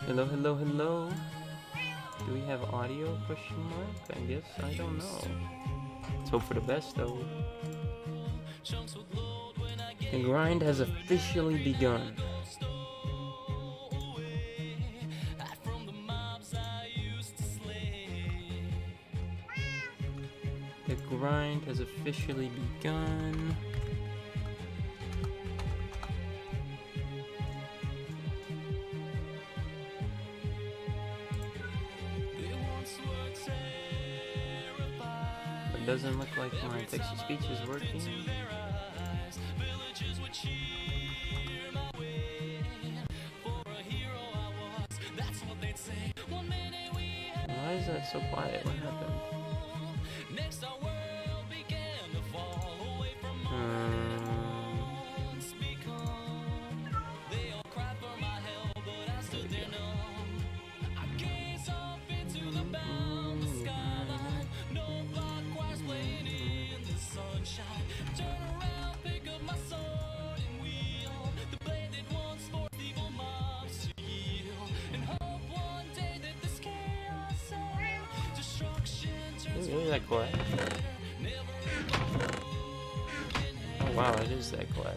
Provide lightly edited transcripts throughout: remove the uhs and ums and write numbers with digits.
Hello, hello, hello. Do we have audio? Question mark? I guess. I don't know. Let's hope for the best, though. The grind has officially begun. The grind has officially begun. It doesn't look like my text-to-speech is working. Why is that so quiet? What happened? Is it really that quiet? Oh wow, it is that quiet.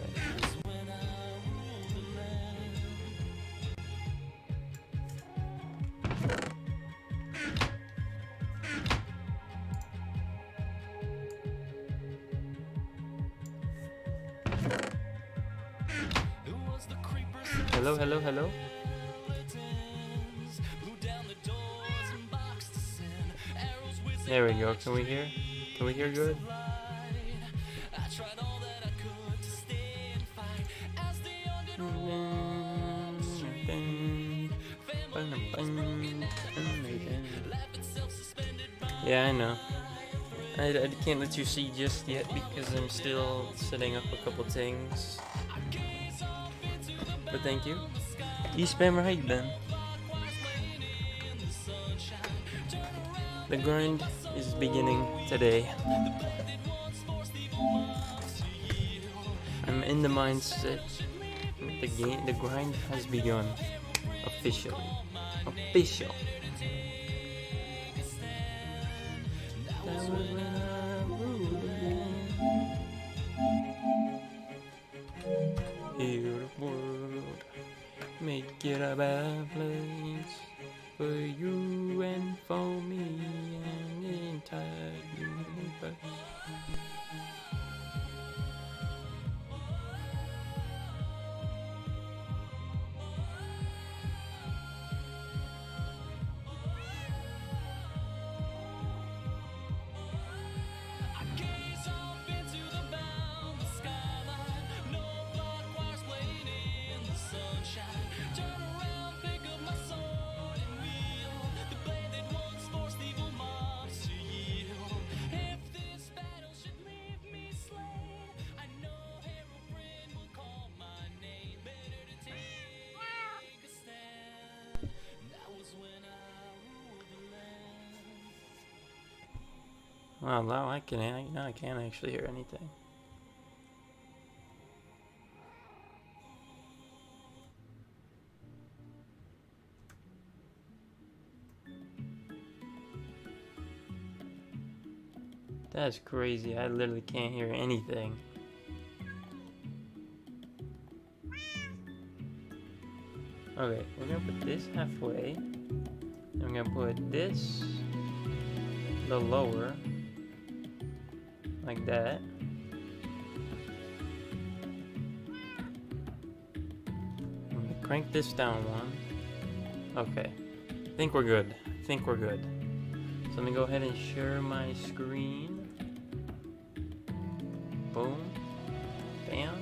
Hello, hello, hello. There we go. Can we hear? Can we hear good? Yeah, I know. I can't let you see just yet because I'm still setting up a couple things. But thank you. E-Spammer, how you been? The grind is beginning today. I'm in the mindset. The grind has begun. Officially. Official. Heal the world. Make it a better place. For you and for me and the entire universe. Wow, now I can't actually hear anything. That's crazy. I literally can't hear anything. Okay, we're gonna put this halfway. And we're gonna put this a little lower. Like that. I'm gonna crank this down one. Okay. I think we're good. So let me go ahead and share my screen. Boom. Bam.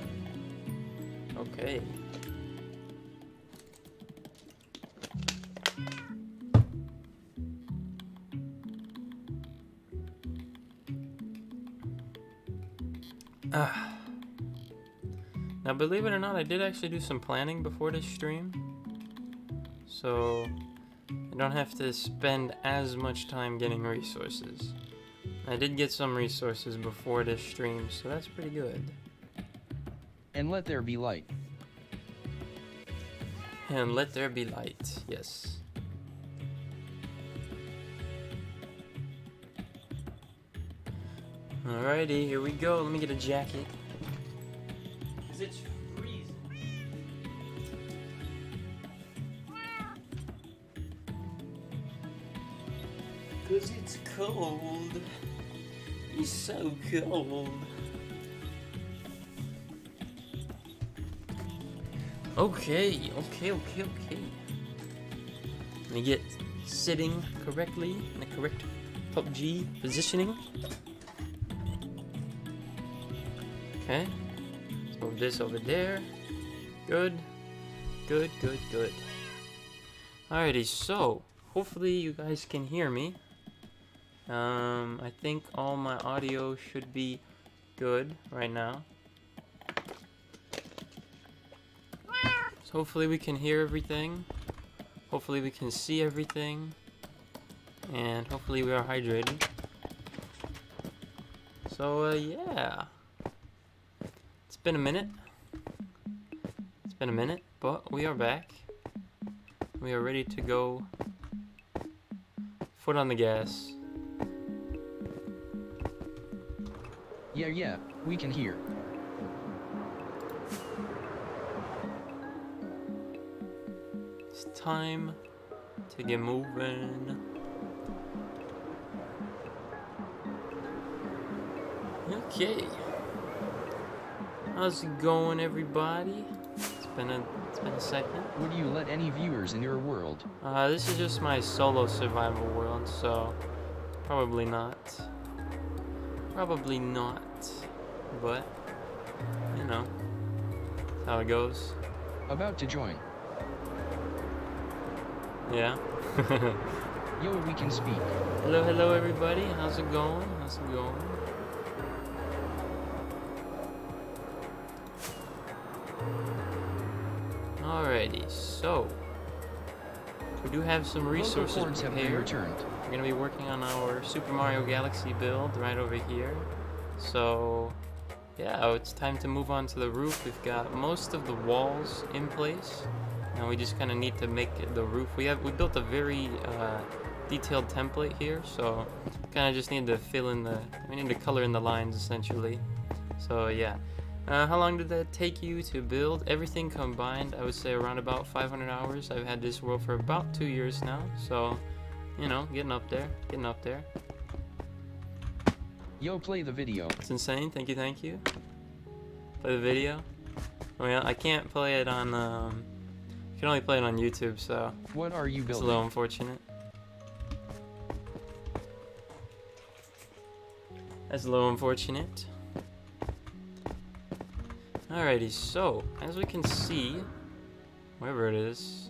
Okay. Now, believe it or not, I did actually do some planning before this stream. So I don't have to spend as much time getting resources. I did get some resources before this stream, so that's pretty good. And let there be light. And let there be light. Yes. Alrighty, here we go. Let me get a jacket. 'Cause it's freezing. 'Cause it's cold. It's so cold. Okay. Let me get sitting correctly in the correct PUBG positioning. Okay. Let's move this over there. Good. Alrighty, so hopefully you guys can hear me. I think all my audio should be good right now. So hopefully we can hear everything. Hopefully we can see everything. And hopefully we are hydrated. So yeah. It's been a minute. But we are back. We are ready to go. Foot on the gas. Yeah, we can hear. It's time to get moving. Okay. How's it going, everybody? It's been a second. Would you let any viewers in your world? This is just my solo survival world, so probably not. But you know, that's how it goes. About to join. Yeah. Yo, we can speak. Hello everybody. How's it going? Alrighty, so we do have some resources prepared. We're gonna be working on our Super Mario Galaxy build right over here. So yeah, it's time to move on to the roof. We've got most of the walls in place. Now we just kind of need to make the roof. We built a very detailed template here, so kind of just need to we need to color in the lines essentially. So yeah. How long did that take you to build? Everything combined, I would say around about 500 hours. I've had this world for about 2 years now, so, you know, getting up there. Yo, play the video. It's insane, thank you. Play the video? Well, I can't play it on, you can only play it on YouTube, so. What are you building? It's a little unfortunate. That's a little unfortunate. Alrighty, so as we can see, wherever it is,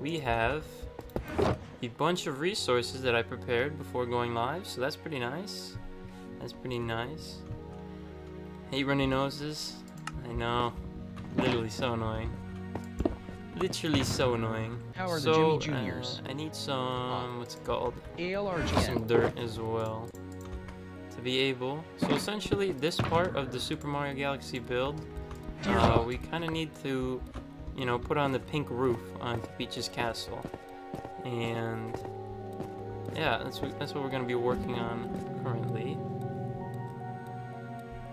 we have a bunch of resources that I prepared before going live, so that's pretty nice. Hate runny noses. I know, literally so annoying. How are the Jimmy Juniors? I need some, what's it called? ALRGN. Some dirt as well. To be able, so essentially this part of the Super Mario Galaxy build, we kind of need to, you know, put on the pink roof on Peach's castle. And yeah, that's what we're going to be working on currently.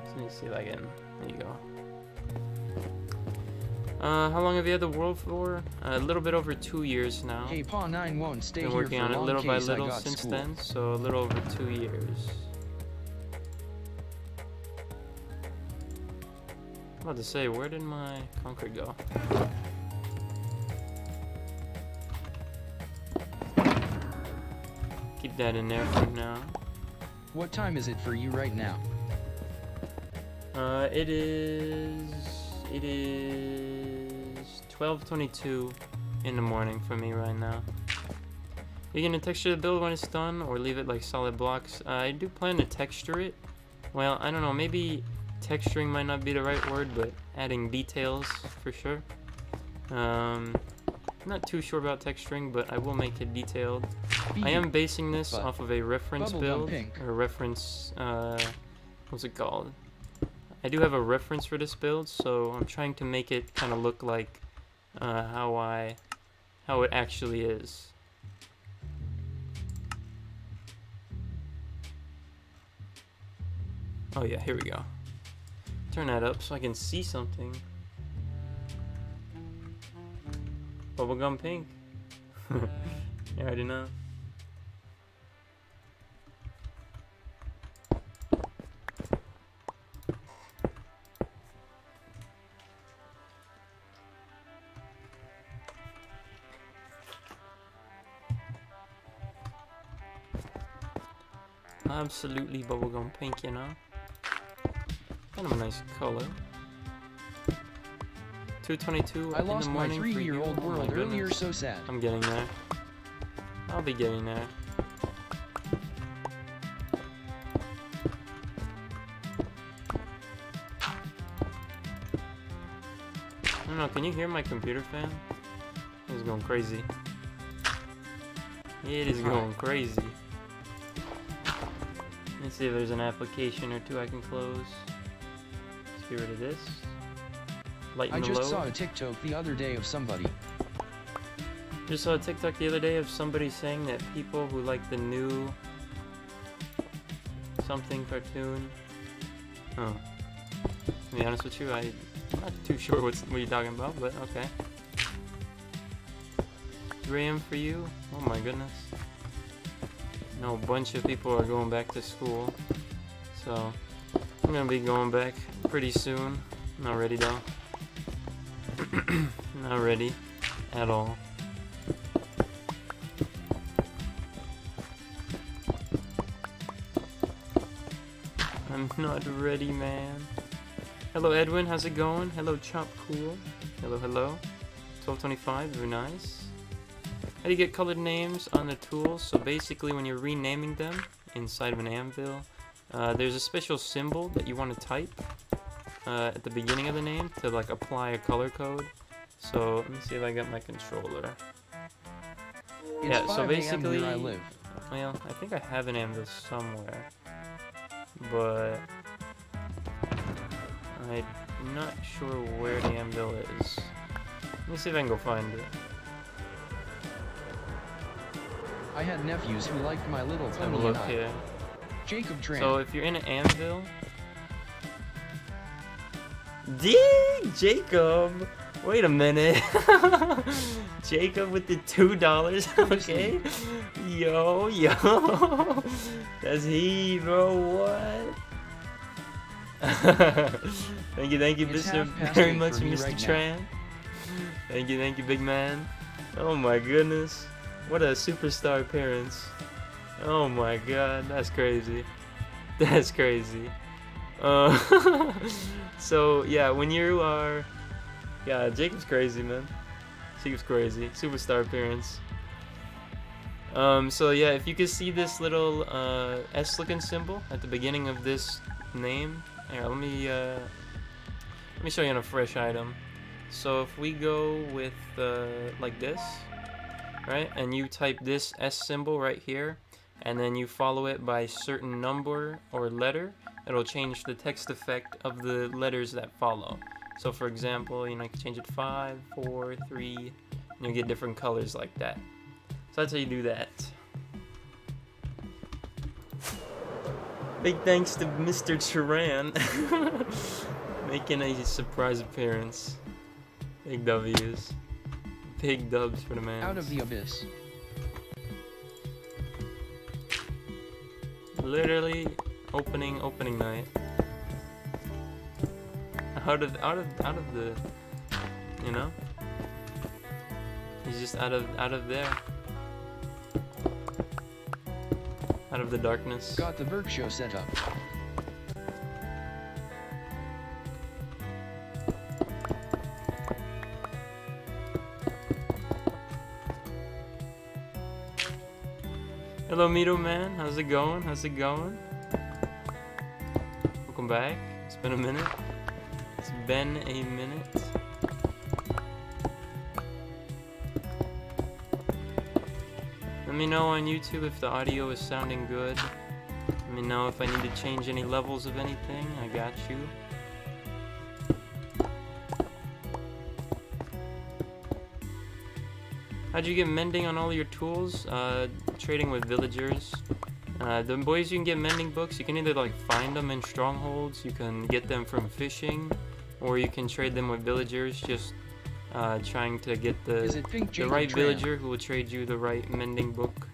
So let me see if I can, there you go. How long have you had the world for? A little bit over 2 years now. Hey, Pa 9 won't stay been here working for on it long little by case I little got since school. then, so a little over 2 years. I'm about to say, where did my concrete go? Keep that in there for now. What time is it for you right now? It is 12:22 in the morning for me right now. Are you gonna texture the build when it's done, or leave it like solid blocks? I do plan to texture it. Well, I don't know, maybe texturing might not be the right word, but adding details for sure. I'm not too sure about texturing, but I will make it detailed. I am basing this off of a reference build, or reference, what's it called? I do have a reference for this build, so I'm trying to make it kind of look like how it actually is. Oh yeah, here we go. Turn that up so I can see something. Bubblegum pink. You already know. Absolutely bubblegum pink, you know? Kind of a nice color. 2:22 I in the lost my morning for you. 3-year-old Oh my world earlier, goodness. so sad. I'm getting there. I'll be getting there. I don't know, can you hear my computer fan? It's going crazy. It is going crazy. Let's see if there's an application or two I can close. Let's get rid of this. Lighten I the just load. saw a TikTok the other day of somebody. Just saw a TikTok the other day of somebody saying that people who like the new something cartoon. Oh. To be honest with you, I'm not too sure what you're talking about, but okay. 3 AM for you? Oh my goodness. I know a bunch of people are going back to school, so I'm gonna be going back pretty soon. Not ready though. Not ready at all. I'm not ready, man. Hello, Edwin. How's it going? Hello, Chop Cool. Hello, hello. 1225. Very nice. How do you get colored names on the tools? So basically, when you're renaming them inside of an anvil, there's a special symbol that you want to type at the beginning of the name to like apply a color code. So let me see if I got my controller. It's Yeah, 5 so a.m. basically, where I live. well, I think I have an anvil somewhere, but I'm not sure where the anvil is. Let me see if I can go find it. I had nephews who liked My Little Let's have a Pony look and I. here. Jacob Tran. So if you're in an anvil, dang, Jacob. Wait a minute. Jacob with the $2. Okay. Yo. That's he, bro. What? Thank you, It's Mr. 8:30 Very much, for me Mr. right now. Tran. Thank you, big man. Oh my goodness. What a superstar appearance. Oh my god, that's crazy. That's crazy. So yeah, when you are, yeah, Jacob's crazy, man. Jacob's crazy. Superstar appearance. So yeah, if you can see this little S-looking symbol at the beginning of this name, here, let me show you on a fresh item. So if we go with like this, right, and you type this S symbol right here, and then you follow it by certain number or letter, it'll change the text effect of the letters that follow. So for example, you know, you can change it 5, 4, 3, and you'll get different colors like that. So that's how you do that. Big thanks to Mr. Turan making a surprise appearance. Big W's. Big dubs for the man. Out of the abyss. Literally opening night. Out of the, you know? He's just out of there. Out of the darkness. Got the Berk show set up. Hello, Mito man. How's it going? Welcome back. It's been a minute. Let me know on YouTube if the audio is sounding good. Let me know if I need to change any levels of anything. I got you. How'd you get mending on all your tools? Trading with villagers. The ways you can get mending books, you can either like find them in strongholds, you can get them from fishing, or you can trade them with villagers, just trying to get the right villager who will trade you the right mending book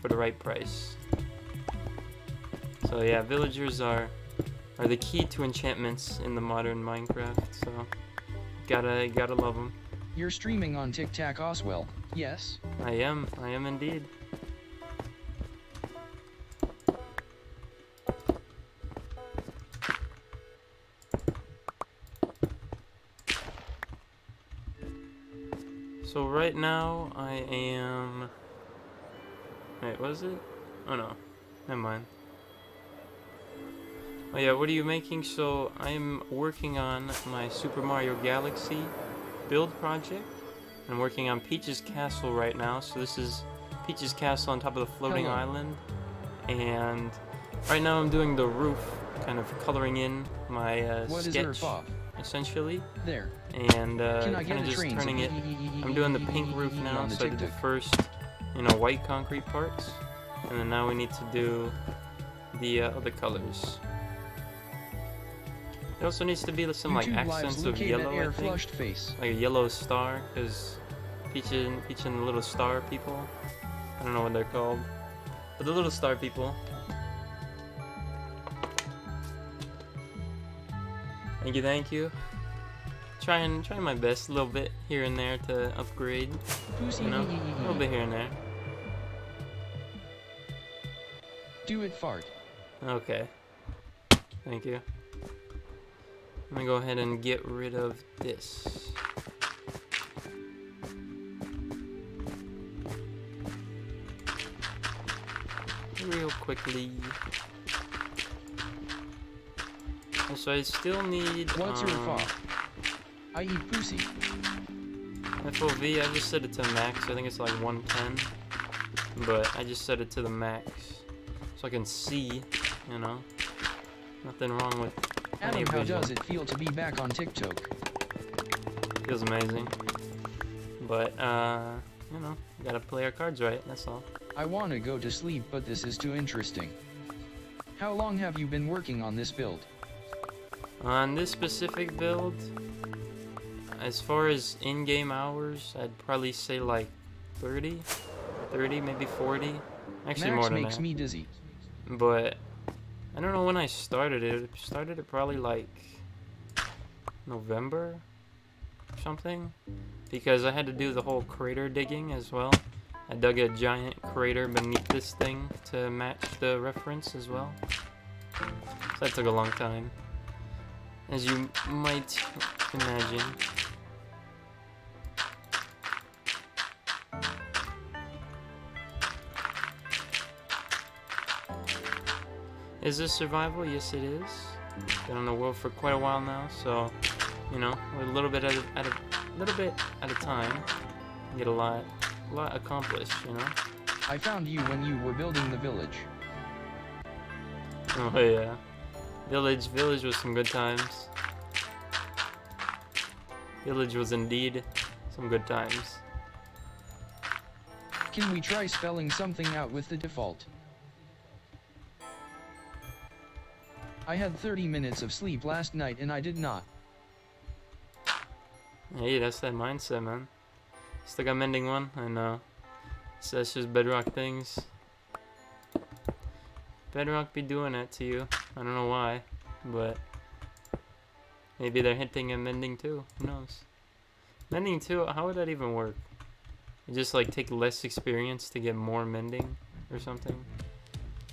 for the right price. So yeah, villagers are the key to enchantments in the modern Minecraft, so gotta love them. You're streaming on TikTok Oswell, yes? I am indeed. So right now I am... Wait, was it? Oh no, never mind. Oh yeah, what are you making? So I'm working on my Super Mario Galaxy build project. I'm working on Peach's Castle right now. So this is Peach's Castle on top of the floating island. And right now I'm doing the roof, kind of coloring in my sketch, essentially. There. And kind of just turning it. I'm doing the pink roof now, so I did the first, white concrete parts. And then now we need to do the other colors. There also needs to be some like accents of yellow, I think. Like a yellow star, because Peach and the little star people. I don't know what they're called. But the little star people. Thank you. Trying my best a little bit here and there to upgrade. A little bit here and there. Do it, fart. Okay. Thank you. I'm gonna go ahead and get rid of this. Real quickly. So I still need... What's your fault? I eat pussy. FOV, I just set it to max. I think it's like 110. But I just set it to the max. So I can see, Nothing wrong with... Adam, how does it feel to be back on TikTok? Feels amazing. But, gotta play our cards right, that's all. I wanna go to sleep, but this is too interesting. How long have you been working on this build? On this specific build, as far as in-game hours, I'd probably say like 30, maybe 40. Actually, more than that. Max makes me dizzy. But I don't know when I started it. I started it probably like November or something, because I had to do the whole crater digging as well. I dug a giant crater beneath this thing to match the reference as well. So that took a long time, as you might imagine. Is this survival? Yes, it is. Been on the world for quite a while now, so we're a little bit at a time. Get a lot accomplished, I found you when you were building the village. Oh yeah, village was some good times. Village was indeed some good times. Can we try spelling something out with the default? I had 30 minutes of sleep last night and I did not. Hey, that's that mindset, man. Still got mending one, I know. So that's just Bedrock things. Bedrock be doing that to you. I don't know why, but maybe they're hinting at mending too. Who knows? Mending too, how would that even work? You just like take less experience to get more mending or something?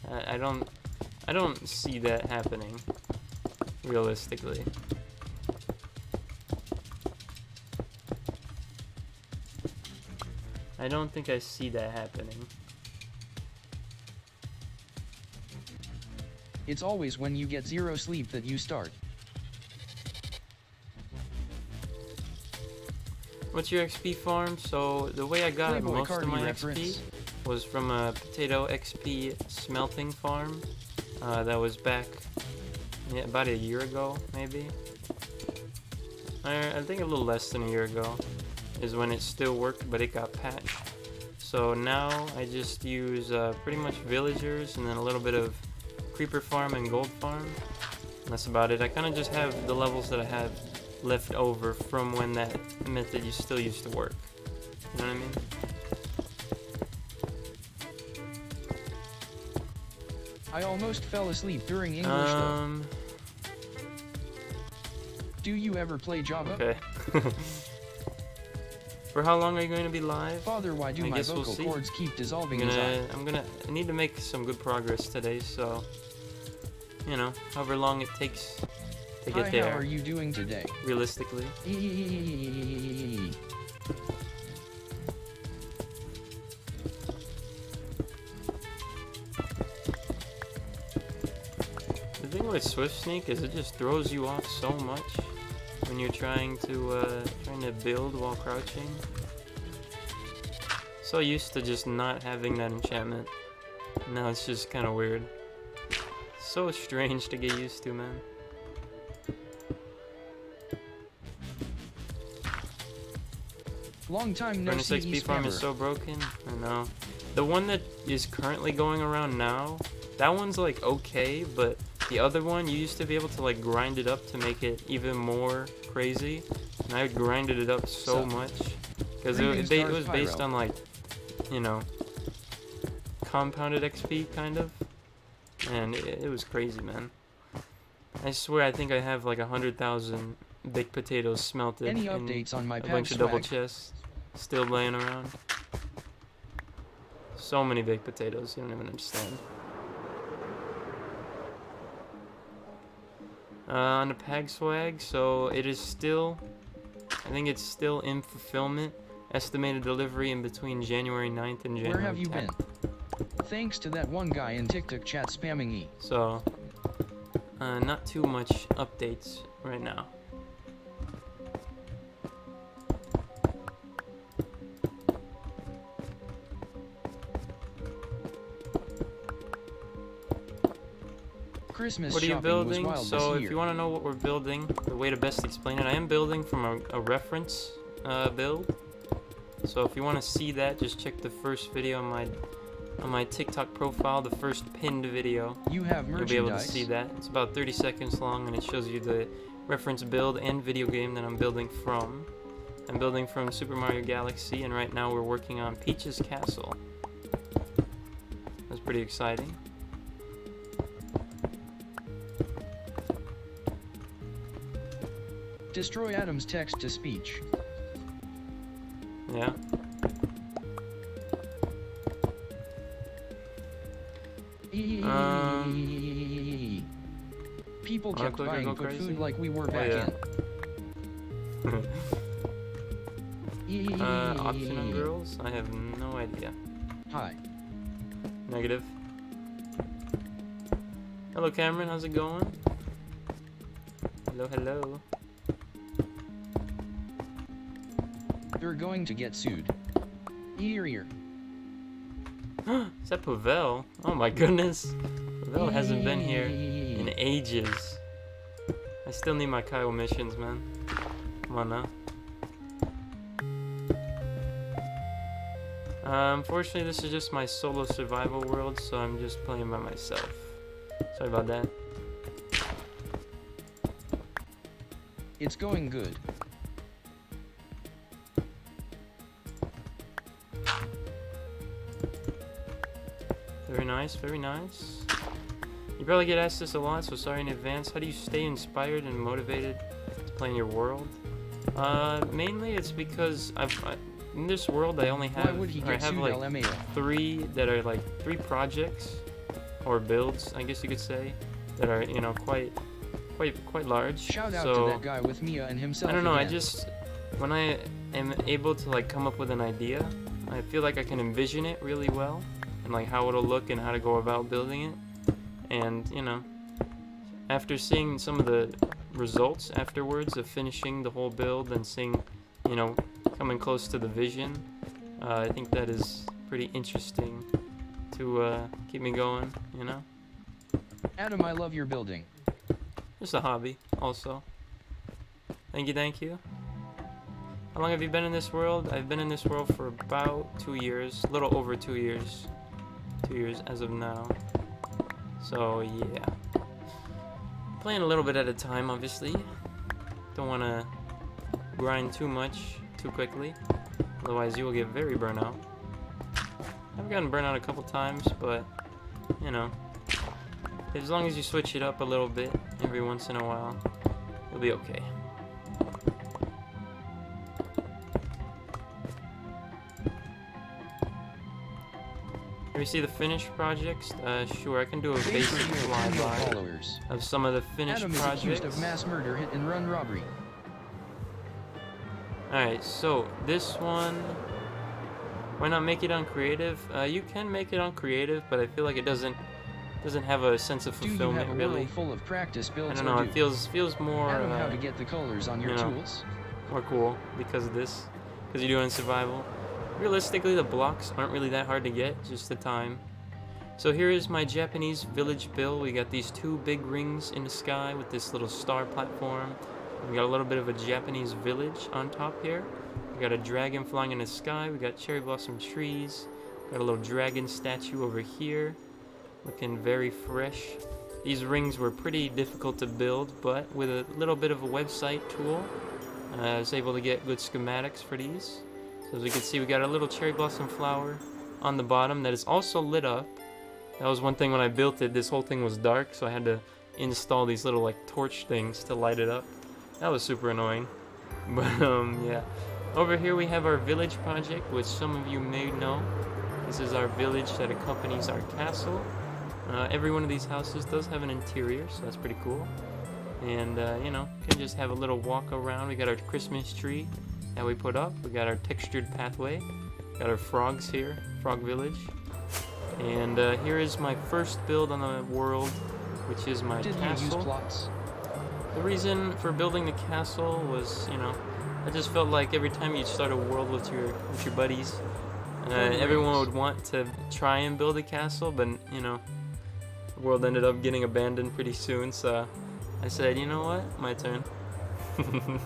I don't see that happening, realistically. I don't think I see that happening. It's always when you get 0 sleep that you start. What's your XP farm? So the way I got most of my XP was from a potato XP smelting farm. That was back about a year ago, maybe. I think a little less than a year ago. is when it still worked, but it got patched. So now I just use pretty much villagers and then a little bit of creeper farm and gold farm. And that's about it. I kind of just have the levels that I had left over from when that method still used to work. You know what I mean? I almost fell asleep during English though. Do you ever play Java? Okay. For how long are you going to be live? Father, why do my vocal cords keep dissolving as I need to make some good progress today, so you know, however long it takes to get there. How are you doing today? Realistically. The thing with Swift Sneak is it just throws you off so much when you're trying to build while crouching. So used to just not having that enchantment. Now it's just kind of weird. So strange to get used to, man. Long time no see. XP farm is so broken. I know. The one that is currently going around now, that one's like okay, but the other one, you used to be able to like grind it up to make it even more crazy. And I grinded it up so much because it was based on like, you know, compounded XP kind of, and it was crazy, man. I swear I think I have like 100,000 baked potatoes smelted. Any updates on my a bunch of double chests still laying around. So many baked potatoes, you don't even understand. On the Pag Swag, so it is still, I think it's still in fulfillment. Estimated delivery in between January 9th and January 10th. Where have you been? Thanks to that one guy in TikTok chat spamming E. So, not too much updates right now. Christmas what are you building? So if you want to know what we're building, the way to best explain it, I am building from a reference build. So if you want to see that, just check the first video on my TikTok profile, the first pinned video. You have merchandise. You'll be able to see that. It's about 30 seconds long, and it shows you the reference build and video game that I'm building from. I'm building from Super Mario Galaxy, and right now we're working on Peach's Castle. That's pretty exciting. Destroy Adam's text-to-speech. Yeah. People kept buying food like we were back in. Option on girls? I have no idea. Hi. Negative. Hello Cameron, how's it going? Hello, hello. You're going to get sued. Ear. Is that Pavel? Oh my goodness. Pavel hasn't been here in ages. I still need my Kyle missions, man. Come on now. Unfortunately, this is just my solo survival world, so I'm just playing by myself. Sorry about that. It's going good. Very nice, very nice. You probably get asked this a lot, so sorry in advance. How do you stay inspired and motivated to play in your world? Mainly it's because in this world I only have, like 3 that are like 3 projects or builds, I guess you could say, that are, you know, quite large. Shout out to that guy with Mia and himself. I don't know, again. I just, when I am able to like come up with an idea, I feel like I can envision it really well, and like how it'll look and how to go about building it. And, you know, after seeing some of the results afterwards of finishing the whole build and seeing, you know, coming close to the vision, I think that is pretty interesting to keep me going, you know? Adam, I love your building. Just a hobby, also. Thank you, thank you. How long have you been in this world? I've been in this world for about 2 years, a little over 2 years. 2 years as of now. So yeah, playing a little bit at a time, obviously. Don't want to grind too much too quickly, otherwise you will get very burnt out. I've gotten burnt out a couple times, but you know, as long as you switch it up a little bit every once in a while, you'll be okay. Can we see the finished projects? Sure, I can do a basic flyby of some of the finished Adam is projects. accused of mass murder, hit and run robbery. Alright, so this one, why not make it on creative? You can make it on creative, but I feel like it doesn't have a sense of fulfillment, Do you have a really. world full of practice builds? I don't know, it feels more Adam, how to get the colors on your you know, tools? more cool because of this, because you're doing survival. Realistically, the blocks aren't really that hard to get, just the time. So here is my Japanese village build. We got these 2 big rings in the sky with this little star platform. We got a little bit of a Japanese village on top here. We got a dragon flying in the sky. We got cherry blossom trees. Got a little dragon statue over here, looking very fresh. These rings were pretty difficult to build, but with a little bit of a website tool, I was able to get good schematics for these. So as we can see, we got a little cherry blossom flower on the bottom that is also lit up. That was one thing when I built it, this whole thing was dark, so I had to install these little like torch things to light it up. That was super annoying. But yeah. Over here we have our village project, which some of you may know. This is our village that accompanies our castle. Every one of these houses does have an interior, so that's pretty cool. And you know, you can just have a little walk around. We got our Christmas tree that we put up. We got our textured pathway. Got our frogs here, frog village. And here is my first build on the world, which is my castle. Did you use plots? The reason for building the castle was, you know, I just felt like every time you start a world with your buddies, everyone would want to try and build a castle, but you know, the world ended up getting abandoned pretty soon. So I said, you know what, my turn.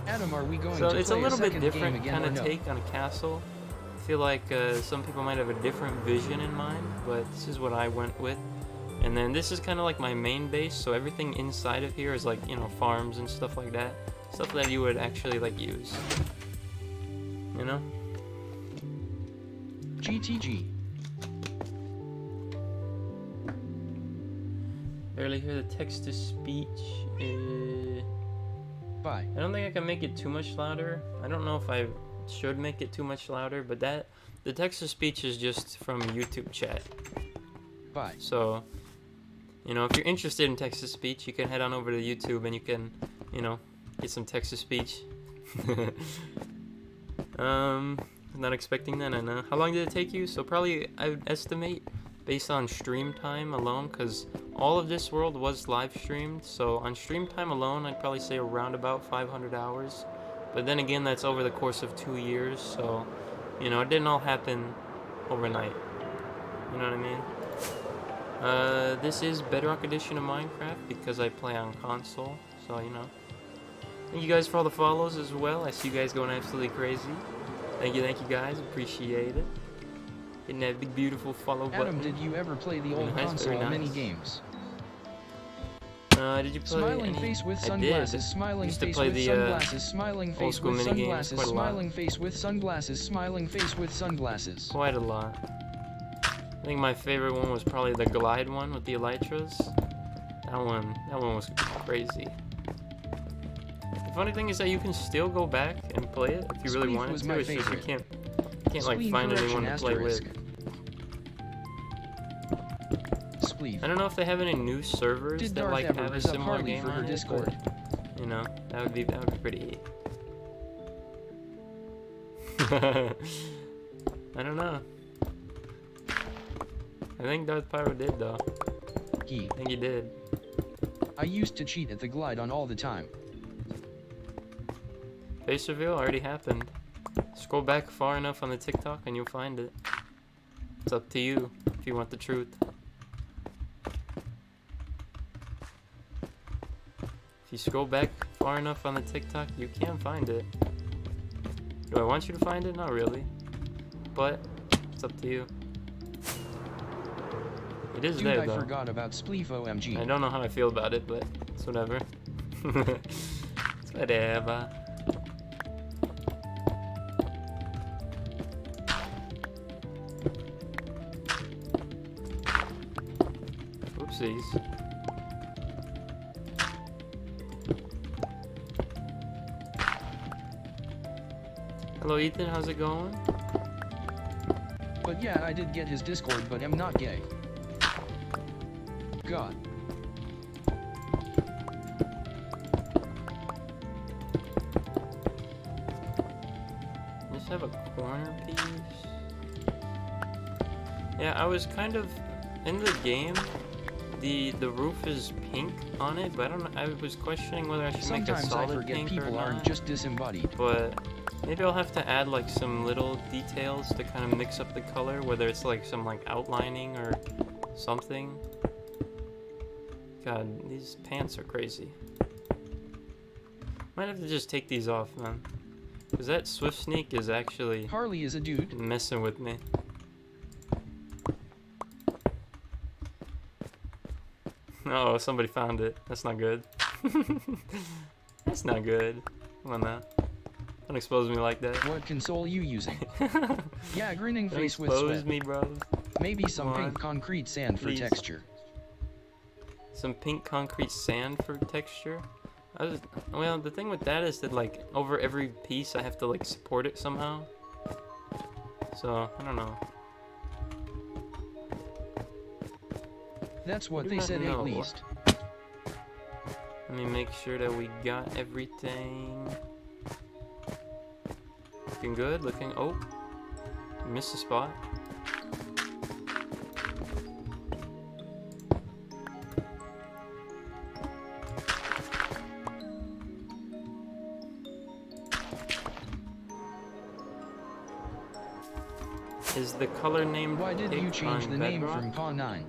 Adam, are we going so to it's a play little bit second different game again kind of or no? take on a castle. I feel like some people might have a different vision in mind, but this is what I went with. And then this is kind of like my main base, so everything inside of here is like, you know, farms and stuff like that. Stuff that you would actually like use. You know? GTG. Barely hear the text to speech. Bye. I don't think I can make it too much louder. I don't know if I should make it too much louder, but the text to speech is just from YouTube chat. Bye. So, you know, if you're interested in text to speech, you can head on over to YouTube and you can, you know, get some text to speech. Not expecting that, I know. How long did it take you? So probably I would estimate based on stream time alone, because all of this world was live streamed. So on stream time alone, I'd probably say around about 500 hours. But then again, that's over the course of 2 years. So, you know, it didn't all happen overnight. You know what I mean? This is Bedrock edition of Minecraft because I play on console. So, you know. Thank you guys for all the follows as well. I see you guys going absolutely crazy. Thank you guys. Appreciate it. Hitting that big beautiful follow button. Adam, did you ever play the old console mini games? Did you play Smiling any? face with I sunglasses, did. smiling Used to face play with the sunglasses, smiling old face school with mini games sunglasses, quite a lot. smiling face with sunglasses, smiling face with sunglasses. Quite a lot. I think my favorite one was probably the glide one with the elytras. That one was crazy. The funny thing is that you can still go back and play it if you really Spleef wanted was to. my It's just you favorite. can't like Spleen find correction anyone to play with. Spleef. I don't know if they have any new servers Did that Darth like ever have a res up similar Harley game for her on it, Discord? but, you know, that would be pretty. I don't know. I think Darth Pyro did though. I think he did. I used to cheat at the glide on all the time. Face reveal already happened. Scroll back far enough on the TikTok and you'll find it. It's up to you if you want the truth. If you scroll back far enough on the TikTok, you can find it. Do I want you to find it? Not really. But it's up to you. It is Dude, there I though. forgot about Spleef OMG. I don't know how I feel about it, but it's whatever. It's whatever. Oopsies. Hello Ethan, how's it going? But yeah, I did get his Discord, but I'm not gay. God. Just have a corner piece. Yeah, I was kind of in the game. The roof is pink on it, but I don't know. I was questioning whether I should make a Sometimes I solid forget pink people or aren't not. just disembodied. But maybe I'll have to add like some little details to kind of mix up the color, whether it's like some like outlining or something. God, these pants are crazy. Might have to just take these off, man. Because that Swift Sneak is actually Harley is a dude. messing with me. Oh, somebody found it. That's not good. That's not good. Come on now. Don't expose me like that. What console you using? Yeah, grinning Don't face with expose sweat. me, bro. Maybe some Come on. pink concrete sand for Please. texture. Some pink concrete sand for texture. Well, the thing with that is that like over every piece I have to like support it somehow. So I don't know. That's what I do they not said know. at least. Let me make sure that we got everything. Looking good. Looking. Oh, missed a spot. Is the color named Why did you Pig change on the name Bedrock? from Paw 9?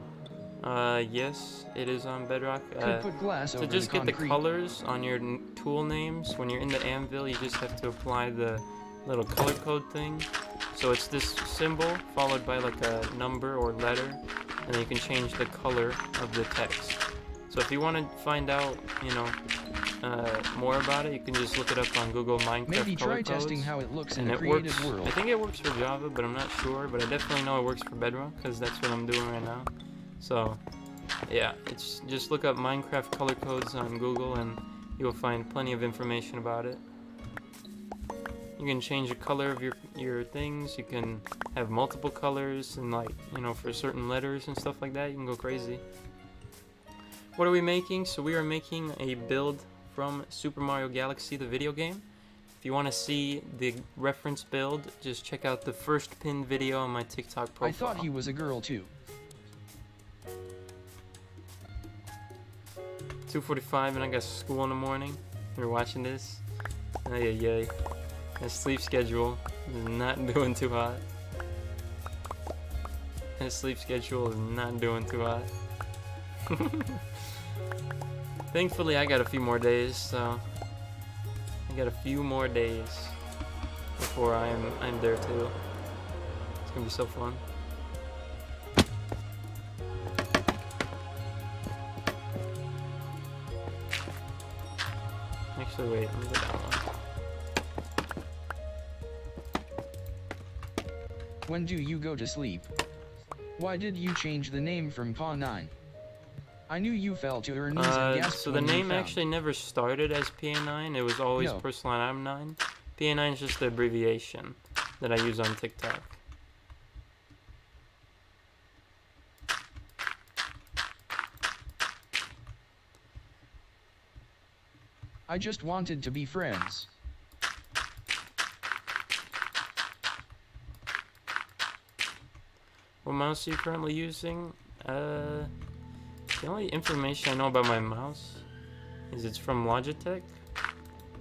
Yes, it is on Bedrock. Could put glass To over just the get the concrete. colors on your tool names, when you're in the anvil, you just have to apply the little color code thing. So it's this symbol followed by like a number or letter, and then you can change the color of the text. So if you want to find out, you know, more about it, you can just look it up on Google Minecraft Maybe color try codes. testing how it looks in And a it creative works. world. I think it works for Java, but I'm not sure. But I definitely know it works for Bedrock because that's what I'm doing right now. So, yeah, it's just look up Minecraft color codes on Google, and you'll find plenty of information about it. You can change the color of your things. You can have multiple colors, and like for certain letters and stuff like that, you can go crazy. What are we making? So we are making a build from Super Mario Galaxy, the video game. If you want to see the reference build, just check out the first pinned video on my TikTok profile. I thought he was a girl too. 2:45 and I got school in the morning. You're watching this. Ay, ay, ay. My sleep schedule is not doing too hot. My sleep schedule is not doing too hot. Thankfully, I got a few more days, so I got a few more days before I'm there too. It's gonna be so fun. Actually, wait, let me go down one. When do you go to sleep? Why did you change the name from Paw 9? I knew you fell to her knees and gasped So the when you name found. actually never started as PA9. It was always No. Personal Item 9. PA9 is just the abbreviation that I use on TikTok. I just wanted to be friends. What mouse are you currently using? The only information I know about my mouse is it's from Logitech,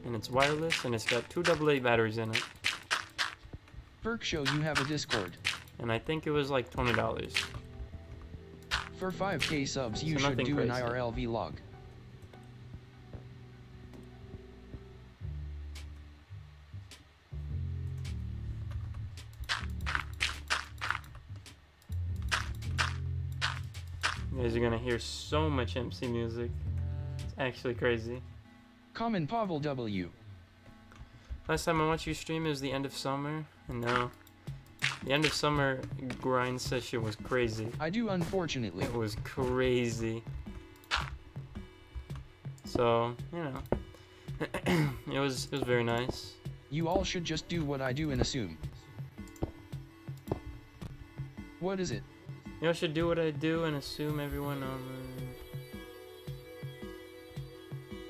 and it's wireless, and it's got 2 AA batteries in it. Perk show you have a Discord. And I think it was like $20. For 5k subs you So should nothing do an crazy. IRL vlog. You guys are gonna hear so much MC music. It's actually crazy. Common Pavel W. Last time I watched you stream it was the end of summer, and now the end of summer grind session was crazy. I do, unfortunately. It was crazy. So, you know, it was very nice. You all should just do what I do and assume. What is it? You all should do what I do and assume everyone on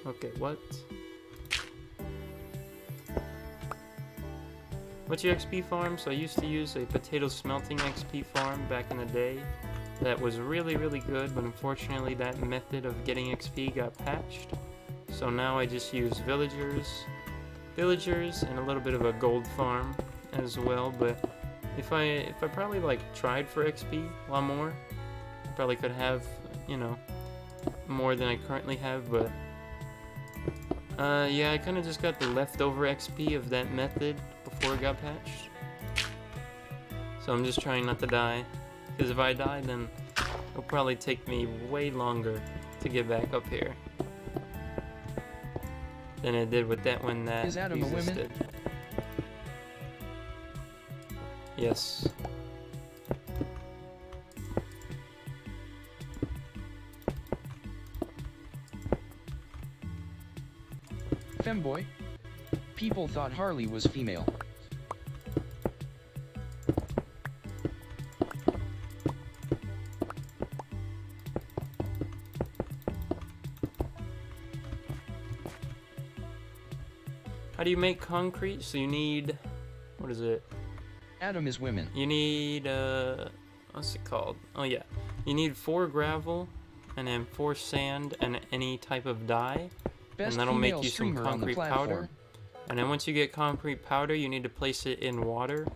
the... Okay, what? What's your XP farm? So I used to use a potato smelting XP farm back in the day. That was really good, but unfortunately that method of getting XP got patched. So now I just use villagers, and a little bit of a gold farm as well. But if I probably like tried for XP a lot more, I probably could have, you know, more than I currently have. But yeah, I kind of just got the leftover XP of that method before it got patched. So I'm just trying not to die, because if I die, then it'll probably take me way longer to get back up here than it did with that one that Is Adam existed. a woman? Yes. Femboy? People thought Harley was female. How do you make concrete? So you need, what is it? Adam is women. You need, what's it called? Oh yeah. You need 4 gravel, and then 4 sand, and any type of dye. Best And that'll make female you some streamer on the concrete platform. powder. And then once you get concrete powder, you need to place it in water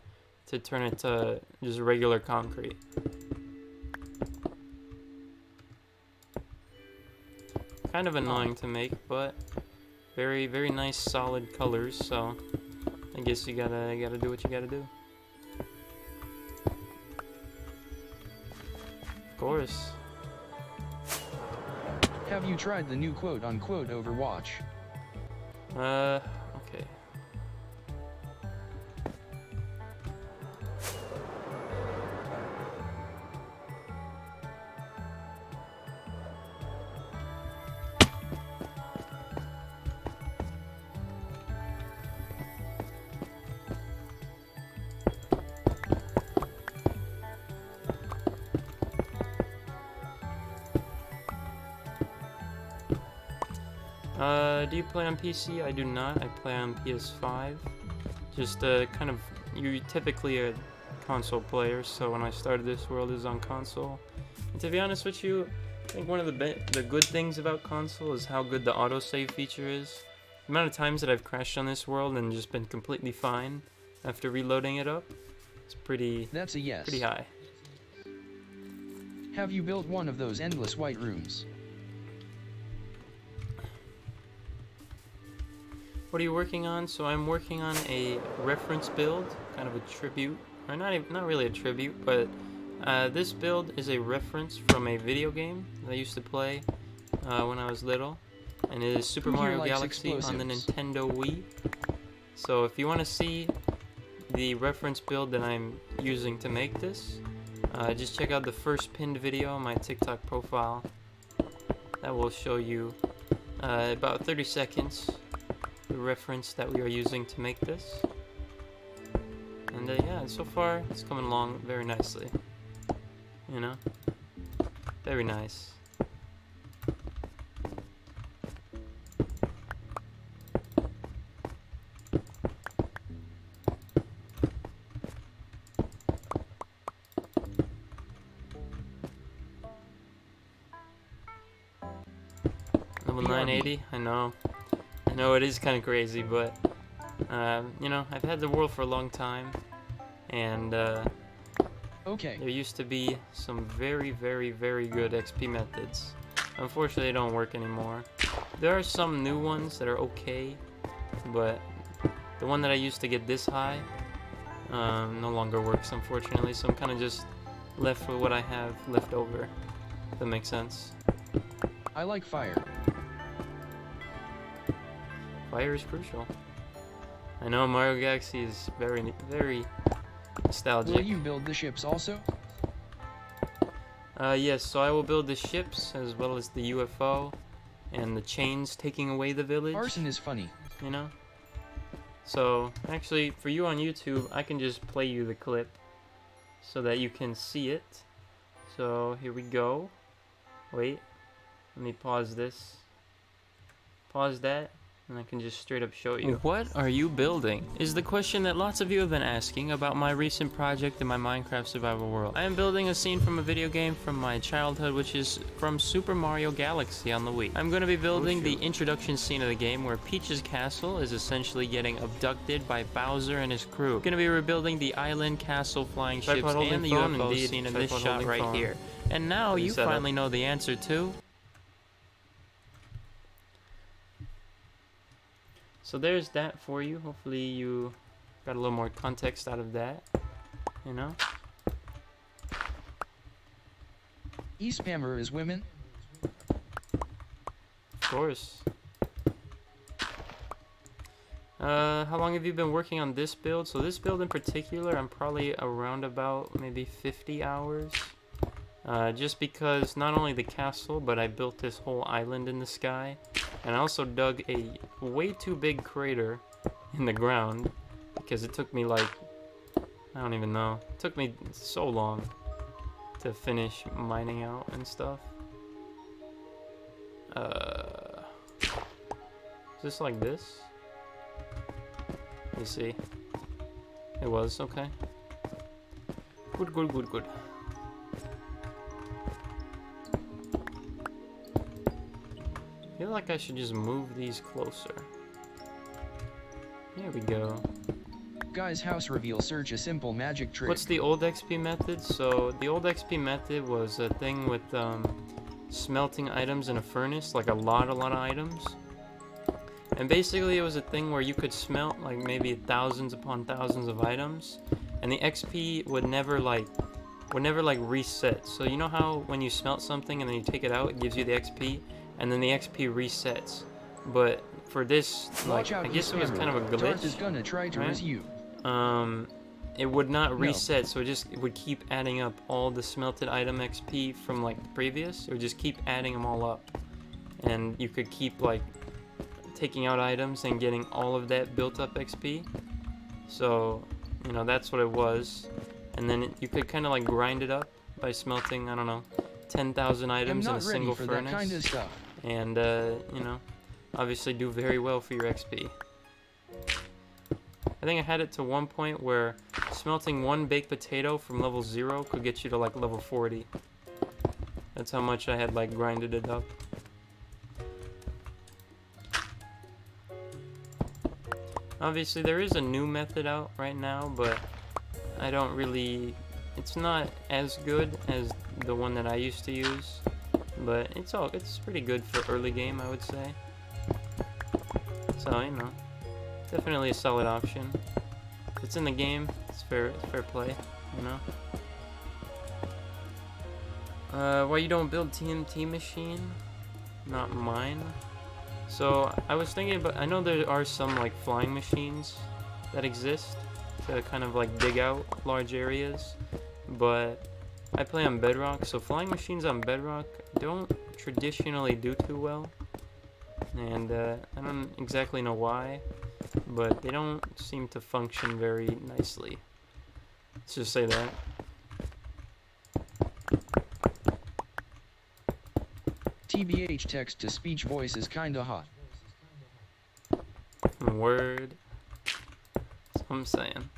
to turn it to just regular concrete. Kind of annoying to make, but very nice solid colors, so I guess you gotta do what you gotta do. Of course. Have you tried the new quote-unquote Overwatch? Okay. Do you play on PC? I do not. I play on PS5. Just kind of, you typically a console player, so when I started this world is on console. And to be honest with you, I think one of the good things about console is how good the autosave feature is. The amount of times that I've crashed on this world and just been completely fine after reloading it up, it's That's a yes. pretty high. Have you built one of those endless white rooms? What are you working on? So I'm working on a reference build, kind of a tribute, or not really a tribute, but this build is a reference from a video game that I used to play when I was little, and it is Super Who here Mario likes Galaxy on the explosives? Nintendo Wii. So if you want to see the reference build that I'm using to make this, just check out the first pinned video on my TikTok profile. That will show you about 30 seconds the reference that we are using to make this. And yeah, so far it's coming along very nicely. You know? Very nice. Level 980, I know it is kind of crazy, but you know, I've had the world for a long time, and Okay. there used to be some very good XP methods. Unfortunately, they don't work anymore. There are some new ones that are okay, but the one that I used to get this high no longer works, unfortunately, so I'm kind of just left with what I have left over. If that makes sense. I like fire. Fire is crucial. I know Mario Galaxy is very, very nostalgic. Will you build the ships also? Yes, so I will build the ships as well as the UFO and the chains taking away the village. Arson is funny. You know? So, actually, for you on YouTube, I can just play you the clip so that you can see it. So, here we go. Wait. Let me pause this. Pause that. And I can just straight up show you. What are you building? Is the question that lots of you have been asking about my recent project in my Minecraft survival world. I am building a scene from a video game from my childhood, which is from Super Mario Galaxy on the Wii. I'm going to be building the introduction scene of the game where Peach's castle is essentially getting abducted by Bowser and his crew. I'm going to be rebuilding the island, castle, flying ships, and the UFO scene in this shot right here. And now you finally know the answer to... So there's that for you. Hopefully you got a little more context out of that, you know? E-spammer is women? Of course. How long have you been working on this build? So this build in particular, I'm probably around about maybe 50 hours. Just because not only the castle, but I built this whole island in the sky. And I also dug a way too big crater in the ground because it took me like, I don't even know, it took me so long to finish mining out and stuff. Just like this? Let me see. It was, okay. Good, good, good, good. I feel like I should just move these closer. There we go. Guys, house reveal, search a simple magic trick. What's the old XP method? So the old XP method was a thing with smelting items in a furnace, like a lot of items. And basically it was a thing where you could smelt like maybe thousands upon thousands of items, and the XP would never like reset. So you know how when you smelt something and then you take it out, it gives you the XP, and then the XP resets. But for this, like, I guess it was kind of a glitch, is gonna try to right? you. It would not reset, so it would keep adding up all the smelted item XP from like the previous. It would just keep adding them all up, and you could keep like taking out items and getting all of that built up XP. So, you know, that's what it was. And then you could kind of like grind it up by smelting, I don't know, 10,000 items in a single furnace. That kind of stuff. And, you know, obviously do very well for your XP. I think I had it to one point where smelting one baked potato from level 0 could get you to like level 40. That's how much I had like grinded it up. Obviously there is a new method out right now, but I don't really, it's not as good as the one that I used to use, but it's pretty good for early game, I would say. So, you know, definitely a solid option. If it's in the game, it's fair play, you know. Why you don't build TNT machine? Not mine. So I was thinking about, I know there are some like flying machines that exist to kind of like dig out large areas, but I play on Bedrock, so flying machines on Bedrock don't traditionally do too well, and I don't exactly know why, but they don't seem to function very nicely. Let's just say that. TBH, text-to-speech voice is kinda hot. Word. That's what I'm saying.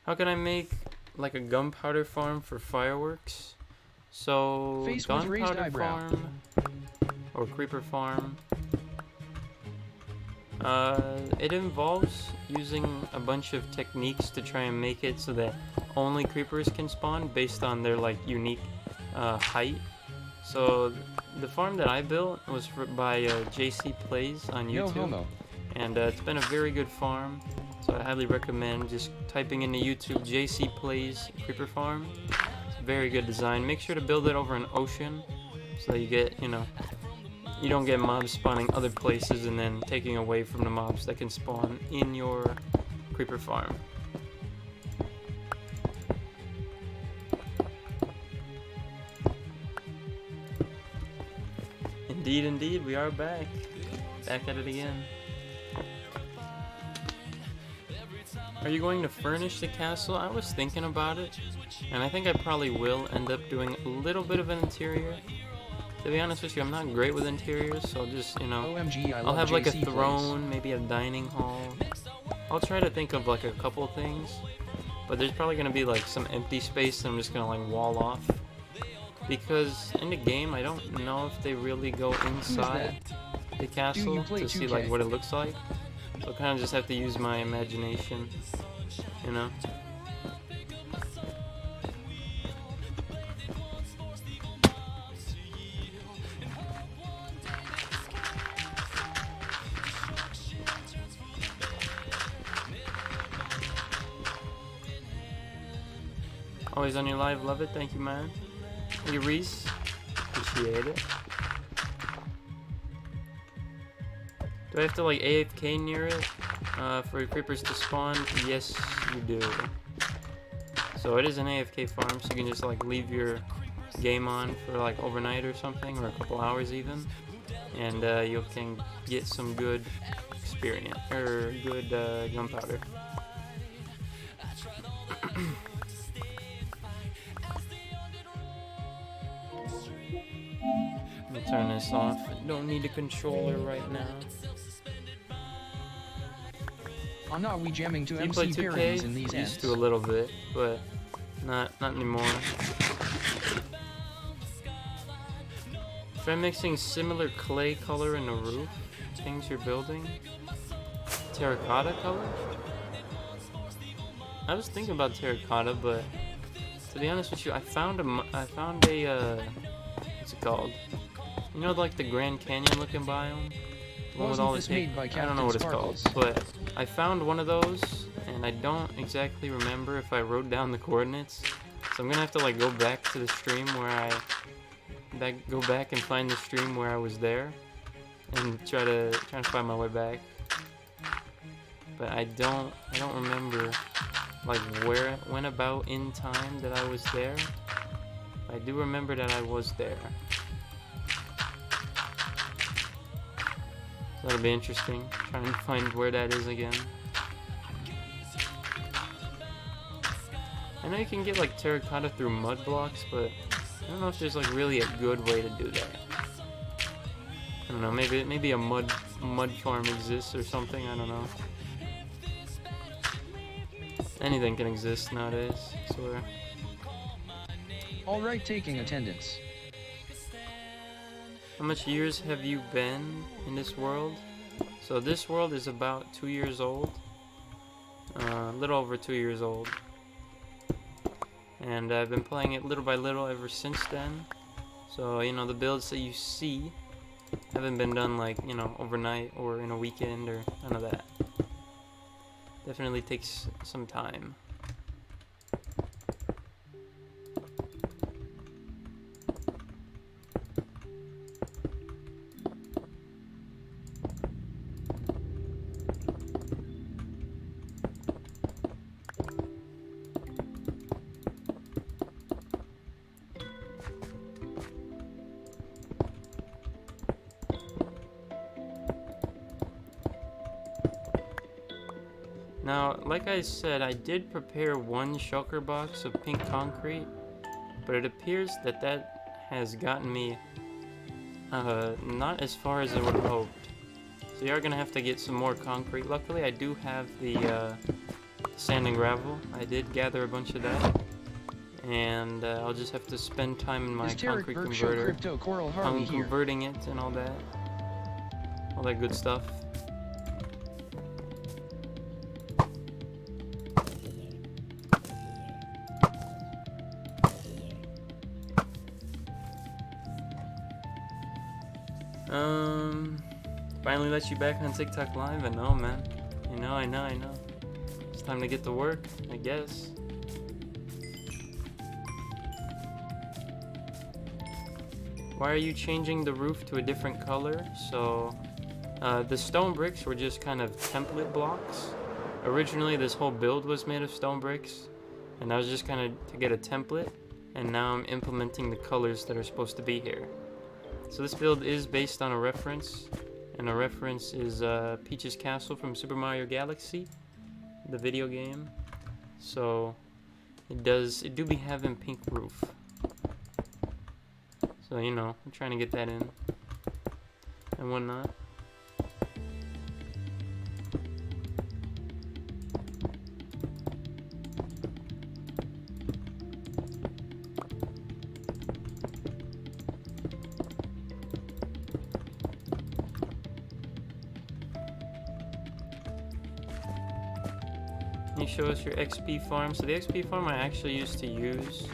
How can I make like a gunpowder farm for fireworks? So Face with raised gunpowder eyebrow. farm or creeper farm. It involves using a bunch of techniques to try and make it so that only creepers can spawn based on their like unique height. So the farm that I built was by JC Plays on YouTube. No homo. And it's been a very good farm, so I highly recommend just typing into YouTube JC Plays Creeper Farm. It's very good design. Make sure to build it over an ocean so that you get, you don't get mobs spawning other places and then taking away from the mobs that can spawn in your creeper farm. Indeed, indeed, we are back. Back at it again. Are you going to furnish the castle? I was thinking about it, and I think I probably will end up doing a little bit of an interior. To be honest with you, I'm not great with interiors, so I'll just, OMG, I'll have like a throne, maybe a dining hall. I'll try to think of like a couple of things, but there's probably going to be like some empty space that I'm just going to like wall off. Because in the game, I don't know if they really go inside the castle to see like what it looks like. So I kind of just have to use my imagination, Always on your live, love it, thank you, man. Thank you, Reese. Appreciate it. Do I have to like AFK near it for creepers to spawn? Yes, you do. So it is an AFK farm, so you can just like leave your game on for like overnight or something, or a couple hours even, and you can get some good experience or good gunpowder. Let me turn this off. Don't need a controller right now. Oh no, we jamming to Do you MC play parodies 2K? in these ends. Used to a little bit, but not anymore. Try mixing similar clay color in the roof. Things you're building. Terracotta color? I was thinking about terracotta, but to be honest with you, I found a what's it called? You know, like the Grand Canyon looking biome? The one with all the made by I don't know what it's Sparkles? called, but I found one of those, and I don't exactly remember if I wrote down the coordinates. So I'm gonna have to like go back to the stream where go back and find the stream where I was there, and try to find my way back. But I don't remember like when about in time that I was there. I do remember that I was there. So that'll be interesting, trying to find where that is again. I know you can get like terracotta through mud blocks, but I don't know if there's like really a good way to do that. I don't know, maybe a mud farm exists or something, I don't know. Anything can exist nowadays, I swear. Alright, taking attendance. How much years have you been in this world? So this world is about 2 years old. A little over 2 years old. And I've been playing it little by little ever since then. So, the builds that you see haven't been done like, overnight or in a weekend or none of that. Definitely takes some time. Now, like I said, I did prepare one shulker box of pink concrete, but it appears that has gotten me not as far as I would have hoped. So you are going to have to get some more concrete. Luckily, I do have the sand and gravel. I did gather a bunch of that, and I'll just have to spend time in my concrete converter on converting it and all that good stuff. Finally let you back on TikTok live. I know, man. I know. It's time to get to work, I guess. why are you changing the roof to a different color? So the stone bricks were just kind of template blocks. Originally this whole build was made of stone bricks, and that was just kind of to get a template, and now I'm implementing the colors that are supposed to be here. So this build is based on a reference, and a reference is Peach's Castle from Super Mario Galaxy, the video game. So it do be having pink roof. So, you know, I'm trying to get that in and whatnot. Can you show us your XP farm? So the XP farm I actually used to use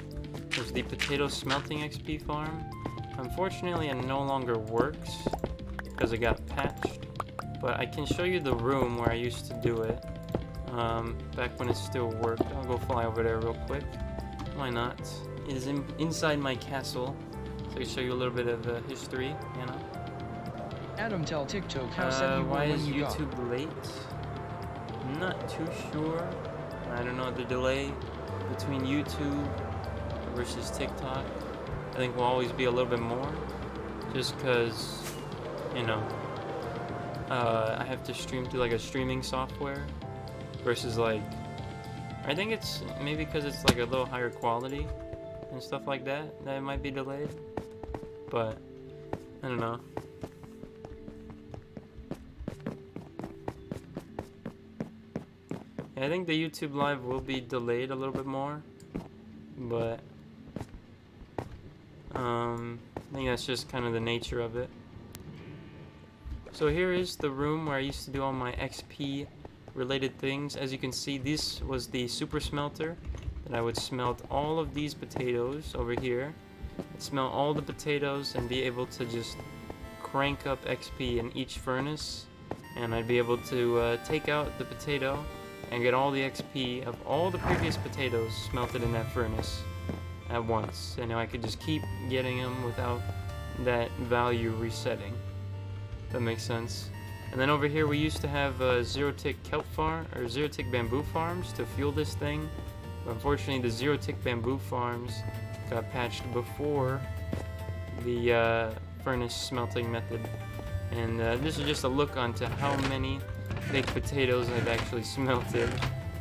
was the potato smelting XP farm. Unfortunately, it no longer works because it got patched, but I can show you the room where I used to do it back when it still worked. I'll go fly over there real quick. Why not? It is inside my castle, so I can show you a little bit of history, you know. Adam, tell TikTok how sad you were why when is you got. YouTube late? I'm not too sure. I don't know the delay between YouTube versus TikTok. I think will always be a little bit more, just because, you know, I have to stream through like a streaming software versus like, I think it's maybe because it's like a little higher quality and stuff like that it might be delayed, but I don't know. Yeah, I think the YouTube live will be delayed a little bit more, but I think that's just kind of the nature of it. So here is the room where I used to do all my XP related things. As you can see, this was the super smelter that I would smelt all of these potatoes over here. I'd smelt all the potatoes and be able to just crank up XP in each furnace, and I'd be able to take out the potato and get all the XP of all the previous potatoes smelted in that furnace at once, and now I could just keep getting them without that value resetting. That makes sense. And then over here we used to have zero-tick kelp farm or zero-tick bamboo farms to fuel this thing. But unfortunately, the zero-tick bamboo farms got patched before the furnace smelting method. And this is just a look onto how many baked potatoes I've actually smelted.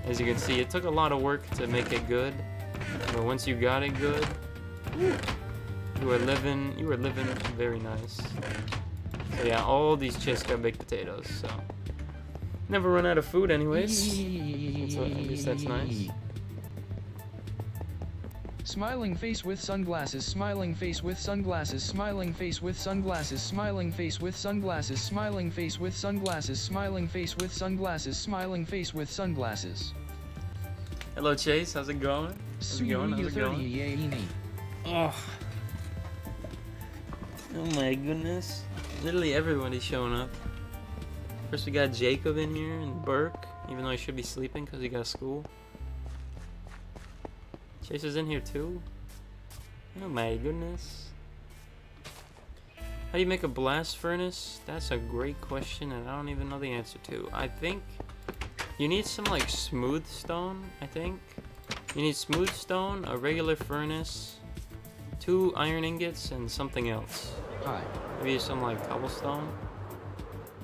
As you can see, it took a lot of work to make it good. But once you got it good, you were living very nice. So yeah, all these chests got baked potatoes, so never run out of food anyways. So I guess that's nice. Smiling face with sunglasses, smiling face with sunglasses, smiling face with sunglasses, smiling face with sunglasses, smiling face with sunglasses, smiling face with sunglasses, smiling face with sunglasses. Hello Chase, how's it going? How's it going? How's it going? Oh my goodness. Literally everybody's showing up. First we got Jacob in here and Burke, even though he should be sleeping because he got school. Chase is in here too. Oh my goodness. How do you make a blast furnace? That's a great question and I don't even know the answer to. I think you need some like smooth stone, I think. You need smooth stone, a regular furnace, 2 iron ingots, and something else. Hi. Maybe some like cobblestone.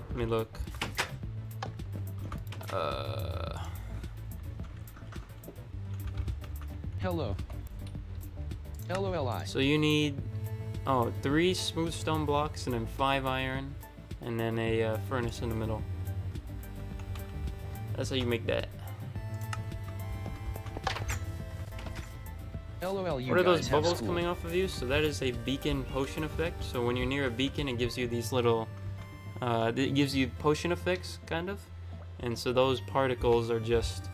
Let me look. Hello. LOLI. So you need 3 smooth stone blocks and then 5 iron and then a furnace in the middle. That's how you make that. LOL, you What are those guys have bubbles school. coming off of you? So that is a beacon potion effect. So when you're near a beacon, it gives you these little, it gives you potion effects, kind of. And so those particles are just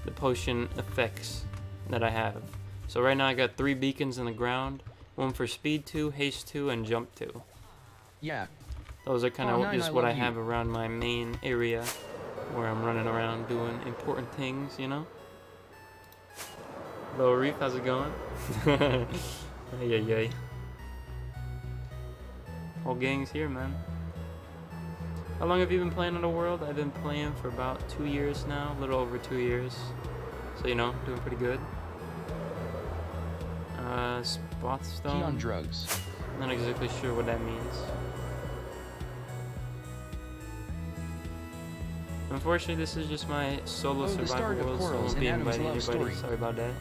the potion effects that I have. So right now I got 3 beacons in the ground. 1 for speed 2, haste 2, and jump 2. Yeah. Those are kind of Nine, just I what I love you. have around my main area where I'm running around doing important things, you know? Hello Reef, how's it going? Ay, ay, ay. Whole gang's here, man. How long have you been playing on the world? I've been playing for about 2 years now, a little over 2 years. So, you know, doing pretty good. Spotstone. He on drugs. Not exactly sure what that means. Unfortunately, this is just my solo The start survival of world, so I Quarrels won't be and Adam's inviting love anybody. story. Sorry about that.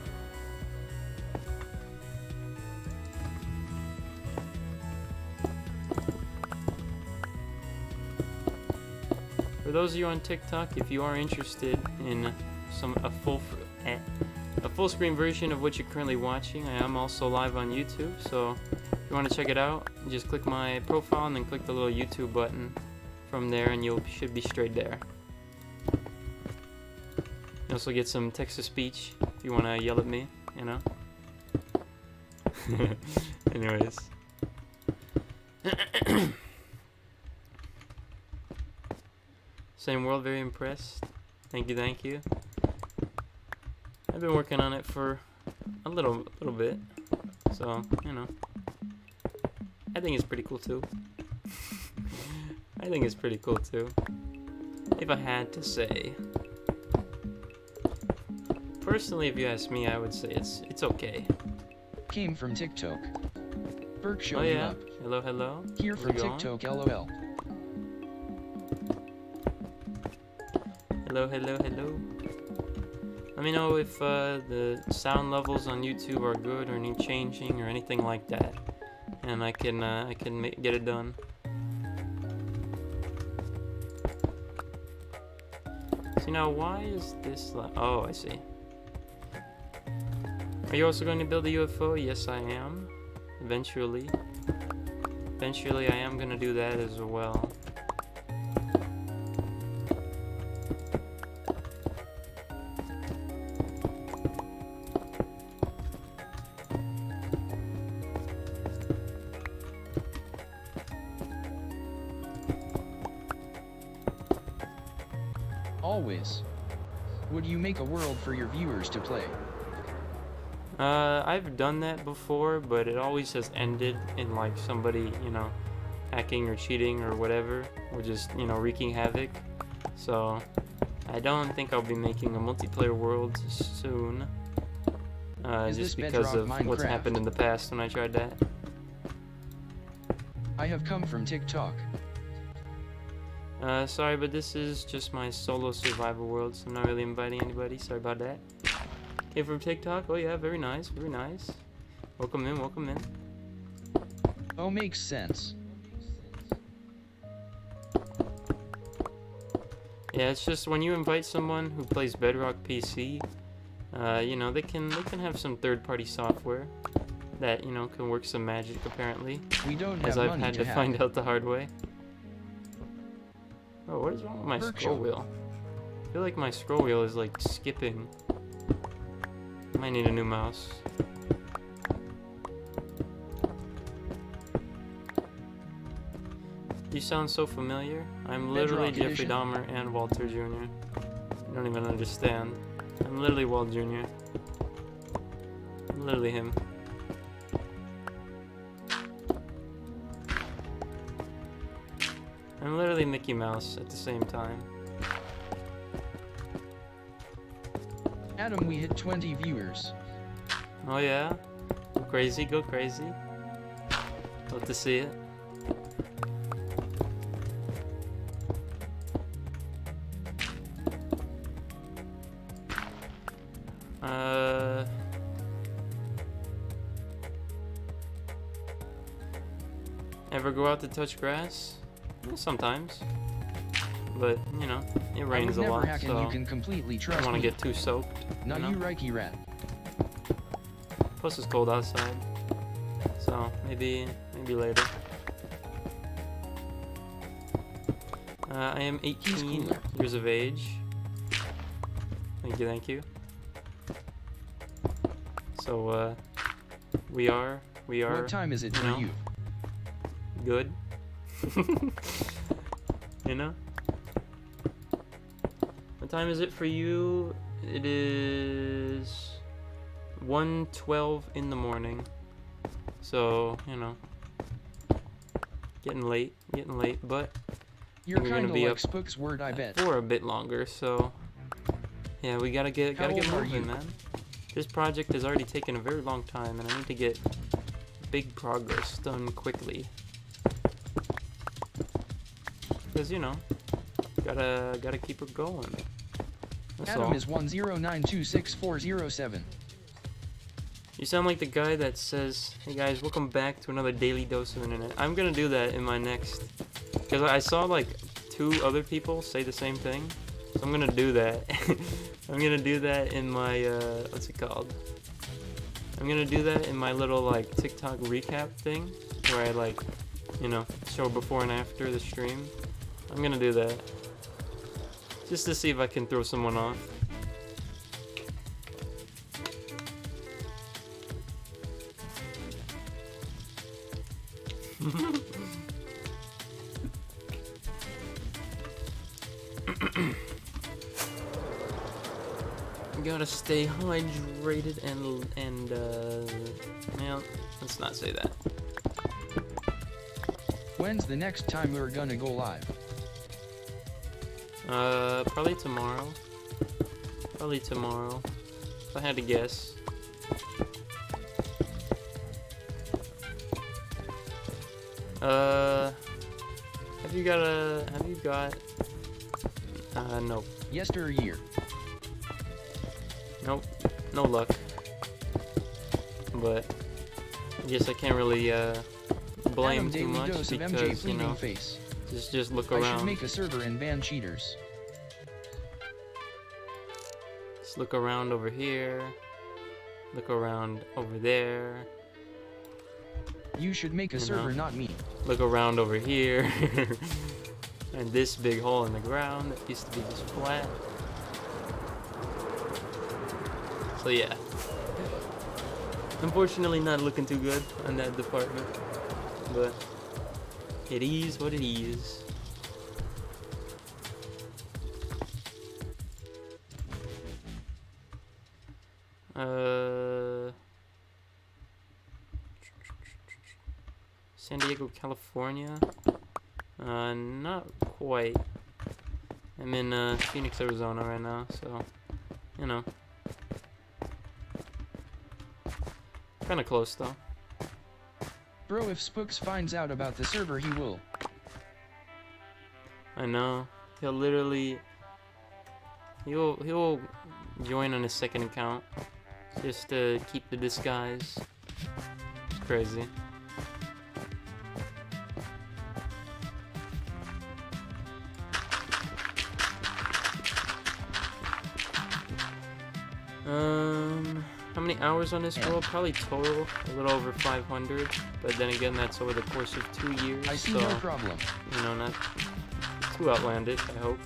For those of you on TikTok, if you are interested in a full screen version of what you're currently watching, I am also live on YouTube. So if you want to check it out, just click my profile and then click the little YouTube button from there, and you should be straight there. You also get some text to speech if you want to yell at me, you know. Anyways. Same world, very impressed. Thank you, thank you. I've been working on it for a little bit, so you know. I think it's pretty cool too. I think it's pretty cool too. If I had to say, personally, if you ask me, I would say it's okay. Came from TikTok. Burke Oh showing yeah. up. Hello, hello. Here How's from it going? TikTok, LOL. Hello, hello, hello. Let me know if the sound levels on YouTube are good or need changing or anything like that, and I can get it done. See, now why is this oh, I see. Are you also going to build a UFO? Yes, I am. Eventually. Eventually, I am going to do that as well. Always. Would you make a world for your viewers to play? I've done that before, but it always has ended in like somebody, you know, hacking or cheating or whatever, or just, you know, wreaking havoc. So I don't think I'll be making a multiplayer world soon, just because Bedrock of what's Minecraft? happened in the past when I tried that. I have come from TikTok. Sorry, but this is just my solo survival world, so I'm not really inviting anybody. Sorry about that. Came from TikTok. Oh yeah, very nice, very nice. Welcome in, welcome in. Oh, makes sense. Yeah, it's just when you invite someone who plays Bedrock PC, you know, they can have some third-party software that, you know, can work some magic apparently, We don't as have I've money had to to hack. find out the hard way. Oh, what is wrong with my Workshop. scroll wheel? I feel like my scroll wheel is like skipping. Might need a new mouse. You sound so familiar. I'm literally Bedrock Jeffrey edition. Dahmer and Walter Jr. You don't even understand. I'm literally Walt Jr. I'm literally him. I'm literally Mickey Mouse at the same time. Adam, we hit 20 viewers. Oh yeah? Go crazy, go crazy. Love to see it. Ever go out to touch grass? Yeah, sometimes. But, you know, it rains I a would never lot, hack and so you can completely I trust don't want to me. get too soaked. Not you you, know? Reiki rat. Plus it's cold outside. So, maybe later. I am 18 cooler. years of age. Thank you, thank you. So, we are What time is it for know, you? good. You know? What time is it for you? It is 1:12 in the morning. So, you know. getting late, but You're we're kinda gonna be like up Spook's word, I bet. for a bit longer, so yeah, we gotta get How old are moving, you? man. This project has already taken a very long time, and I need to get big progress done quickly. Because, you know, gotta keep it going. That's Adam all. is 109266407. You sound like the guy that says, "Hey guys, welcome back to another daily dose of internet." I'm gonna do that in my next, because I saw like 2 other people say the same thing, so I'm gonna do that. I'm gonna do that in my what's it called? I'm gonna do that in my little like TikTok recap thing, where I like, you know, show before and after the stream. I'm gonna do that just to see if I can throw someone off. Gotta stay hydrated and well, let's not say that. When's the next time we're gonna go live? Probably tomorrow. Probably tomorrow. If I had to guess. Have you got, nope. Yesteryear. Nope. No luck. But I guess I can't really, blame Adam too daily much dose of MJ because, you fleeting know, face. just look I around. should make a server and ban cheaters. Just look around over here. Look around over there. You should make a server, not me. Look around over here. And this big hole in the ground that used to be just flat. So yeah. Unfortunately not looking too good on that department. But it is what it is. San Diego, California. Not quite. I'm in Phoenix, Arizona right now, so you know. Kinda close though. Bro, if Spooks finds out about the server, he will. I know. He'll literally he'll join on his second account just to keep the disguise. It's crazy. How many hours on this world? Probably total a little over 500, but then again that's over the course of 2 years, I see so no problem. you know, not too outlandish, I hope.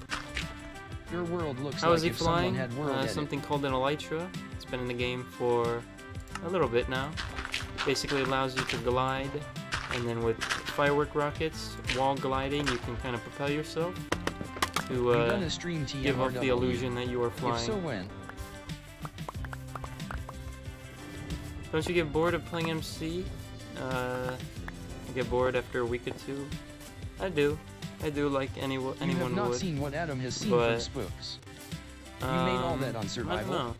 Your world looks How like is he if someone flying? had world edit. Something called an elytra. It's been in the game for a little bit now. Basically allows you to glide, and then with firework rockets, while gliding, you can kind of propel yourself to I'm gonna stream give off the TMRW. illusion that you are flying. If so, when? Don't you get bored of playing MC? Get bored after a week or 2? I do. I do, like anyone You have not would. seen what Adam has seen but, from Spooks. You made all that on I survival. don't know.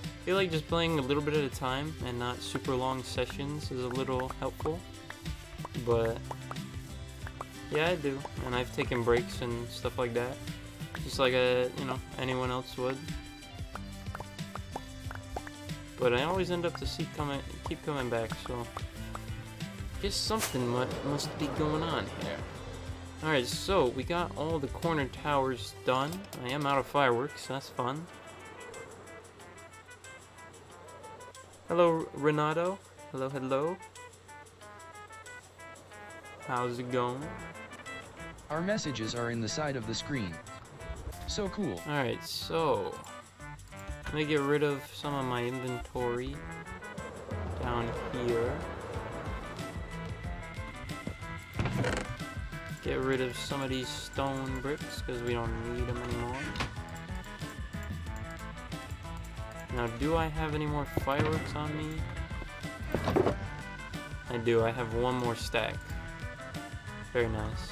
I feel like just playing a little bit at a time and not super long sessions is a little helpful. But yeah, I do, and I've taken breaks and stuff like that, just like you know, anyone else would. But I always end up to keep coming back, so I guess something must be going on here. Alright, so we got all the corner towers done. I am out of fireworks, that's fun. Hello, Renato. Hello, hello. How's it going? Our messages are in the side of the screen. So cool. Alright, so let me get rid of some of my inventory down here. Get rid of some of these stone bricks because we don't need them anymore. Now, do I have any more fireworks on me? I do. I have one more stack. Very nice.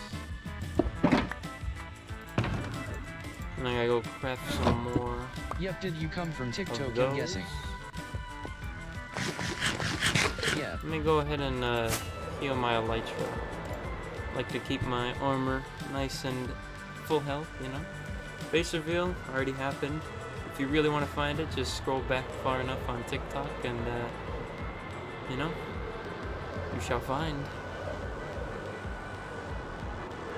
And I gotta go craft some more. Yep, did you come from TikTok, I'm those. guessing? Yeah. Let me go ahead and heal my elytra. Like to keep my armor nice and full health, you know. Face reveal already happened. If you really want to find it, just scroll back far enough on TikTok and, you know, you shall find.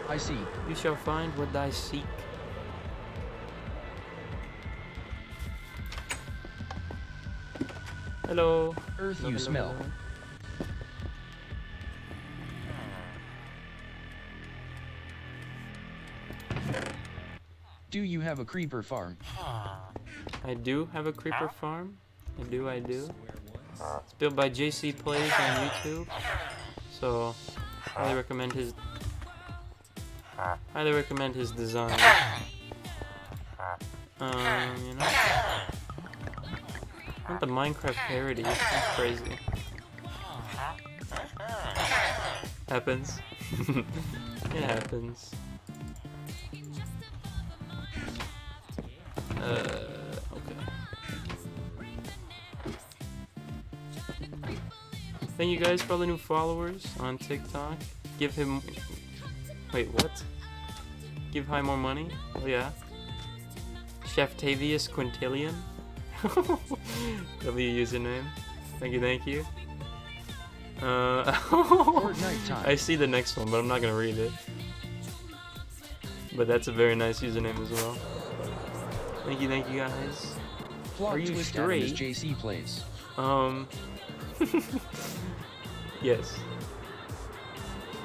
I see. You shall find what thy seek. Hello. Earth Hello, you hello, smell. hello. Do you have a creeper farm? I do have a creeper farm. I do. It's built by JC Plays on YouTube. So, highly recommend his design. You know. Not the Minecraft parody. That's crazy. Happens. It happens. Okay. Thank you guys for all the new followers on TikTok. Give him... Wait, what? Give High more money? Oh yeah. Chef Tavius Quintillion. W username. Thank you. Fortnite time. I see the next one, but I'm not gonna read it. But that's a very nice username as well. Thank you guys. Plot Are you twist straight? Adam is JC Plays. Yes.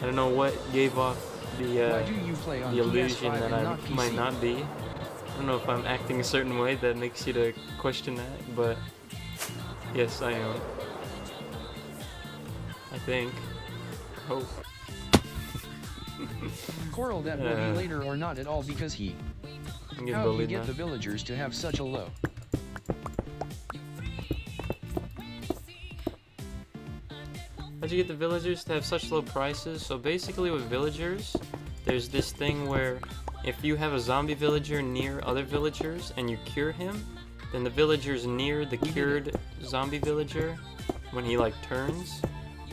I don't know what gave off Why the do you play on illusion PS5 that and I not PC? might not be. I don't know if I'm acting a certain way that makes you to question that, but yes, I am. I think. I hope. Coral, that will be later or not at all because he... I'm getting How you bullied get now. the villagers to have such a low? How'd you get the villagers to have such low prices? So basically with villagers, there's this thing where if you have a zombie villager near other villagers and you cure him, then the villagers near the cured zombie villager, when he like turns,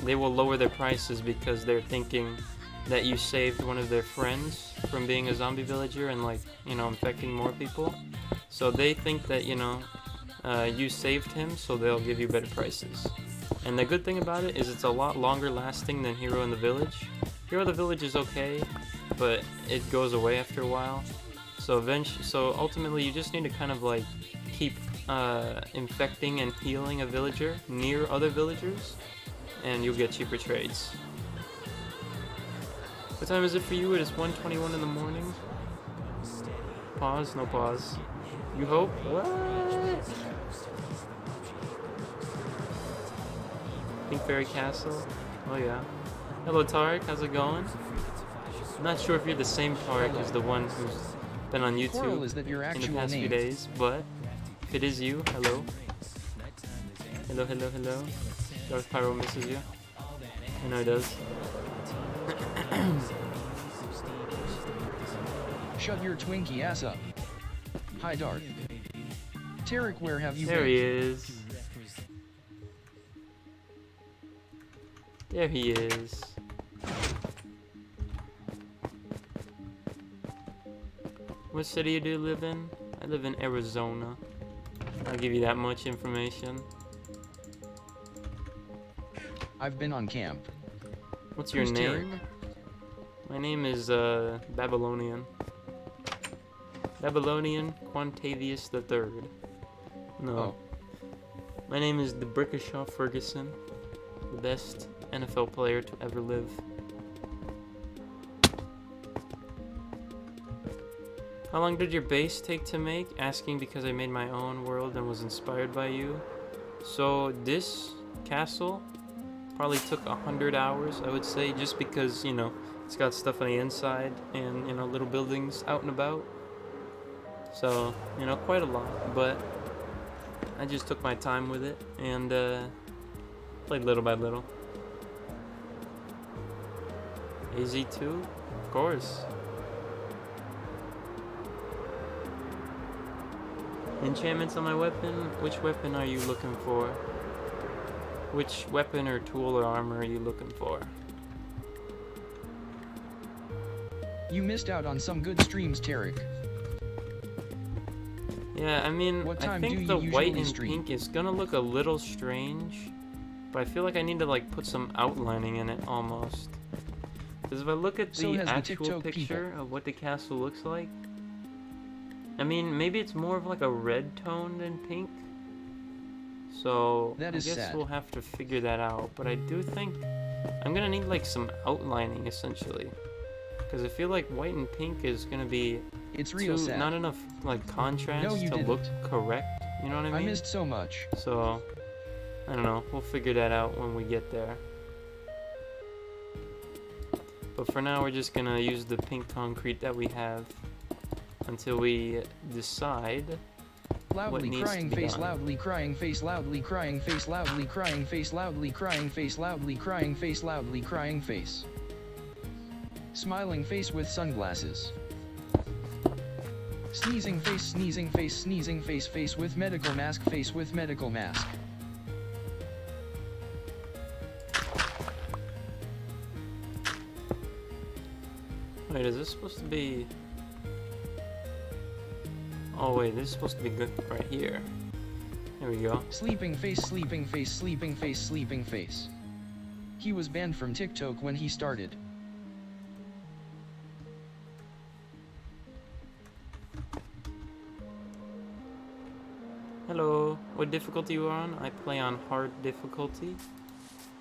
they will lower their prices because they're thinking that you saved one of their friends from being a zombie villager and like, you know, infecting more people. So they think that, you know, you saved him, so they'll give you better prices. And the good thing about it is it's a lot longer lasting than Hero in the Village. Hero in the Village is okay, but it goes away after a while. So ultimately you just need to kind of like keep infecting and healing a villager near other villagers, and you'll get cheaper trades. What time is it for you? It is 1:21 in the morning. Pause, no pause. You hope? What? Pink Fairy Castle? Oh yeah. Hello Tarek, how's it going? I'm not sure if you're the same Tarek as the one who's been on Coral, is YouTube that your in the actual past few name? days, but if it is you, hello. Hello. Darth Pyro misses you. I know he does. Shut your Twinkie ass up. Hi Darth. Tarek, where have you There been? he is. There he is. What city do you live in? I live in Arizona. I'll give you that much information. I've been on camp. What's your Who's name? Tarek? My name is Babylonian. Babylonian Quantavius III. No. Oh. My name is the Brickishaw Ferguson, the best NFL player to ever live. How long did your base take to make? Asking because I made my own world and was inspired by you. So this castle probably took 100 hours, I would say, just because, you know, it's got stuff on the inside and, you know, little buildings out and about. So, you know, quite a lot, but I just took my time with it and played little by little. AZ2? Of course. Enchantments on my weapon? Which weapon are you looking for? Which weapon or tool or armor are you looking for? You missed out on some good streams, Tarek. Yeah, I mean, What I time do think you the white usually and stream? pink is gonna look a little strange, but I feel like I need to like put some outlining in it almost. Because if I look at So the has the actual TikTok picture people. of what the castle looks like, I mean, maybe it's more of like a red tone than pink. So That I is guess sad. we'll have to figure that out. But I do think I'm gonna need like some outlining essentially, because I feel like white and pink is gonna be It's real sad. not enough like contrast No, you to look didn't. correct. You know what I mean? I missed so much. So I don't know. We'll figure that out when we get there. But for now, we're just gonna use the pink concrete that we have until we decide. Loudly needs crying to be face, done. loudly crying face, loudly crying face, loudly crying face, loudly crying face, loudly crying face, loudly crying face. Smiling face with sunglasses. Sneezing face, sneezing face, sneezing face, face with medical mask, face with medical mask. Wait, is this supposed to be? Oh wait, this is supposed to be good right here. There we go. Sleeping face, sleeping face, sleeping face, sleeping face. He was banned from TikTok when he started. Hello. What difficulty you on? I play on hard difficulty.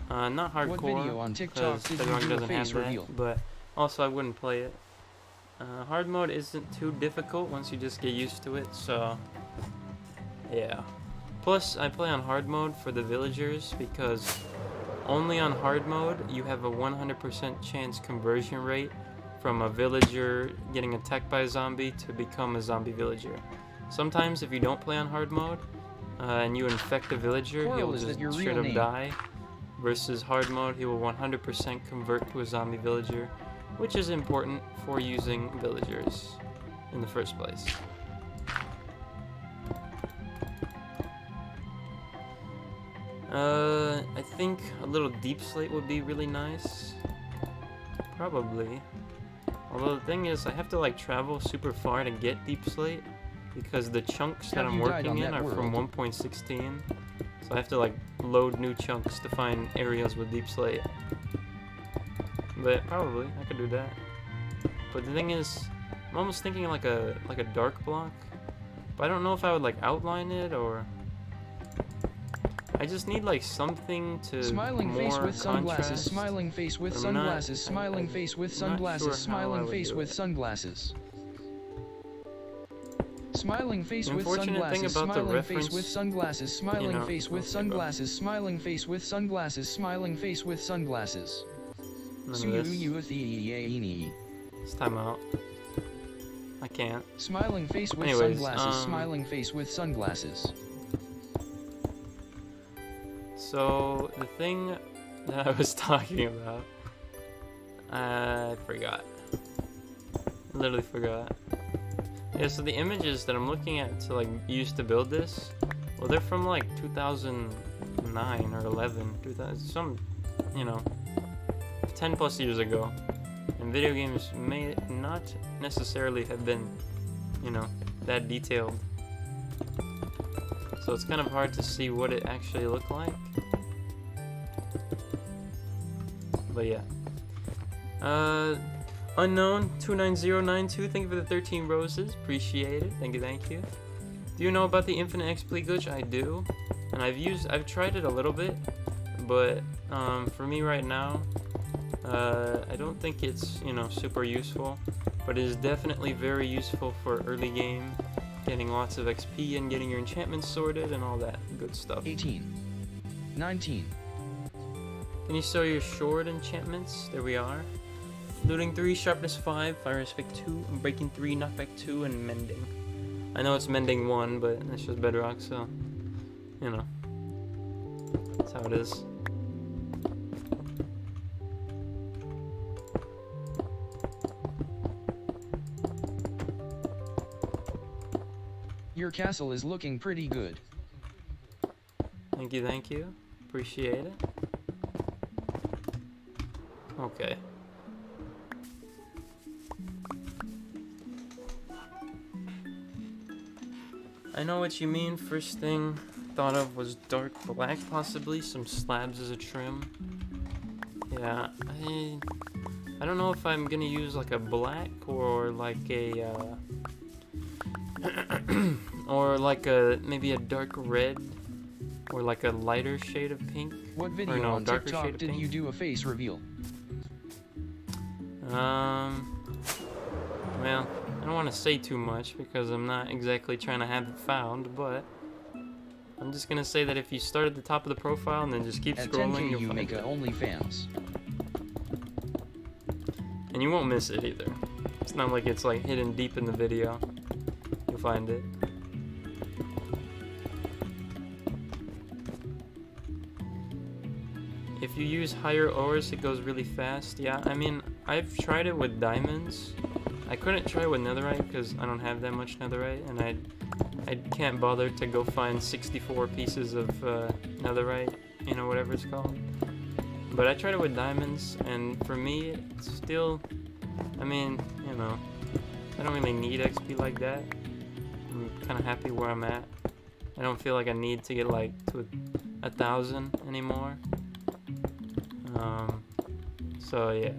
Not hardcore. What video on TikTok 'cause did you Bedrock do a doesn't have face that, reveal? but also I wouldn't play it. Hard mode isn't too difficult once you just get used to it, so yeah. Plus, I play on hard mode for the villagers because only on hard mode you have a 100% chance conversion rate from a villager getting attacked by a zombie to become a zombie villager. Sometimes if you don't play on hard mode and you infect a villager, Coral, he'll is that just your straight real up name? die. Versus hard mode, he will 100% convert to a zombie villager, which is important for using villagers in the first place. I think a little deep slate would be really nice. Probably. Although the thing is, I have to like travel super far to get deep slate because the chunks that Have I'm you died working on in that are from world? 1.16. So I have to like load new chunks to find areas with deep slate. But probably I could do that. But the thing is, I'm almost thinking like a dark block. But I don't know if I would like outline it or I just need like something to Smiling more face with sunglasses, contrast. smiling face with But I'm not- sunglasses, smiling face with I'm not sure sunglasses, how I smiling would face do with it. sunglasses. Smiling face The with unfortunate thing sunglasses, about the smiling face reference, with sunglasses, smiling know, face with okay, bro. sunglasses, smiling face with sunglasses, smiling face with sunglasses. None of this. Smiling It's time out. I can't. face with Anyways, sunglasses, smiling face with sunglasses. So the thing that I was talking about, I forgot. Literally forgot. Yeah, so the images that I'm looking at to like use to build this, well, they're from like 2009 or 11, 2000, some, you know, 10 plus years ago. And video games may not necessarily have been, you know, that detailed. So it's kind of hard to see what it actually looked like. But yeah. Unknown 29092, thank you for the 13 roses. Appreciate it. Thank you, thank you. Do you know about the infinite XP glitch? I do. And I've tried it a little bit, but for me right now, I don't think it's, you know, super useful, but it is definitely very useful for early game, getting lots of XP and getting your enchantments sorted and all that good stuff. 18. 19. Can you show your short enchantments? There we are. Looting 3, sharpness 5, fire aspect 2, breaking 3, knockback 2, and mending. I know it's mending 1, but it's just bedrock, so, you know, that's how it is. Your castle is looking pretty good. Thank you, thank you. Appreciate it. Okay. I know what you mean. First thing thought of was dark black, possibly some slabs as a trim. Yeah, I don't know if I'm gonna use like a black or like a or like a maybe a dark red or like a lighter shade of pink. What Or video no, on darker shade TikTok of did pink. you do a face reveal? Well, I don't want to say too much because I'm not exactly trying to have it found, but I'm just gonna say that if you start at the top of the profile and then just keep At scrolling, 10K you'll you find make it. a OnlyFans. And you won't miss it either. It's not like it's like hidden deep in the video. You'll find it. If you use higher ores, it goes really fast. Yeah, I mean, I've tried it with diamonds. I couldn't try with netherite because I don't have that much netherite, and I can't bother to go find 64 pieces of netherite, you know, whatever it's called. But I tried it with diamonds, and for me, it's still, I mean, you know, I don't really need XP like that. I'm kind of happy where I'm at. I don't feel like I need to get like to 1,000 anymore. So yeah.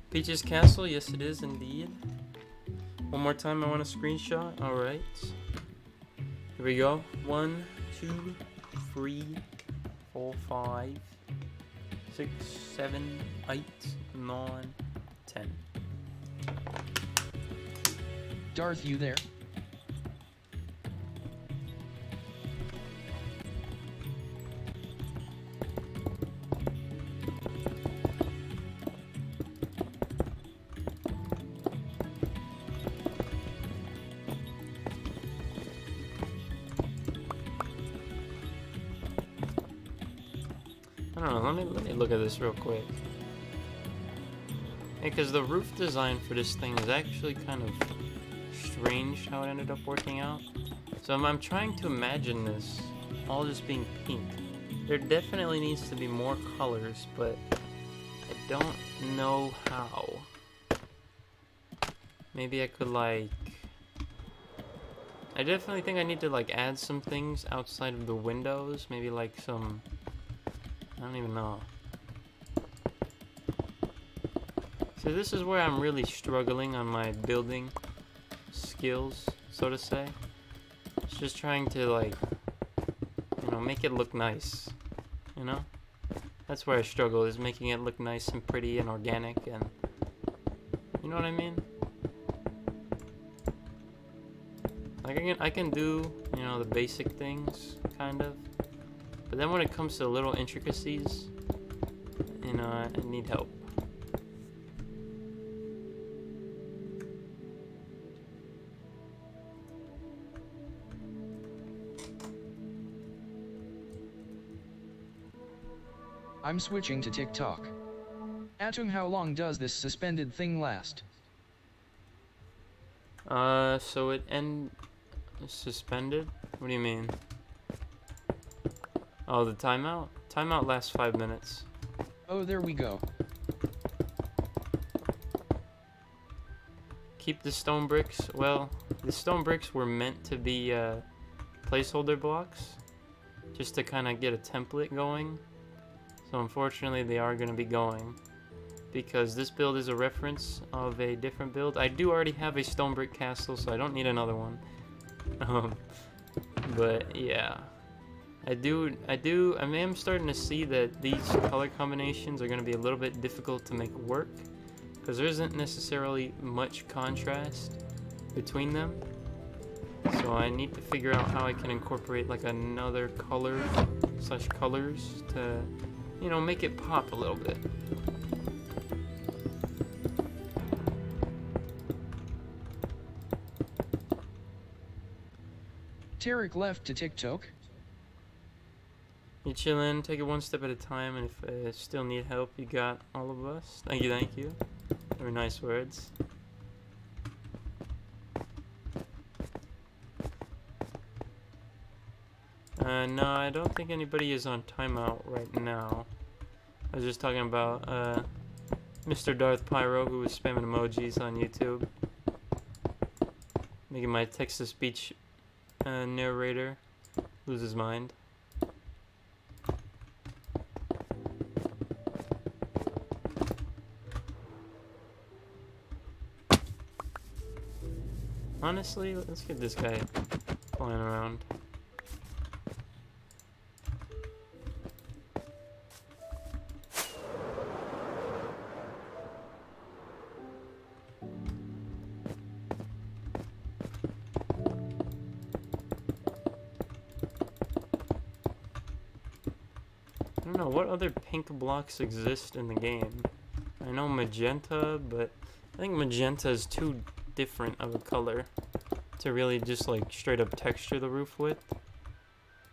Peach's Castle, yes it is indeed. One more time, I want a screenshot. Alright. Here we go. 1, 2, 3, 4, 5, 6, 7, 8, 9, 10. Darth, you there? I don't know, let me look at this real quick. Because the roof design for this thing is actually kind of strange how it ended up working out. So I'm trying to imagine this all just being pink. There definitely needs to be more colors, but I don't know how. Maybe I could like... I definitely think I need to like add some things outside of the windows. Maybe like some... I don't even know. So this is where I'm really struggling on my building skills, so to say. It's just trying to like, you know, make it look nice, you know? That's where I struggle, is making it look nice and pretty and organic and, you know what I mean? Like I can do, you know, the basic things, kind of. But then when it comes to little intricacies, you know, I need help. I'm switching to TikTok. Atung, how long does this suspended thing last? So it suspended? What do you mean? Oh, the timeout? Timeout lasts 5 minutes. Oh, there we go. Keep the stone bricks. Well, the stone bricks were meant to be placeholder blocks, just to kind of get a template going. So unfortunately they are going to be going, because this build is a reference of a different build. I do already have a stone brick castle, so I don't need another one. But yeah, I am starting to see that these color combinations are going to be a little bit difficult to make work, because there isn't necessarily much contrast between them. So I need to figure out how I can incorporate like another color / colors to, you know, make it pop a little bit. Tarek left to TikTok. You chillin', take it one step at a time, and if still need help, you got all of us. Thank you, thank you. Very nice words. No, I don't think anybody is on timeout right now. I was just talking about Mr. Darth Pyro, who was spamming emojis on YouTube. Making my text-to-speech narrator lose his mind. Honestly, let's get this guy flying around. I don't know what other pink blocks exist in the game. I know magenta, but I think magenta is too different of a color to really just like straight up texture the roof with.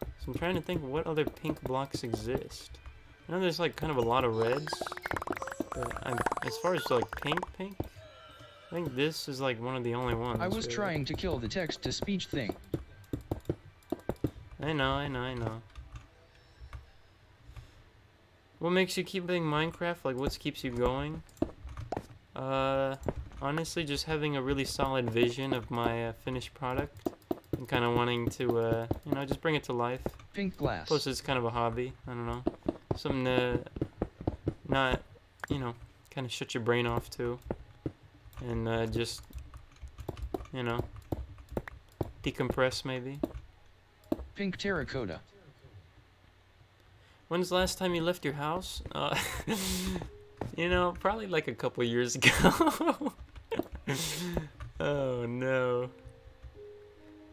So I'm trying to think what other pink blocks exist. I know there's like kind of a lot of reds, but as far as like pink, I think this is like one of the only ones. I was really trying to kill the text-to-speech thing. I know. What makes you keep playing Minecraft? Like, what keeps you going? Honestly, just having a really solid vision of my finished product and kind of wanting to, you know, just bring it to life. Pink glass. Plus, it's kind of a hobby. I don't know, something to not, you know, kind of shut your brain off to, and just, you know, decompress maybe. Pink terracotta. When's the last time you left your house? You know, probably like a couple years ago. Oh no.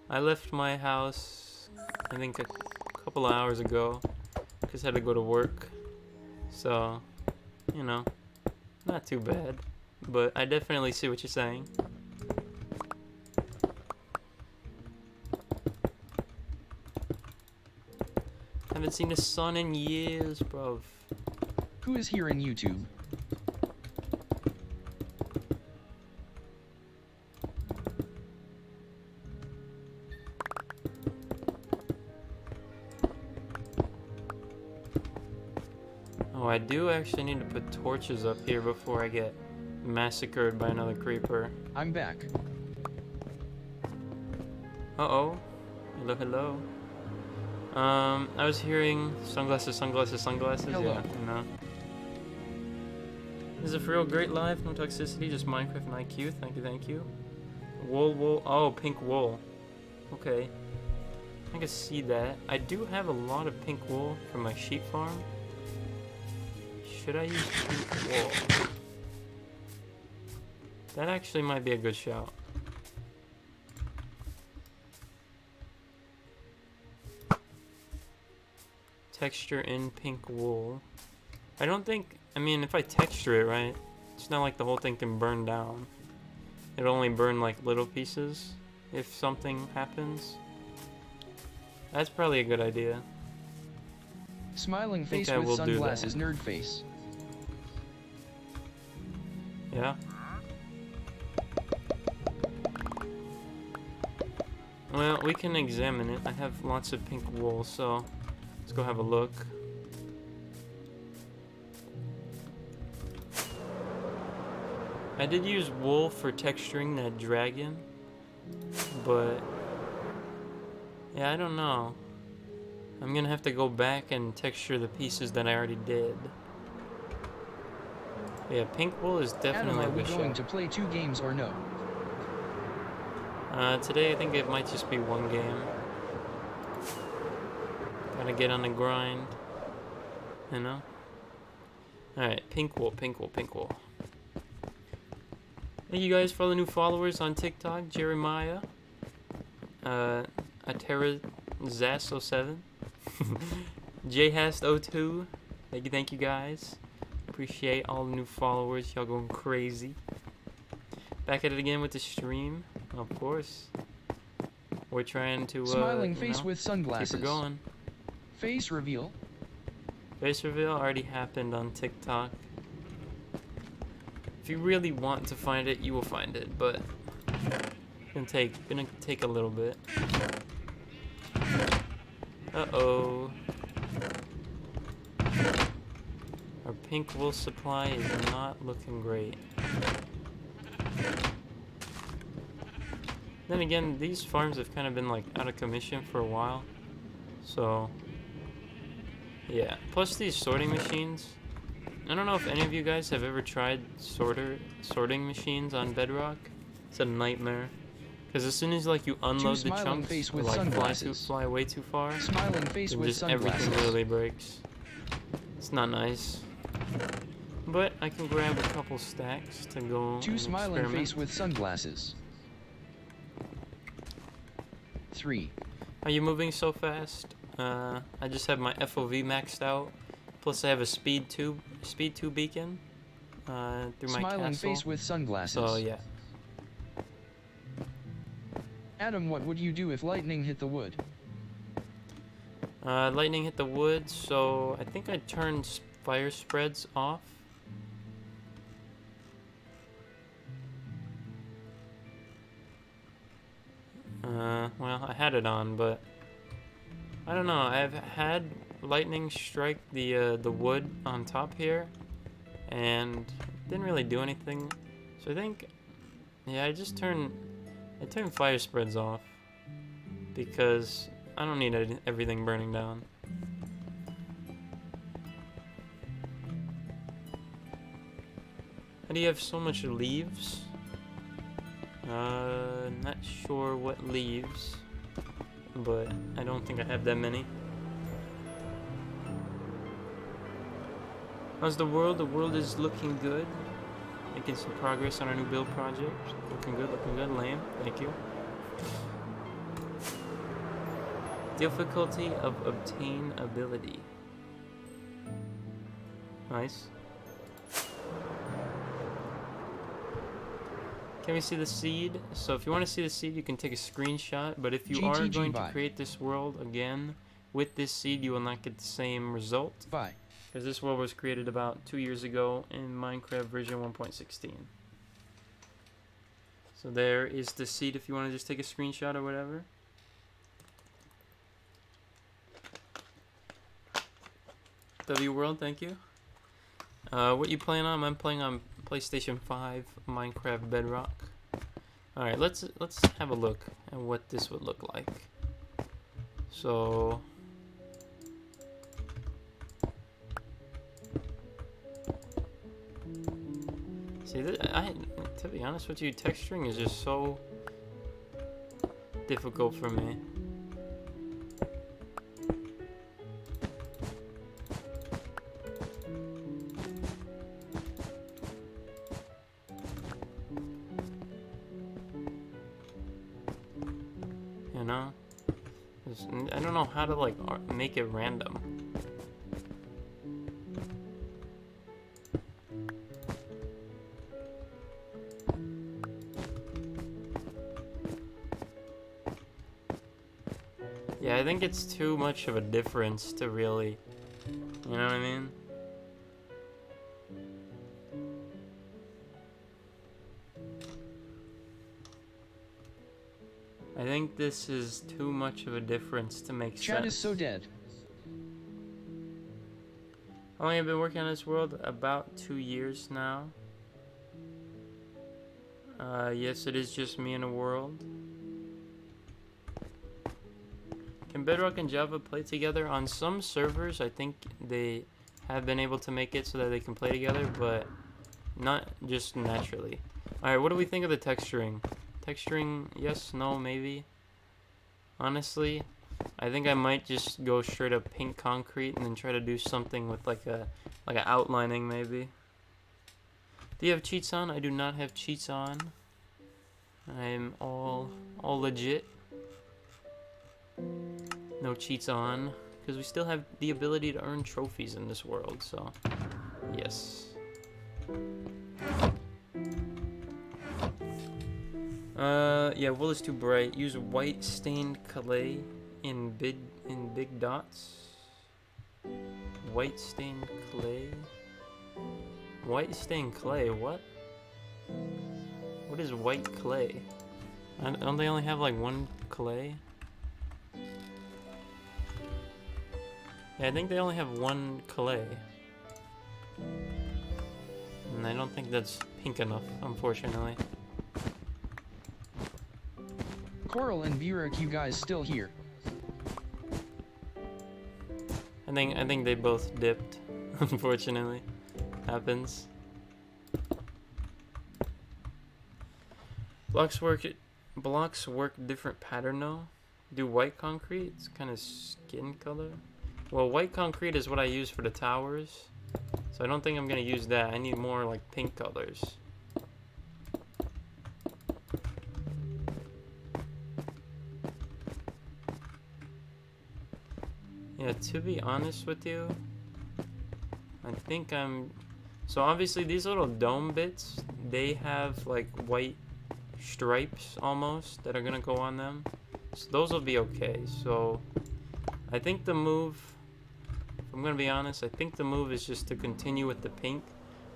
I left my house, I think a couple of hours ago, because I had to go to work. So, you know, not too bad. But I definitely see what you're saying. Haven't seen the sun in years, bruv. Who is here in YouTube? Oh, I do actually need to put torches up here before I get massacred by another creeper. I'm back. Uh-oh. Hello, hello. I was hearing sunglasses. Hello. Yeah, you know. This is a real great life, no toxicity, just Minecraft and IQ. Thank you. Wool. Oh, pink wool. Okay. I can see that. I do have a lot of pink wool from my sheep farm. Should I use pink wool? That actually might be a good shout. Texture in pink wool. I don't think, I mean, if I texture it right, it's not like the whole thing can burn down. It'll only burn like little pieces if something happens. That's probably a good idea. Smiling face I with will do sunglasses, that. nerd face. Yeah. Well, we can examine it. I have lots of pink wool, so let's go have a look. I did use wool for texturing that dragon, but yeah, I don't know. I'm gonna have to go back and texture the pieces that I already did. Yeah, pink wool is definitely Adam, are we a good going shot. to play 2 games or no? Today I think it might just be 1 game. Gotta get on the grind, you know? Alright, pink wool. Thank you guys for all the new followers on TikTok. Jeremiah, AteraZas07, JHast02. Thank you guys. Appreciate all the new followers. Y'all going crazy. Back at it again with the stream, of course. We're trying to Smiling face with keep sunglasses. it going. Face reveal. Face reveal already happened on TikTok. If you really want to find it, you will find it, but it's gonna take a little bit. Uh-oh. Our pink wool supply is not looking great. Then again, these farms have kind of been like out of commission for a while. So, yeah. Plus these sorting machines. I don't know if any of you guys have ever tried sorting machines on Bedrock. It's a nightmare. Because as soon as like you unload the chunks, face or, with like fly way too far, Smiling face with just sunglasses. everything literally breaks. It's not nice. But I can grab a couple stacks to go and Smiling experiment. face with sunglasses. 3. Are you moving so fast? I just have my FOV maxed out. Plus I have a speed 2 beacon through my Smiling castle. face with sunglasses. So yeah. Adam, what would you do if lightning hit the wood? Lightning hit the wood, so I think I turned fire spreads off. Well, I had it on, but I don't know. I've had lightning strike the wood on top here, and it didn't really do anything. So I think, yeah, I turned fire spreads off because I don't need everything burning down. How do you have so much leaves? Not sure what leaves, but I don't think I have that many. How's the world? The world is looking good. Making some progress on our new build project. Looking good, lame. Thank you. Difficulty of obtainability. Nice. Can we see the seed? So if you want to see the seed, you can take a screenshot. But if you are going to create this world again with this seed, you will not get the same result. Bye. Because this world was created about 2 years ago in Minecraft version 1.16. So there is the seed if you want to just take a screenshot or whatever. W World, thank you. What you playing on? I'm playing on PlayStation 5 Minecraft Bedrock. Alright, let's have a look at what this would look like. So see, to be honest with you, texturing is just so difficult for me. You know? I don't know how to like make it random. Yeah, I think it's too much of a difference to really, you know what I mean? I think this is too much of a difference to make sense. Chat is so dead. How long have I been working on this world? About 2 years now. Yes, it is just me in a world. Can Bedrock and Java play together? On some servers, I think they have been able to make it so that they can play together, but not just naturally. Alright, what do we think of the texturing? Texturing, yes, no, maybe. Honestly, I think I might just go straight up pink concrete and then try to do something with like a outlining maybe. Do you have cheats on? I do not have cheats on. I'm all legit. No cheats on, because we still have the ability to earn trophies in this world, so yes. Yeah, wool is too bright. Use white stained clay in big dots. White stained clay? White stained clay, what? What is white clay? Don't they only have like one clay? Yeah, I think they only have one clay. And I don't think that's pink enough, unfortunately. Coral and Bedrock, you guys still here? I think they both dipped, unfortunately. Happens. Blocks work different pattern though. Do white concrete? It's kind of skin color. Well, white concrete is what I use for the towers. So I don't think I'm gonna use that. I need more like pink colors. Yeah, to be honest with you, I think so obviously these little dome bits, they have like white stripes almost that are gonna go on them. So those will be okay. So I think the move, if I'm gonna be honest, I think the move is just to continue with the pink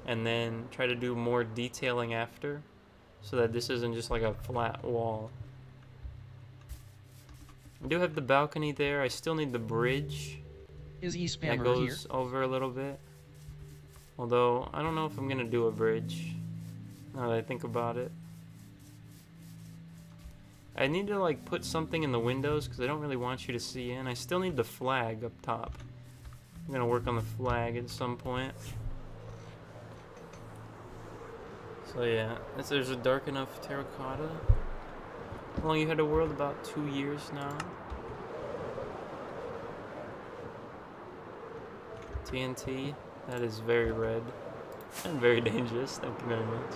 and then try to do more detailing after, so that this isn't just like a flat wall. I do have the balcony there. I still need the bridge Is that E-Spammer goes here? over a little bit. Although, I don't know if I'm gonna do a bridge, now that I think about it. I need to like put something in the windows because I don't really want you to see in. I still need the flag up top. I'm gonna work on the flag at some point. So yeah, there's a dark enough terracotta. How long you had a world? About 2 years now. TNT, that is very red and very dangerous. Thank you very much.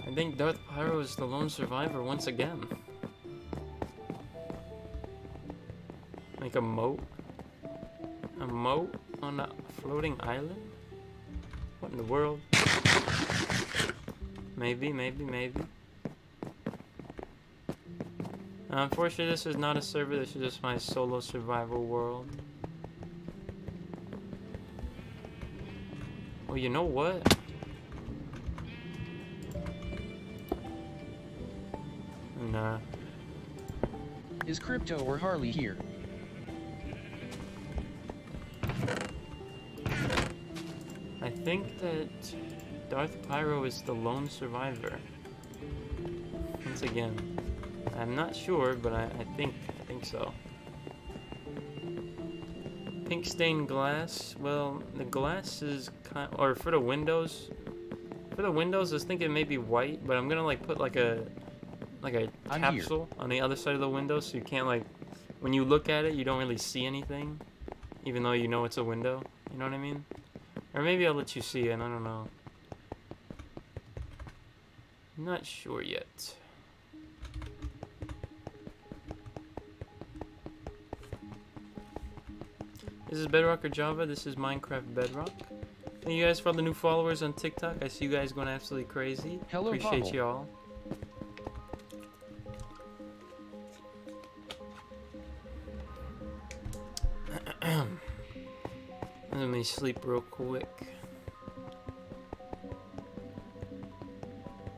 I think Darth Pyro is the lone survivor once again. Like a moat? A moat on a floating island? What in the world? Maybe. Unfortunately, this is not a server, this is just my solo survival world. Well, you know what? Nah. Is Crypto or Harley here? I think that Darth Pyro is the lone survivor. Once again. I'm not sure, but I think so. Pink stained glass. Well, the glass is or for the windows. For the windows, I was thinking maybe white, but I'm gonna like put like a capsule on the other side of the window, so you can't like, when you look at it, you don't really see anything, even though you know it's a window. You know what I mean? Or maybe I'll let you see it. I don't know. I'm not sure yet. This is Bedrock or Java. This is Minecraft Bedrock. Thank you guys for all the new followers on TikTok. I see you guys going absolutely crazy. Hello, appreciate Pavel. y'all. Let me sleep real quick.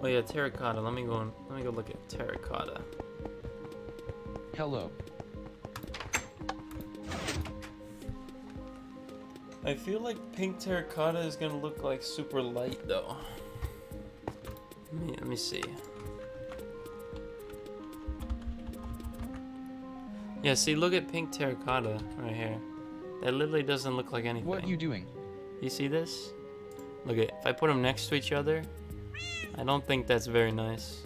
Oh yeah, terracotta. Let me go look at terracotta. Hello. I feel like pink terracotta is gonna look like super light though. Let me see. Yeah, see, look at pink terracotta right here. That literally doesn't look like anything. What you doing? You see this? Look at, if I put them next to each other, I don't think that's very nice.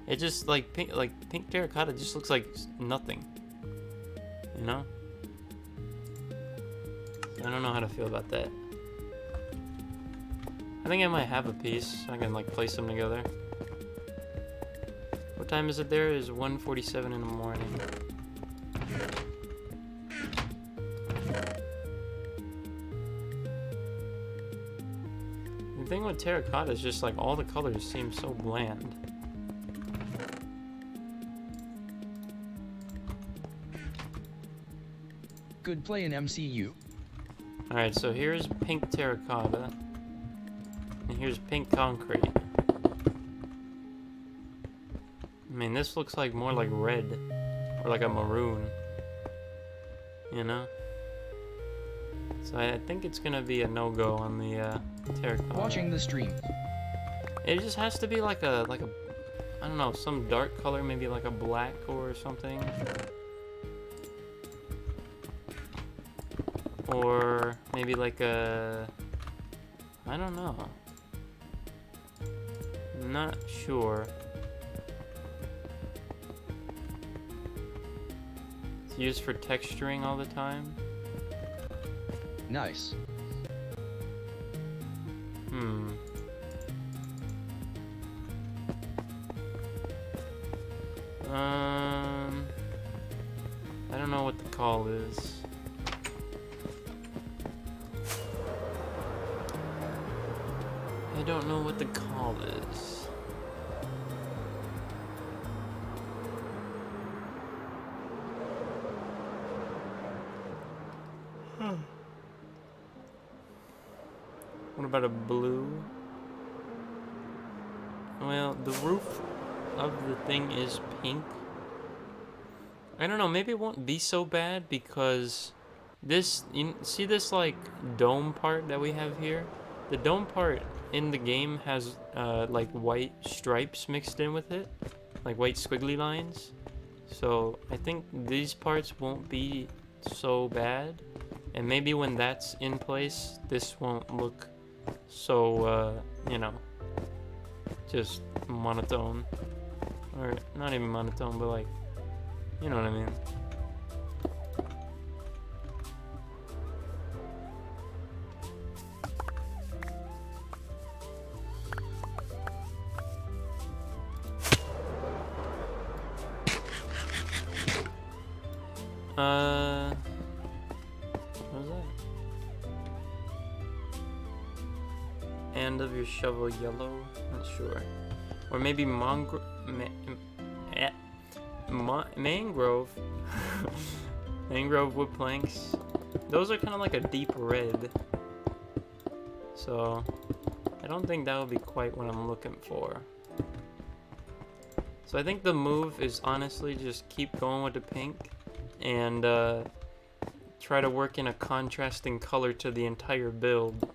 It just like pink terracotta just looks like nothing. You know? I don't know how to feel about that. I think I might have a piece. I can like place them together. What time is it there? It's 1:47 in the morning. about terracotta is just like all the colors seem so bland. Good play in MCU. Alright, so here's pink terracotta. And here's pink concrete. I mean, this looks like more like red. Or like a maroon. You know? So I think it's gonna be a no-go on the terracotta. Watching the stream. It just has to be like a, I don't know, some dark color, maybe like a black or something. Or maybe like a, I don't know. I'm not sure. It's used for texturing all the time. Nice. I don't know what the call is. I don't know what the call is. What about a blue? Well, the roof of the thing is pink. I don't know, maybe it won't be so bad because this, you see this like dome part that we have here? The dome part in the game has like white stripes mixed in with it, like white squiggly lines. So I think these parts won't be so bad, and maybe when that's in place, this won't look so you know, just monotone, or not even monotone, but like, you know what I mean. What was that? End of your shovel yellow? Not sure. Or maybe mangrove wood planks. Those are kind of like a deep red. So I don't think that would be quite what I'm looking for. So I think the move is honestly just keep going with the pink and try to work in a contrasting color to the entire build,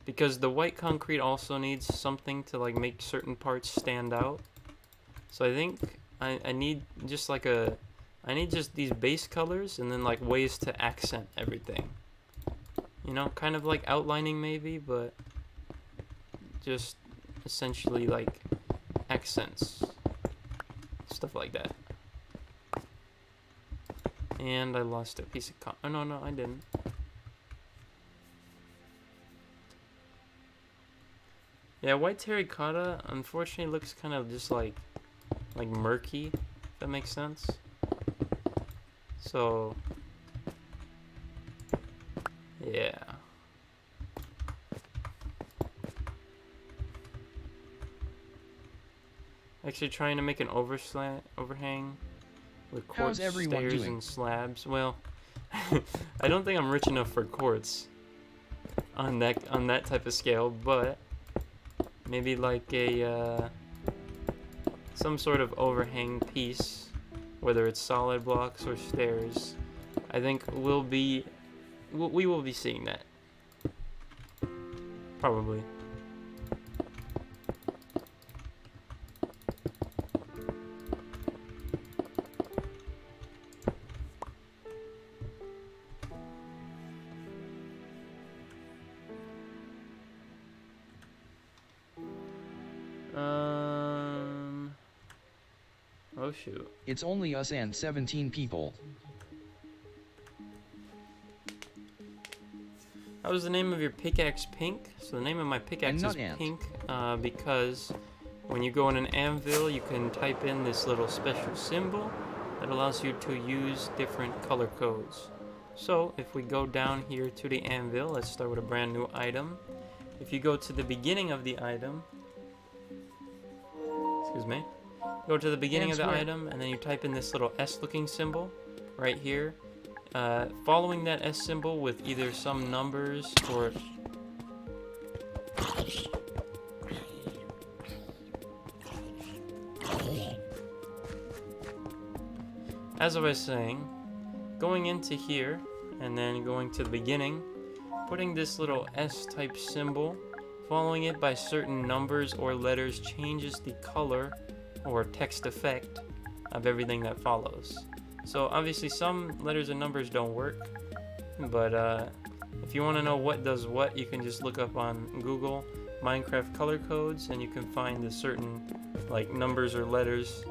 because the white concrete also needs something to like make certain parts stand out. So I think I need just like I need just these base colors and then like ways to accent everything, you know, kind of like outlining maybe, but just essentially like accents, stuff like that. And I lost a piece of oh no, I didn't. Yeah, white terracotta unfortunately looks kind of just like murky, if that makes sense. So yeah. Actually trying to make an overhang with quartz stairs and slabs. Well, I don't think I'm rich enough for quartz on that type of scale, but maybe like a some sort of overhang piece, whether it's solid blocks or stairs. I think we will be seeing that. Probably. Oh shoot. It's only us and 17 people. That was the name of your pickaxe pink. So the name of my pickaxe is pink because when you go on an anvil, you can type in this little special symbol that allows you to use different color codes. So if we go down here to the anvil, let's start with a brand new item. if you go to the beginning of the item, excuse me, go to the beginning of the item, and then you type in this little S-looking symbol right here. Following that S symbol with either some numbers or as I was saying, going into here and then going to the beginning, putting this little S-type symbol, following it by certain numbers or letters changes the color or text effect of everything that follows. So obviously some letters and numbers don't work, but if you want to know what does what, you can just look up on Google Minecraft color codes, and you can find the certain like numbers or letters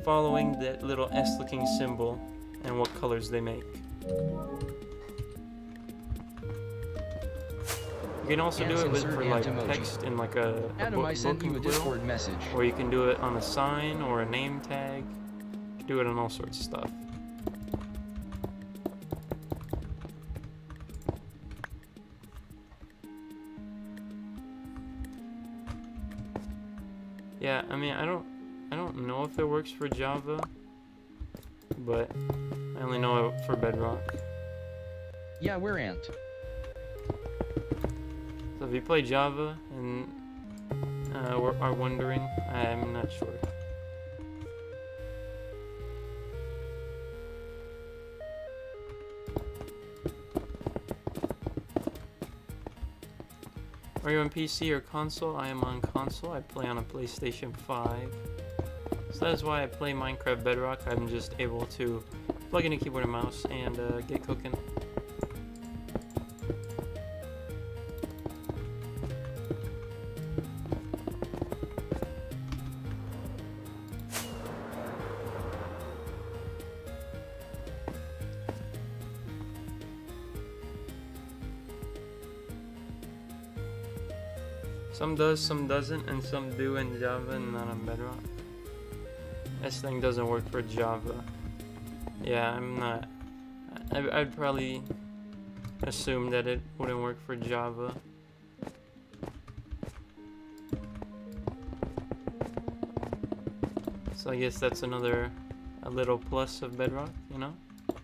following that little S-looking symbol and what colors they make. You can also do it with for like text in like a Adam, I sent you a Discord message. Or you can do it on a sign or a name tag. You can do it on all sorts of stuff. Yeah, I mean, I don't know if it works for Java, but I only know it for Bedrock. Yeah, we're Ant. So if you play Java and are wondering, I'm not sure. Are you on PC or console? I am on console. I play on a PlayStation 5. So that is why I play Minecraft Bedrock. I'm just able to plug in a keyboard and mouse and get cooking. Some does, some doesn't, and some do in Java and not on Bedrock. This thing doesn't work for Java. Yeah, I'm not. I'd probably assume that it wouldn't work for Java. So I guess that's a little plus of Bedrock, you know? A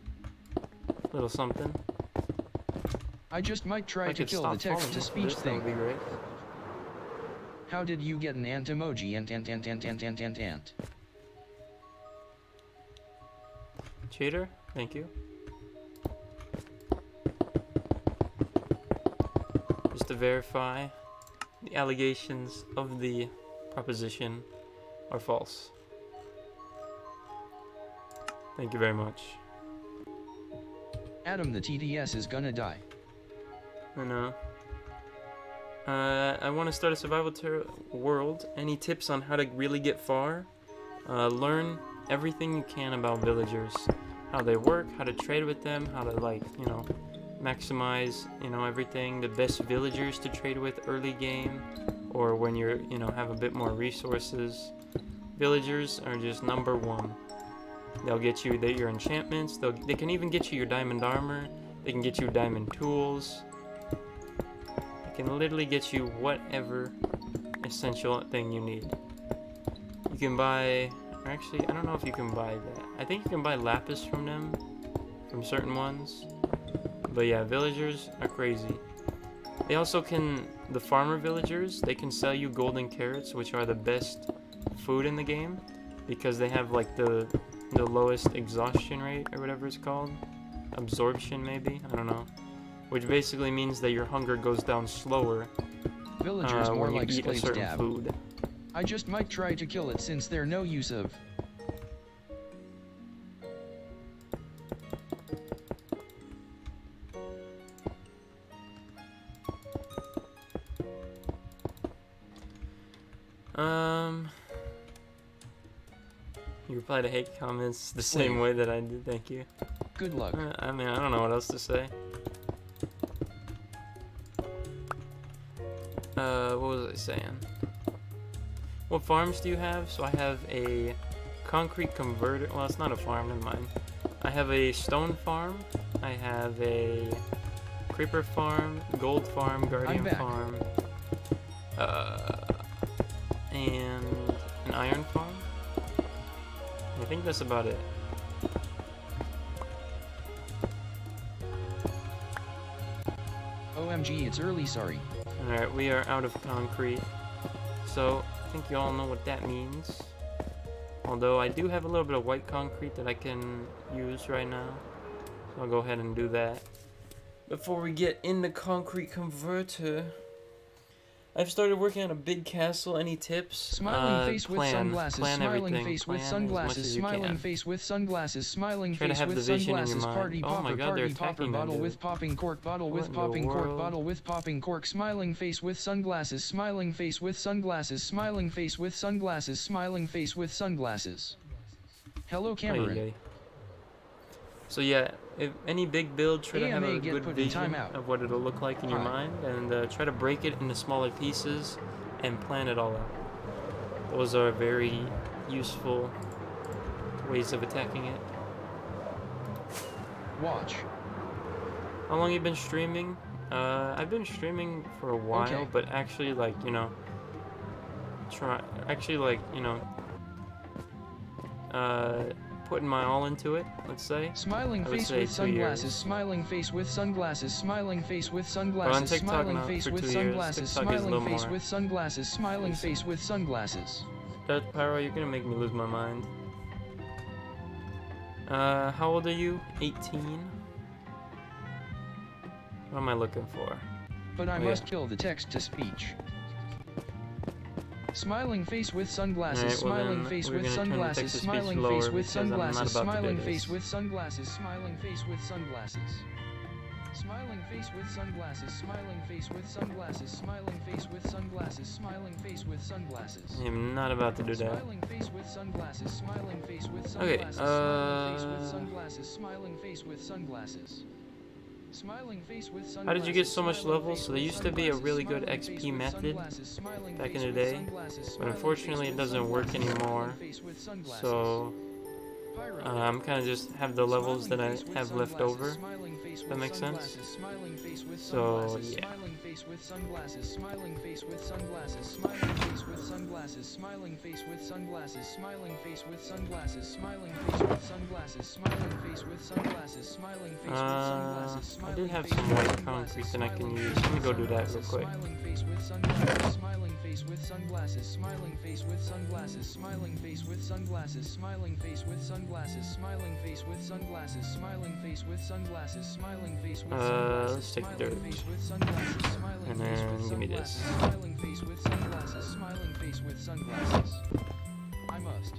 little something. I just might try to kill the text-to-speech thing. Would be great. How did you get an ant emoji? Ant. Cheater, thank you. Just to verify, the allegations of the proposition are false. Thank you very much. Adam, the TDS is gonna die. I know. I want to start a survival world. Any tips on how to really get far? Learn everything you can about villagers. How they work, how to trade with them, how to maximize, everything. The best villagers to trade with early game, or when you're, have a bit more resources. Villagers are just number one. They'll get you your enchantments. They can even get you your diamond armor. They can get you diamond tools. Can literally get you whatever essential thing you need. You can buy, or actually, I don't know if you can buy that. I think you can buy lapis from them, from certain ones. But yeah, villagers are crazy. They also the farmer villagers, they can sell you golden carrots, which are the best food in the game, because they have like the lowest exhaustion rate, or whatever it's called. Absorption, maybe? I don't know. Which basically means that your hunger goes down slower Villagers more when you like eat a slaves certain dab. food. I just might try to kill it since they're no use of. You reply to hate comments the same way that I did, thank you. Good luck. I mean, I don't know what else to say. What was I saying? What farms do you have? So I have a concrete converter. Well, it's not a farm, never mind. I have a stone farm. I have a creeper farm, gold farm, guardian farm, and an iron farm. I think that's about it. OMG, it's early, sorry. Alright, we are out of concrete. So, I think you all know what that means. Although, I do have a little bit of white concrete that I can use right now. So I'll go ahead and do that. Before we get in the concrete converter, I've started working on a big castle. Any tips? Smiling face with sunglasses, plan smiling everything. face Plan with as sunglasses, much as you smiling can. face with sunglasses, smiling Try to face have with the vision in your sunglasses, mind. party Oh my popper, God, they're party popper, attacking that bottle dude. with popping cork, bottle What with in the popping cork, world? bottle with popping cork, smiling face with sunglasses, smiling face with sunglasses, smiling face with sunglasses, smiling face with sunglasses. Hello, Cameron. Ay, ay. So yeah, if any big build, try to have AMA a get good put in vision timeout. of what it'll look like in your Hi. mind, and try to break it into smaller pieces and plan it all out. Those are very useful ways of attacking it. Watch. How long you been streaming? I've been streaming for a while, Okay. but actually, like, you know, putting my all into it, let's say. Smiling I would face say with 2 sunglasses, years. smiling face with sunglasses, smiling face with on sunglasses, TikTok smiling now face for with 2 years. sunglasses, TikTok is a smiling little face more. with sunglasses, smiling face with sunglasses. Darth Pyro, you're gonna make me lose my mind. How old are you? 18? What am I looking for? But I Oh, must yeah. kill the text to speech. Smiling face with sunglasses, Alright, well smiling then, face we're with gonna turn the sunglasses, text to speech smiling lower face with because I'm not sunglasses, about to do smiling this. face with sunglasses, smiling face with sunglasses. Smiling face with sunglasses, smiling face with sunglasses, smiling face with sunglasses, smiling face with sunglasses. I am not about to do that. Smiling face with sunglasses, smiling face with Okay, sunglasses, smiling face with sunglasses, smiling face with sunglasses. Smiling face with sunglasses. How did you get so much smiling levels? face So there with used to be a sunglasses, really good smiling XP face with method sunglasses, smiling back in face the with day, sunglasses, but smiling unfortunately face it with doesn't work sunglasses, anymore. smiling face with sunglasses. So Pyro. I'm kind of just have the levels that I Smiling face with have left sunglasses, over. smiling face That with makes sense? sunglasses, smiling face with So, sunglasses, yeah. smiling face with sunglasses, smiling face with sunglasses, smiling face with sunglasses, smiling face with sunglasses, smiling face with sunglasses, smiling face with sunglasses, smiling face with sunglasses, smiling face with sunglasses, I did smiling have face some with white sunglasses, concrete that I can smiling use. face Let me with go do that real sunglasses, quick. Smiling face with sunglasses, smiling face with sunglasses, smiling face with sunglasses, smiling face with sunglasses, smiling face with sunglasses, smiling face with sunglasses, smiling face with sunglasses, smiling face with sunglasses, Let's take the smiling dirt. face with sunglasses, smiling And face then with give me this. sunglasses, smiling face with sunglasses, smiling face with sunglasses. I must.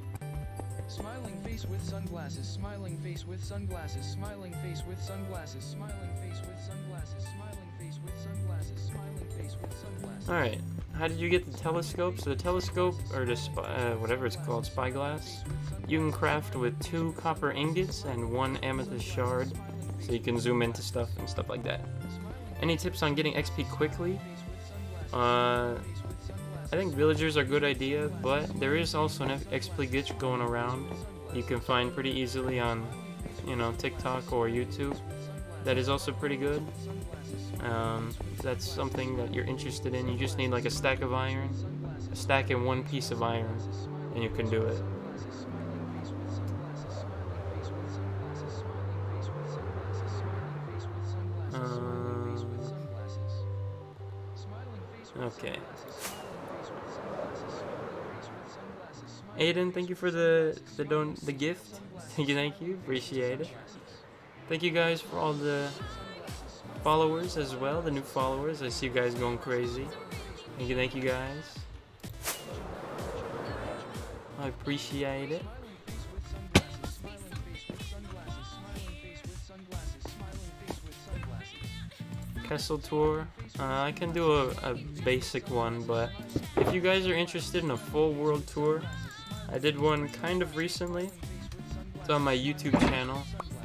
Smiling face with sunglasses, smiling face with sunglasses, smiling face with sunglasses, smiling face with sunglasses, smiling face with sunglasses, smiling face with sunglasses. Alright, how did you get the telescope? So the telescope, or the whatever it's called, spyglass, you can craft with 2 copper ingots and 1 amethyst shard, so you can zoom into stuff and stuff like that. Any tips on getting XP quickly? I think villagers are a good idea, but there is also an XP glitch going around you can find pretty easily on, you know, TikTok or YouTube. That is also pretty good. If that's something that you're interested in, you just need like a stack of iron, a stack and 1 piece of iron, and you can do it. Okay. Aiden, thank you for the gift. Thank you, appreciate it. Thank you guys for all the followers as well, the new followers. I see you guys going crazy. Thank you guys. I appreciate it. Castle tour. I can do a basic one, but if you guys are interested in a full world tour, I did one kind of recently. It's on my YouTube channel.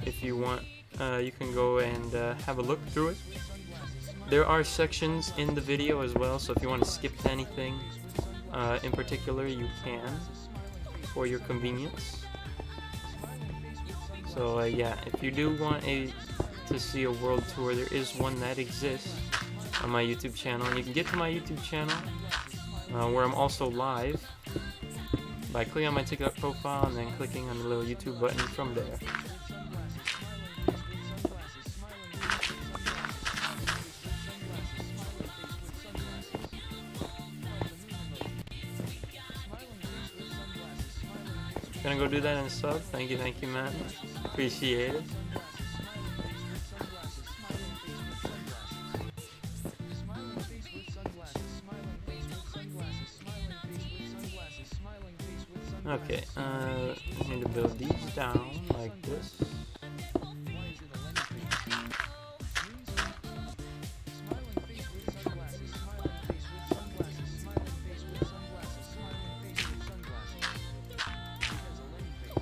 If you want, you can go and have a look through it. There are sections in the video as well, so if you want to skip to anything in particular, you can, for your convenience. So yeah, if you do want to see a world tour, there is one that exists on my YouTube channel, and you can get to my YouTube channel where I'm also live by clicking on my TikTok profile and then clicking on the little YouTube button from there. Gonna go do that in a sub. Thank you, man. Appreciate it. Okay, I need to build these down like this.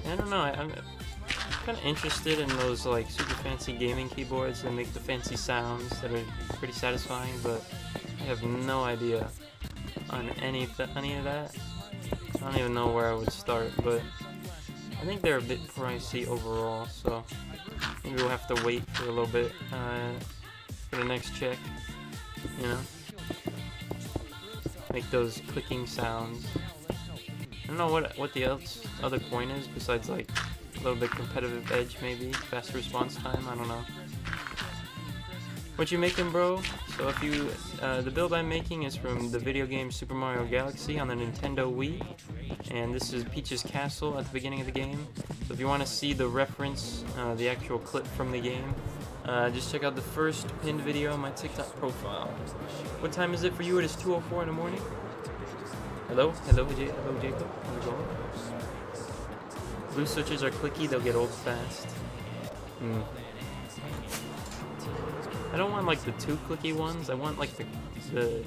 I don't know, I'm kind of interested in those like super fancy gaming keyboards that make the fancy sounds that are pretty satisfying, but I have no idea on any of that. I don't even know where I would start, but I think they're a bit pricey overall, so maybe we'll have to wait for a little bit for the next check, you know? Make those clicking sounds. I don't know what the other point is besides like a little bit competitive edge, maybe faster response time. I don't know. What you making, bro? So if you the build I'm making is from the video game Super Mario Galaxy on the Nintendo Wii, and this is Peach's Castle at the beginning of the game. So if you want to see the reference, the actual clip from the game, just check out the first pinned video on my TikTok profile. What time is it for you? It is 2:04 in the morning. Hello, hello, Jacob. How's it going? Blue switches are clicky; they'll get old fast. I don't want like the too clicky ones. I want like the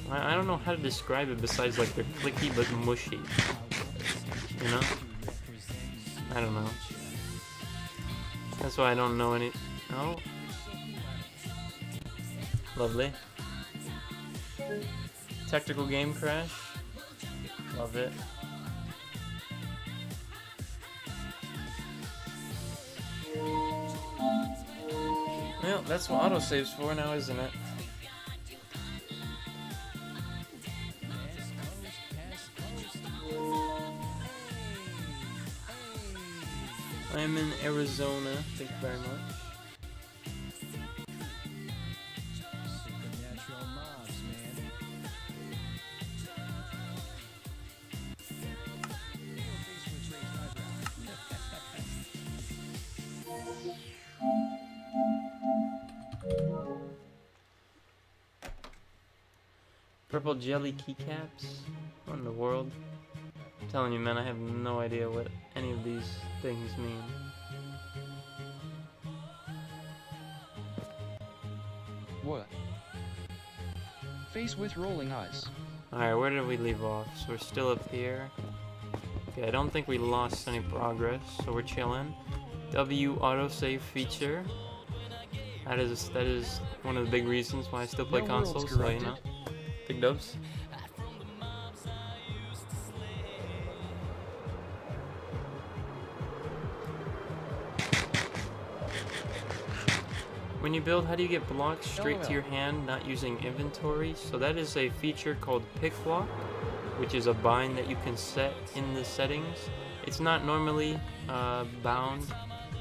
I don't know how to describe it besides like they're clicky but mushy. You know? I don't know. That's why I don't know any. Oh. Lovely. Tactical game crash. Love it. Well, that's what autosave's for now, isn't it? I am in Arizona. Thank you very much. Purple jelly keycaps? What in the world? I'm telling you, man, I have no idea what any of these things mean. What? Face with rolling eyes. Alright, where did we leave off? So we're still up here. Okay, I don't think we lost any progress, so we're chilling. W autosave feature. That is one of the big reasons why I still play consoles, so you know. Big dubs. When you build, how do you get blocks straight to your hand, not using inventory? So that is a feature called pick block, which is a bind that you can set in the settings. It's not normally bound,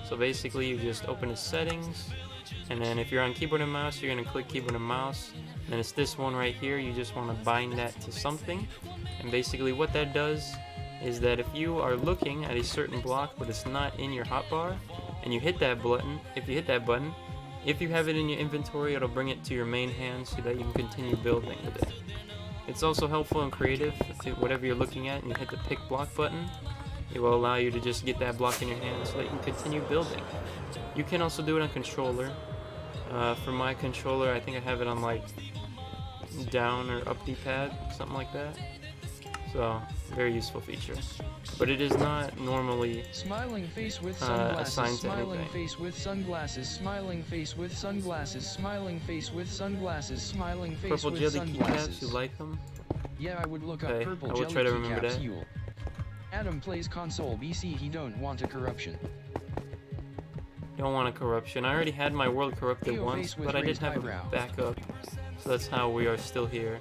so basically you just open the settings, and then if you're on keyboard and mouse, you're going to click keyboard and mouse. Then it's this one right here. You just want to bind that to something, and basically what that does is that if you are looking at a certain block but it's not in your hotbar, and you hit that button, if you have it in your inventory, it'll bring it to your main hand so that you can continue building with it. It's also helpful and creative. If whatever you're looking at and you hit the pick block button, it will allow you to just get that block in your hand so that you can continue building. You can also do it on controller. For my controller, I think I have it on like down or up D-pad, something like that. So, very useful feature. But it is not normally smiling face with sunglasses, assigned to smiling anything. face with sunglasses, smiling face with sunglasses, smiling face with sunglasses, smiling face Purple with jelly sunglasses. keycaps, you like them? Yeah, I would look up Okay, purple I will jelly try to remember keycaps. that. You'll. Adam plays console BC. He don't want a corruption. Don't want a corruption. I already had my world corrupted Ayo once, face with but I did raised have eyebrow. a backup. So that's how we are still here.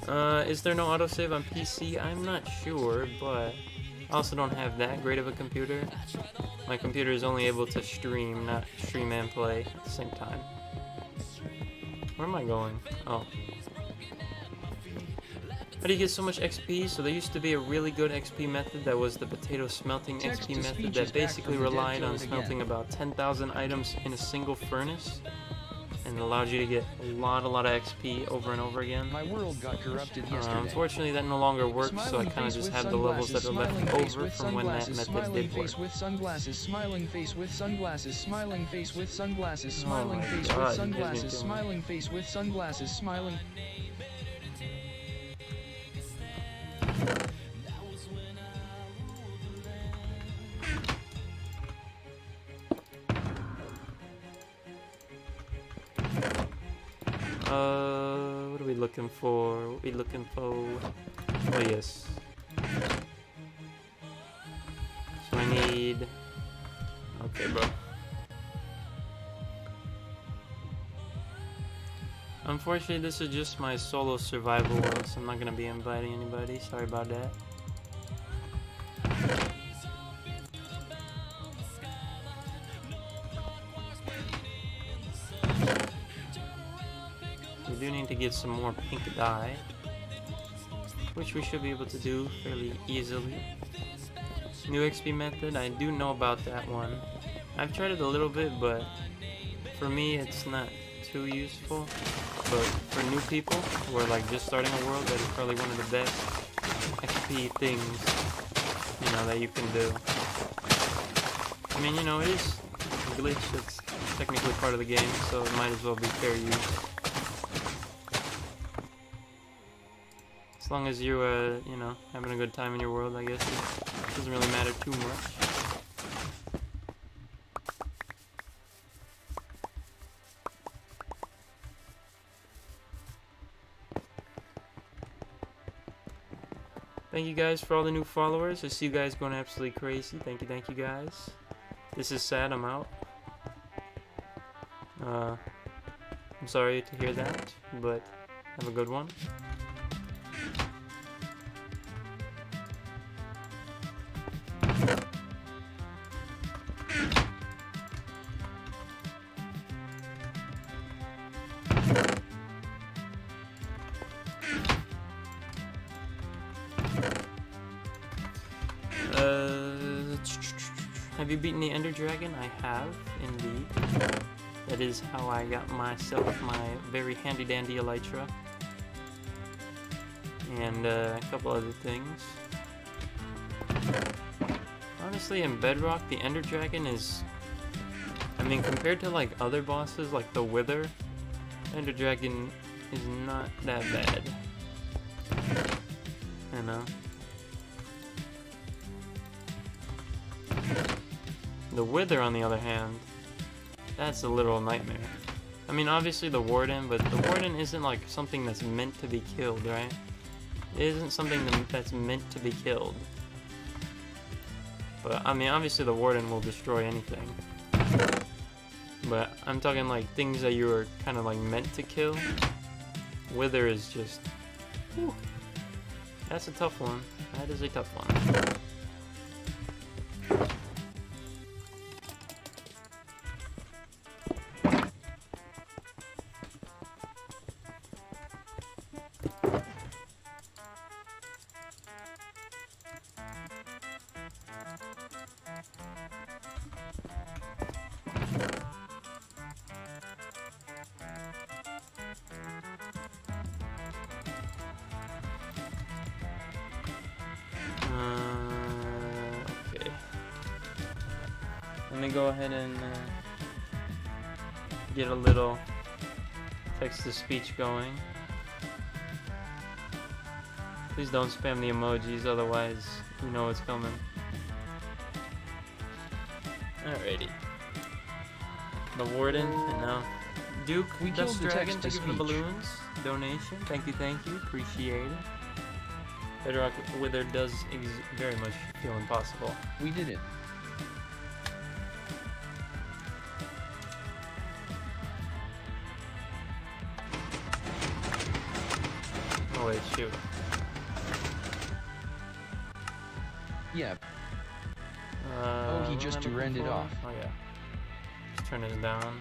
Is there no autosave on PC? I'm not sure, but I also don't have that great of a computer. My computer is only able to stream, not stream and play at the same time. Where am I going? Oh. How do you get so much XP? So there used to be a really good XP method that was the potato smelting XP method that basically relied on smelting about 10,000 items in a single furnace and allowed you to get a lot of XP over and over again. My world got corrupted yesterday. Unfortunately, that no longer works, so I kind of just have the levels that are left over from when that method did work. Face with sunglasses, smiling face with sunglasses, smiling face with sunglasses, smiling Oh my face God, with you sunglasses, guys need to- smiling face with sunglasses, smiling. What are we looking for? What are we looking for? Oh, yes. So I need... Okay, bro. Unfortunately, this is just my solo survival world, so I'm not gonna be inviting anybody. Sorry about that. We do need to get some more pink dye, which we should be able to do fairly easily. New XP method, I do know about that one. I've tried it a little bit, but for me it's not too useful. But for new people who are like just starting a world, that is probably one of the best XP things, you know, that you can do. I mean, you know, it is a glitch that's technically part of the game, so it might as well be fair use. As long as you, you know, having a good time in your world, I guess it doesn't really matter too much. Thank you guys for all the new followers. I see you guys going absolutely crazy. Thank you guys. This is sad, I'm out. I'm sorry to hear that, but have a good one. Have you beaten the Ender Dragon? I have, indeed. That is how I got myself my very handy-dandy elytra. And a couple other things. Honestly, in Bedrock, the Ender Dragon is... I mean, compared to like other bosses, like the Wither, Ender Dragon is not that bad. You know? The Wither, on the other hand, that's a literal nightmare. I mean, obviously the Warden, but the Warden isn't like something that's meant to be killed, right? It isn't something that's meant to be killed. But, I mean, obviously the Warden will destroy anything. But I'm talking like things that you are kind of like meant to kill. Wither is just... Whew, that's a tough one. That is a tough one. Okay. Let me go ahead and get a little text-to-speech going. Please don't spam the emojis, otherwise you know what's coming. Alrighty. The Warden, and now Duke, We killed Dust the Dragon, thank you for the text-to-speech. balloons. Donation, thank you, appreciate it. Bedrock Wither does very much feel impossible. We did it. Oh Oh wait, shoot. Yep. Oh, he just turned it off. Oh yeah. Just turn it down.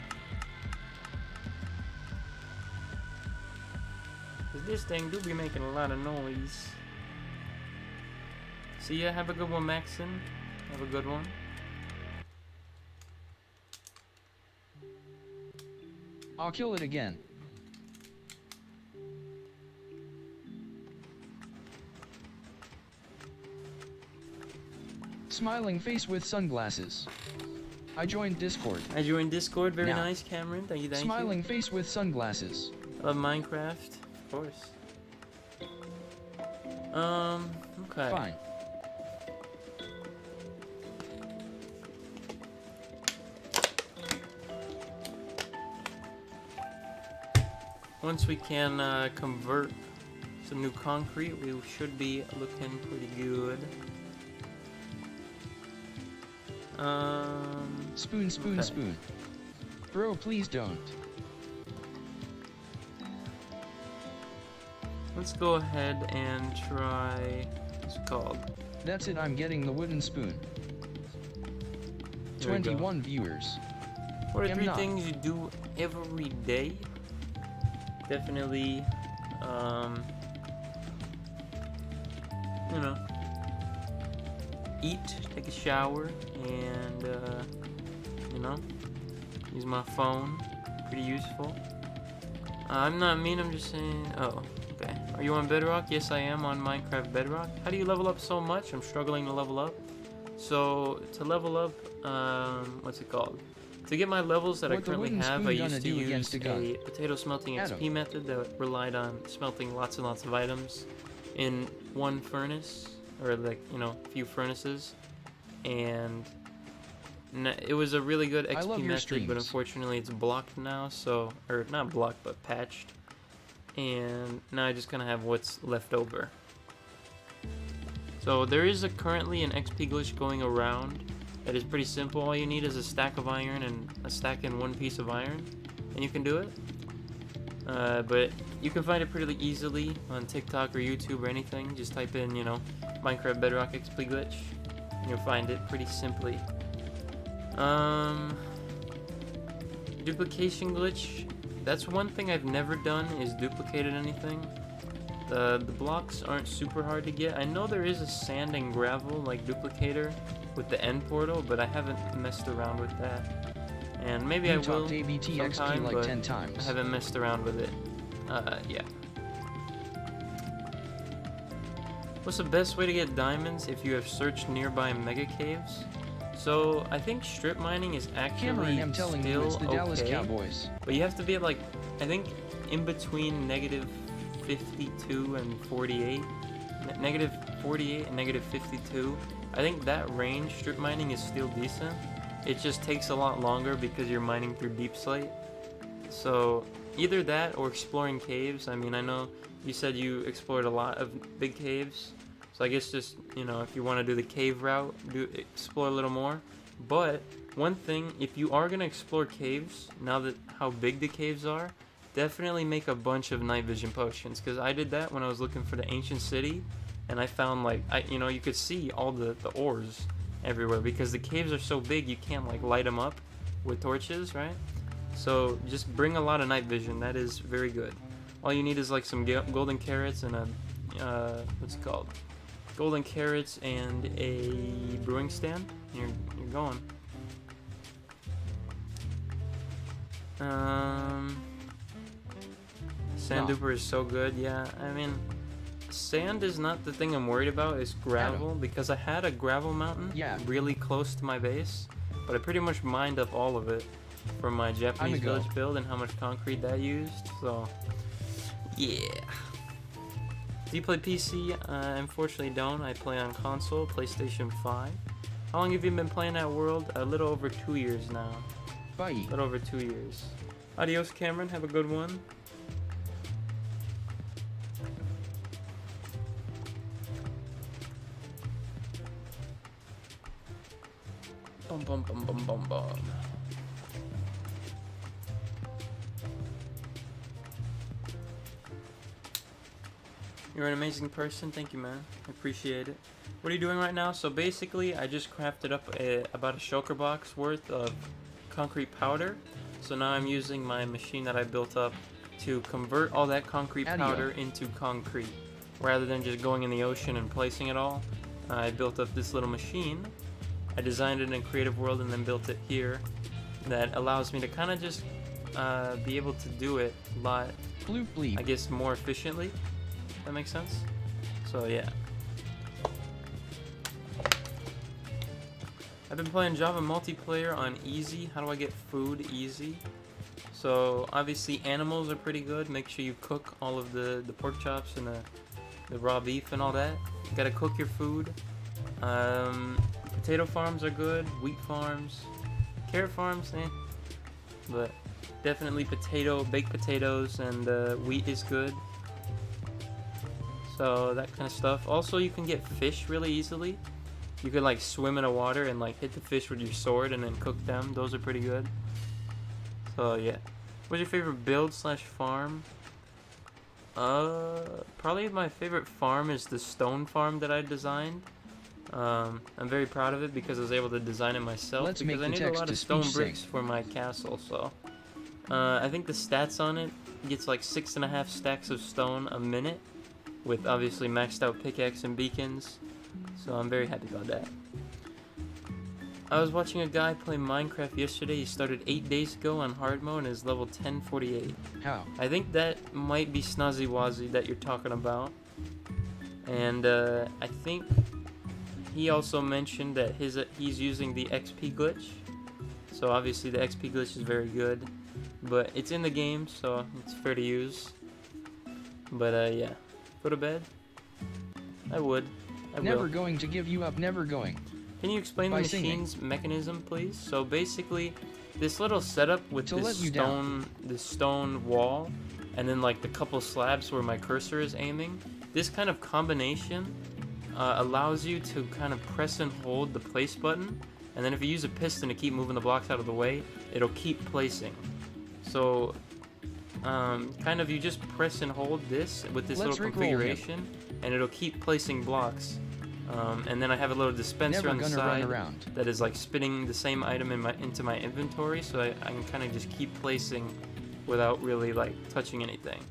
'Cause this thing do be making a lot of noise. See ya, have a good one, Maxon. Have a good one. I'll kill it again. Smiling face with sunglasses. I joined Discord. I joined Discord. Very Now. nice, Cameron. Thank you, Smiling face with sunglasses. I love Minecraft, of course. Okay. Fine. Once we can convert some new concrete, we should be looking pretty good. Spoon, spoon, okay. spoon. Bro, please don't. Let's go ahead and try, what's it called? That's it, I'm getting the wooden spoon. There we go. 21 viewers. What are Am 3 not. things you do every day? Definitely, you know, eat, take a shower, and, you know, use my phone. Pretty useful. I'm not mean, I'm just saying. Oh, okay. Are you on Bedrock? Yes, I am on Minecraft Bedrock. How do you level up so much? I'm struggling to level up. So, to level up, what's it called? To get my levels that I What the currently wooden have, spoon I gonna used to do use against a gun? a potato smelting Adam. XP method that relied on smelting lots and lots of items in one furnace, or like, you know, a few furnaces. And it was a really good I love XP your method, streams. but unfortunately it's blocked now, so, or not blocked, but patched. And now I just kind of have what's left over. So there is currently an XP glitch going around that is pretty simple. All you need is a stack of iron and a stack and 1 piece of iron, and you can do it. But you can find it pretty easily on TikTok or YouTube or anything. Just type in, you know, Minecraft Bedrock XP glitch, and you'll find it pretty simply. Duplication glitch. That's one thing I've never done, is duplicated anything. The blocks aren't super hard to get. I know there is a sand and gravel like duplicator with the end portal, but I haven't messed around with that. And maybe I You will talked ABT XP sometime, like but 10 times. I haven't messed around with it. Yeah. What's the best way to get diamonds if you have searched nearby mega caves? So I think strip mining is actually Cameron, I'm telling you, it's the still Dallas okay, Cowboys. but you have to be at, like, I think in between negative 52 and 48, negative 48 and negative 52. I think that range strip mining is still decent. It just takes a lot longer because you're mining through deep slate. So either that or exploring caves. I mean, I know you said you explored a lot of big caves, so I guess just, you know, if you want to do the cave route, explore a little more. But one thing, if you are gonna explore caves, now that how big the caves are, definitely make a bunch of night vision potions, because I did that when I was looking for the ancient city, and I found, like, you know, you could see all the ores everywhere because the caves are so big you can't, like, light them up with torches, right? So just bring a lot of night vision. That is very good. All you need is like some golden carrots and a what's it called? Golden carrots and a brewing stand. You're going. Sand duper is so good. Yeah, I mean, sand is not the thing I'm worried about. It's gravel, because I had a gravel mountain really close to my base, but I pretty much mined up all of it from my Japanese village build and how much concrete that used. So yeah. Do you play PC? Unfortunately don't. I play on console, PlayStation 5. How long have you been playing that world? A little over 2 years now. Bye. A little over 2 years. Adios, Cameron. Have a good one. Bum bum bum bum bum bum. You're an amazing person. Thank you, man. I appreciate it. What are you doing right now? So basically, I just crafted up about a shulker box worth of concrete powder. So now I'm using my machine that I built up to convert all that concrete powder into concrete. Rather than just going in the ocean and placing it all, I built up this little machine. I designed it in Creative World and then built it here. That allows me to kind of just be able to do it a lot, I guess, more efficiently. That makes sense? So yeah. I've been playing Java multiplayer on easy. How do I get food easy? So obviously animals are pretty good. Make sure you cook all of the pork chops and the raw beef and all that. You gotta cook your food. Potato farms are good. Wheat farms. Carrot farms, but definitely baked potatoes and wheat is good. So that kind of stuff. Also, you can get fish really easily. You can like swim in the water and like hit the fish with your sword and then cook them. Those are pretty good. So yeah. What's your favorite build / farm? Probably my favorite farm is the stone farm that I designed. I'm very proud of it because I was able to design it myself because I need a lot of stone bricks for my castle. So I think the stats on it gets like 6.5 stacks of stone a minute with obviously maxed out pickaxe and beacons. So I'm very happy about that. I was watching a guy play Minecraft yesterday. He started 8 days ago on hard mode and is level 1048. How? I think that might be Snazzy Wazzy that you're talking about. And I think he also mentioned that he's using the XP glitch. So obviously the XP glitch is very good. But it's in the game, so it's fair to use. But yeah. Go to bed? I would. I will. Never going to give you up, never going. Can you explain the machine's mechanism, please? So basically, this little setup with this stone wall, and then like the couple slabs where my cursor is aiming, this kind of combination allows you to kind of press and hold the place button, and then if you use a piston to keep moving the blocks out of the way, it'll keep placing. So kind of you just press and hold this with this little configuration, and it'll keep placing blocks. And then I have a little dispenser on the side that is like spitting the same item into my inventory, so I can kind of just keep placing without really like touching anything.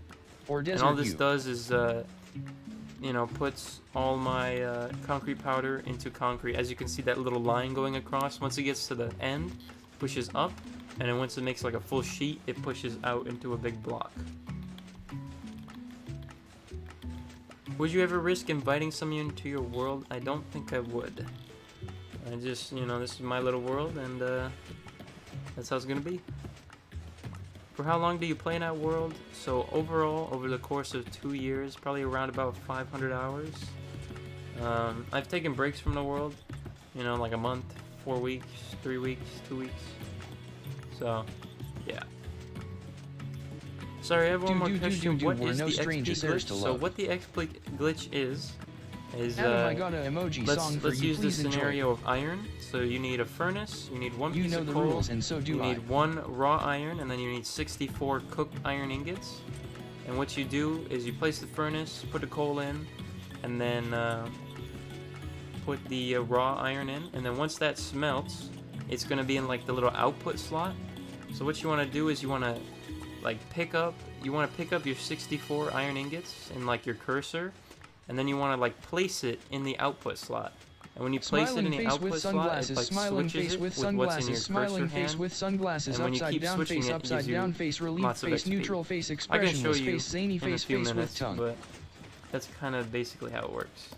And all this does is puts all my concrete powder into concrete. As you can see, that little line going across, once it gets to the end, pushes up, and then once it makes like a full sheet, it pushes out into a big block. Would you ever risk inviting someone into your world? I don't think I would. I just, this is my little world, and that's how it's gonna be. For how long do you play in that world? So overall, over the course of 2 years, probably around about 500 hours. I've taken breaks from the world, like a month, 4 weeks, 3 weeks, 2 weeks. So, yeah. Sorry, I have one more question. What is the XP glitch? So what the XP glitch is let's use this scenario of iron. So you need a furnace, you need one piece of coal, you need 1 raw iron, and then you need 64 cooked iron ingots. And what you do is you place the furnace, put the coal in, and then put the raw iron in. And then once that smelts, it's going to be in like the little output slot. So what you want to do is you want to pick up your 64 iron ingots in like your cursor, and then you want to like place it in the output slot. And when you place it in the output slot, it like switches it with what's in your cursor hand. And when you keep switching it, it gives you lots of XP. I can show you in a few minutes, but that's kind of basically how it works.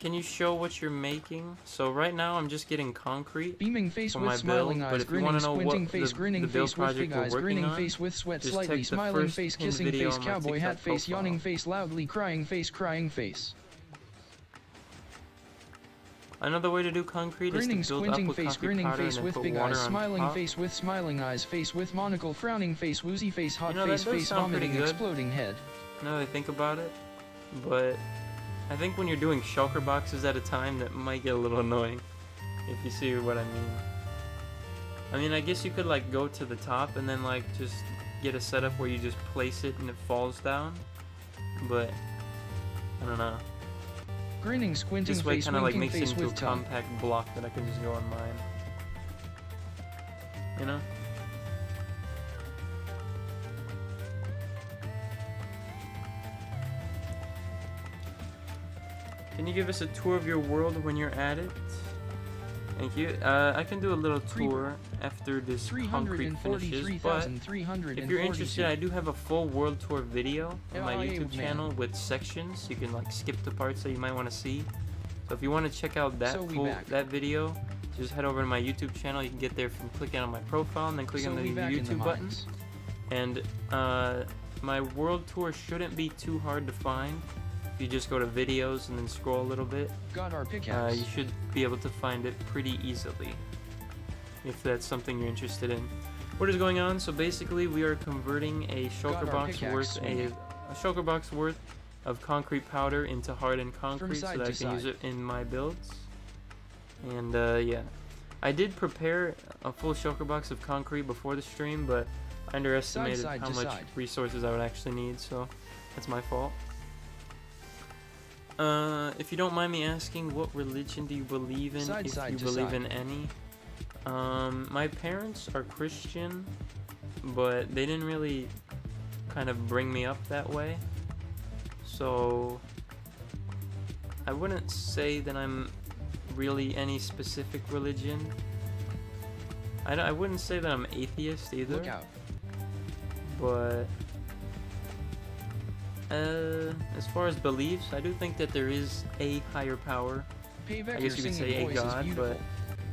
Can you show what you're making? So right now I'm just getting concrete for my build, but if you want to know what the build project we're working on, face with sweat, just slightly check the smiling first face, pinned kissing video face, on my cowboy TikTok hat face, profile. yawning face, loudly crying face, crying face. Another way to do concrete Grinning, is to build squinting up with face, concrete grinning powder face and then with put big water eyes, on smiling top. face with smiling eyes, face with monocle, frowning face, woozy face, hot that face, does face, sound pretty vomiting, good. exploding head. Now that I think about it, but I think when you're doing shulker boxes at a time, that might get a little annoying, if you see what I mean. I mean, I guess you could like go to the top and then like just get a setup where you just place it and it falls down, but I don't know. Grinning, squinting This way face, kind of like winking makes it face into a with tongue. compact block that I can just go on mine. You know? Can you give us a tour of your world when you're at it? Thank you. I can do a little tour after this concrete finishes, but if you're interested, I do have a full world tour video on my YouTube channel with sections. You can like skip the parts that you might want to see. So if you want to check out that that video, just head over to my YouTube channel. You can get there from clicking on my profile and then clicking on the YouTube button. And my world tour shouldn't be too hard to find. If you just go to videos and then scroll a little bit, you should be able to find it pretty easily, if that's something you're interested in. What is going on? So basically, we are converting a shulker box worth of concrete powder into hardened concrete so that I can use it in my builds. And yeah, I did prepare a full shulker box of concrete before the stream, but I underestimated how much resources I would actually need, so that's my fault. If you don't mind me asking, what religion do you believe in, if you believe in any? My parents are Christian, but they didn't really kind of bring me up that way. So, I wouldn't say that I'm really any specific religion. I wouldn't say that I'm atheist either. Look out. But as far as beliefs, I do think that there is a higher power. I guess you could say a god, but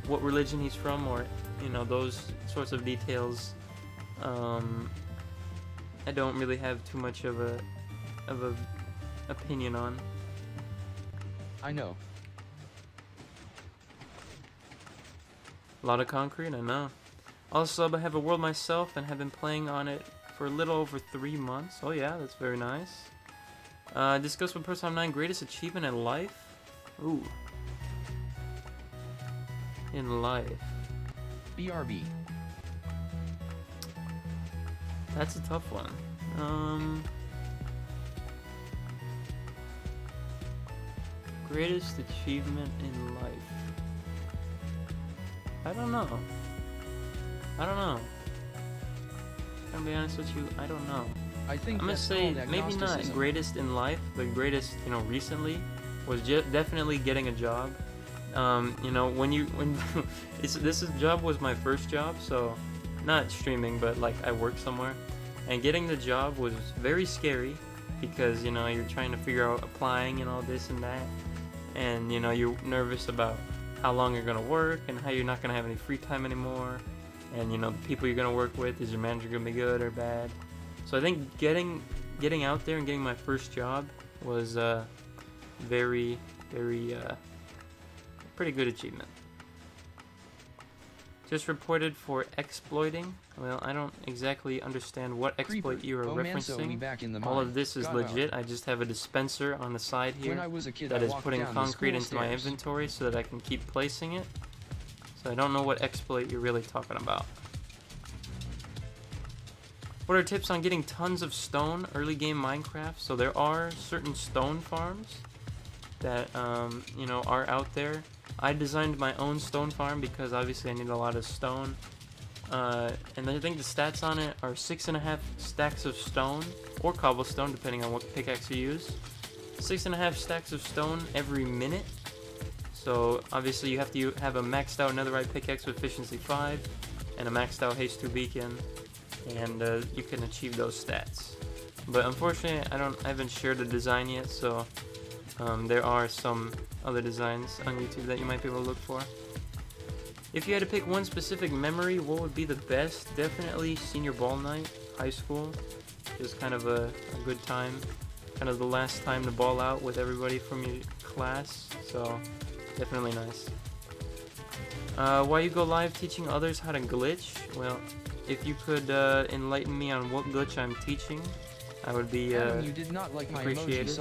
what religion he's from, or you know, those sorts of details, I don't really have too much of a opinion on. I know. A lot of concrete, I know. Also, I have a world myself and have been playing on it for a little over 3 months. Oh yeah, that's very nice. Discuss with person 9 greatest achievement in life. Ooh. In life. BRB. That's a tough one. Greatest achievement in life. I don't know. I'm gonna be honest with you, I don't know. I think I'm gonna say maybe not greatest in life, but greatest, you know, recently was definitely getting a job. You know, this job was my first job, so not streaming, but like I worked somewhere, and getting the job was very scary because, you know, you're trying to figure out applying and all this and that, and you know, you're nervous about how long you're gonna work and how you're not gonna have any free time anymore, and you know, the people you're gonna work with, is your manager gonna be good or bad? So I think getting out there and getting my first job was very pretty good achievement. Just reported for exploiting. Well, I don't exactly understand what exploit you are referencing. All of this is legit. I just have a dispenser on the side here that is putting concrete into my inventory so that I can keep placing it. So I don't know what exploit you're really talking about. What are tips on getting tons of stone early game Minecraft? So there are certain stone farms that you know, are out there. I designed my own stone farm because obviously I need a lot of stone, and I think the stats on it are 6.5 stacks of stone or cobblestone depending on what pickaxe you use. 6.5 stacks of stone every minute. So obviously you have to have a maxed out netherite pickaxe with efficiency 5 and a maxed out haste 2 beacon, and you can achieve those stats. But unfortunately I haven't shared the design yet, so there are some other designs on YouTube that you might be able to look for. If you had to pick one specific memory, what would be the best? Definitely senior ball night, high school. Just kind of a good time. Kind of the last time to ball out with everybody from your class, so definitely nice. Why you go live teaching others how to glitch? Well, if you could enlighten me on what glitch I'm teaching, I would be appreciated.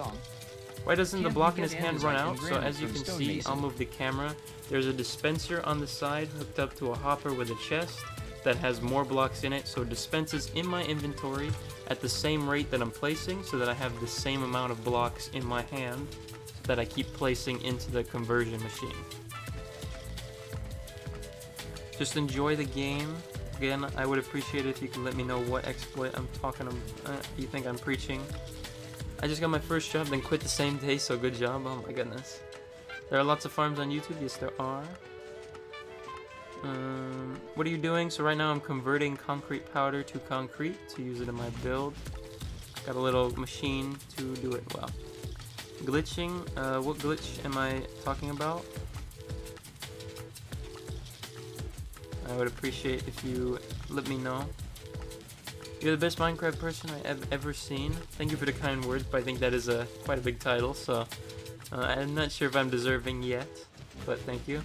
Why doesn't the block in his hand run out? So as you can see, I'll move the camera. There's a dispenser on the side hooked up to a hopper with a chest. that has more blocks in it, so it dispenses in my inventory at the same rate that I'm placing, so that I have the same amount of blocks in my hand that I keep placing into the conversion machine. Just enjoy the game. Again, I would appreciate it if you could let me know what exploit I'm talking about. You think I'm preaching. I just got my first job, then quit the same day, so good job. Oh my goodness. There are lots of farms on YouTube. Yes, there are. What are you doing? So right now I'm converting concrete powder to concrete to use it in my build. Got a little machine to do it well. Glitching. What glitch am I talking about? I would appreciate if you let me know. You're the best Minecraft person I have ever seen. Thank you for the kind words, but I think that is quite a big title, so I'm not sure if I'm deserving yet, but thank you.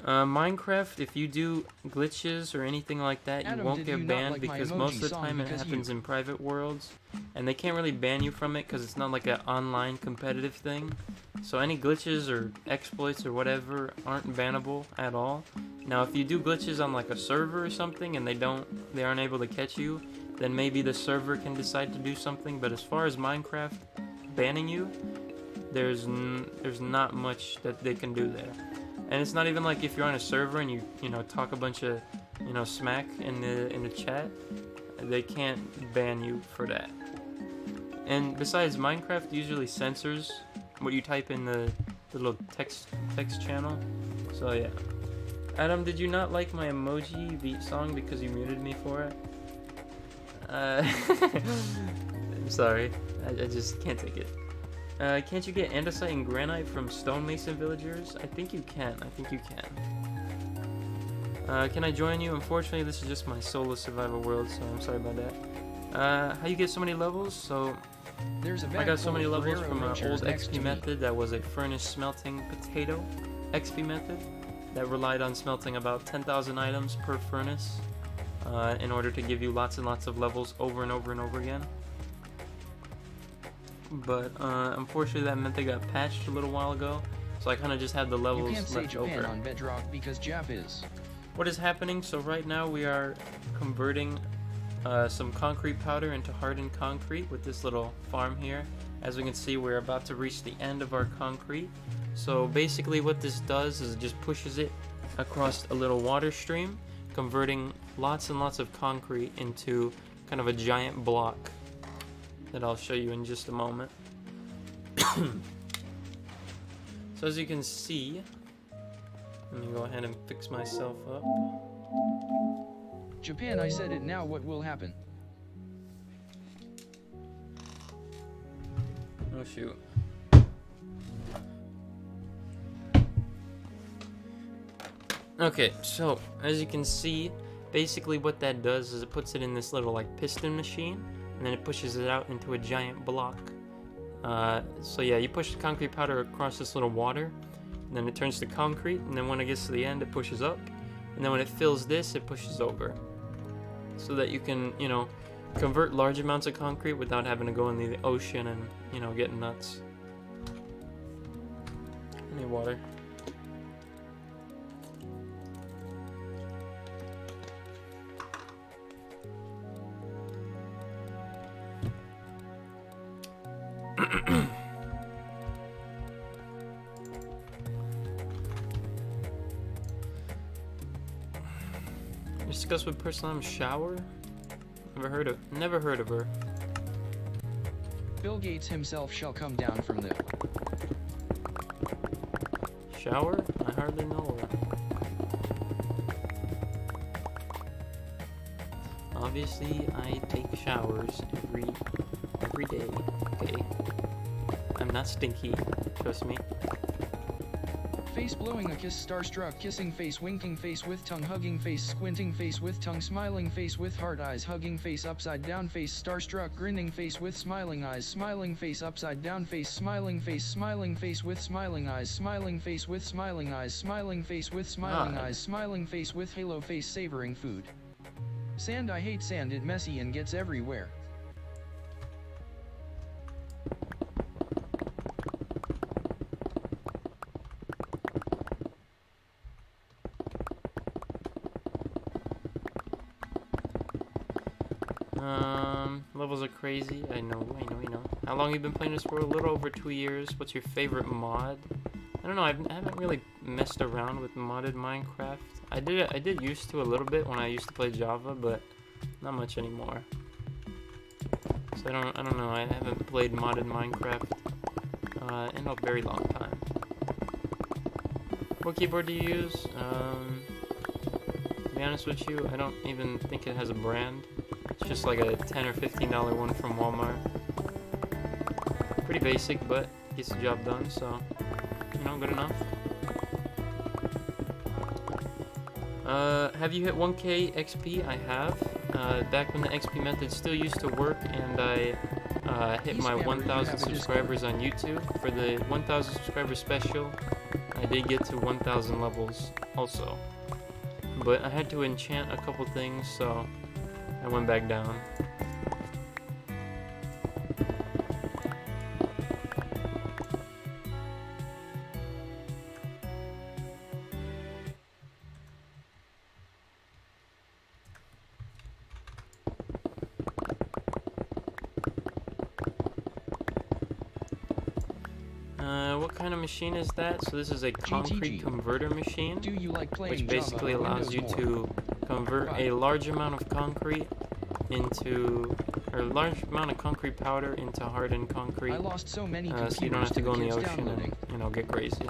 Minecraft, if you do glitches or anything like that, you won't get banned because most of the time it happens in private worlds, and they can't really ban you from it because it's not like an online competitive thing. So any glitches or exploits or whatever aren't bannable at all. Now, if you do glitches on like a server or something and they aren't able to catch you, then maybe the server can decide to do something. But as far as Minecraft banning you, there's not much that they can do there. And it's not even like if you're on a server and you know talk a bunch of smack in the chat, they can't ban you for that. And besides, Minecraft usually censors what you type in the little text channel. So yeah. Adam, did you not like my emoji beat song because you muted me for it? I'm sorry. I just can't take it. Can't you get andesite and granite from stonemason villagers? I think you can. Can I join you? Unfortunately, this is just my solo survival world, so I'm sorry about that. How you get so many levels? So I got so many levels from an old XP method that was a furnace smelting potato XP method that relied on smelting about 10,000 items per furnace in order to give you lots and lots of levels over and over and over again. But unfortunately that method got patched a little while ago, so I kind of just had the levels left over. You can't say Japan on Bedrock because Jap is. What is happening? So right now we are converting some concrete powder into hardened concrete with this little farm here. As we can see, we're about to reach the end of our concrete. So basically what this does is it just pushes it across a little water stream, converting lots and lots of concrete into kind of a giant block that I'll show you in just a moment. So as you can see, let me go ahead and fix myself up. Japan, I said it now, what will happen? Oh shoot. Okay, so as you can see, basically what that does is it puts it in this little like piston machine, and then it pushes it out into a giant block. So yeah, you push the concrete powder across this little water, and then it turns to concrete, and then when it gets to the end it pushes up, and then when it fills this it pushes over. So that you can, convert large amounts of concrete without having to go in the ocean and, get nuts. I need water. Discuss with person on shower? Never heard of her. Bill Gates himself shall come down from the shower? I hardly know her. Obviously, I take showers every day. Okay. I'm not stinky, trust me. Face blowing a kiss, starstruck, kissing face, winking face with tongue, hugging face, squinting face with tongue, smiling face with heart eyes, hugging face, upside down face, starstruck, grinning face with smiling eyes, smiling face, upside down face, smiling face with smiling eyes, smiling face with smiling eyes, smiling face with smiling eyes, smiling face with halo face, savoring food. Sand, I hate sand, it messy and gets everywhere. Levels are crazy. I know. How long have you been playing this for? A little over 2 years. What's your favorite mod? I don't know. I haven't really messed around with modded Minecraft. I did used to a little bit when I used to play Java, but not much anymore. So I don't know. I haven't played modded Minecraft in a very long time. What keyboard do you use? To be honest with you, I don't even think it has a brand. It's just like a $10 or $15 one from Walmart. Pretty basic, but gets the job done, so, you know, good enough. Have you hit 1K XP? I have. Back when the XP method still used to work, and I hit my 1,000 subscribers on YouTube. For the 1,000 subscriber special, I did get to 1,000 levels also. But I had to enchant a couple things, so I went back down. What kind of machine is that? So this is a concrete converter machine, Do you like playing which basically Java allows you to convert a large amount of concrete into, or a large amount of concrete powder into hardened concrete. I lost so many So you don't have to go in the ocean and, you know, get crazy.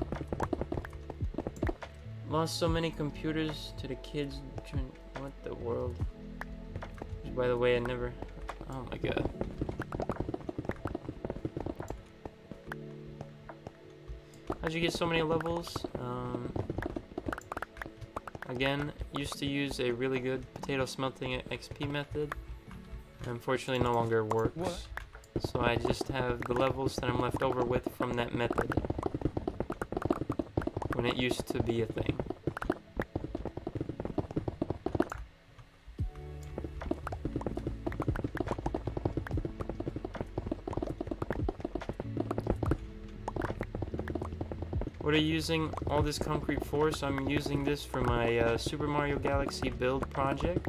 Lost so many computers to the kids. What the world? Which, by the way, I never. Oh my god. How'd you get so many levels? Again, used to use a really good potato smelting XP method. Unfortunately, no longer works. What? So I just have the levels that I'm left over with from that method when it used to be a thing. What are you using all this concrete for? So I'm using this for my Super Mario Galaxy build project.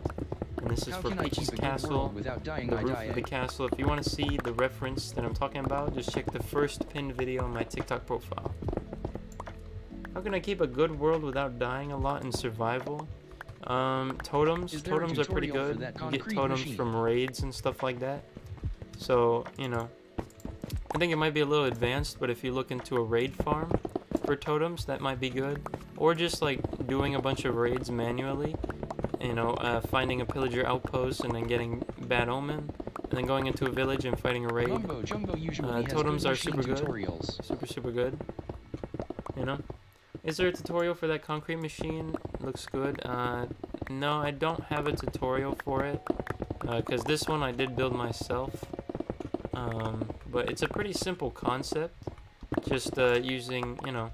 And this is for Peach's Castle, the roof of the castle. If you want to see the reference that I'm talking about, just check the first pinned video on my TikTok profile. How can I keep a good world without dying a lot in survival? Totems. Totems are pretty good. You get totems from raids and stuff like that. So, you know, I think it might be a little advanced, but if you look into a raid farm for totems, that might be good. Or just like doing a bunch of raids manually, you know, finding a pillager outpost and then getting Bad Omen, and then going into a village and fighting a raid. Totems are super good. Super good. You know? Is there a tutorial for that concrete machine? Looks good. No, I don't have a tutorial for it, because this one I did build myself. But it's a pretty simple concept. Just using, you know,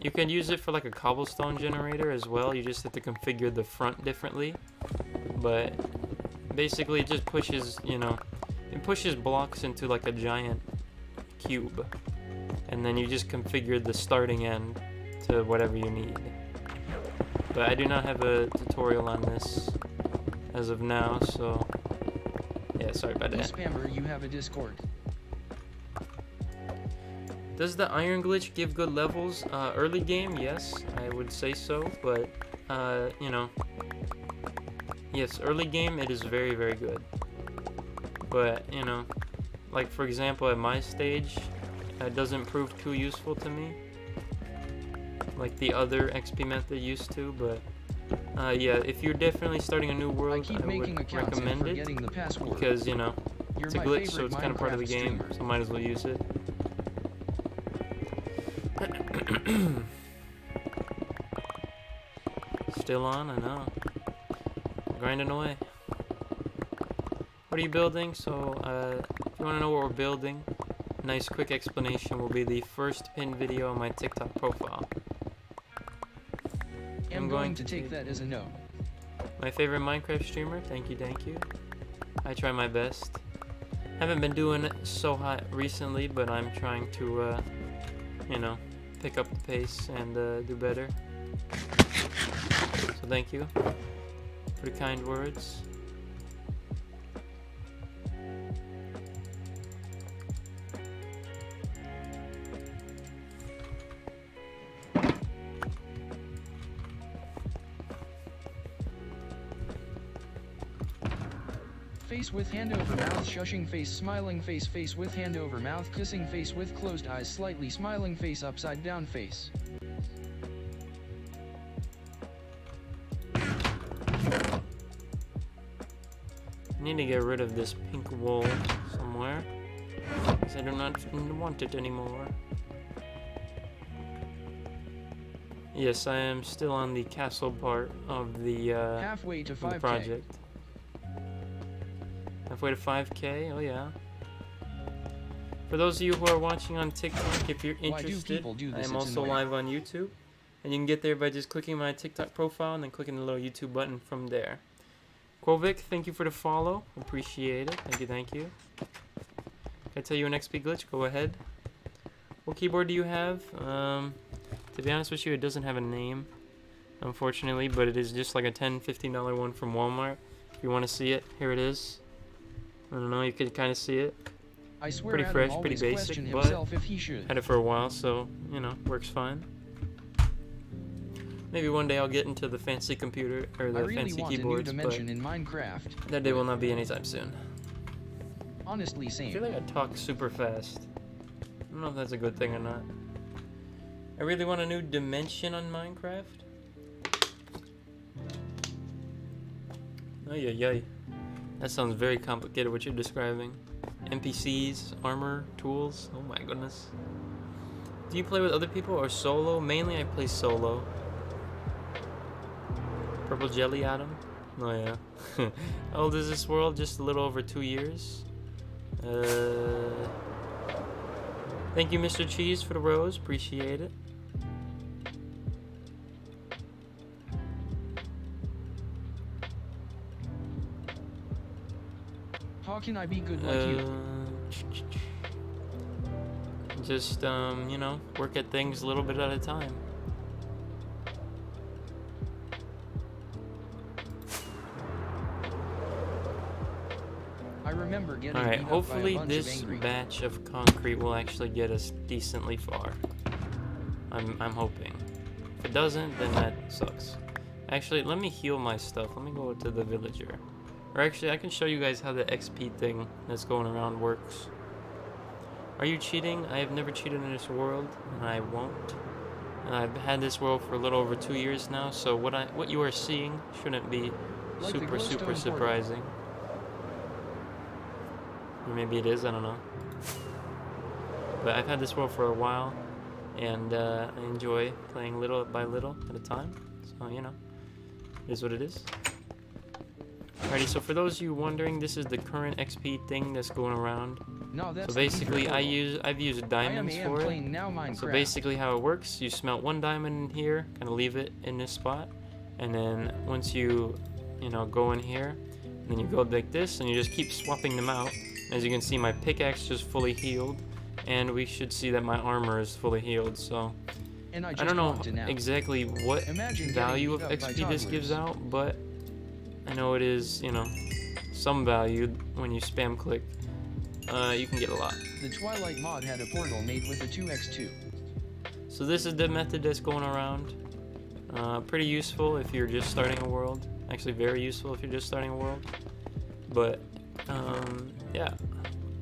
you can use it for like a cobblestone generator as well. You just have to configure the front differently. But basically it just pushes, you know, it pushes blocks into like a giant cube. And then you just configure the starting end to whatever you need. But I do not have a tutorial on this as of now, so yeah, sorry about that. Spammer, you have a Discord. Does the iron glitch give good levels? Early game, yes, I would say so, but, you know, yes, early game, it is very, very good. But, you know, like, for example, at my stage, it doesn't prove too useful to me, like the other XP method used to, but, yeah, if you're definitely starting a new world, I would recommend it, because, you know, it's a glitch, so it's kind of part of the game, so might as well use it. Still on, I know. Grinding away. What are you building? So, if you want to know what we're building, nice quick explanation will be the first pinned video on my TikTok profile. I'm going to take that as a no. My favorite Minecraft streamer, thank you. I try my best. Haven't been doing it so hot recently, but I'm trying to, you know, pick up the pace and do better. So thank you for the kind words. Face with hand over mouth, shushing face, smiling face, face with hand over mouth, kissing face with closed eyes, slightly smiling face, upside down face. I need to get rid of this pink wool somewhere, because I do not want it anymore. Yes, I am still on the castle part of the, halfway to of the 5K. project. Halfway to 5K, oh yeah. For those of you who are watching on TikTok, if you're Why do interested, people do I this? am It's also annoying. live on YouTube. And you can get there by just clicking my TikTok profile and then clicking the little YouTube button from there. Quovic, thank you for the follow. Appreciate it. Thank you, thank you. Can I tell you an XP glitch? Go ahead. What keyboard do you have? To be honest with you, it doesn't have a name, unfortunately, but it is just like a $10, $15 one from Walmart. If you want to see it, here it is. I don't know, you can kind of see it. I swear Pretty Adam fresh, always pretty basic, question but himself if he should. Had it for a while, so, you know, works fine. Maybe one day I'll get into the fancy computer, or I the really fancy want a new keyboards, dimension but in Minecraft. that day will not be anytime soon. Honestly, I same. feel like I talk super fast. I don't know if that's a good thing or not. I really want a new dimension on Minecraft. Ay, ay, ay. That sounds very complicated what you're describing. NPCs, armor, tools. Oh my goodness. Do you play with other people or solo? Mainly I play solo. Purple Jelly Adam? Oh yeah. How old is this world? Just a little over 2 years. Thank you, Mr. Cheese, for the rose. Appreciate it. How can I be good like you? Just, you know, work at things a little bit at a time. I remember getting Alright, beat up hopefully by a bunch of this angry. batch of concrete will actually get us decently far. I'm hoping. If it doesn't, then that sucks. Actually, let me heal my stuff. Let me go to the villager. Or actually, I can show you guys how the XP thing that's going around works. Are you cheating? I have never cheated in this world, and I won't. And I've had this world for a little over 2 years now, so what you are seeing shouldn't be Like the super glowstone portal. surprising. Or maybe it is, I don't know. But I've had this world for a while, and I enjoy playing little by little at a time. So, you know, it is what it is. Alrighty, so for those of you wondering, this is the current XP thing that's going around. No, that's So the basically, portal. I've used I am diamonds for it. playing now Minecraft. So basically how it works, you smelt one diamond in here, kind of leave it in this spot, and then once you know, go in here, and then you go like this, and you just keep swapping them out. As you can see, my pickaxe is fully healed, and we should see that my armor is fully healed, so And I I just don't know want to now. exactly what Imagine value of getting beat up by XP this gives toddlers. out, but I know it is, you know, some value when you spam click. You can get a lot. The Twilight mod had a portal made with a 2x2. So this is the method that's going around. Pretty useful if you're just starting a world. Actually very useful if you're just starting a world. But, yeah.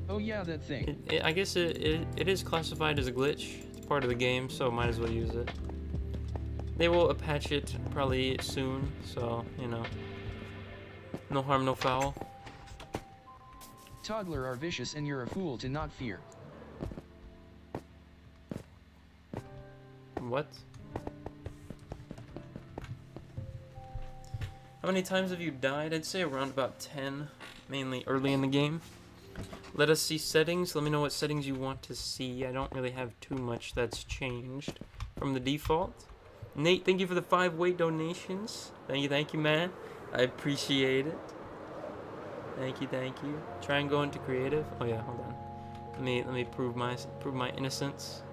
Oh yeah, that thing. I guess it is classified as a glitch. It's part of the game, so might as well use it. They will patch it probably soon, so, you know. No harm, no foul. Toddler are vicious and you're a fool to not fear. What? How many times have you died? I'd say around about 10, mainly early in the game. Let us see settings. Let me know what settings you want to see. I don't really have too much that's changed from the default. Nate, thank you for the 5 weight donations. Thank you, man. I appreciate it. Thank you. Try and go into creative. Oh yeah, hold on. Let me prove my innocence.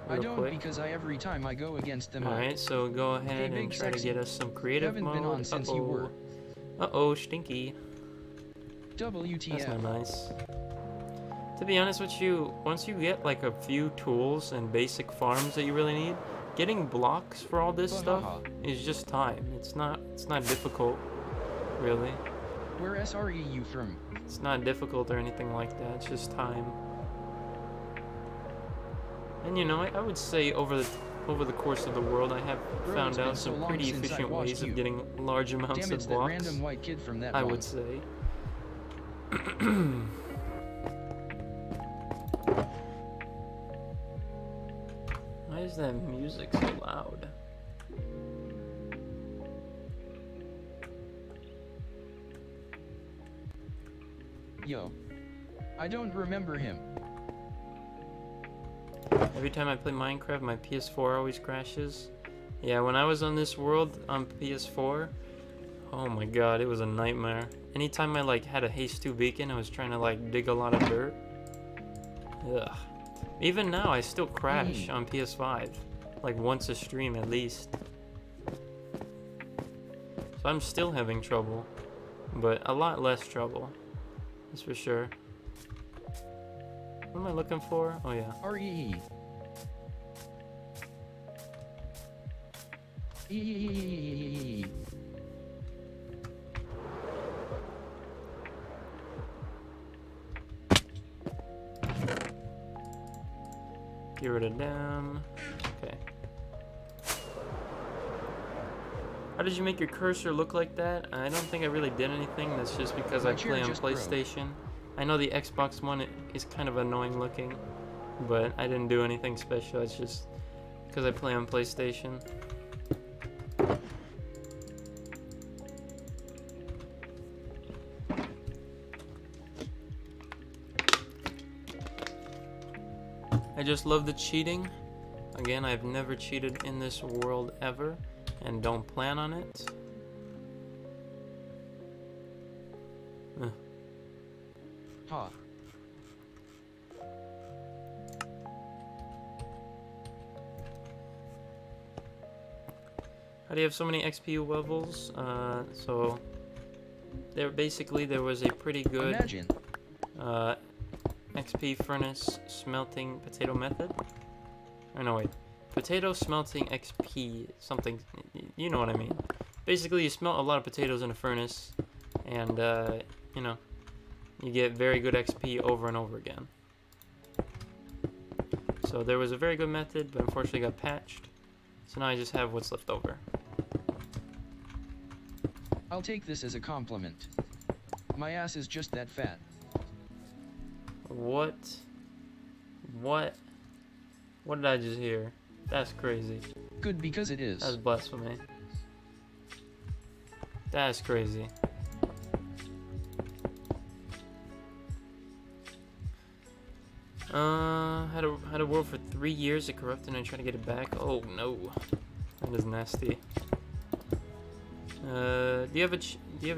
I Real don't quick. because every time I go against them Alright, so go ahead and big try to sexy. get us some creative Haven't mode. been on since you were. Uh-oh, stinky. That's WTF. not nice. To be honest with you, once you get like a few tools and basic farms that you really need, getting blocks for all this stuff Bahaha. is just time. It's not difficult, really. Where SRE you from? It's not difficult or anything like that. It's just time. And you know, I would say over the course of the world, I have Bro, found it's been out so some long pretty since I efficient watched ways you. of getting large amounts Damn, of it's that blocks. random white kid from that I one. would say. Why is that music so loud? Yo. I don't remember him. Every time I play Minecraft, my PS4 always crashes. Yeah, when I was on this world on PS4, oh my god, it was a nightmare. Anytime I like had a haste 2 beacon, I was trying to like dig a lot of dirt. Ugh. Even now, I still crash on PS5, like once a stream at least. So I'm still having trouble, but a lot less trouble, that's for sure. What am I looking for? Oh yeah. REE. E. Get rid of them. Okay. How did you make your cursor look like that? I don't think I really did anything. That's just because I play on PlayStation. I know the Xbox One is kind of annoying looking, but I didn't do anything special. It's just because I play on PlayStation. I just love the cheating. Again, I've never cheated in this world ever, and don't plan on it. Huh. How do you have so many XP levels? So there was a pretty good XP furnace smelting potato method. Or no, wait. Potato smelting XP something. You know what I mean. Basically, you smelt a lot of potatoes in a furnace, and you know, you get very good XP over and over again. So there was a very good method, but unfortunately got patched. So now I just have what's left over. I'll take this as a compliment. My ass is just that fat. What? What? What did I just hear? That's crazy. Good, because it is. That's blasphemy. That's crazy. Had a world for 3 years. It corrupted and I tried to get it back. Oh no, that is nasty. Do you have a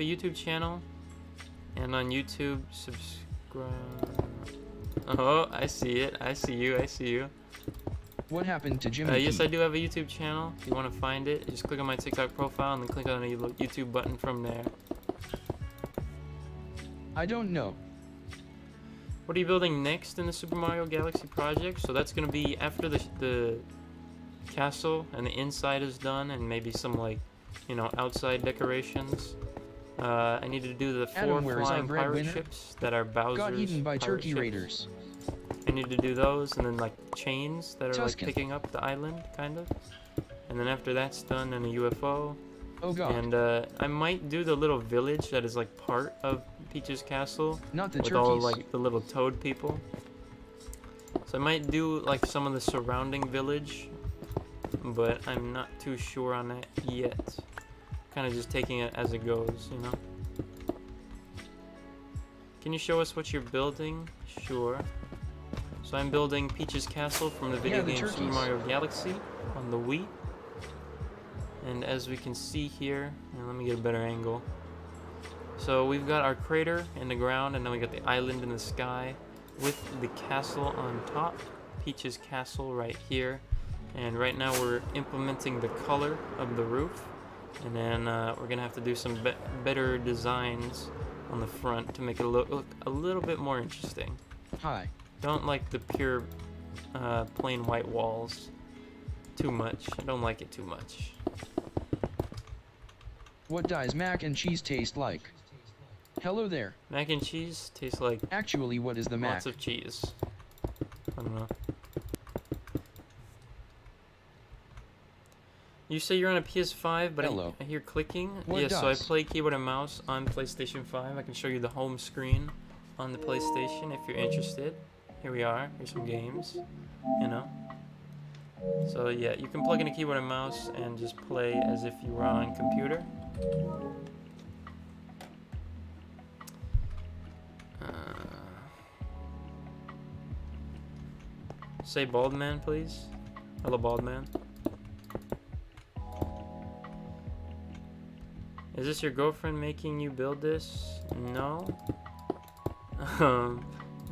YouTube channel? And on YouTube, subscribe. Oh, I see it. I see you. I see you. What happened to Jimmy? Yes, I do have a YouTube channel. If you want to find it, just click on my TikTok profile and then click on the YouTube button from there. I don't know. What are you building next in the Super Mario Galaxy project? So that's gonna be after the castle and the inside is done, and maybe some like, you know, outside decorations. I need to do the 4 flying pirate ships that are Bowser's got eaten by turkey ships. raiders. I need to do those, and then like chains that are like picking up the island, kind of. And then after that's done, then a UFO. Oh god. And I might do the little village that is like part of Peach's castle. Not the with turkeys. all like the little toad people. So I might do like some of the surrounding village, but I'm not too sure on that yet. Kind of just taking it as it goes, you know. Can you show us what you're building? Sure. So I'm building Peach's castle from the video game Super Mario Galaxy on the Wii. And as we can see here, and let me get a better angle. So we've got our crater in the ground, and then we got the island in the sky with the castle on top. Peach's castle right here. And right now we're implementing the color of the roof. And then we're going to have to do some better designs on the front to make it look a little bit more interesting. Hi. Don't like the pure plain white walls too much. I don't like it too much. What does mac and cheese taste like? Hello there. Mac and cheese tastes like Actually, what is the Mac? lots of cheese. I don't know. You say you're on a PS5, but Hello. I hear clicking. What Yeah, so I does? play keyboard and mouse on PlayStation 5. I can show you the home screen on the PlayStation if you're interested. Here we are. Here's some games, you know. So yeah, you can plug in a keyboard and mouse and just play as if you were on computer. Say bald man, please. Hello, bald man. Is this your girlfriend making you build this? No.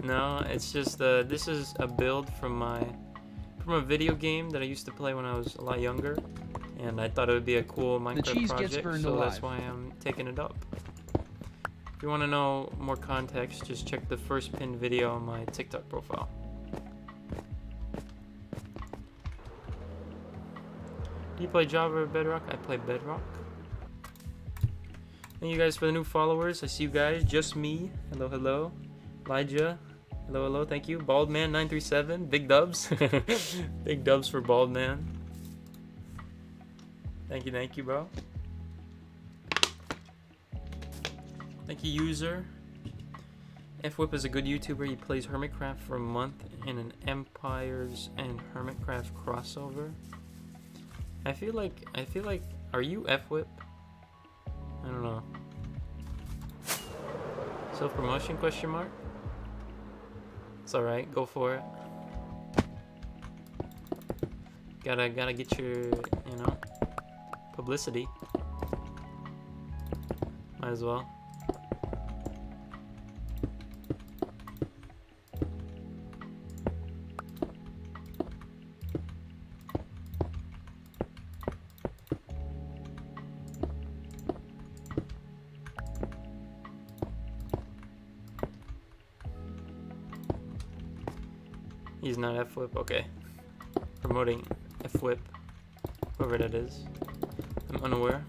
No, it's just this is a build from a video game that I used to play when I was a lot younger, and I thought it would be a cool Minecraft project, so that's why I'm taking it up. If you want to know more context, just check the first pinned video on my TikTok profile. Do you play Java or Bedrock? I play Bedrock. Thank you guys for the new followers. I see you guys. Just me. Hello, hello. Elijah. Hello, hello. Thank you. Baldman937. Big dubs. Big dubs for Baldman. Thank you, bro. Thank you, user. FWhip is a good YouTuber. He plays Hermitcraft for a month in an Empires and Hermitcraft crossover. I feel like, are you FWhip? I don't know. Self-promotion, question mark? It's alright, go for it. Gotta get your, you know, publicity. Might as well. He's not FWhip, okay. Promoting FWhip, whoever that is. I'm unaware.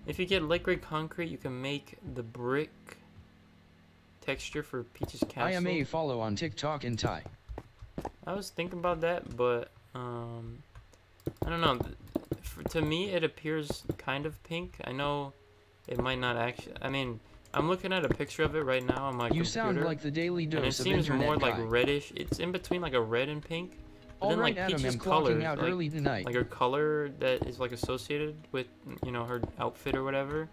If you get light gray concrete, you can make the brick texture for Peach's castle. I am a follow on TikTok and Thai. I was thinking about that, but I don't know. To me, it appears kind of pink. I know it might not actually. I mean, I'm looking at a picture of it right now on my computer. You sound like the daily dose and it seems more guy. like reddish. It's in between like a red and pink. But then Alright, like Adam, Peach's I'm color, clocking out early tonight. like her color that is like associated with, you know, her outfit or whatever,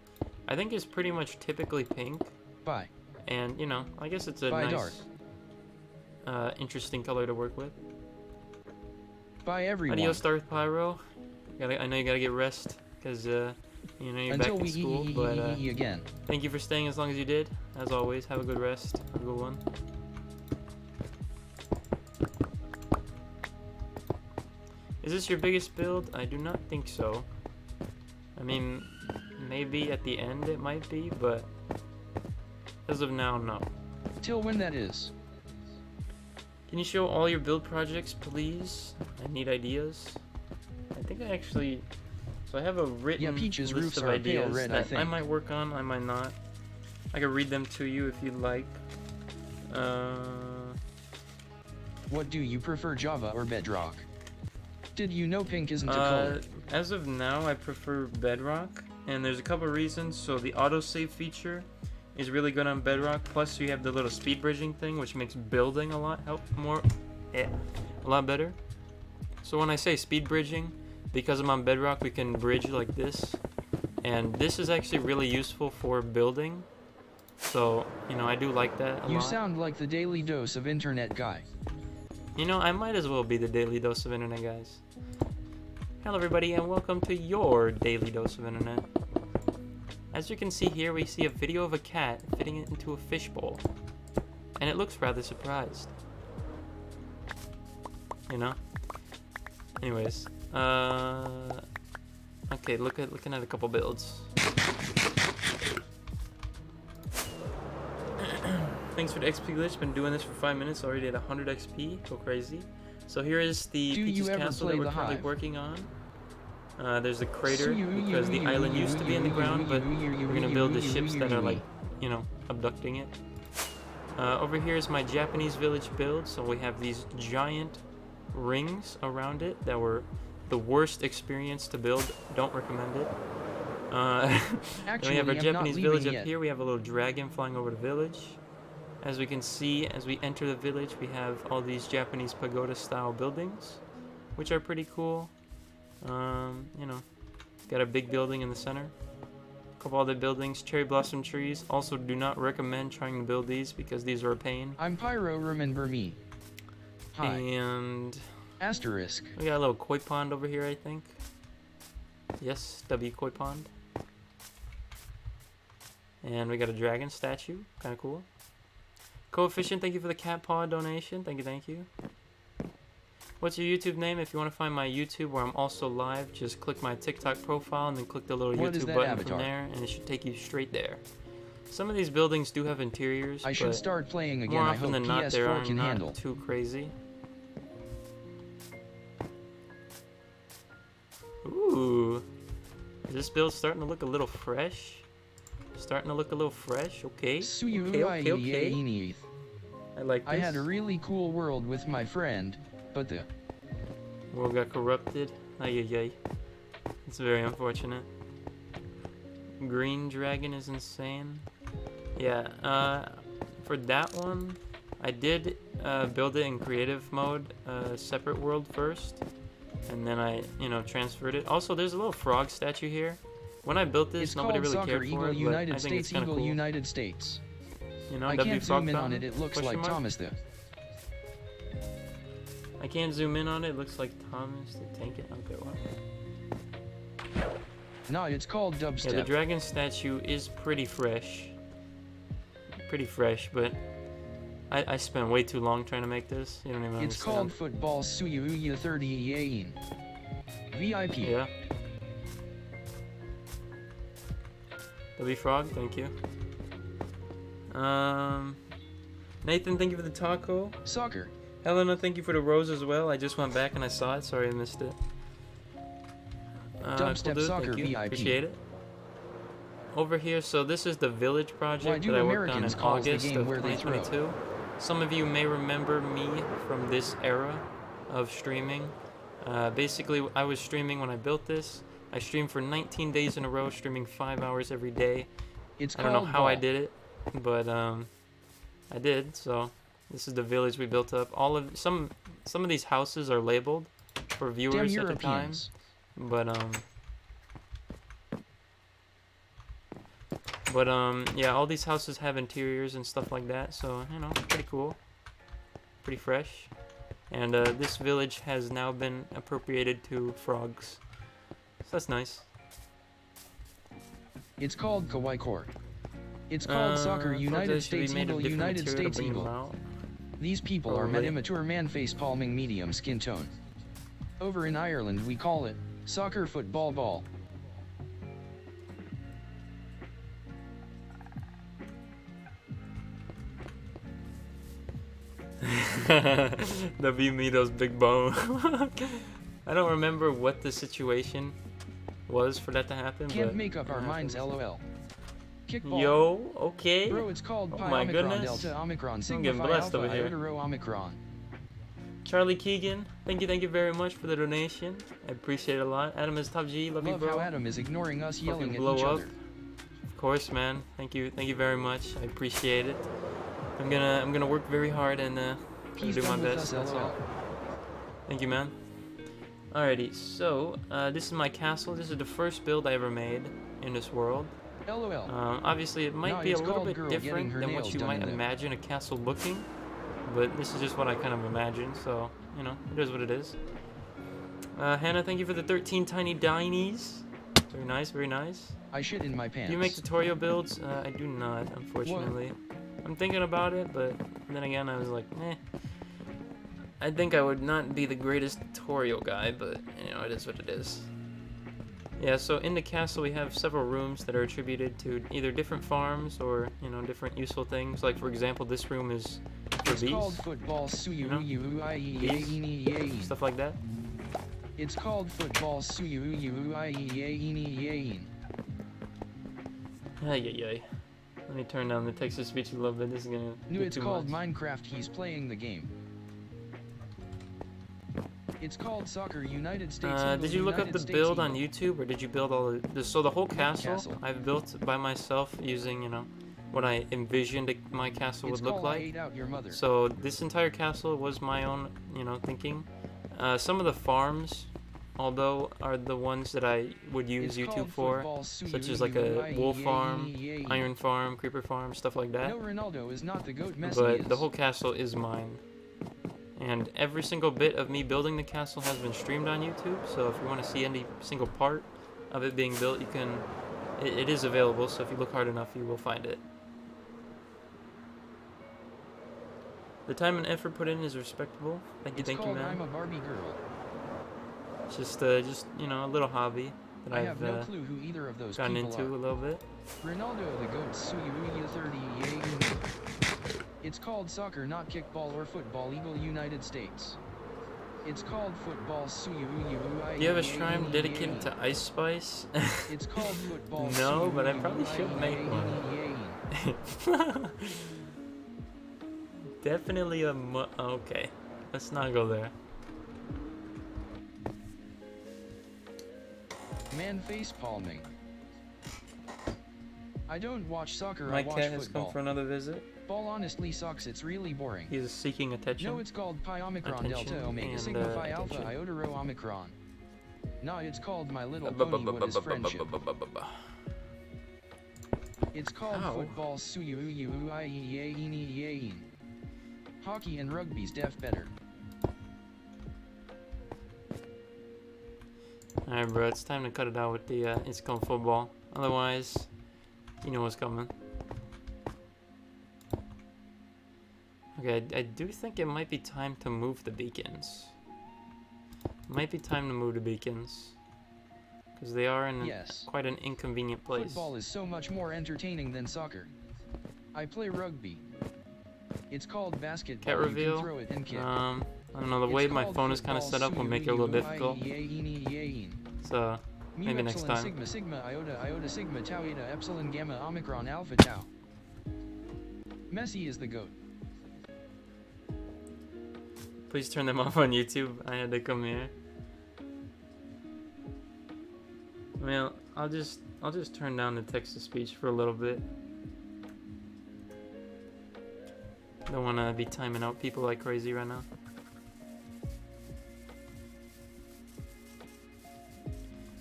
I think is pretty much typically pink. Bye. And you know, I guess it's a Bye, nice, interesting color to work with. Bye, everyone. Adios, Darth Pyro. I know you gotta get rest because you know you're Until back in school. But again. thank you for staying as long as you did. As always, have a good rest. Have a good one. Is this your biggest build? I do not think so. I mean, maybe at the end it might be, but as of now, no. Till when that is. Can you show all your build projects, please? I need ideas. I think I actually... So I have a written Peach's list roofs of are ideas pale red, I that think. I might work on, I might not. I can read them to you if you'd like. What do you prefer, Java or Bedrock? Did you know pink isn't a color? As of now, I prefer Bedrock, and there's a couple reasons. So the autosave feature is really good on Bedrock. Plus, you have the little speed bridging thing, which makes building a lot better. So when I say speed bridging, because I'm on Bedrock, we can bridge like this, and this is actually really useful for building. So you know, I do like that a lot. You sound like the daily dose of internet guy. You know, I might as well be the daily dose of internet, guys. Hello everybody, and welcome to your daily dose of internet. As you can see here, we see a video of a cat fitting it into a fishbowl, and it looks rather surprised. You know? Anyways, okay, looking at a couple builds. Thanks for the XP glitch. Been doing this for 5 minutes already at 100 XP. Go crazy. So here is the Peach's Castle that we're currently working on. There's a crater because the island used to be in the ground, but we're gonna build the ships that are like, you know, abducting it. Over here is my Japanese village build, so we have these giant rings around it that were the worst experience to build. Don't recommend it. Then we have our Japanese village up here. We have a little dragon flying over the village. As we can see, as we enter the village, we have all these Japanese pagoda-style buildings, which are pretty cool. You know, got a big building in the center. A couple other buildings, cherry blossom trees. Also, do not recommend trying to build these because these are a pain. I'm Pyro, remember me. Hi. And asterisk. We got a little koi pond over here, I think. Yes, W koi pond. And we got a dragon statue, kind of cool. Coefficient, thank you for the cat paw donation. Thank you, thank you. What's your YouTube name? If you want to find my YouTube where I'm also live, just click my TikTok profile and then click the little YouTube button avatar from there, and it should take you straight there. Some of these buildings do have interiors, I should start playing again. More I often hope than not, they PS4 are can not handle. too crazy. Ooh, is this build starting to look a little fresh? Starting to look a little fresh. Okay. Okay. I like this. I had a really cool world with my friend, but the world got corrupted. Ay ay ay. It's very unfortunate. Green dragon is insane. Yeah, for that one, I did build it in creative mode, separate world first, and then I, you know, transferred it. Also, there's a little frog statue here. When I built this, nobody really cared for it, but I think it's kind of cool. United States. You know, I W can't zoom in on it. It looks like Thomas the. I can't zoom in on it. It looks like Thomas the Tank It. Okay, what? No, it's called dubstep. Yeah, the dragon statue is pretty fresh. Pretty fresh, but I spent way too long trying to make this. You don't even understand. It's called Football Suyuya 30 Yain. VIP. Yeah. W Frog, thank you. Nathan, thank you for the taco. Soccer. Helena, thank you for the rose as well. I just went back and I saw it. Sorry I missed it. Dubstep cool, Soccer thank you. VIP. Appreciate it. Over here, so this is the village project that I worked on in August of 2022. Some of you may remember me from this era of streaming. Basically, I was streaming when I built this. I streamed for 19 days in a row, streaming 5 hours every day. I don't know how I did it, but I did. So this is the village we built up. All of some of these houses are labeled for viewers at the time, but yeah, all these houses have interiors and stuff like that. So you know, pretty cool, pretty fresh. And this village has now been appropriated to frogs. So that's nice. It's called Kawaii Court. It's called Soccer United States Eagle United States Eagle. These people are immature man face palming medium skin tone. Over in Ireland we call it soccer football ball. W me those big bone. I don't remember what the situation was for that to happen. Can't make up our minds, lol. Kickball. Yo, okay. Bro, it's called oh Pi my Omicron goodness. Delta Omicron I'm Sigma getting Phi blessed Alpha over here. Iota Rho Omicron. Charlie Keegan, thank you very much for the donation. I appreciate it a lot. Adam is top G, love you, bro. How Adam is ignoring us, yelling at blow each up. other. Of course, man. Thank you very much. I appreciate it. I'm gonna work very hard and do my best. That's all. Thank you, man. Alrighty, so this is my castle. This is the first build I ever made in this world. LOL. Obviously, it might be a little bit different than what you might imagine a castle looking, but this is just what I kind of imagined, so, you know, it is what it is. Hannah, thank you for the 13 tiny dinies. Very nice, very nice. I shit in my pants. Do you make tutorial builds? I do not, unfortunately. What? I'm thinking about it, but then again, I was like, eh. I think I would not be the greatest tutorial guy, but, you know, it is what it is. Yeah, so in the castle we have several rooms that are attributed to either different farms or, you know, different useful things. Like, for example, this room is for bees. Called football, You know? Bees, stuff like that. It's called football Ay, ay, ay. Let me turn down the text-to-speech a little bit. This is gonna No, get it's too called much. Minecraft. He's playing the game. It's called Soccer United States. Did you look up the build on YouTube, or did you build all the... So the whole castle I've built by myself using, you know, what I envisioned my castle would look like. So this entire castle was my own, you know, thinking. Some of the farms, although, are the ones that I would use YouTube for, such as like a wool farm, iron farm, creeper farm, stuff like that. No, Ronaldo is not the goat. Messi But is. the whole castle is mine. And every single bit of me building the castle has been streamed on YouTube, so if you want to see any single part of it being built, you can... It is available, so if you look hard enough, you will find it. The time and effort put in is respectable. Thank you, man. I'm a Barbie girl. It's just you know, a little hobby that I've no clue who either of those gotten into a little bit. Ronaldo the goat. Suyuya 30. It's called soccer, not kickball or football. Eagle United States. It's called football. Do you have a shrine dedicated to Ice Spice? It's called football. No, but I probably should make one. Definitely a okay. Let's not go there. Man face palming. I don't watch soccer. My I watch cat has football. come for another visit. Ball honestly sucks. It's really boring. He is seeking attention. No, it's called Pi Omicron Delta Omega Sigma Phi Alpha Iota Rho Omicron. Nah, it's called My Little Pony. What is friendship? It's called football. Hockey and rugby's def better. Alright, bro, it's time to cut it out with the it's called football. Otherwise, you know what's coming. Okay, I do think it might be time to move the beacons. Might be time to move the beacons. Because they are in quite an inconvenient place. Football is so much more entertaining than soccer. I play rugby. It's called basketball. Cat reveal. You can throw it and kick. I don't know, the way my phone is kind of set up will make it a little difficult. So, maybe next time. Sigma, sigma, iota, iota, sigma, tau, eta, epsilon, gamma, omicron, alpha, tau. Messi is the GOAT. Please turn them off on YouTube. I had to come here. Well, I'll just turn down the text-to-speech for a little bit. Don't want to be timing out people like crazy right now.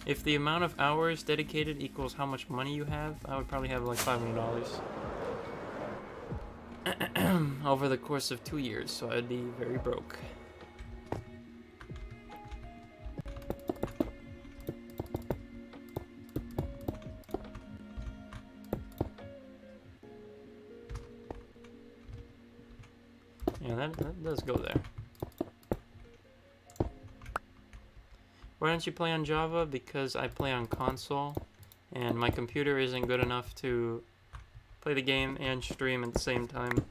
If the amount of hours dedicated equals how much money you have, I would probably have like $500 over the course of 2 years, so I'd be very broke. Yeah, that does go there. Why don't you play on Java? Because I play on console, and my computer isn't good enough to play the game and stream at the same time.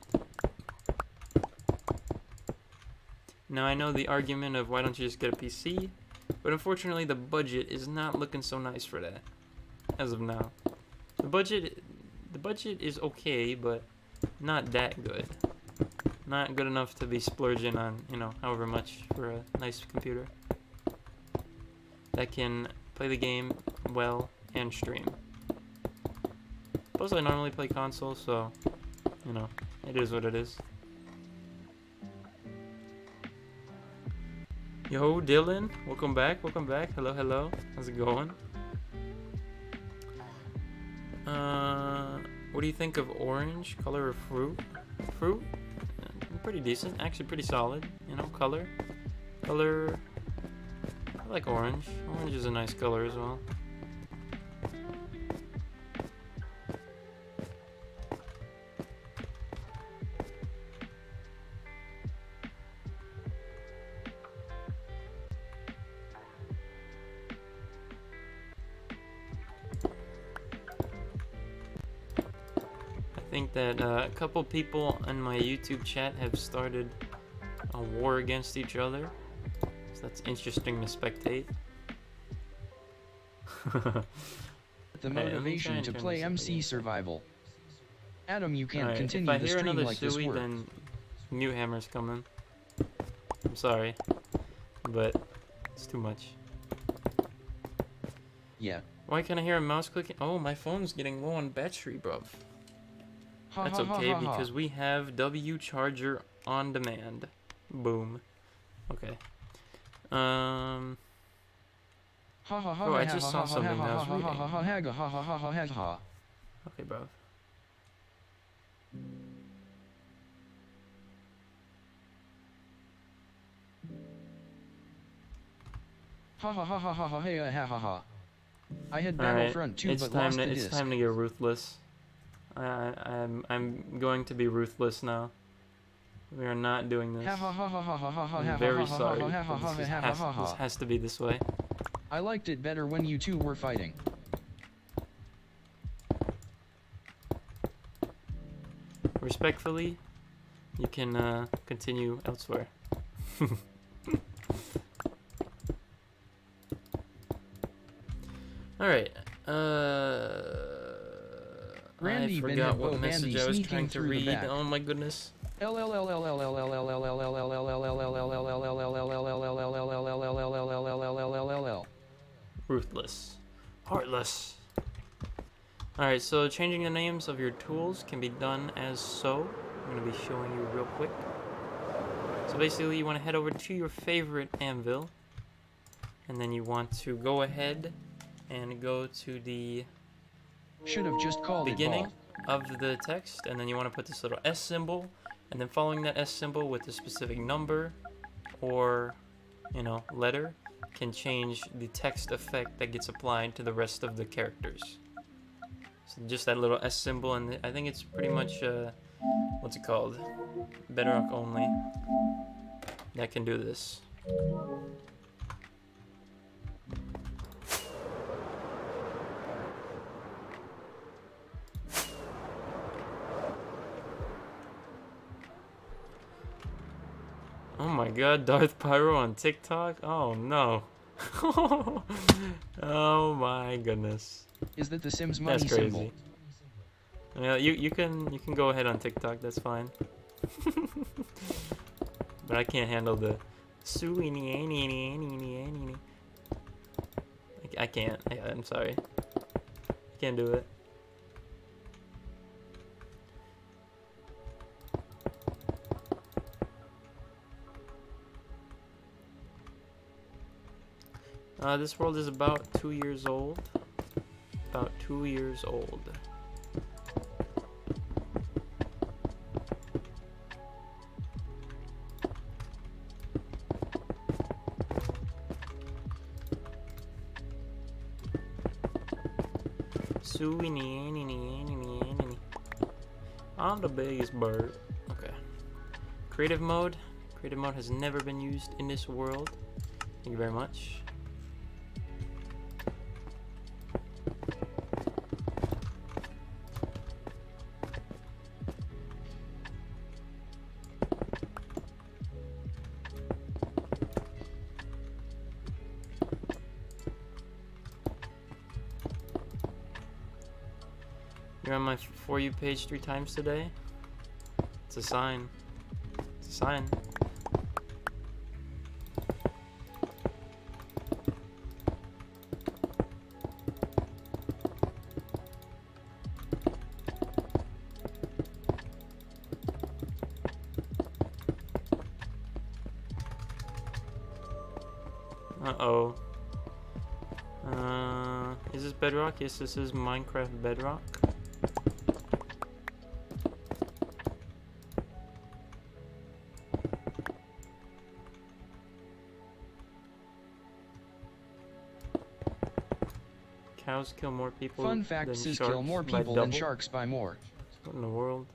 Now I know the argument of why don't you just get a PC, but unfortunately the budget is not looking so nice for that, as of now. The budget is okay, but not that good. Not good enough to be splurging on, you know, however much for a nice computer that can play the game well and stream. Plus I normally play console, so, you know, it is what it is. Yo, Dylan, welcome back, hello, hello, how's it going? What do you think of orange, color of fruit? Fruit? Pretty decent, actually pretty solid, you know, color, I like orange. Orange is a nice color as well. I think that a couple people in my YouTube chat have started a war against each other. that's interesting to spectate. The Alright, let me try motivation and to turn play this up MC again. Survival. Adam, you can't Alright, if continue I the hear stream another like this Suey, work. then Mute Hammer's coming. I'm sorry, but it's too much. Yeah. Why can't I hear a mouse clicking? Oh, my phone's getting low on battery, bruv. That's okay because we have W charger on demand. Boom. Okay. Oh, I just saw something that I was reading. Okay, bro. I had Alright, Battlefront 2 but lost the disc. it's time to get ruthless. I'm going to be ruthless now. We are not doing this. I'm very sorry. But this has to be this way. I liked it better when you two were fighting. Respectfully, you can continue elsewhere. Alright, Randy I forgot what message I was trying to read. Oh my goodness. Ruthless. Heartless. Alright, so changing the names of your tools can be done as so. I'm going to be showing you real quick. So basically you want to head over to your favorite anvil. And then you want to go ahead and go to the should have just called beginning of the text. And then you want to put this little S symbol. And then following that S symbol with a specific number or, you know, letter can change the text effect that gets applied to the rest of the characters. So just that little S symbol, and I think it's pretty much, what's it called? Bedrock only that can do this. Oh my god, Darth Pyro on TikTok? Oh no. Oh my goodness. Is that the Sims money That's crazy. symbol? Yeah, you can go ahead on TikTok, that's fine. But I can't handle the I can't. I'm sorry. Can't do it. This world is about 2 years old. About 2 years old. I'm the biggest bird. Okay. Creative mode. Creative mode has never been used in this world. Thank you very much. You're on my For You page 3 times today? It's a sign. It's a sign. Uh-oh. Is this Bedrock? Yes, this is Minecraft Bedrock. Cows kill more people Fun fact, than Sis sharks kill more by people than double? sharks by more. What in the world?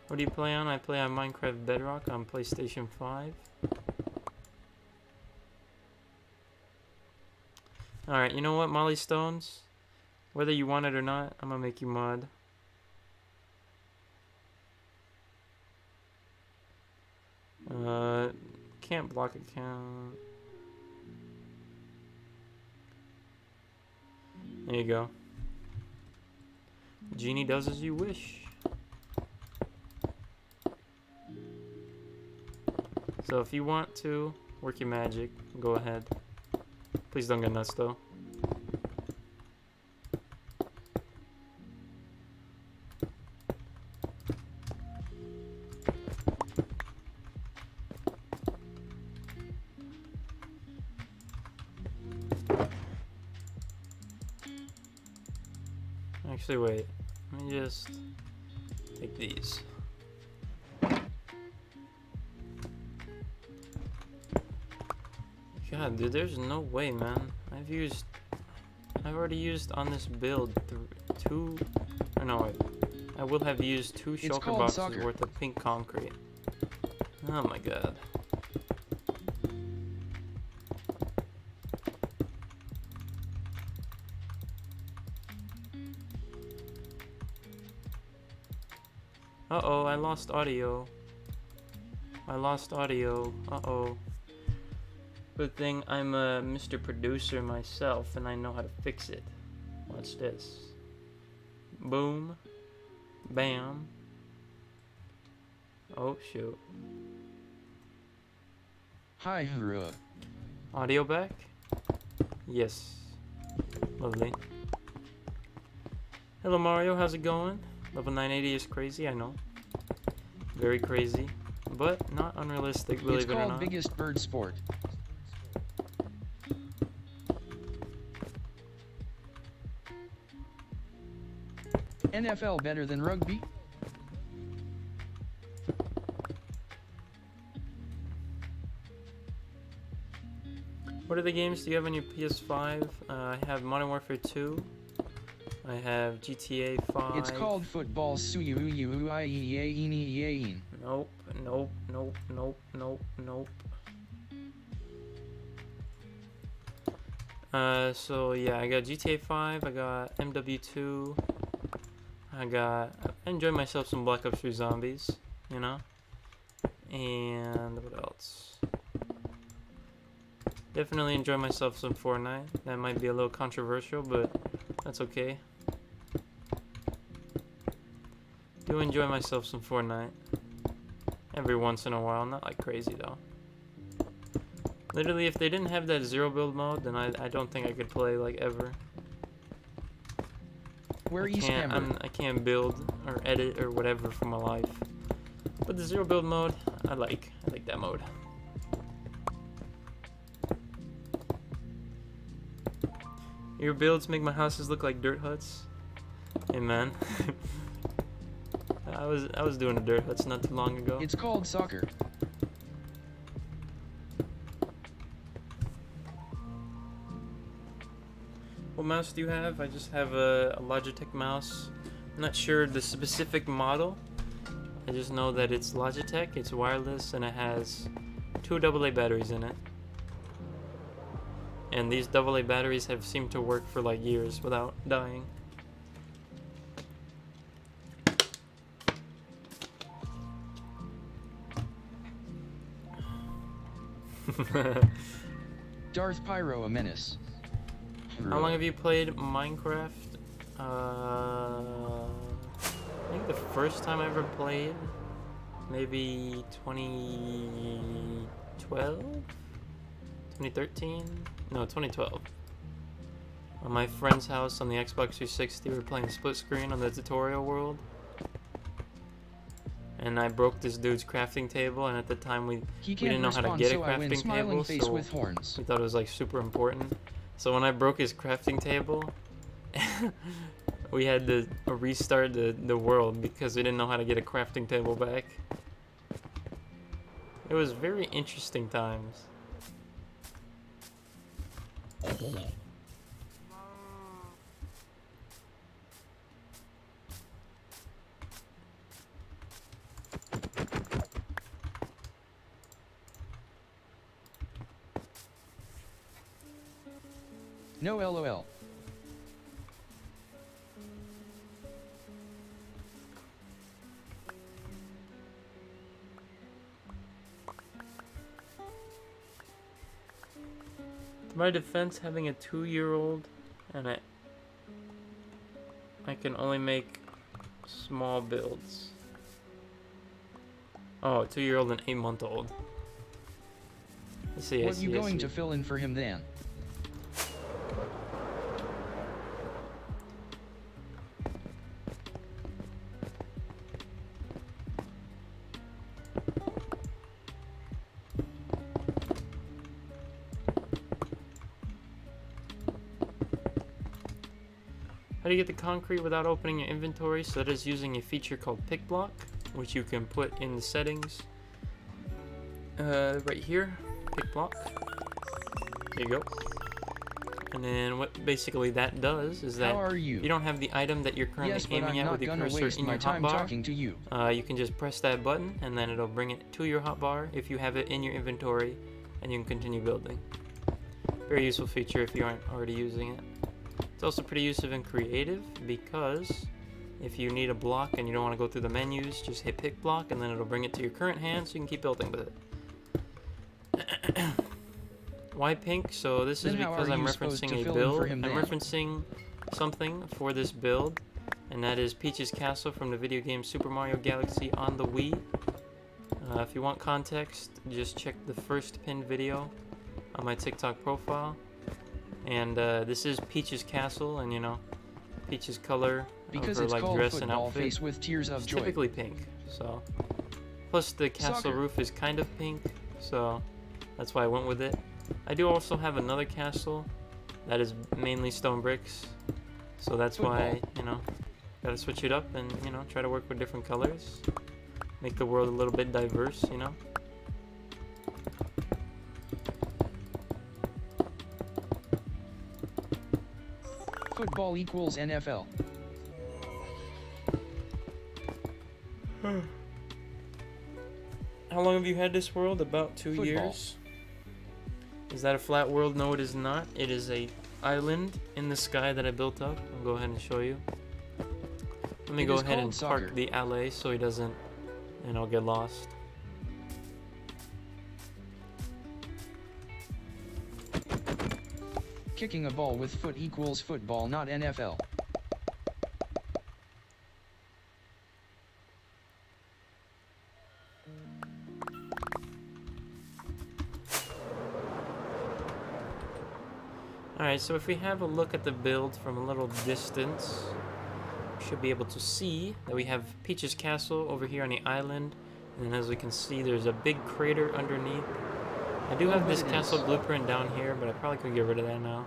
What do you play on? I play on Minecraft Bedrock on PlayStation 5. Alright, you know what, Molly Stones? Whether you want it or not, I'm gonna make you mod. can't block account. There you go. Genie does as you wish. So if you want to work your magic, go ahead. Please don't get nuts though. Actually, wait. Let me just take these. God, dude, there's no way, man. I've already used on this build two. Or no, wait. I will have used 2 shulker boxes soccer. worth of pink concrete. Oh my god. Uh-oh, I lost audio. Uh-oh. Good thing I'm a Mr. Producer myself and I know how to fix it. Watch this. Boom. Bam. Oh, shoot. Hi, Hura. Audio back? Yes. Lovely. Hello, Mario. How's it going? Level 980 is crazy, I know. Very crazy. But not unrealistic, believe it or not. It's called Biggest Bird Sport. NFL better than rugby? What are the games do you have on your PS5? I have Modern Warfare 2. I have GTA 5. It's called Football Suyuuyuiyein. Nope, nope, nope, nope, nope, nope. So yeah, I got GTA 5, I got MW2, I enjoyed myself some Black Ops 3 Zombies, you know? And what else? Definitely enjoy myself some Fortnite. That might be a little controversial, but that's okay. Do enjoy myself some Fortnite. Every once in a while, not like crazy though. Literally, if they didn't have that zero build mode, then I don't think I could play like ever. Where you scammer? I can't build or edit or whatever for my life. But the zero build mode, I like that mode. Your builds make my houses look like dirt huts. Hey man. I was doing a dirt huts not too long ago. It's called soccer. What mouse do you have? I just have a Logitech mouse. I'm not sure the specific model. I just know that it's Logitech, it's wireless, and it has 2 AA batteries in it. And these AA batteries have seemed to work for like years without dying. Darth Pyro a menace. How long have you played Minecraft? I think the first time I ever played, maybe 2012? 2013? No, 2012. On my friend's house on the Xbox 360, we were playing split screen on the tutorial world. And I broke this dude's crafting table, and at the time we didn't know how to get a crafting table, so we thought it was like super important. So when I broke his crafting table, we had to restart the world because we didn't know how to get a crafting table back. It was very interesting times. No LOL. my defense, having a 2-year-old and I can only make small builds. Oh, 2-year-old and 8-month-old. I see, What you going to fill in for him then? How do you get the concrete without opening your inventory? So that is using a feature called Pick Block, which you can put in the settings. Right here, Pick Block. There you go. And then what basically that does is that you don't have the item that you're currently aiming at with your cursor in your hotbar. You can just press that button and then it'll bring it to your hotbar if you have it in your inventory, and you can continue building. Very useful feature if you aren't already using it. It's also pretty useful in creative because if you need a block and you don't want to go through the menus, just hit Pick Block and then it'll bring it to your current hand so you can keep building with it. Why pink? So this is because I'm referencing a build. I'm referencing something for this build, and that is Peach's Castle from the video game Super Mario Galaxy on the Wii. If you want context, just check the first pinned video on my TikTok profile. And this is Peach's Castle, and you know, Peach's color of her like dress and outfit with tears of joy. Typically pink. So, plus the castle roof is kind of pink, so that's why I went with it. I do also have another castle that is mainly stone bricks, so that's why, you know, gotta switch it up and, you know, try to work with different colors, make the world a little bit diverse, you know. Football equals NFL. How long have you had this world? About 2 years. Is that a flat world? No, it is not. It is a island in the sky that I built up. I'll go ahead and show you. Let me go ahead and park the alley so he doesn't, you know, get lost. Kicking a ball with foot equals football, not NFL. Alright, so if we have a look at the build from a little distance, we should be able to see that we have Peach's Castle over here on the island, and as we can see there's a big crater underneath. I do have this castle blueprint down here, but I probably could get rid of that now.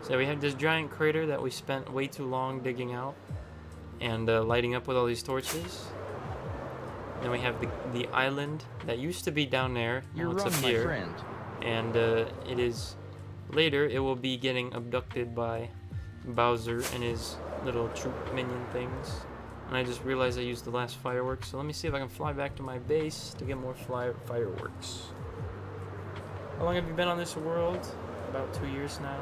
So we have this giant crater that we spent way too long digging out and lighting up with all these torches. Then we have the island that used to be down there. Now it's up here. And it is later it will be getting abducted by Bowser and his little troop minion things. And I just realized I used the last fireworks, so let me see if I can fly back to my base to get more fireworks. How long have you been on this world? About 2 years now.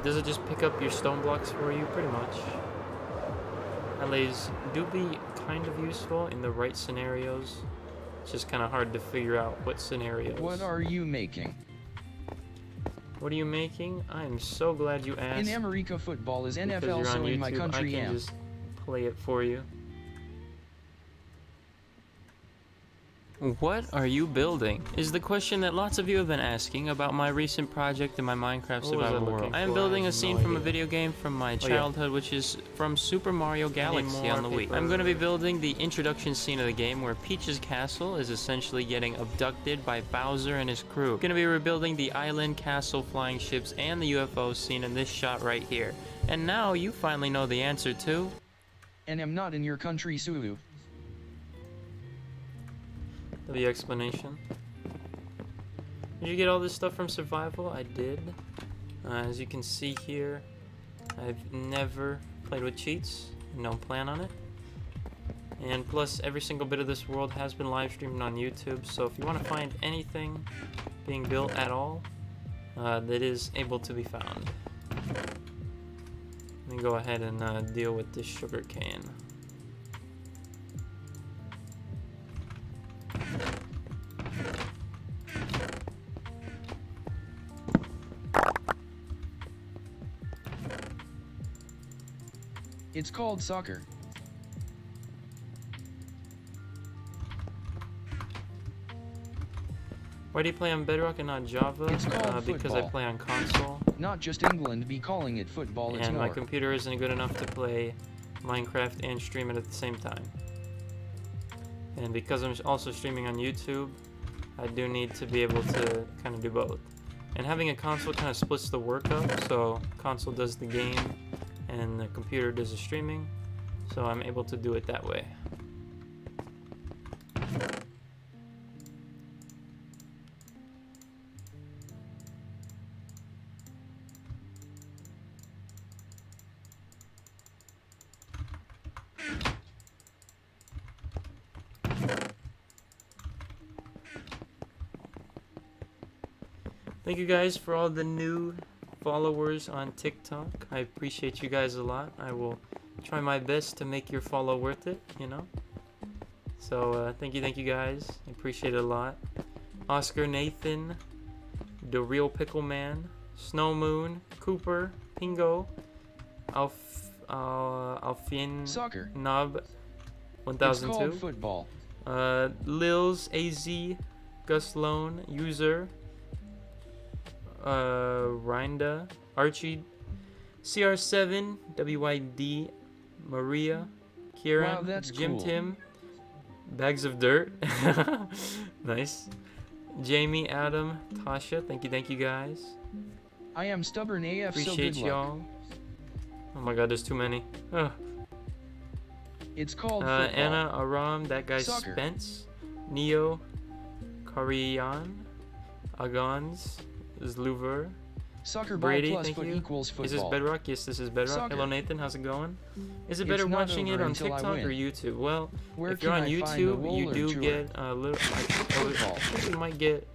Does it just pick up your stone blocks for you? Pretty much. Allays do be kind of useful in the right scenarios. It's just kind of hard to figure out what scenarios. What are you making? What are you making? I am so glad you asked. In America, football is NFL, so in my country, I can just play it for you. What are you building? Is the question that lots of you have been asking about my recent project in my Minecraft survival world. I am building a scene from a video game from my childhood, which is from Super Mario Galaxy on the Wii. I'm going to be building the introduction scene of the game where Peach's Castle is essentially getting abducted by Bowser and his crew. I'm going to be rebuilding the island, castle, flying ships, and the UFO scene in this shot right here. And now you finally know the answer to... And am not in your country, Sulu. The explanation. Did you get all this stuff from survival? I did. As you can see here, I've never played with cheats and don't plan on it. And plus, every single bit of this world has been live streamed on YouTube, so if you want to find anything being built at all, that is able to be found. Let me go ahead and deal with this sugar cane. It's called soccer. Why do you play on Bedrock and not Java? It's called because I football. play on console. Not just England be calling it football, it's And more. my computer isn't good enough to play Minecraft and stream it at the same time. And because I'm also streaming on YouTube, I do need to be able to kind of do both. And having a console kind of splits the work up, so console does the game and the computer does the streaming, so I'm able to do it that way. Thank you guys for all the new followers on TikTok. I appreciate you guys a lot. I will try my best to make your follow worth it, you know. So thank you guys. I appreciate it a lot. Oscar, Nathan, The Real Pickle Man, Snow Moon, Cooper, Pingo, Alfien, Soccer. Nob, It's 1002. called football. Lils, AZ, Gus Lone, User, Rinda, Archie, CR7, WYD, Maria, Kieran, Wow, that's Jim cool. Tim, Bags of Dirt, nice, Jamie, Adam, Tasha, thank you guys, I am stubborn AF, so appreciate good luck. y'all. Oh my god, there's too many. Ugh. It's called football. Anna, Aram, that guy Soccer. Spence, Neo, Karian, Agons, Zluver, Soccer ball Brady, plus thank foot you. equals football. Is this Bedrock? Yes, this is Bedrock. Soccer. Hello Nathan, how's it going? Is it It's better not watching it over on until I TikTok or win. YouTube? Well, Where if you're can on I find a YouTube, you roller do tour? get a little. Football. You might get.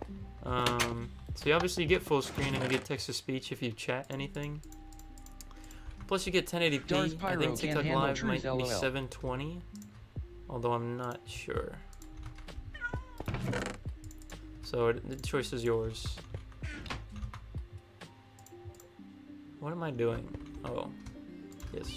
So you obviously get full screen and you get text to speech if you chat anything. Plus you get 1080p. Darth I Pyro think can't TikTok handle Live truth, might be LOL. 720, although I'm not sure. So the choice is yours. What am I doing? Oh, yes.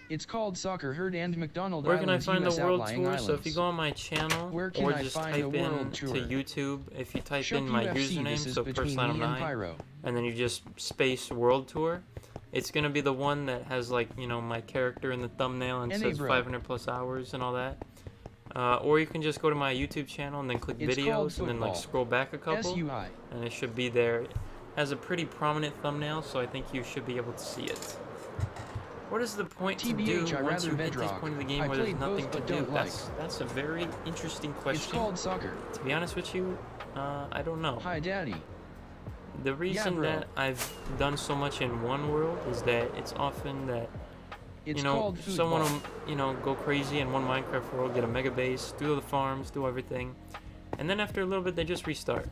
It's called Soccer Herd and McDonald Where can I Islands, find US the world outlying tour? So if you islands. go on my channel, Where can or I just find type the in world to tour? YouTube, if you type Shuck in my UFC, username, this is so between me and Purse909, Pyro. and then you just space world tour, it's gonna be the one that has, like, you know, my character in the thumbnail and NA says bro. 500 plus hours and all that. Or you can just go to my YouTube channel and then click It's called videos and then like football. scroll back a couple, SUI. and it should be there. It has a pretty prominent thumbnail, so I think you should be able to see it. What is the point to do TBH, I once rather you hit this Bedrock. point of the game I where there's played nothing both, to but do? don't like. That's a very interesting question. It's called soccer. To be honest with you, I don't know. Hi, Daddy. The reason bro. that I've done so much in one world is that it's often that, It's you know, called someone football. will, you know, go crazy in one Minecraft world, get a mega base, do the farms, do everything, and then after a little bit they just restart.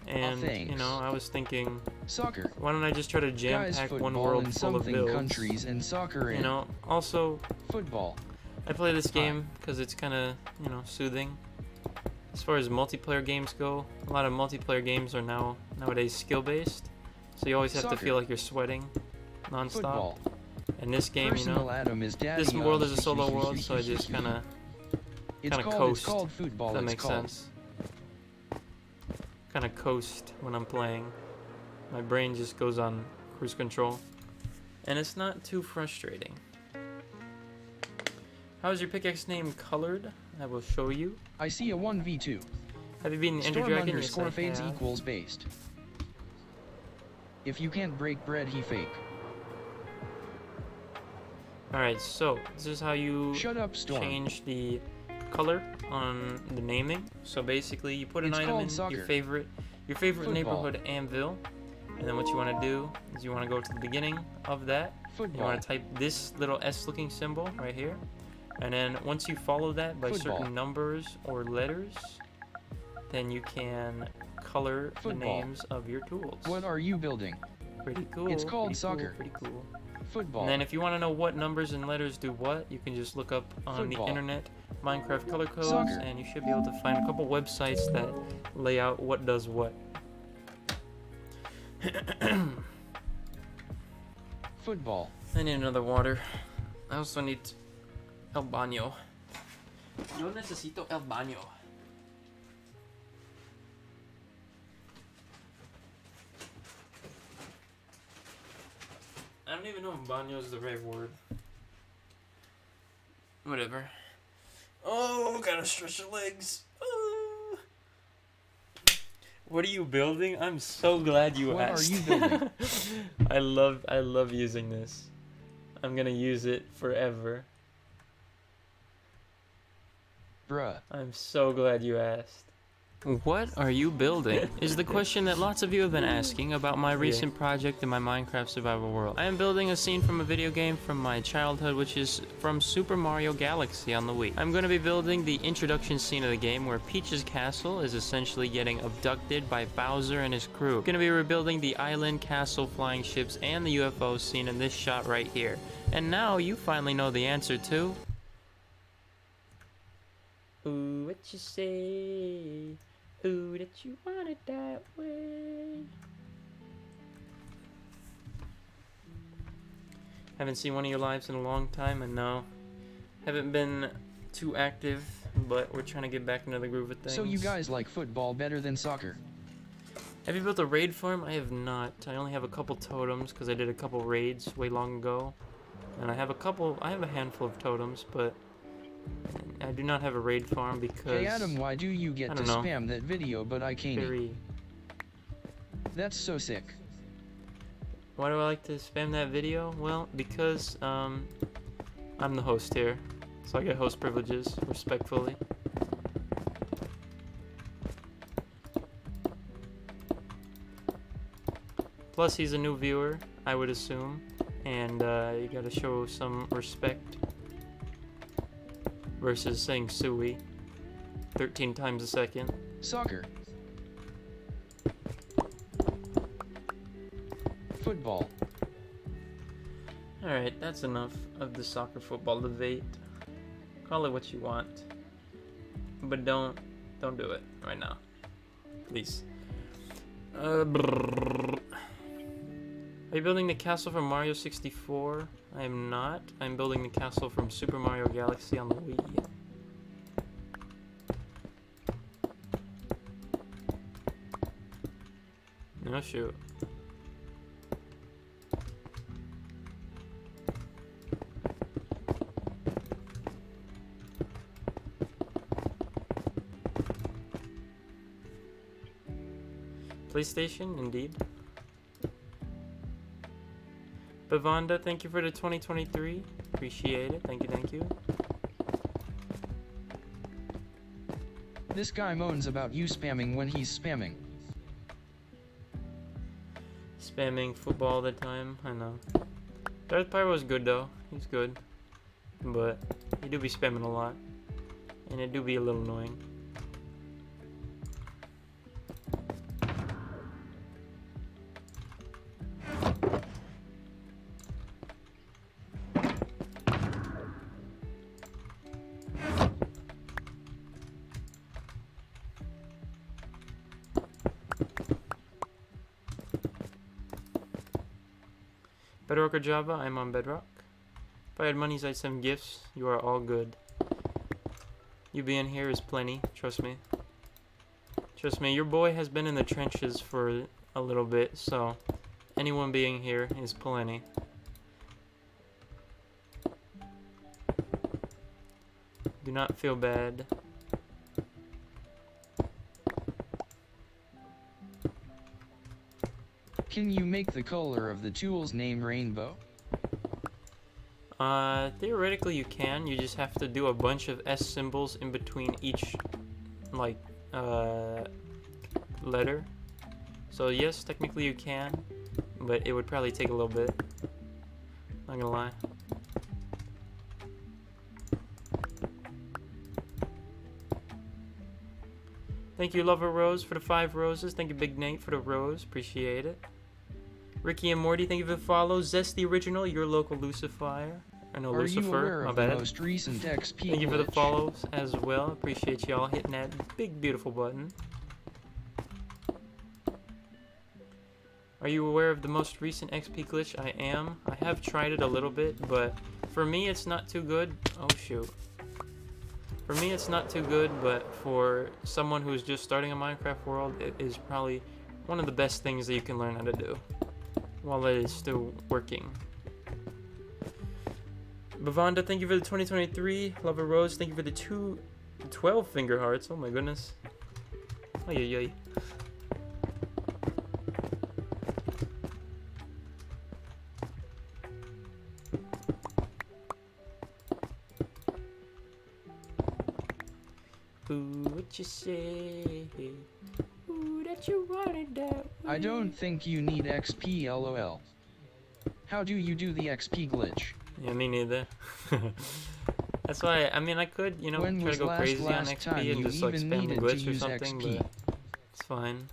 And you thanks. know, I was thinking, Soccer. why don't I just try to jam Guys, pack one football world in full of something builds? countries and soccer in You know, also football. I play this game because it's kind of, you know, soothing. As far as multiplayer games go, a lot of multiplayer games are nowadays skill-based, so you always have to Soccer. feel like you're sweating non-stop. Football. In this game, you Personal know, Adam is Daddy. this world on. is a solo world, so I just kind of It's kinda called coast, football. if that it's makes called. sense. Kind of coast when I'm playing. My brain just goes on cruise control, and it's not too frustrating. How is your pickaxe name colored? I will show you. I see a 1v2. Have you been Ender Storm Dragon? Yes, underscore I fades have. equals based. If you can't break bread, he fake. Alright, so this is how you Shut up, Storm. change the color on the naming. So basically, you put an It's item called in soccer. your favorite Football. neighborhood Anvil, and then what you want to do is you want to go to the beginning of that. You Football. want to type this little S-looking symbol right here, and then once you follow that by Football. certain numbers or letters, then you can color the Football. names of your tools. What are you building? Pretty cool. It's called pretty soccer. Cool, pretty cool. Football. And then if you want to know what numbers and letters do what, you can just look up on Football. the internet Minecraft color codes, Soccer. and you should be able to find a couple websites that lay out what does what. Football. I need another water. I also need el baño. Yo necesito el baño. I don't even know if baño is the right word. Whatever. Oh, gotta stretch your legs. Oh. What are you building? I'm so glad you What asked. are you building? I love using this. I'm gonna use it forever. Bruh. I'm so glad you asked. What are you building? Is the question that lots of you have been asking about my recent project in my Minecraft survival world. I am building a scene from a video game from my childhood, which is from Super Mario Galaxy on the Wii. I'm going to be building the introduction scene of the game where Peach's castle is essentially getting abducted by Bowser and his crew. I'm going to be rebuilding the island, castle, flying ships, and the UFO scene in this shot right here. And now you finally know the answer to... Ooh, what you say? Ooh, that you want it that way. Haven't seen one of your lives in a long time, and no, haven't been too active, but we're trying to get back into the groove of things. So you guys like football better than soccer? Have you built a raid farm? I have not. I only have a couple totems because I did a couple raids way long ago, and I have a handful of totems, but I do not have a raid farm because... Hey Adam, why do you get to spam that video but I can't? That's so sick. Why do I like to spam that video? Well, because I'm the host here, so I get host privileges, respectfully. Plus, he's a new viewer, I would assume, and you gotta show some respect. Versus saying Sui 13 times a second. Soccer. Football. Alright, that's enough of the soccer football debate. Call it what you want. But don't do it right now. Please. Are you building the castle from Mario 64? I am not. I'm building the castle from Super Mario Galaxy on the Wii. No shoot. PlayStation, indeed. Bavanda, thank you for the 2023. Appreciate it. Thank you, thank you. This guy moans about you spamming when he's spamming. Spamming football all the time, I know. Darth Pyro's good though. He's good. But he do be spamming a lot. And it do be a little annoying. Bedrock or Java? I'm on Bedrock. If I had monies, I'd send gifts. You are all good. You being here is plenty, trust me. Trust me, your boy has been in the trenches for a little bit, so anyone being here is plenty. Do not feel bad. Can you make the color of the tool's name rainbow? Theoretically you can. You just have to do a bunch of S symbols in between each, like, letter. So yes, technically you can, but it would probably take a little bit. Not gonna lie. Thank you, Lover Rose, for the 5 roses. Thank you, Big Nate, for the rose. Appreciate it. Ricky and Morty, thank you for the follow. Zesty Original, your local Lucifer. Or no, Are you Lucifer. aware My of the bad. most recent XP Thank you for the glitch? follows as well. Appreciate y'all hitting that big beautiful button. Are you aware of the most recent XP glitch? I am. I have tried it a little bit, but for me it's not too good. Oh shoot. For me it's not too good, but for someone who's just starting a Minecraft world, it is probably one of the best things that you can learn how to do while it is still working. Bavanda, thank you for the 2023. Lover Rose, thank you for the 12 finger hearts. Oh my goodness. Ay, ay, ay. Ooh, what you say? Ooh, that you wanted that. I don't think you need XP lol. How do you do the XP glitch? Yeah, me neither. That's why, I mean, I could, you know, When try to was go crazy on last time XP and you just like even spam the needed to glitch or use something, XP? but it's fine.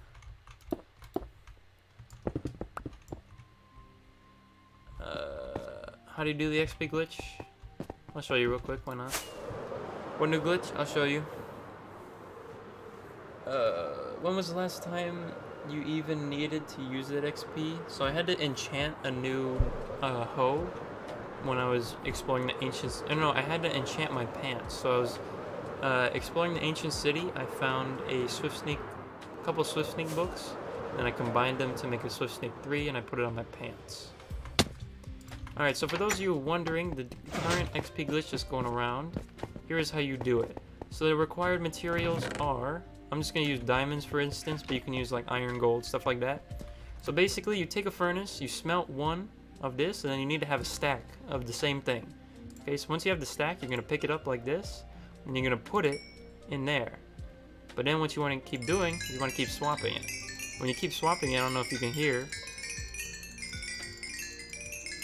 How do you do the XP glitch? I'll show you real quick, why not? What new glitch? I'll show you. When was the last time you even needed to use that XP? So I had to enchant a new hoe when I was exploring the ancient. No, I had to enchant my pants. So I was exploring the ancient city. I found a couple Swift Sneak books, and I combined them to make a Swift Sneak 3, and I put it on my pants. Alright, so for those of you wondering, the current XP glitch that's going around, here is how you do it. So the required materials are, I'm just going to use diamonds for instance, but you can use like iron, gold, stuff like that. So basically you take a furnace, you smelt one of this, and then you need to have a stack of the same thing. Okay, so once you have the stack, you're going to pick it up like this, and you're going to put it in there. But then what you want to keep doing, you want to keep swapping it. When you keep swapping it, I don't know if you can hear,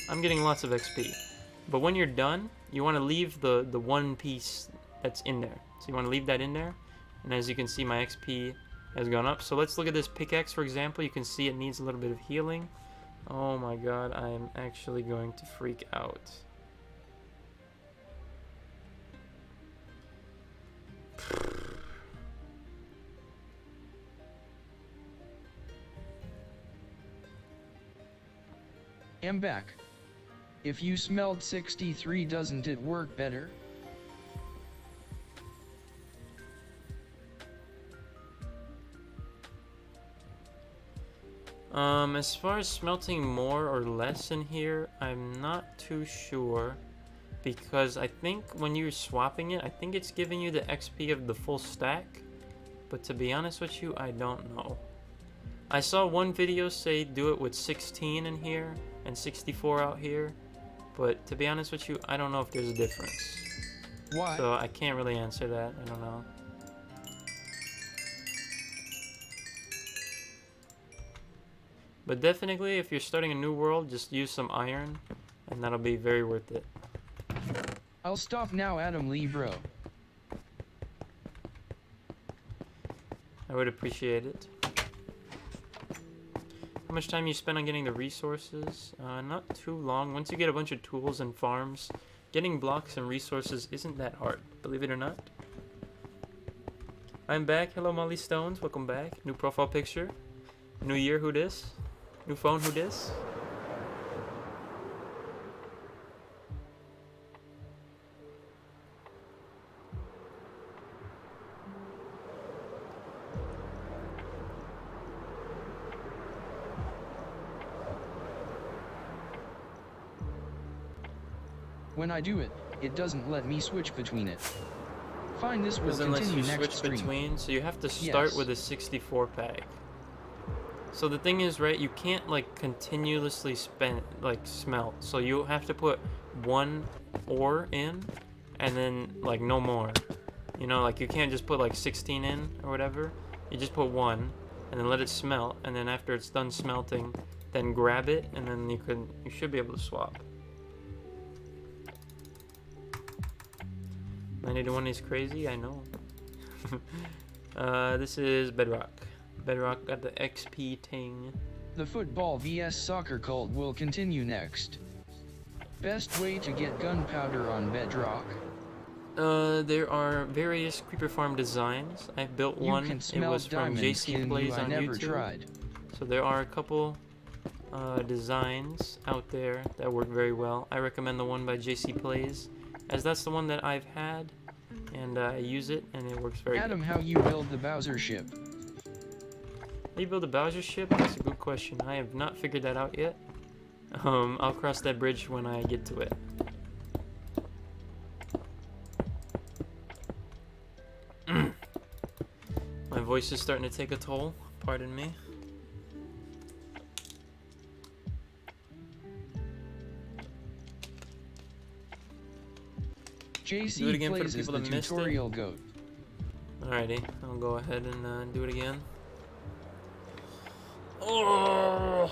I'm getting lots of XP. But when you're done, you want to leave the one piece that's in there. So you want to leave that in there. And as you can see, my XP has gone up. So let's look at this pickaxe, for example. You can see it needs a little bit of healing. Oh my god, I am actually going to freak out. I'm back. If you smelled 63, doesn't it work better? As far as smelting more or less in here, I'm not too sure. Because I think when you're swapping it, I think it's giving you the XP of the full stack. But to be honest with you, I don't know. I saw one video say do it with 16 in here and 64 out here. But to be honest with you, I don't know if there's a difference. Why? So I can't really answer that. I don't know. But definitely, if you're starting a new world, just use some iron, and that'll be very worth it. I'll stop now, Adam Lee, bro. I would appreciate it. How much time you spend on getting the resources? Not too long. Once you get a bunch of tools and farms, getting blocks and resources isn't that hard, believe it or not. I'm back. Hello, Molly Stones. Welcome back. New profile picture. New year, who dis? New phone, who dis? When I do it, it doesn't let me switch between it. Fine, this will Unless continue you next switch stream. between, so you have to start Yes. with a 64 pack. So the thing is, right, you can't like continuously smelt. So you have to put one ore in and then like no more. You know, like you can't just put like 16 in or whatever. You just put one and then let it smelt, and then after it's done smelting, then grab it, and then you should be able to swap. 981 is crazy, I know. This is Bedrock. Bedrock got the XP ting. The football vs soccer cult will continue next. Best way to get gunpowder on Bedrock. There are various creeper farm designs. I built You one. can It smell was from diamonds, JC can Plays you? I on never YouTube. tried. So there are a couple designs out there that work very well. I recommend the one by JC Plays, as that's the one that I've had, and I use it, and it works very Adam, good. how you build the Bowser ship? How you build a Bowser ship? That's a good question. I have not figured that out yet. I'll cross that bridge when I get to it. My voice is starting to take a toll. Pardon me. JC Do it again for the Plays is people the that missed it. tutorial goat. Alrighty, I'll go ahead and do it again. Oh!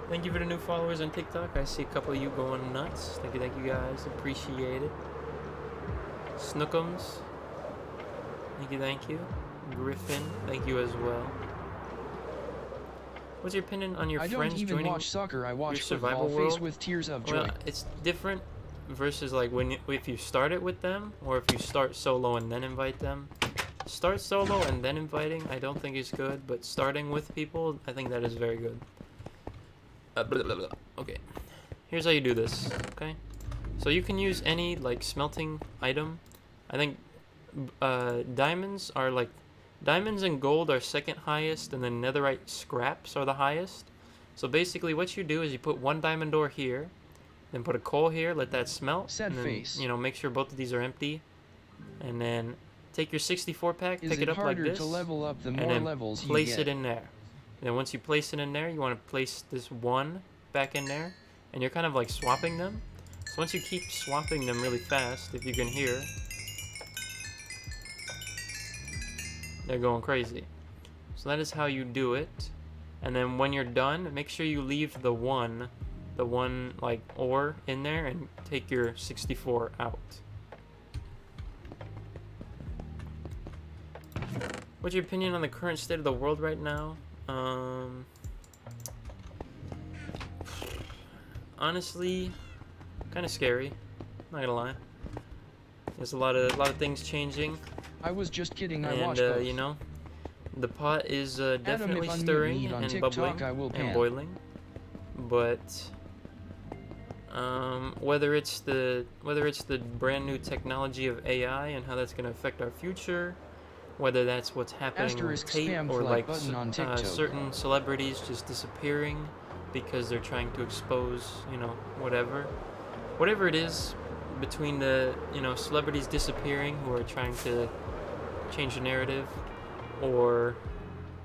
Thank you for the new followers on TikTok. I see a couple of you going nuts. Thank you guys. Appreciate it. Snookums. Thank you. Griffin, thank you as well. What's your opinion on your I friends don't even joining watch soccer, I watch your survival football. world? Face with tears of joy. Well, it's different versus like if you start it with them, or if you start solo and then invite them. Start solo and then inviting, I don't think is good, but starting with people, I think that is very good. Blah, blah, blah. Okay, here's how you do this. Okay, so you can use any like smelting item. I think diamonds and gold are second highest, and then netherite scraps are the highest. So basically what you do is you put one diamond ore here, then put a coal here, let that smelt, Sad and then, face. you know, make sure both of these are empty, and then take your 64 pack, Is pick it up like harder this, to level up the and more then levels you place get? it in there. And then once you place it in there, you want to place this one back in there, and you're kind of like swapping them. So once you keep swapping them really fast, if you can hear, they're going crazy. So that is how you do it. And then when you're done, make sure you leave the one like ore in there, and take your 64 out. What's your opinion on the current state of the world right now? Honestly, kind of scary. Not gonna lie. There's a lot of things changing, I was just kidding, I and watched both. you know, the pot is definitely if unmute stirring me on and TikTok, bubbling I will and pan. boiling. But whether it's the brand new technology of AI and how that's going to affect our future, whether that's what's happening with Asterisk tape, spam or flag like button on TikTok. certain celebrities just disappearing because they're trying to expose, you know, whatever it is, between the, you know, celebrities disappearing who are trying to change the narrative, or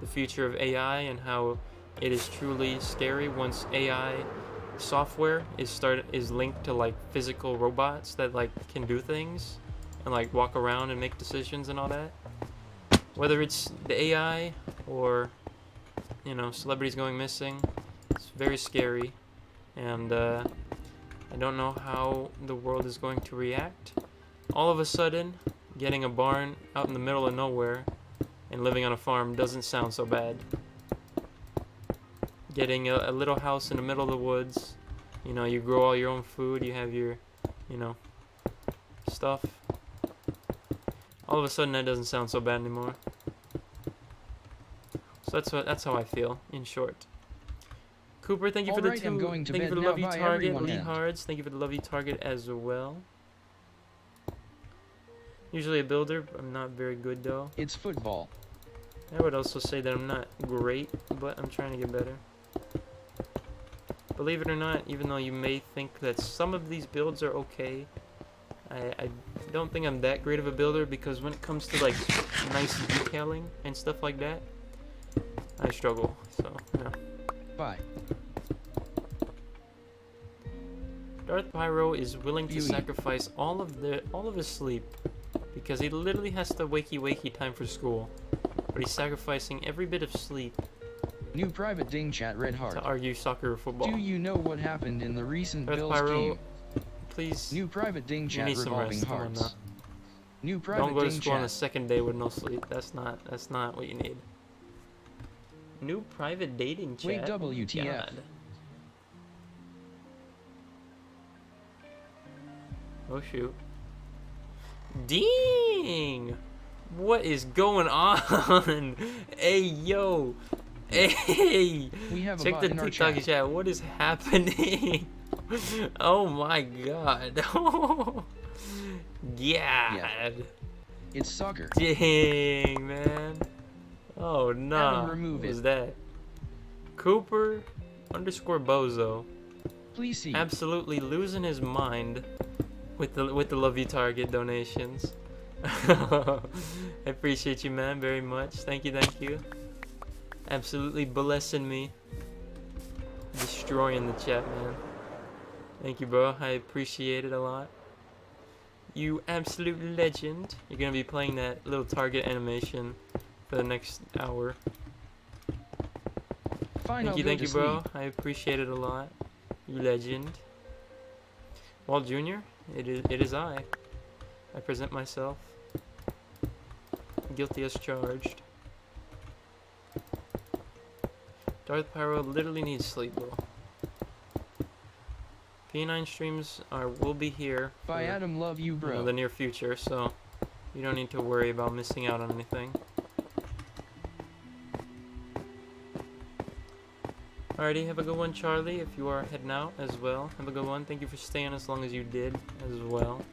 the future of AI and how it is truly scary once AI software is linked to like physical robots that like can do things and like walk around and make decisions and all that. Whether it's the AI or, you know, celebrities going missing, it's very scary, and I don't know how the world is going to react. All of a sudden, getting a barn out in the middle of nowhere and living on a farm doesn't sound so bad. Getting a little house in the middle of the woods, you know, you grow all your own food, you have your, you know, stuff. All of a sudden, that doesn't sound so bad anymore. So that's how I feel, in short. Cooper, thank you for the Alright, I'm going to thank you bed for the now. love you Bye, target. everyone, Lee and- Hards, thank you for the love you target as well. Usually a builder, I'm not very good though. It's football. I would also say that I'm not great, but I'm trying to get better. Believe it or not, even though you may think that some of these builds are okay, I don't think I'm that great of a builder, because when it comes to like nice detailing and stuff like that, I struggle. So yeah. Bye. Darth Pyro is willing to Beauty. sacrifice all of his sleep, because he literally has to wakey time for school, but he's sacrificing every bit of sleep New private ding chat red heart. to argue soccer or football. Do you know what happened in the recent Darth Bills Pyro, game? please, New private ding you chat need some revolving rest. Come on hearts. now. New private Don't go to ding school on the chat. second day with no sleep. That's not what you need. New private dating chat. Wait, WTF. God. Oh shoot. Ding! What is going on? Hey yo! Hey! We have a Check bot the in our TikTok chat. chat. What is happening? Oh my god. Yeah. It's soccer. Dang, man. Oh no. Adam, remove What was it. that? Cooper underscore Bozo. Please see. Absolutely losing his mind with the love you target donations. I appreciate you, man, very much. Thank you, thank you. Absolutely blessing me. Destroying the chat, man. Thank you, bro. I appreciate it a lot. You absolute legend. You're gonna be playing that little target animation for the next hour. Fine, I'll Thank go you, to bro. sleep. I appreciate it a lot. You legend. Walt Jr., it is I. I present myself. Guilty as charged. Darth Pyro literally needs sleep, bro. P9 streams will be here Bye, for, Adam. Love you, bro. the near future, so you don't need to worry about missing out on anything. Alrighty, have a good one, Charlie, if you are heading out as well. Have a good one. Thank you for staying as long as you did as well.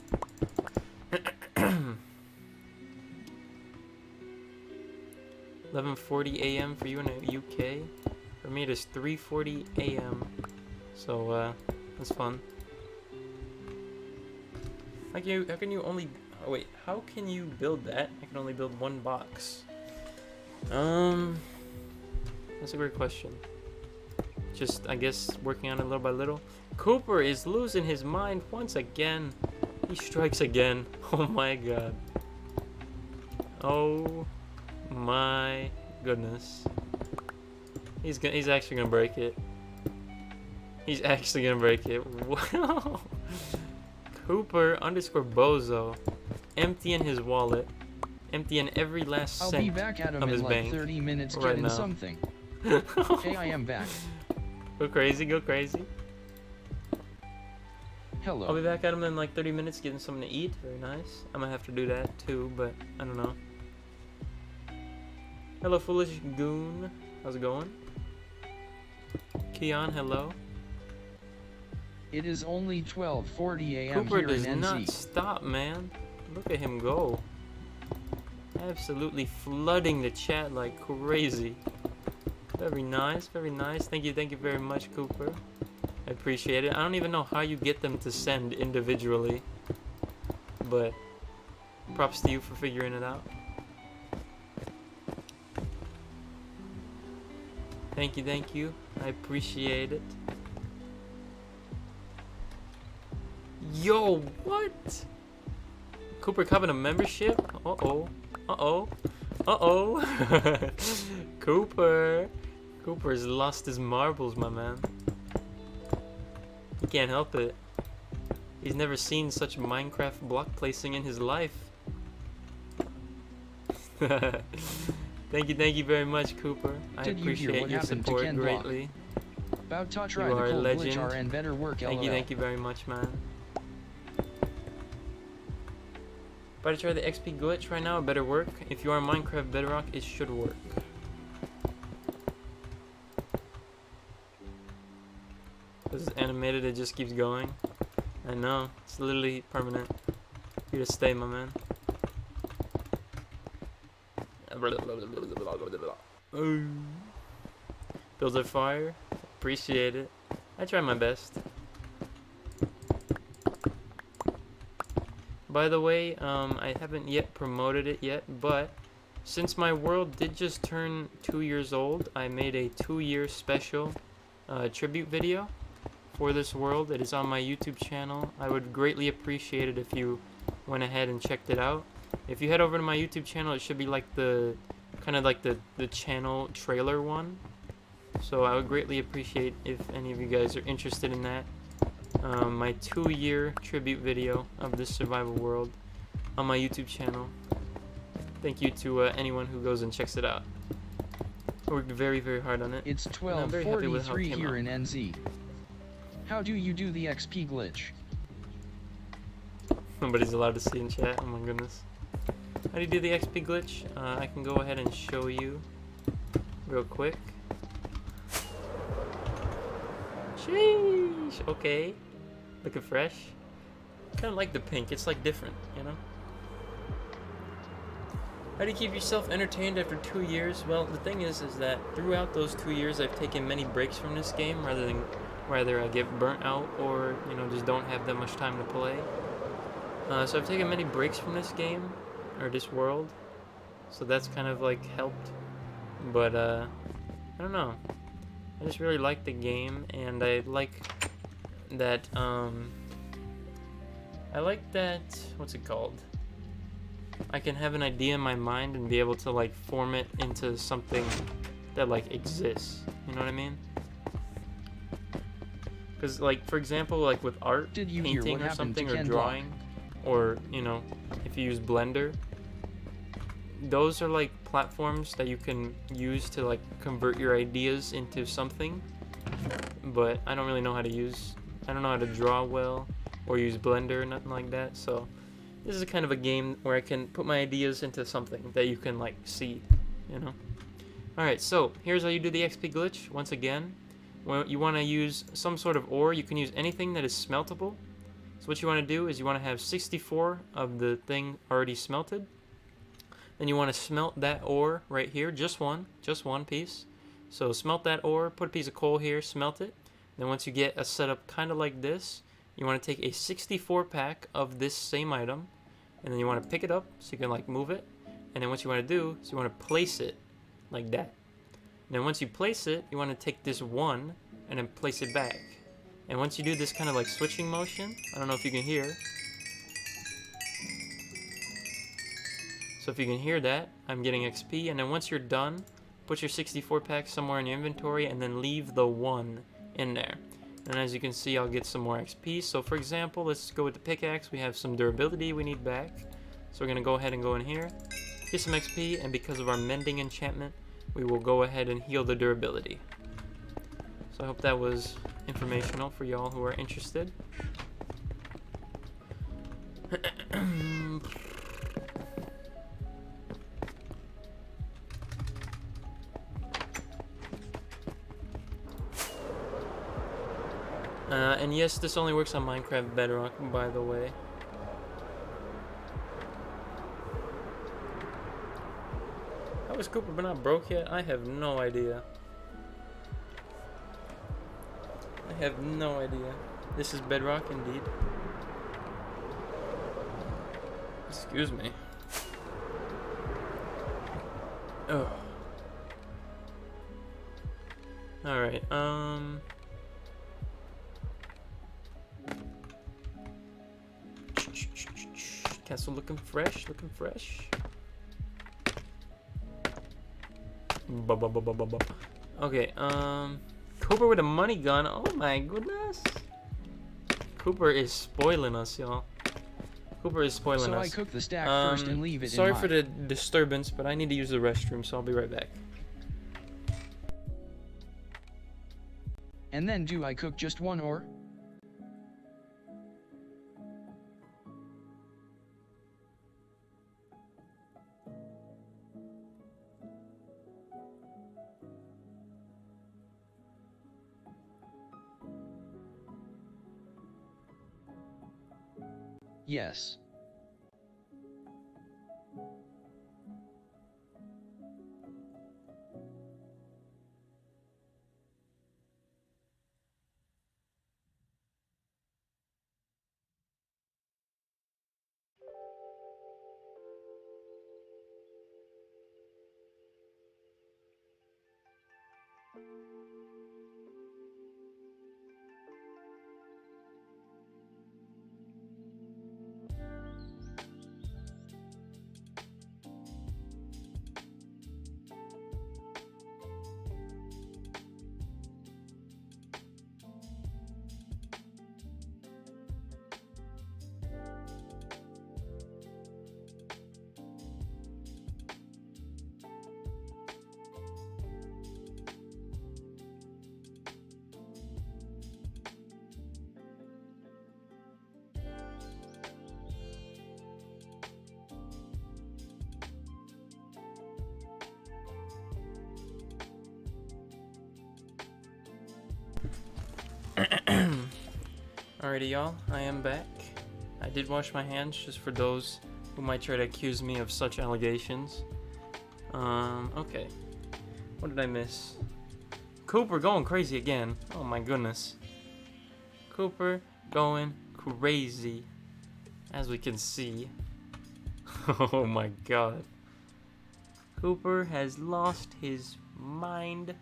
11:40 a.m. for you in the UK. For me, it is 3:40 a.m. So, that's fun. How can you only... Oh, wait, how can you build that? I can only build one box. That's a great question. Just, I guess, working on it little by little. Cooper is losing his mind once again. He strikes again. Oh my god. Oh my goodness. He's actually gonna break it. He's actually gonna break it. Wow. Cooper underscore Bozo. Emptying his wallet. Emptying every last I'll cent be back, Adam, of his in like bank 30 minutes right getting now. something. Hey, I am back. Go crazy, go crazy. Hello. I'll be back at him in like 30 minutes getting something to eat. Very nice. I'm gonna have to do that too, but I don't know. Hello, Foolish Goon. How's it going? Keon, hello. It is only 12:40 a.m. Cooper here does in not NZ. stop, man. Look at him go. Absolutely flooding the chat like crazy. Very nice, very nice. Thank you very much, Cooper. I appreciate it. I don't even know how you get them to send individually, but props to you for figuring it out. Thank you. I appreciate it. Yo, what? Cooper covered a membership? Uh-oh. Cooper's lost his marbles, my man. He can't help it. He's never seen such Minecraft block placing in his life. Thank you very much, Cooper. I Did you hear appreciate what your happened to support Ken Block? greatly. About to You try the are a cold legend. glitch and better work. Thank you very much, man. About to try the XP glitch right now, it better work. If you are Minecraft Bedrock, it should work. This is animated, it just keeps going. I know, it's literally permanent. Here to stay, my man. Builds a fire. Appreciate it. I try my best. By the way, I haven't yet promoted it yet, but since my world did just turn 2 years old, I made a 2-year special tribute video for this world. It is on my YouTube channel. I would greatly appreciate it if you went ahead and checked it out. If you head over to my YouTube channel, it should be like the kind of like the channel trailer one. So I would greatly appreciate if any of you guys are interested in that. My 2-year tribute video of this survival world on my YouTube channel. Thank you to anyone who goes and checks it out. Worked very, very hard on it. It's And I'm very happy with how it 12:43 came here out. in NZ. How do you do the XP glitch? Nobody's allowed to see in chat. Oh my goodness. How do you do the XP glitch? I can go ahead and show you real quick. Sheesh. Okay. Looking fresh. Kind of like the pink. It's like different, you know? How do you keep yourself entertained after 2 years? Well, the thing is that throughout those 2 years, I've taken many breaks from this game rather I get burnt out or, you know, just don't have that much time to play. So I've taken many breaks from this game, or this world. So that's kind of like helped. But, I don't know. I just really like the game, and I like that, what's it called? I can have an idea in my mind and be able to like form it into something that like exists. You know what I mean? Because like, for example, like with art, painting or something, or drawing, or, you know, if you use Blender, those are like platforms that you can use to like convert your ideas into something. But I don't really know how to I don't know how to draw well or use Blender or nothing like that. So this is kind of a game where I can put my ideas into something that you can like see, you know. Alright, so here's how you do the XP glitch. Once again, when you want to use some sort of ore, you can use anything that is smeltable. So what you want to do is you want to have 64 of the thing already smelted. Then you want to smelt that ore right here, just one piece. So smelt that ore, put a piece of coal here, smelt it. Then once you get a setup kind of like this, you want to take a 64 pack of this same item, and then you want to pick it up so you can like move it. And then what you want to do is you want to place it like that. And then once you place it, you want to take this one and then place it back. And once you do this kind of like switching motion, I don't know if you can hear. So if you can hear that, I'm getting XP. And then once you're done, put your 64 pack somewhere in your inventory and then leave the one in there. And as you can see, I'll get some more XP. So for example, let's go with the pickaxe. We have some durability we need back. So we're going to go ahead and go in here, get some XP, and because of our mending enchantment, we will go ahead and heal the durability. So I hope that was informational for y'all who are interested. And yes, this only works on Minecraft Bedrock, by the way. How is Cooper but not broke yet? I have no idea. I have no idea. This is Bedrock indeed. Excuse me. Oh. Alright, Castle looking fresh, Okay, Cooper with a money gun. Oh my goodness. Cooper is spoiling us, y'all. Cooper is spoiling us. So I cook the stack first and leave it sorry in for the disturbance, but I need to use the restroom, so I'll be right back. And then do I cook just one ore? Yes. Alrighty, y'all, I am back. I did wash my hands, just for those who might try to accuse me of such allegations. Okay. What did I miss? Cooper going crazy again. Oh my goodness. Cooper going crazy, as we can see. Oh my god. Cooper has lost his mind.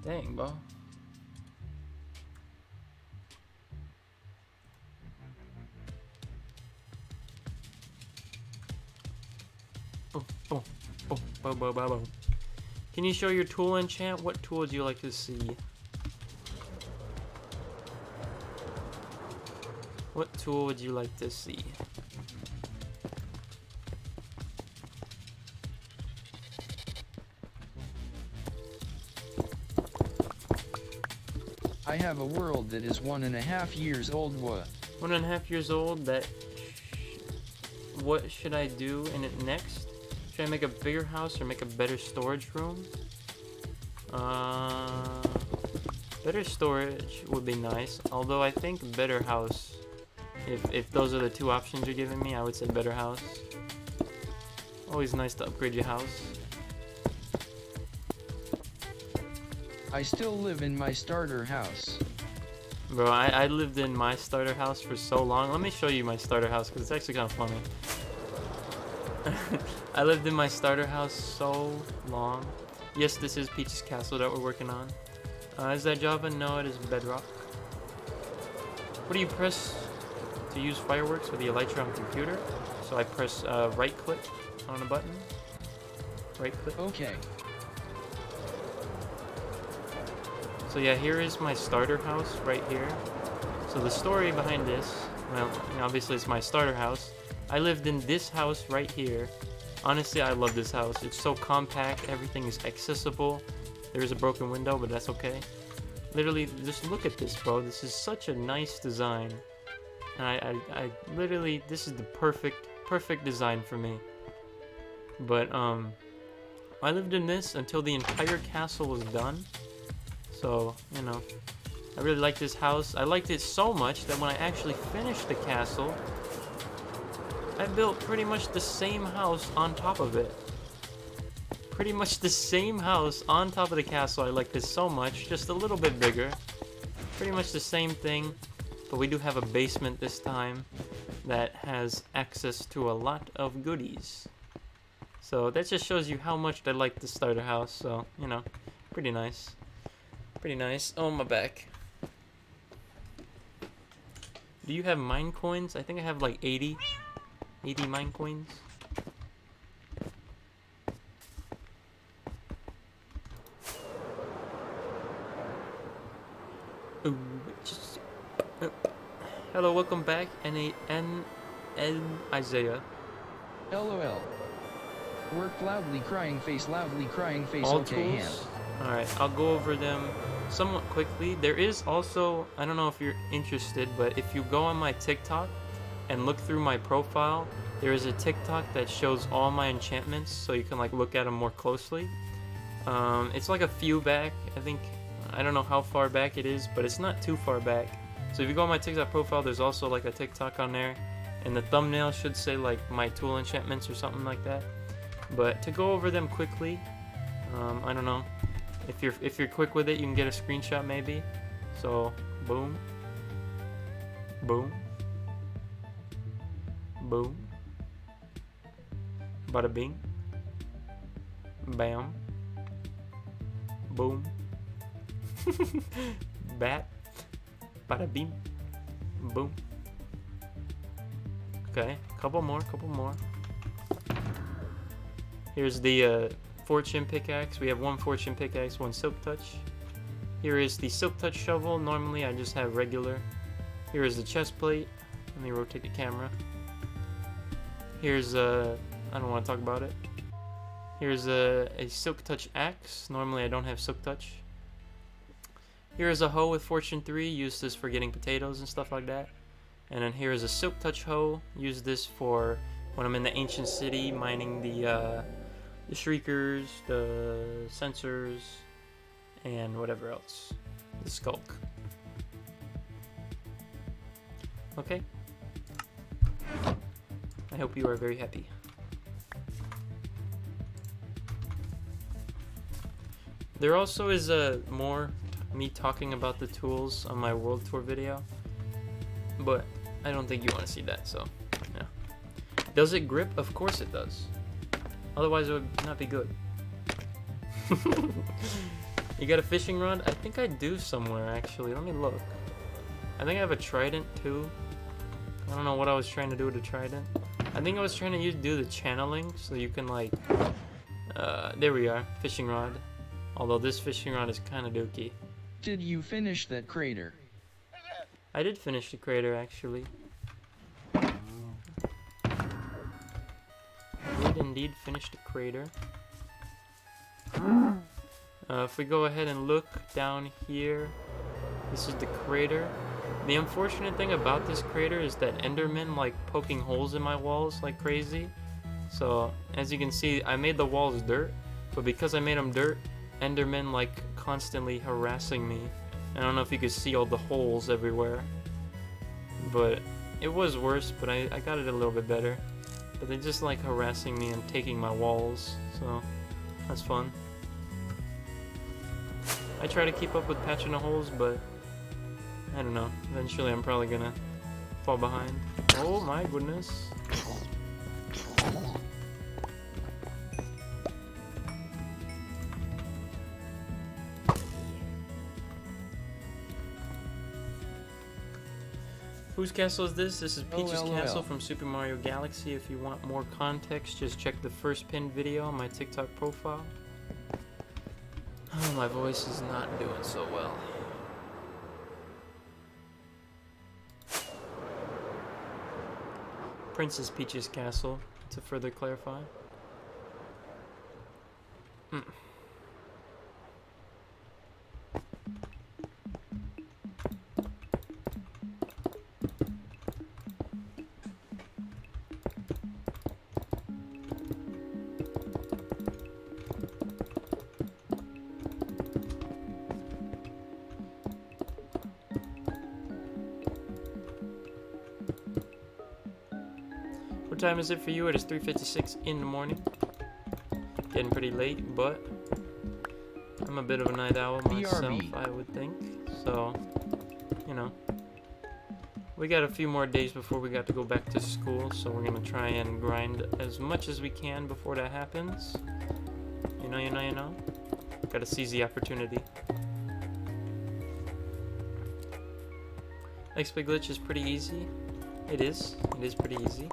Dang, bro. Boom, boom, boom, boom, boom, boom, boom. Can you show your tool enchant? What tool would you like to see? What tool would you like to see? I have a world that is 1.5 years old. What? 1.5 years old. What should I do in it next? Should I make a bigger house or make a better storage room? Better storage would be nice. Although I think better house. If those are the two options you're giving me, I would say better house. Always nice to upgrade your house. I still live in my starter house. Bro, I lived in my starter house for so long. Let me show you my starter house, because it's actually kind of funny. I lived in my starter house so long. Yes, this is Peach's Castle that we're working on. Is that Java? No, it is Bedrock. What do you press to use fireworks with the Elytra on computer? So I press right click on a button. Right click. Okay. So yeah, here is my starter house right here. So the story behind this, well, obviously it's my starter house. I lived in this house right here. Honestly, I love this house. It's so compact, everything is accessible. There is a broken window, but that's okay. Literally, just look at this, bro. This is such a nice design. And I literally, this is the perfect design for me. But, I lived in this until the entire castle was done. So, you know, I really like this house. I liked it so much that when I actually finished the castle, I built pretty much the same house on top of it. Pretty much the same house on top of the castle. I like this so much, just a little bit bigger. Pretty much the same thing, but we do have a basement this time that has access to a lot of goodies. So that just shows you how much I like the starter house. So, you know, pretty nice. Pretty nice. Oh, my back. Do you have mine coins? I think I have like 80 mine coins. Ooh, hello, welcome back, Isaiah. LOL. Work loudly crying face, loudly crying face. All okay, tools? hand. Alright, I'll go over them somewhat quickly. There is also, I don't know if you're interested, but if you go on my TikTok and look through my profile, there is a TikTok that shows all my enchantments, so you can like look at them more closely. It's like a few back, I think. I don't know how far back it is, but it's not too far back. So if you go on my TikTok profile, there's also like a TikTok on there, and the thumbnail should say like my tool enchantments or something like that. But to go over them quickly, I don't know. If you're quick with it, you can get a screenshot maybe. So boom, boom, boom, bada bing, bam, boom, bat, bada bing, boom. Okay, couple more. Here's the fortune pickaxe. We have one fortune pickaxe, one silk touch. Here is the silk touch shovel. Normally I just have regular. Here is the chest plate. Let me rotate the camera. Here's I don't want to talk about it. Here's a silk touch axe. Normally I don't have silk touch. Here is a hoe with fortune 3. Use this for getting potatoes and stuff like that. And then here is a silk touch hoe. Use this for when I'm in the ancient city mining the shriekers, the sensors, and whatever else. The skulk. Okay. I hope you are very happy. There also is more me talking about the tools on my world tour video, but I don't think you want to see that, so yeah. Does it grip? Of course it does. Otherwise it would not be good. You got a fishing rod? I think I do somewhere actually. Let me look. I think I have a trident too. I don't know what I was trying to do with the trident. I think I was trying to do the channeling so you can like there we are, fishing rod. Although this fishing rod is kind of dookie. Did you finish that crater? I did finish the crater actually. Did indeed finish the crater. If we go ahead and look down here, this is the crater. The unfortunate thing about this crater is that Endermen like poking holes in my walls like crazy. So as you can see, I made the walls dirt, but because I made them dirt, Endermen like constantly harassing me. I don't know if you could see all the holes everywhere, but it was worse, but I got it a little bit better. But they're just like harassing me and taking my walls, so that's fun. I try to keep up with patching the holes, but I don't know. Eventually I'm probably gonna fall behind. Oh my goodness. Whose castle is this? This is Peach's castle from Super Mario Galaxy. If you want more context, just check the first pinned video on my TikTok profile. Oh, my voice is not doing so well. Princess Peach's castle, to further clarify. What time is it for you? It is 3:56 in the morning. Getting pretty late, but I'm a bit of a night owl myself, I would think. So, you know, we got a few more days before we got to go back to school, so we're gonna try and grind as much as we can before that happens. You know. Gotta seize the opportunity. XP glitch is pretty easy. It is pretty easy.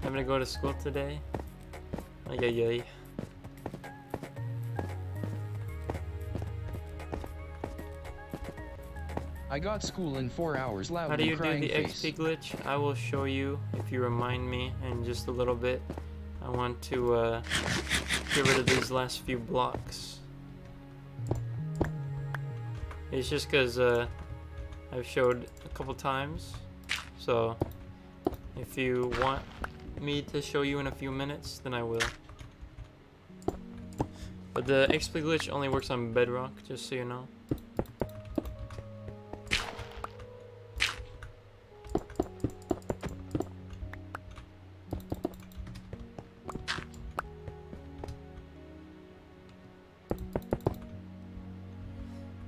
I'm gonna go to school today. Ay ay ay. I got school in 4 hours. Loud. How do you do the face. XP glitch? I will show you if you remind me in just a little bit. I want to get rid of these last few blocks. It's just because I've showed a couple times. So if you want me to show you in a few minutes, then I will. But the XP glitch only works on Bedrock, just so you know.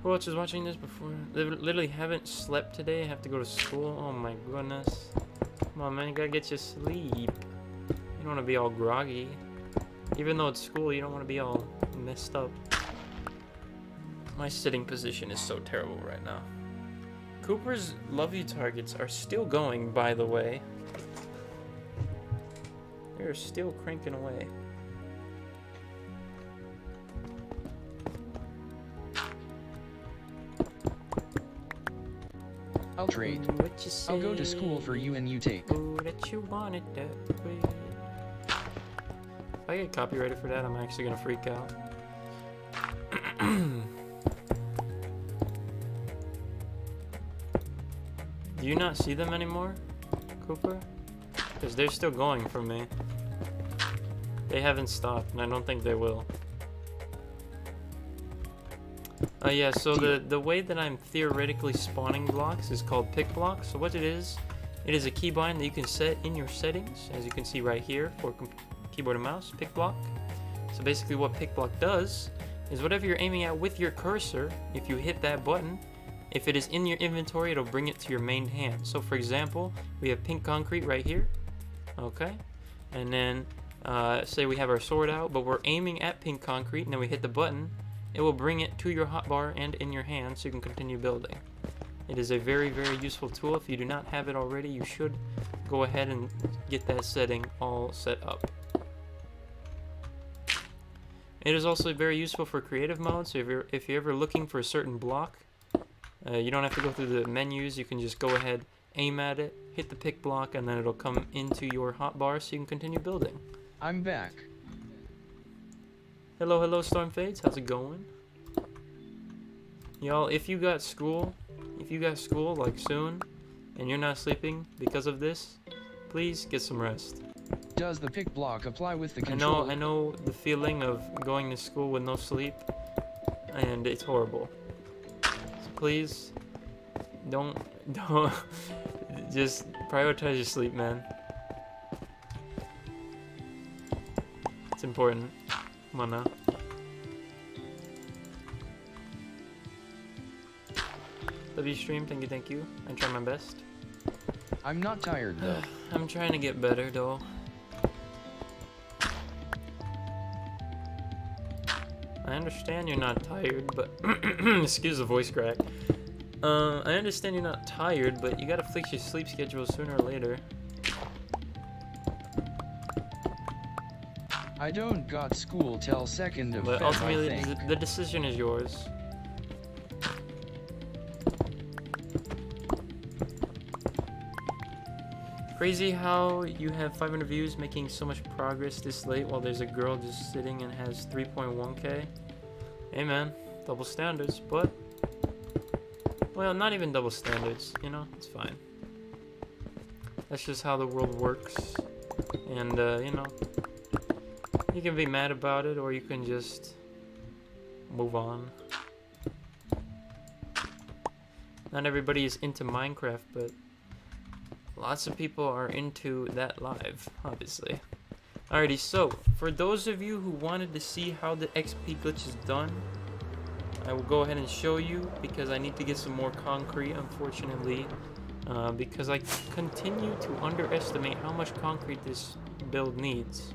Who else is watching this before? They literally haven't slept today. I have to go to school. Oh my goodness. Come on, man, you gotta get your sleep. You don't want to be all groggy. Even though it's school, you don't want to be all messed up. My sitting position is so terrible right now. Cooper's Love You targets are still going, by the way. They're still cranking away. I'll trade. What you say? I'll go to school for you and you take. Oh, that you want it that way. If I get copyrighted for that, I'm actually gonna freak out. Do you not see them anymore, Cooper? Because they're still going from me. They haven't stopped, and I don't think they will. Yeah, so the way that I'm theoretically spawning blocks is called pick blocks. So what it is a keybind that you can set in your settings, as you can see right here for keyboard and mouse, pick block. So basically what pick block does is whatever you're aiming at with your cursor, if you hit that button, if it is in your inventory, it'll bring it to your main hand. So for example, we have pink concrete right here, okay? And then say we have our sword out, but we're aiming at pink concrete, and then we hit the button, it will bring it to your hotbar and in your hand so you can continue building. It is a very, very useful tool. If you do not have it already, you should go ahead and get that setting all set up. It is also very useful for creative mode, so if you're ever looking for a certain block, you don't have to go through the menus. You can just go ahead, aim at it, hit the pick block, and then it'll come into your hotbar so you can continue building. I'm back. Hello, hello, Storm Fades. How's it going? Y'all, if you got school like soon, and you're not sleeping because of this, please get some rest. Does the pick block apply with the control? I know the feeling of going to school with no sleep, and it's horrible. So please, don't just prioritize your sleep, man. It's important. Come on now. Love you, stream. Thank you. I try my best. I'm not tired though. I'm trying to get better though. I understand you're not tired, but excuse the voice crack. I understand you're not tired, but you gotta fix your sleep schedule sooner or later. I don't got school till 2nd of But Feb, ultimately, I think. the decision is yours. Crazy how you have 500 views making so much progress this late while there's a girl just sitting and has 3.1k. Hey man, double standards, but... well, not even double standards, you know, it's fine. That's just how the world works. And, you know, you can be mad about it, or you can just move on. Not everybody is into Minecraft, but lots of people are into that live, obviously. Alrighty, so, for those of you who wanted to see how the XP glitch is done, I will go ahead and show you, because I need to get some more concrete, unfortunately, because I continue to underestimate how much concrete this build needs.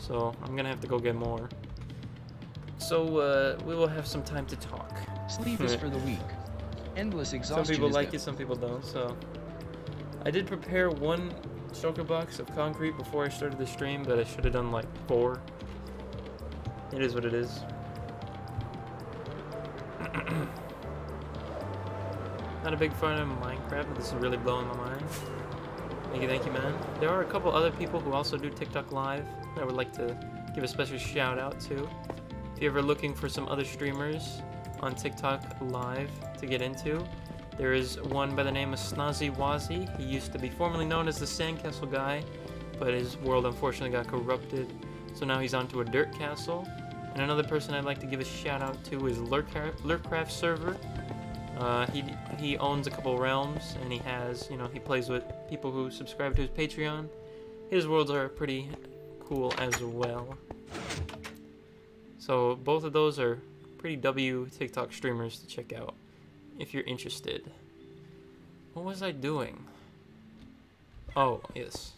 So, I'm gonna have to go get more. So, we will have some time to talk. Sleep is for the weak. Endless exhaustion. Some people is like death. it, some people don't, so... I did prepare one shulker box of concrete before I started the stream, but I should have done like 4. It is what it is. Not a big fan of Minecraft, but this is really blowing my mind. Thank you, man. There are a couple other people who also do TikTok Live that I would like to give a special shout out to. If you're ever looking for some other streamers on TikTok Live to get into, there is one by the name of Snazzy Wazzy. He used to be formerly known as the Sandcastle guy, but his world unfortunately got corrupted, so now he's onto a dirt castle. And another person I'd like to give a shout out to is Lurkcraft server. He owns a couple realms, and he has, you know, he plays with people who subscribe to his Patreon. His worlds are pretty cool as well. So both of those are pretty W TikTok streamers to check out if you're interested. What was I doing? Oh, yes.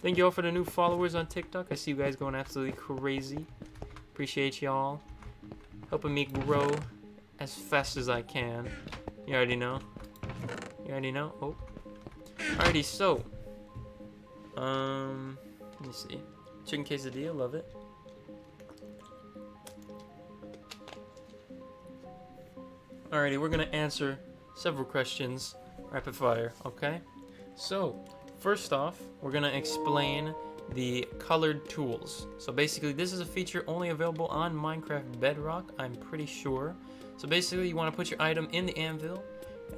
Thank you all for the new followers on TikTok. I see you guys going absolutely crazy. Appreciate y'all helping me grow as fast as I can. You already know. You already know. Oh. Alrighty, so. Let me see. Chicken quesadilla, love it. Alrighty, we're gonna answer several questions, rapid fire, okay? So, first off, we're gonna explain the colored tools. So basically, this is a feature only available on Minecraft Bedrock, I'm pretty sure. So basically, you want to put your item in the anvil,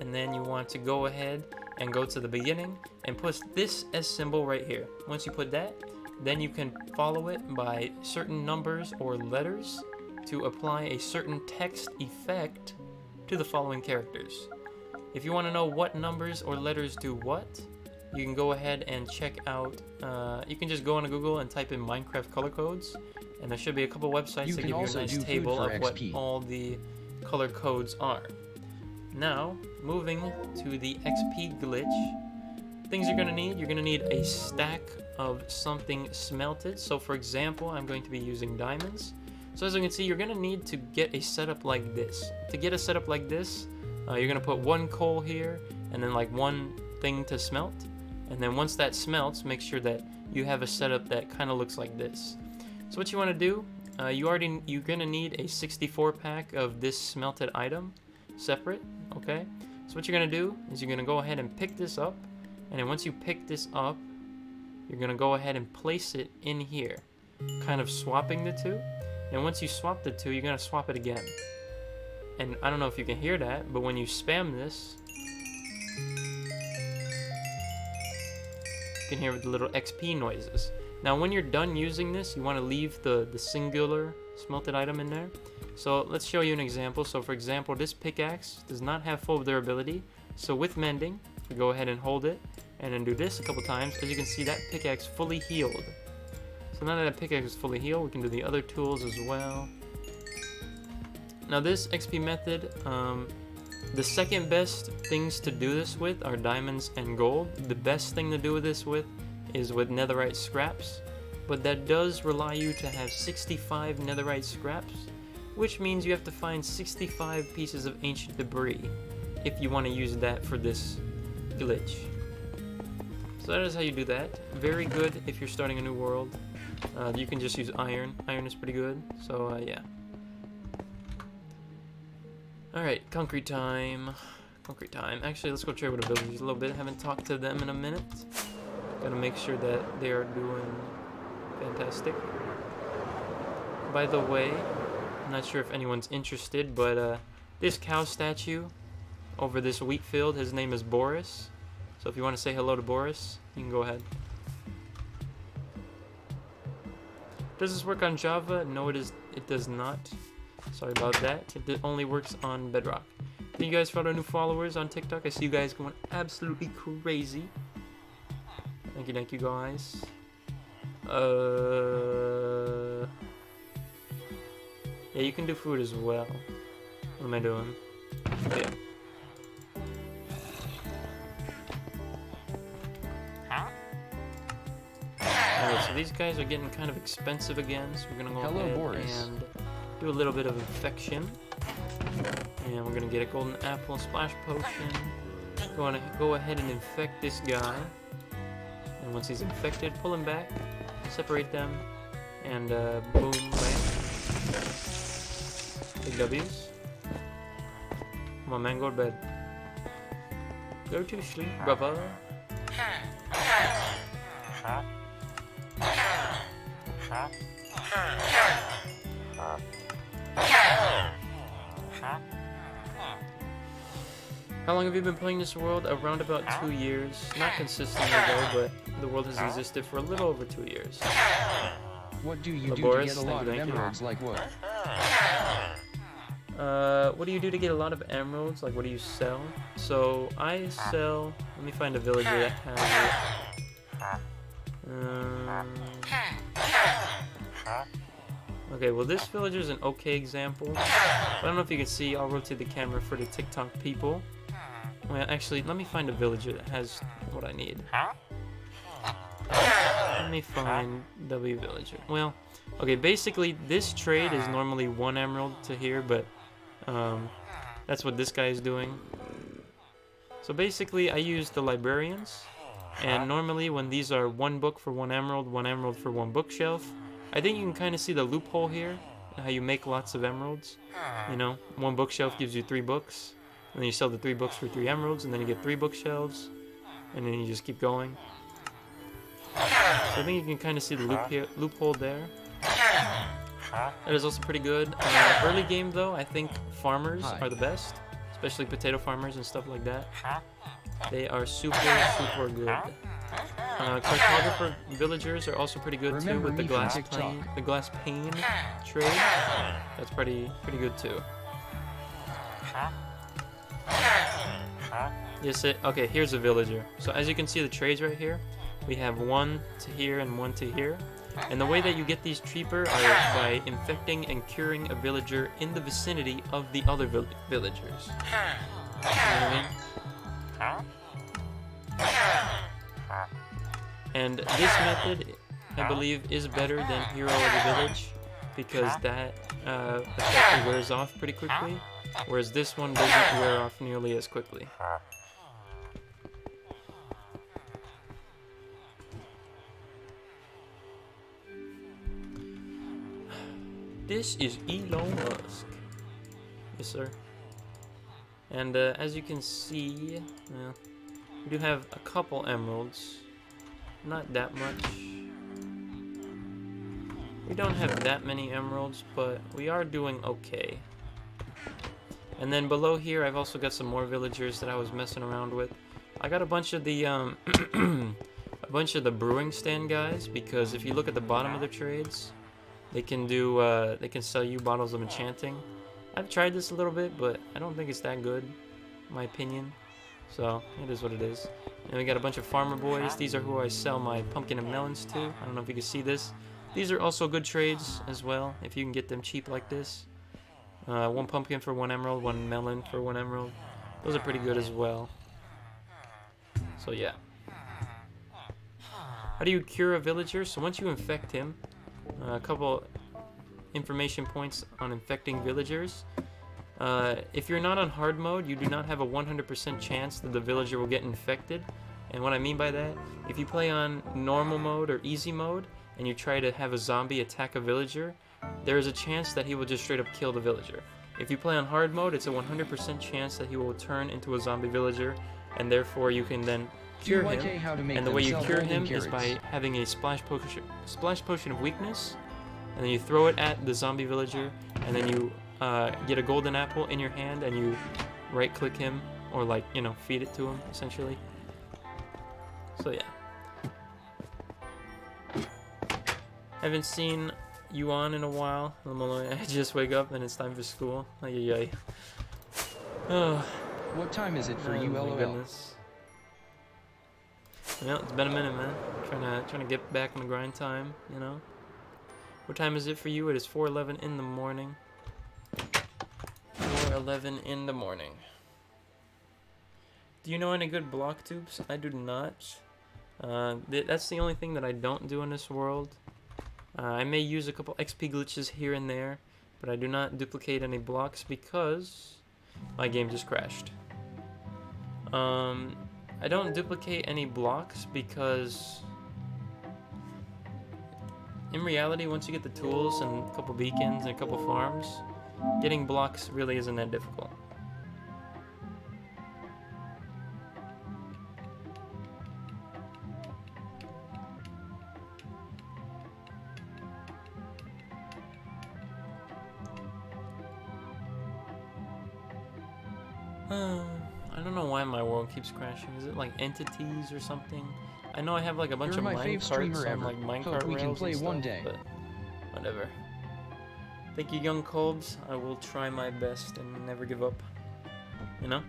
and then you want to go ahead and go to the beginning and put this S symbol right here. Once you put that, then you can follow it by certain numbers or letters to apply a certain text effect to the following characters. If you want to know what numbers or letters do what, you can go ahead and check out, you can just go on Google and type in Minecraft color codes, and there should be a couple websites that give you a nice table of what all the color codes are. Now, moving to the XP glitch, things you're going to need a stack of something smelted. So for example, I'm going to be using diamonds. So as you can see, you're going to need to get a setup like this. To get a setup like this, you're going to put one coal here, and then like one thing to smelt. And then once that smelts, make sure that you have a setup that kind of looks like this. So what you want to do, you're going to need a 64 pack of this smelted item separate, okay? So what you're going to do is you're going to go ahead and pick this up, and then once you pick this up, you're going to go ahead and place it in here, kind of swapping the two. And once you swap the two, you're going to swap it again. And I don't know if you can hear that, but when you spam this, you can hear the little XP noises. Now when you're done using this, you want to leave the singular smelted item in there. So let's show you an example. So for example, this pickaxe does not have full durability. So with mending, we go ahead and hold it and then do this a couple times. As you can see, that pickaxe fully healed. So now that that pickaxe is fully healed, we can do the other tools as well. Now this XP method, the second best things to do this with are diamonds and gold. The best thing to do this with is with netherite scraps, but that does rely you to have 65 netherite scraps, which means you have to find 65 pieces of ancient debris if you want to use that for this glitch. So that is how you do that. Very good if you're starting a new world. You can just use iron. Iron is pretty good, so yeah. Alright, concrete time. Concrete time. Actually, let's go trade with the villagers a little bit. Haven't talked to them in a minute. Gotta make sure that they are doing fantastic. By the way, I'm not sure if anyone's interested, but this cow statue over this wheat field, his name is Boris. So if you want to say hello to Boris, you can go ahead. Does this work on Java? No, it does not. Sorry about that. It only works on Bedrock. Thank you guys for all the new followers on TikTok. I see you guys going absolutely crazy. Thank you guys. Yeah, you can do food as well. What am I doing? Oh, yeah. Alright, so these guys are getting kind of expensive again, so we're gonna go ahead and do a little bit of infection. And we're gonna get a golden apple splash potion. Go ahead and infect this guy. And once he's infected, pull him back, separate them, and boom, bam. Big W's. Come on, man, go to bed. Go to sleep, brother. How long have you been playing this world? Around about 2 years. Not consistently though, but the world has existed for a little over 2 years. What do you do to get a lot of emeralds like what? What do you do to get a lot of emeralds? Like, what do you sell? So, I sell... Let me find a villager that has it. Okay, well, this villager is an okay example. I don't know if you can see. I'll rotate the camera for the TikTok people. Well, actually, let me find a villager that has what I need. Let me find W villager. Well, okay, basically, this trade is normally 1 emerald to here, but that's what this guy is doing. So basically, I use the librarians, and normally when these are 1 book for 1 emerald for 1 bookshelf, I think you can kind of see the loophole here, how you make lots of emeralds. You know, 1 bookshelf gives you 3 books. And then you sell the 3 books for 3 emeralds, and then you get 3 bookshelves, and then you just keep going. So I think you can kind of see the loophole there. That is also pretty good. Early game though, I think farmers are the best, especially potato farmers and stuff like that. They are super good. Cartographer villagers are also pretty good too with the glass pane trade. That's pretty good too. Yes, okay, here's a villager. So as you can see the trades right here, we have 1 to here and 1 to here. And the way that you get these cheaper are by infecting and curing a villager in the vicinity of the other villagers. You know what I mean? And this method, I believe, is better than Hero of the Village, because that effect wears off pretty quickly, whereas this one doesn't wear off nearly as quickly. This is Elon Musk. Yes, sir. And as you can see, we do have a couple emeralds. Not that much. We don't have that many emeralds, but we are doing okay. And then below here, I've also got some more villagers that I was messing around with. I got a bunch of the brewing stand guys, because if you look at the bottom of the trades, they can do they can sell you bottles of enchanting. I've tried this a little bit, but I don't think it's that good, in my opinion. So it is what it is. And we got a bunch of farmer boys. These are who I sell my pumpkin and melons to. I don't know if you can see this. These are also good trades as well, if you can get them cheap like this. 1 pumpkin for 1 emerald, 1 melon for 1 emerald. Those are pretty good as well. So yeah. How do you cure a villager? So once you infect him, a couple information points on infecting villagers. If you're not on hard mode, you do not have a 100% chance that the villager will get infected. And what I mean by that, if you play on normal mode or easy mode, and you try to have a zombie attack a villager, there is a chance that he will just straight up kill the villager. If you play on hard mode, it's a 100% chance that he will turn into a zombie villager, and therefore you can then cure him. And the way you cure him is by having a splash potion of weakness, and then you throw it at the zombie villager, and then you get a golden apple in your hand, and you right-click him, or like, you know, feed it to him, essentially. So yeah. Haven't seen you on in a while. I just wake up and it's time for school. Ay. Oh. What time is it for you, my LOL? goodness. Well, it's been a minute, man. Trying to get back on the grind time, you know. What time is it for you? It is 4:11 in the morning. 4:11 in the morning. Do you know any good block tubes? I do not. That's the only thing that I don't do in this world. I may use a couple XP glitches here and there, but I do not duplicate any blocks because my game just crashed. I don't duplicate any blocks because in reality, once you get the tools and a couple beacons and a couple farms, getting blocks really isn't that difficult. I don't know why my world keeps crashing. Is it like entities or something? I know I have like a bunch of mine carts on like minecart rails and stuff, but whatever. Thank you, young Colbs. I will try my best and never give up. You know?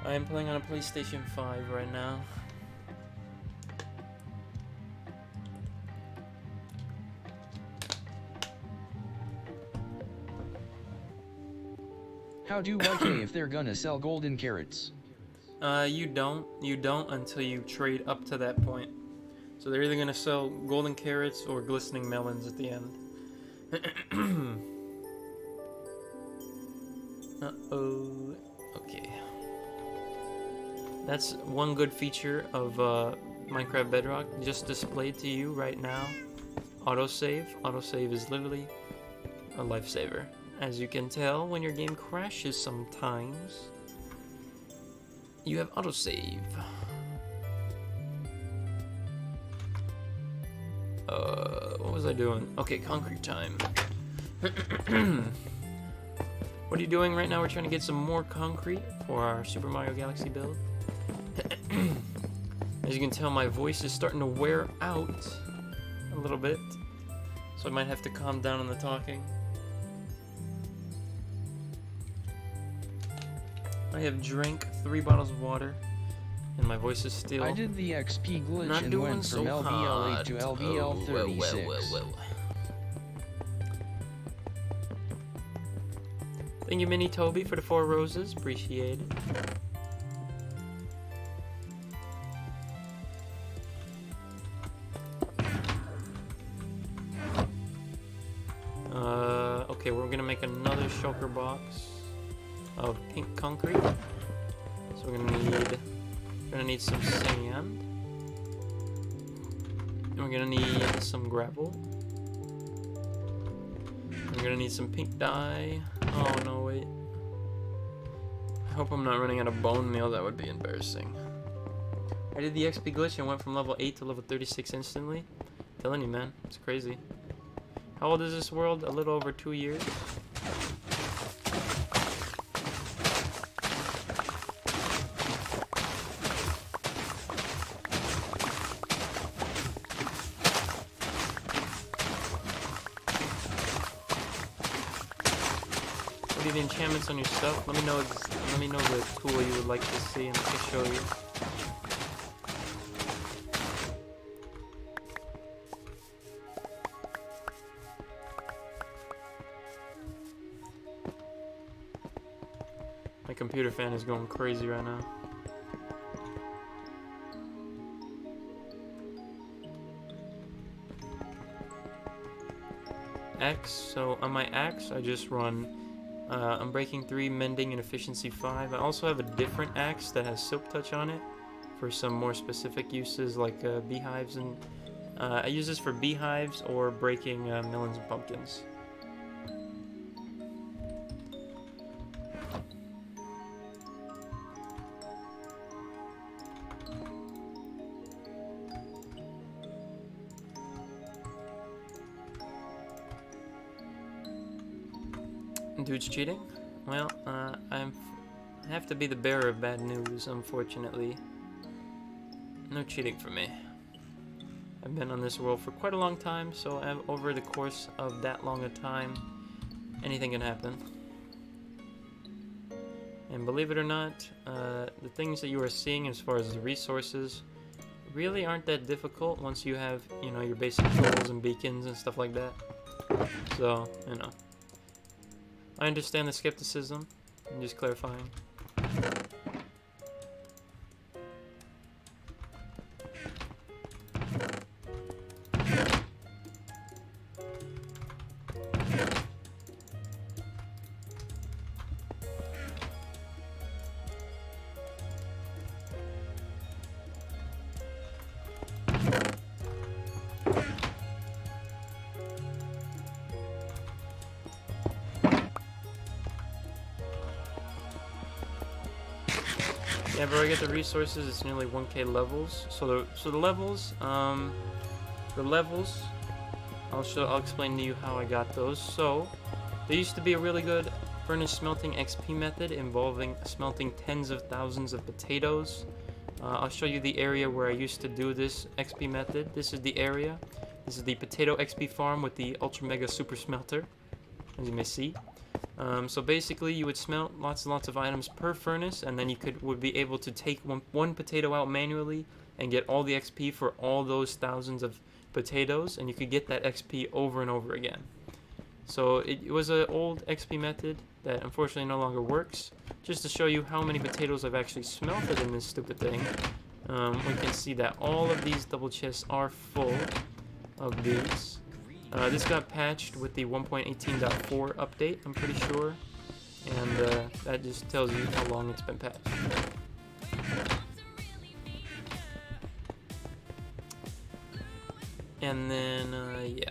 I am playing on a PlayStation 5 right now. How do YK if they're gonna sell golden carrots? You don't until you trade up to that point. So they're either gonna sell golden carrots or glistening melons at the end. Uh-oh. Okay. That's one good feature of Minecraft Bedrock, just displayed to you right now. Autosave. Autosave is literally a lifesaver. As you can tell, when your game crashes sometimes, you have autosave. What was I doing? Okay, concrete time. What are you doing right now? We're trying to get some more concrete for our Super Mario Galaxy build. As you can tell, my voice is starting to wear out a little bit, so I might have to calm down on the talking. I have drank 3 bottles of water, and my voice is still I did the XP glitch not and doing went so from LBL8 to LBL36. Thank you, Mini Toby, for the 4 roses. Appreciate it. Okay, we're gonna make another shulker box of pink concrete. So we're gonna need some sand. And we're gonna need some gravel. We're gonna need some pink dye. Oh no, wait. I hope I'm not running out of bone meal. That would be embarrassing. I did the XP glitch and went from level 8 to level 36 instantly. I'm telling you, man, it's crazy. How old is this world? A little over 2 years. What are the enchantments on your stuff? Let me know the tool you would like to see, and I can show you. My computer fan is going crazy right now. Axe, so on my axe I just run Unbreaking 3, Mending, and Efficiency 5. I also have a different axe that has Silk Touch on it for some more specific uses like beehives, and I use this for beehives or breaking melons and pumpkins. Dude's cheating? Well, I have to be the bearer of bad news, unfortunately. No cheating for me. I've been on this world for quite a long time, so over the course of that long a time, anything can happen. And believe it or not, the things that you are seeing as far as the resources really aren't that difficult once you have, you know, your basic tools and beacons and stuff like that. So, you know. I understand the skepticism. I'm just clarifying. Yeah, bro, I get the resources. It's nearly 1k levels. So the levels, I'll explain to you how I got those. So there used to be a really good furnace smelting XP method involving smelting tens of thousands of potatoes. I'll show you the area where I used to do this XP method. This is the area. This is the potato XP farm with the ultra mega super smelter, as you may see. So basically you would smelt lots and lots of items per furnace, and then you would be able to take one potato out manually and get all the XP for all those thousands of potatoes, and you could get that XP over and over again. So it was an old XP method that unfortunately no longer works. Just to show you how many potatoes I've actually smelted in this stupid thing, we can see that all of these double chests are full of these. This got patched with the 1.18.4 update, I'm pretty sure, and that just tells you how long it's been patched. And then, yeah.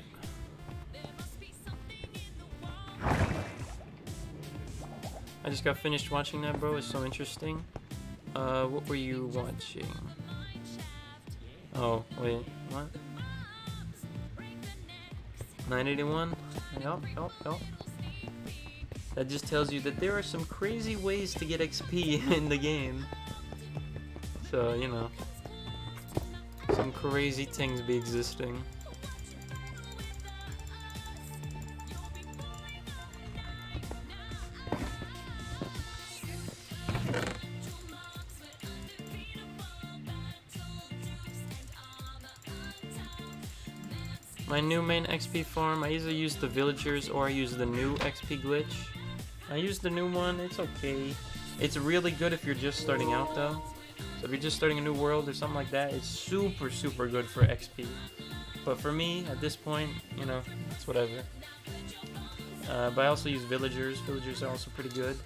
I just got finished watching that, bro. It's so interesting. What were you watching? Oh, wait, what? 981? Yup. That just tells you that there are some crazy ways to get XP in the game. So, you know, some crazy things be existing. My new main XP farm, I either use the villagers or I use the new XP glitch. I use the new one, it's okay. It's really good if you're just starting out though. So if you're just starting a new world or something like that, it's super, super good for XP. But for me, at this point, you know, it's whatever. But I also use villagers. Villagers are also pretty good.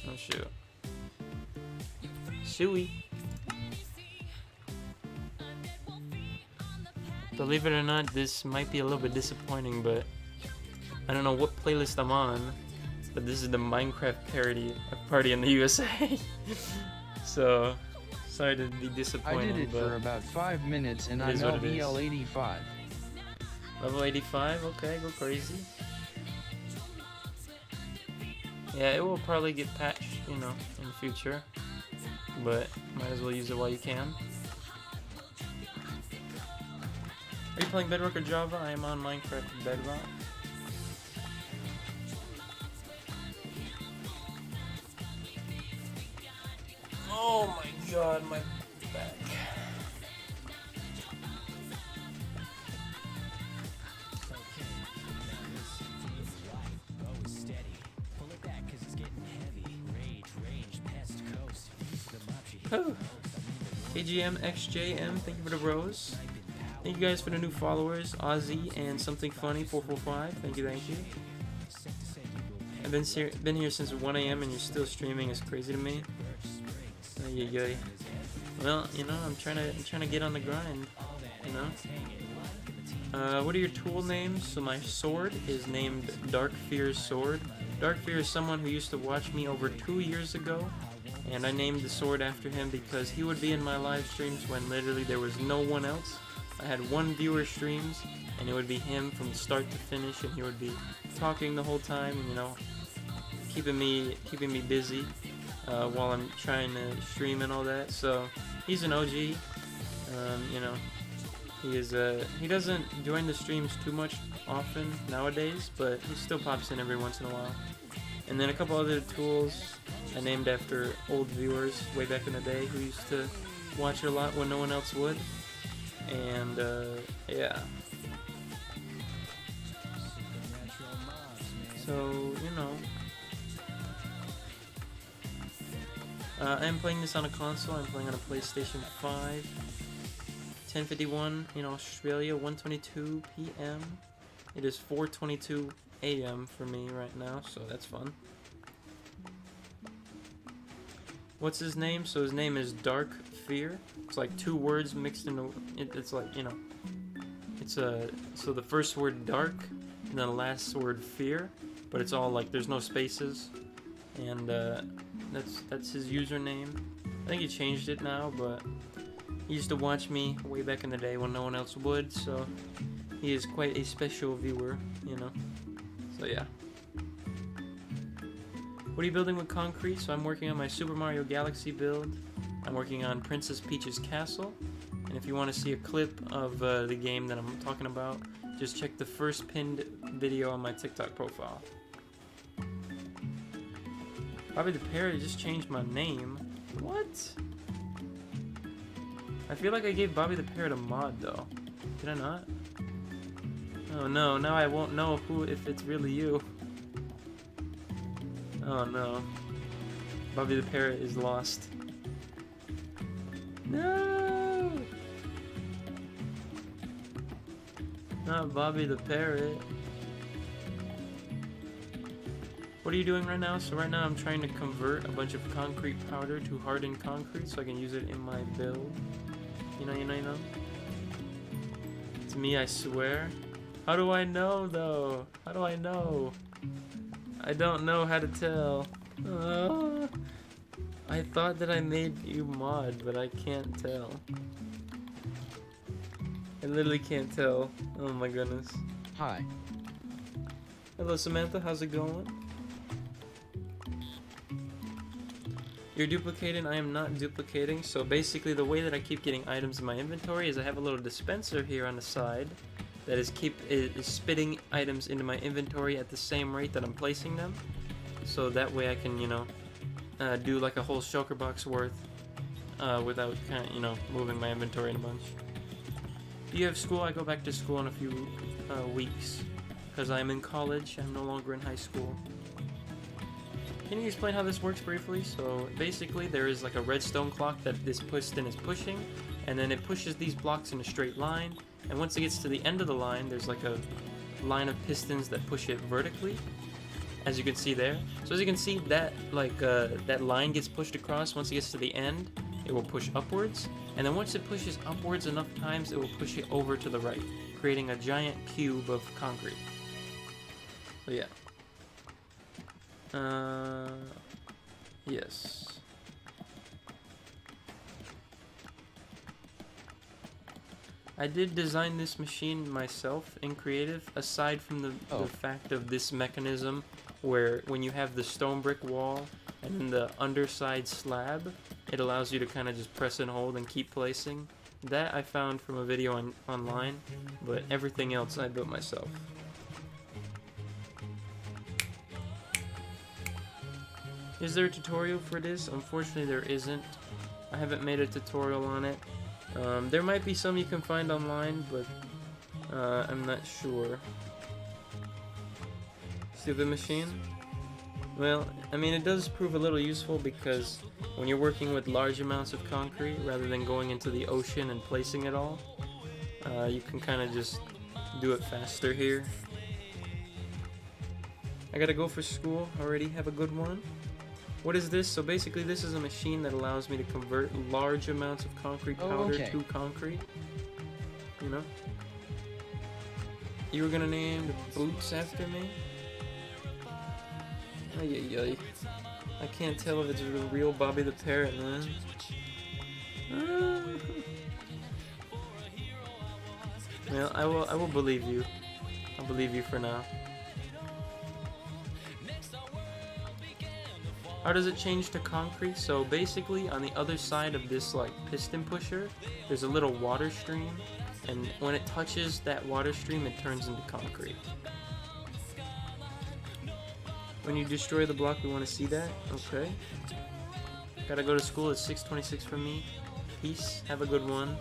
Oh shoot. Suey. Believe it or not, this might be a little bit disappointing, but I don't know what playlist I'm on, but this is the Minecraft party in the USA. So, sorry to be disappointing. I did it for about 5 minutes and I'm LVL 85. Level 85? Okay, go crazy. Yeah, it will probably get patched, you know, in the future. But might as well use it while you can. Are you playing Bedrock or Java? I am on Minecraft and Bedrock. Oh my god, my back. Oh. KGM XJM, thank you for the rose. Thank you guys for the new followers, Ozzy and Something Funny 445. Thank you. I've been here since 1 AM and you're still streaming. It's crazy to me. Well, you know, I'm trying to get on the grind. You know. What are your tool names? So my sword is named Dark Fear's Sword. Dark Fear is someone who used to watch me over 2 years ago. And I named the sword after him because he would be in my live streams when literally there was no one else. I had 1 viewer streams, and it would be him from start to finish, and he would be talking the whole time, and, you know, keeping me busy while I'm trying to stream and all that. So he's an OG. You know, he doesn't join the streams too much often nowadays, but he still pops in every once in a while. And then a couple other tools I named after old viewers way back in the day who used to watch it a lot when no one else would. And yeah. So, you know, I am playing this on a console. I'm playing on a PlayStation 5. 10:51 in Australia, 1:22 p.m. It is 4:22 a.m. for me right now, so that's fun. What's his name? So his name is Dark Fear. It's like 2 words mixed into it's like, you know, it's so the first word dark and then the last word fear, but it's all like there's no spaces, and that's his username. I think he changed it now, but he used to watch me way back in the day when no one else would, so he is quite a special viewer, you know. So yeah. What are you building with concrete? So I'm working on my Super Mario Galaxy build. I'm working on Princess Peach's castle. And if you want to see a clip of the game that I'm talking about, just check the first pinned video on my TikTok profile. Bobby the Parrot just changed my name. What? I feel like I gave Bobby the Parrot a mod though. Did I not? Oh no, now I won't know if it's really you. Oh no. Bobby the Parrot is lost. No! Not Bobby the Parrot. What are you doing right now? So right now I'm trying to convert a bunch of concrete powder to hardened concrete so I can use it in my build. You know. It's me, I swear. How do I know, though? How do I know? I don't know how to tell. I thought that I made you mod, but I can't tell. I literally can't tell. Oh my goodness. Hi. Hello, Samantha. How's it going? You're duplicating. I am not duplicating. So basically, the way that I keep getting items in my inventory is I have a little dispenser here on the side that is spitting items into my inventory at the same rate that I'm placing them. So that way I can, you know, do like a whole shulker box worth without kind of, you know, moving my inventory in a bunch. Do you have school? I go back to school in a few weeks because I'm in college. I'm no longer in high school. Can you explain how this works briefly? So basically there is like a redstone clock that this piston is pushing, and then it pushes these blocks in a straight line, and once it gets to the end of the line there's like a line of pistons that push it vertically, as you can see there. So as you can see, that like that line gets pushed across. Once it gets to the end it will push upwards, and then once it pushes upwards enough times it will push it over to the right, creating a giant cube of concrete. So yeah. Yes. I did design this machine myself in creative, aside from the fact of this mechanism where when you have the stone brick wall and then the underside slab, it allows you to kind of just press and hold and keep placing. That I found from a video online, but everything else I built myself. Is there a tutorial for this? Unfortunately there isn't. I haven't made a tutorial on it. There might be some you can find online, but I'm not sure. Stupid machine? Well, I mean it does prove a little useful because when you're working with large amounts of concrete rather than going into the ocean and placing it all, you can kind of just do it faster here. I gotta go for school already. Have a good one. What is this? So basically this is a machine that allows me to convert large amounts of concrete powder to concrete. You know? You were gonna name the boots after me? Ay. I can't tell if it's the real Bobby the Parrot, man. Well, I will believe you. I'll believe you for now. How does it change to concrete? So basically on the other side of this like piston pusher, there's a little water stream, and when it touches that water stream it turns into concrete. When you destroy the block we want to see that? Okay. Gotta go to school at 6:26 for me. Peace. Have a good one.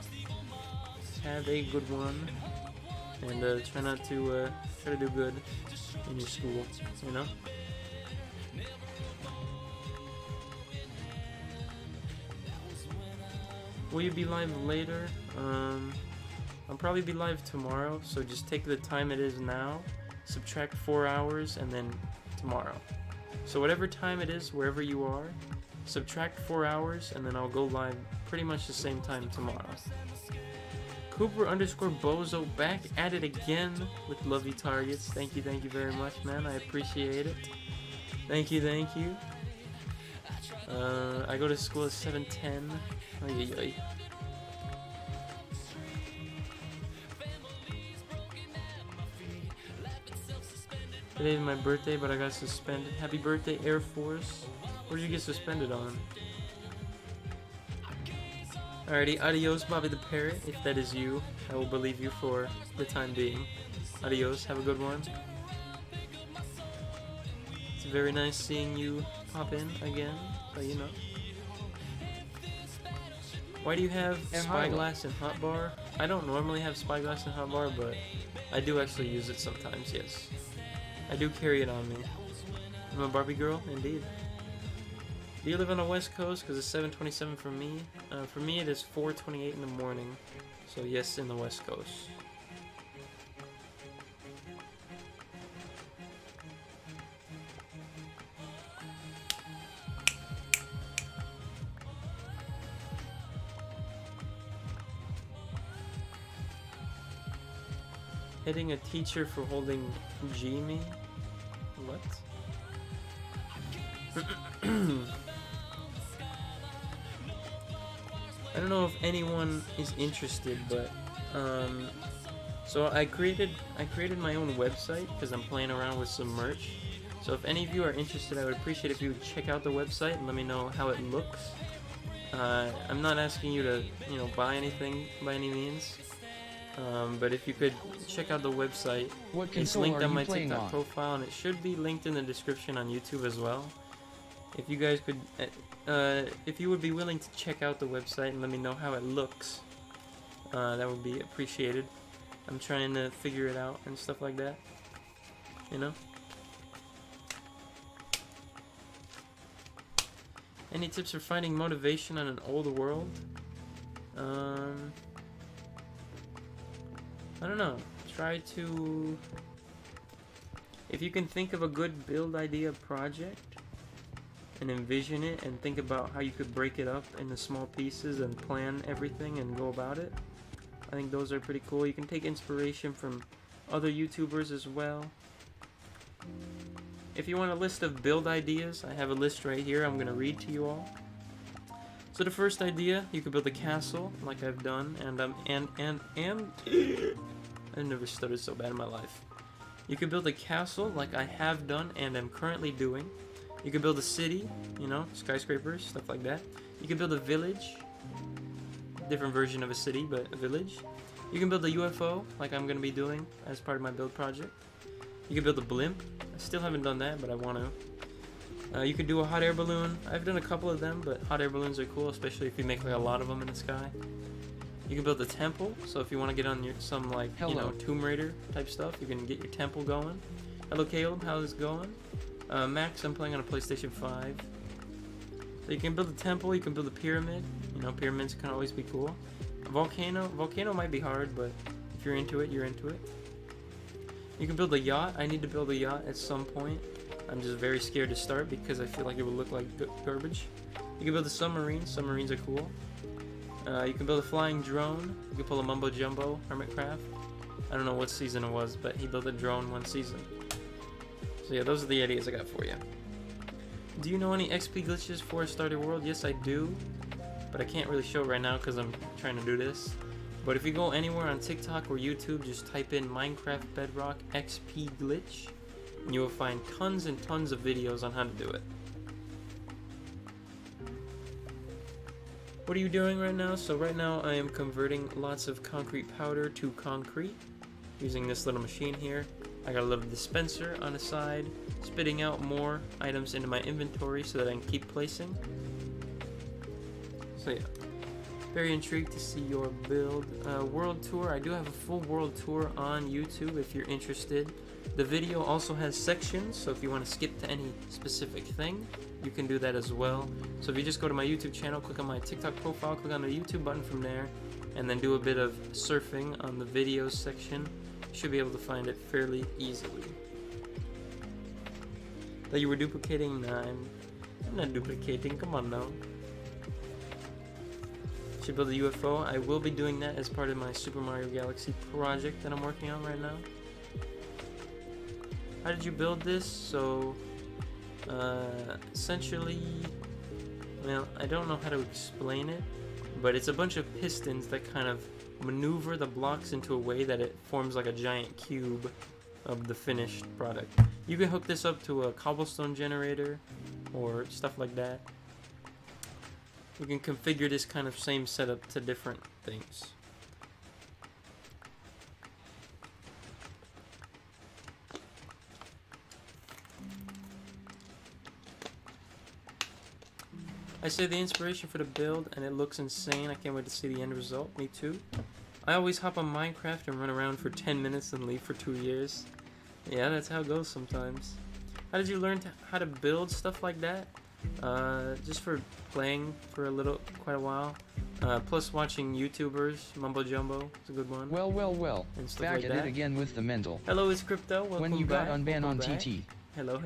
Have a good one. And try to do good in your school, you know? Will you be live later? I'll probably be live tomorrow, so just take the time it is now, subtract 4 hours, and then tomorrow. So whatever time it is, wherever you are, subtract 4 hours, and then I'll go live pretty much the same time tomorrow. Cooper_Bozo back at it again with lovely targets. Thank you very much, man. I appreciate it. Thank you. I go to school at 7:10. Ay. Today is my birthday, but I got suspended. Happy birthday, Air Force. What did you get suspended on? Alrighty, adios, Bobby the Parrot. If that is you, I will believe you for the time being. Adios, have a good one. It's very nice seeing you pop in again, so you know. Why do you have spyglass and hotbar? I don't normally have spyglass and hotbar, but I do actually use it sometimes, yes. I do carry it on me. I'm a Barbie girl, indeed. Do you live on the West Coast? Because it's 7:27 for me. For me it is 4:28 in the morning. So yes, in the West Coast. Hitting a teacher for holding G-me? What? I don't know if anyone is interested, but so I created my own website because I'm playing around with some merch. So if any of you are interested, I would appreciate if you would check out the website and let me know how it looks. I'm not asking you to, buy anything by any means. But if you could check out the website, it's linked on my TikTok profile, and it should be linked in the description on YouTube as well. If you guys could, if you would be willing to check out the website and let me know how it looks, that would be appreciated. I'm trying to figure it out and stuff like that, Any tips for finding motivation on an old world? I don't know. Try to... If you can think of a good build idea project and envision it and think about how you could break it up into small pieces and plan everything and go about it, I think those are pretty cool. You can take inspiration from other YouTubers as well. If you want a list of build ideas, I have a list right here I'm going to read to you all. So the first idea, you could build a castle like I've done, I've never stuttered so bad in my life. You could build a castle like I have done and am currently doing. You could build a city, skyscrapers, stuff like that. You could build a village, different version of a city, but a village. You can build a UFO like I'm going to be doing as part of my build project. You can build a blimp. I still haven't done that, but I want to. You could do a hot air balloon. I've done a couple of them, but hot air balloons are cool, especially if you make like a lot of them in the sky. You can build a temple, so if you want to get on some Tomb Raider type stuff, you can get your temple going. Hello Caleb, how's it going? Max, I'm playing on a PlayStation 5. So you can build a temple, you can build a pyramid. Pyramids can always be cool. A volcano might be hard, but if you're into it, you're into it. You can build a yacht. I need to build a yacht at some point. I'm just very scared to start because I feel like it will look like garbage. You can build a submarine. Submarines are cool. You can build a flying drone. You can pull a mumbo jumbo hermitcraft. I don't know what season it was, but he built a drone one season. So yeah, those are the ideas I got for you. Do you know any XP glitches for a starter world? Yes, I do, but I can't really show it right now because I'm trying to do this. But if you go anywhere on TikTok or YouTube, just type in Minecraft Bedrock XP glitch, and you will find tons and tons of videos on how to do it. What are you doing right now? So right now I am converting lots of concrete powder to concrete using this little machine here. I got a little dispenser on the side, spitting out more items into my inventory so that I can keep placing. So yeah, very intrigued to see your build. World tour, I do have a full world tour on YouTube if you're interested. The video also has sections, so if you want to skip to any specific thing, you can do that as well. So if you just go to my YouTube channel, click on my TikTok profile, click on the YouTube button from there, and then do a bit of surfing on the videos section, you should be able to find it fairly easily. That you were duplicating? Nah, I'm not duplicating, come on now. Should build a UFO. I will be doing that as part of my Super Mario Galaxy project that I'm working on right now. How did you build this? So, essentially, well, I don't know how to explain it, but it's a bunch of pistons that kind of maneuver the blocks into a way that it forms like a giant cube of the finished product. You can hook this up to a cobblestone generator or stuff like that. You can configure this kind of same setup to different things. I say the inspiration for the build and it looks insane. I can't wait to see the end result. Me too. I always hop on Minecraft and run around for 10 minutes and leave for 2 years. Yeah, that's how it goes sometimes. How did you learn how to build stuff like that? Just for playing for quite a while. Plus watching YouTubers, Mumbo Jumbo is a good one. Well. And stuff Back like at that. it again with the mental. Hello, it's Crypto. Welcome When you back. got unbanned on Welcome back. TT. Hello.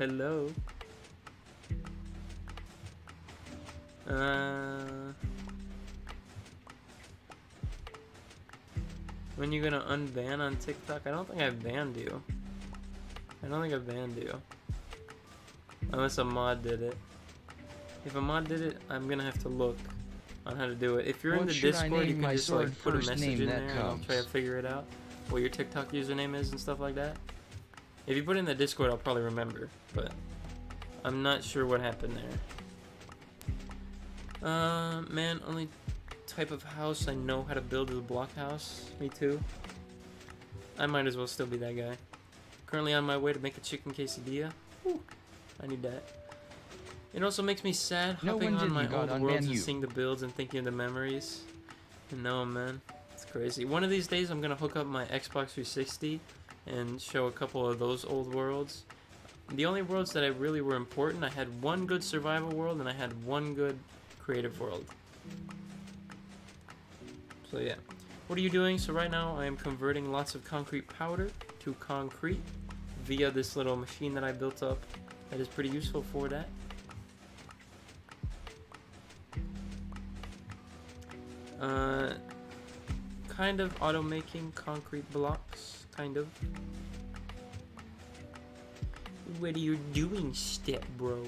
When you gonna unban on TikTok? I don't think I've banned you. I don't think I've banned you. Unless a mod did it. If a mod did it, I'm gonna have to look on how to do it. If you're in the Discord, you can just like put a message in there and I'll try to figure it out. What your TikTok username is and stuff like that. If you put it in the Discord, I'll probably remember, but I'm not sure what happened there. Man, only type of house I know how to build is a block house. Me too. I might as well still be that guy. Currently on my way to make a chicken quesadilla. Whew, I need that. It also makes me sad hopping on my old worlds and seeing the builds and thinking of the memories. No, man. It's crazy. One of these days I'm gonna hook up my Xbox 360 and show a couple of those old worlds. The only worlds that I really were important, I had one good survival world and I had one good creative world. So yeah. What are you doing? So right now I am converting lots of concrete powder to concrete via this little machine that I built up that is pretty useful for that. Kind of auto-making concrete blocks, kind of. What are you doing, step bro?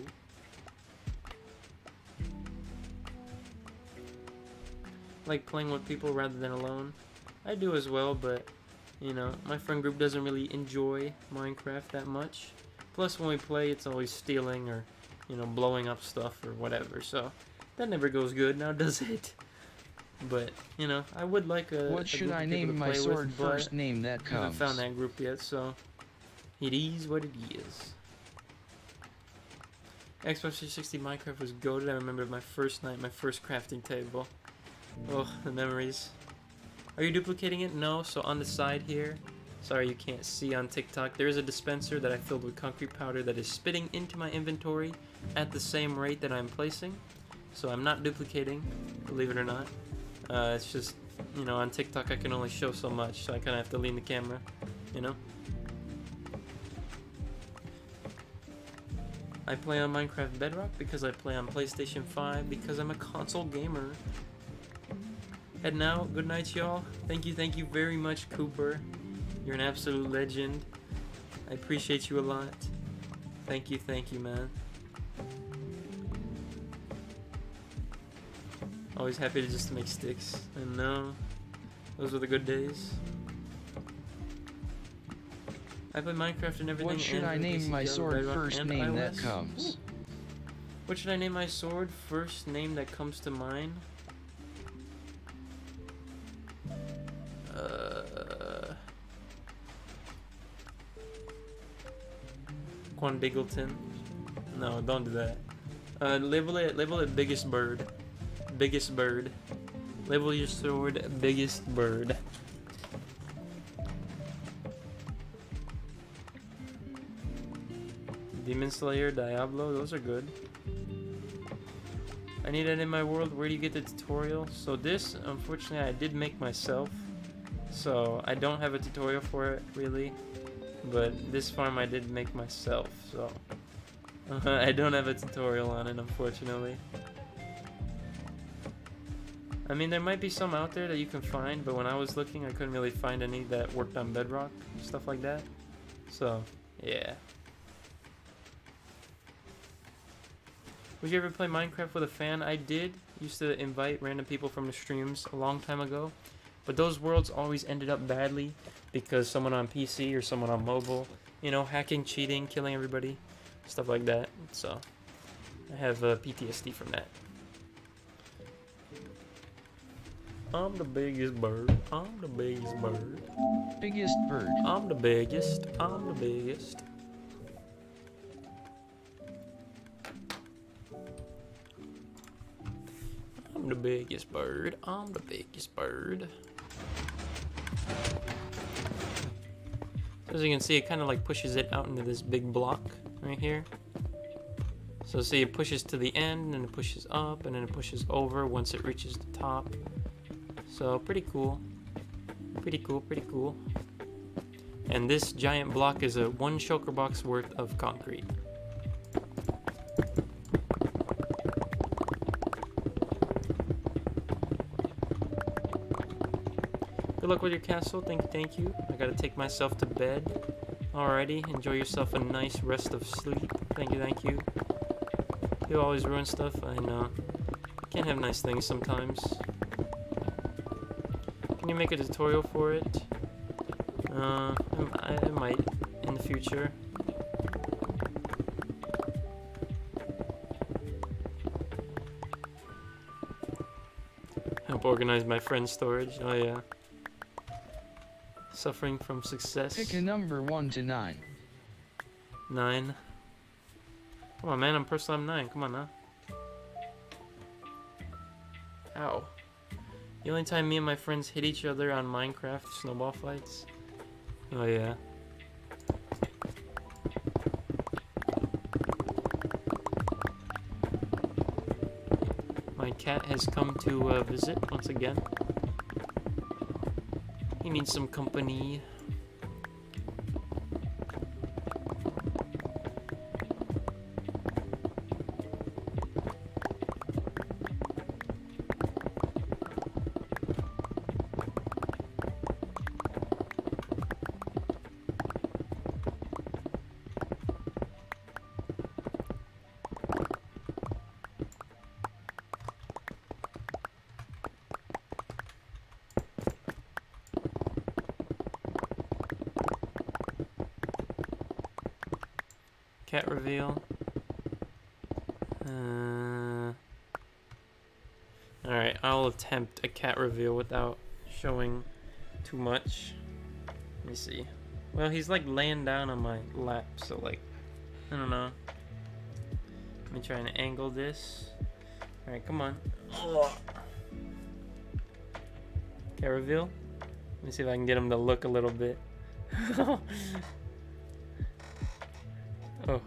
Like playing with people rather than alone. I do as well, but you know, my friend group doesn't really enjoy Minecraft that much. Plus when we play, it's always stealing or, you know, blowing up stuff or whatever, so that never goes good now, does it? But, you know, I would like a What should I name my sword? First name that comes. I haven't found that group yet, so it is what it is. Xbox 360 Minecraft was goated. I remember my first night, my first crafting table. Oh, the memories. Are you duplicating it? No, so on the side here, sorry you can't see on TikTok, there is a dispenser that I filled with concrete powder that is spitting into my inventory at the same rate that I'm placing. So I'm not duplicating, believe it or not. It's just, you know, on TikTok I can only show so much, so I kind of have to lean the camera, you know? I play on Minecraft Bedrock because I play on PlayStation 5 because I'm a console gamer. And now, good night y'all. Thank you very much, Cooper. You're an absolute legend. I appreciate you a lot. Thank you, man. Always happy to just make sticks. And no, those were the good days. I play Minecraft and everything. What should I name my sword? First name that comes. What should I name my sword? First name that comes to mind. Quandiggleton. No, don't do that. Label it biggest bird. Biggest bird. Label your sword biggest bird. Demon Slayer, Diablo, those are good. I need it in my world. Where do you get the tutorial? So this, unfortunately, I did make myself. So I don't have a tutorial for it, really. But this farm I did make myself, so... I don't have a tutorial on it, unfortunately. I mean, there might be some out there that you can find, but when I was looking, I couldn't really find any that worked on Bedrock, stuff like that. So, yeah. Would you ever play Minecraft with a fan? I did. Used to invite random people from the streams a long time ago. But those worlds always ended up badly because someone on PC or someone on mobile, you know, hacking, cheating, killing everybody, stuff like that. So, I have PTSD from that. I'm the biggest bird. I'm the biggest bird. Biggest bird. I'm the biggest. I'm the biggest. I'm the biggest bird. I'm the biggest bird. As you can see, it kind of like pushes it out into this big block right here. So see, it pushes to the end, and it pushes up, and then it pushes over once it reaches the top. So pretty cool. Pretty cool, pretty cool. And this giant block is a 1 shulker box worth of concrete. Good luck with your castle. Thank you, thank you. I gotta take myself to bed. Alrighty, enjoy yourself a nice rest of sleep. Thank you, thank you. You always ruin stuff. I know. Can't have nice things sometimes. Can you make a tutorial for it? I might in the future. Help organize my friend's storage. Oh yeah. Suffering from success. Pick a number 1 to 9. 9. Come on, man. I'm personal. I'm 9. Come on now. Ow. The only time me and my friends hit each other on Minecraft snowball fights. Oh yeah. My cat has come to visit once again. He needs some company. Cat reveal. Alright, I'll attempt a cat reveal without showing too much. Let me see. Well, he's like laying down on my lap, so like, I don't know. Let me try and angle this. Alright, come on. Oh. Cat reveal. Let me see if I can get him to look a little bit. Oh.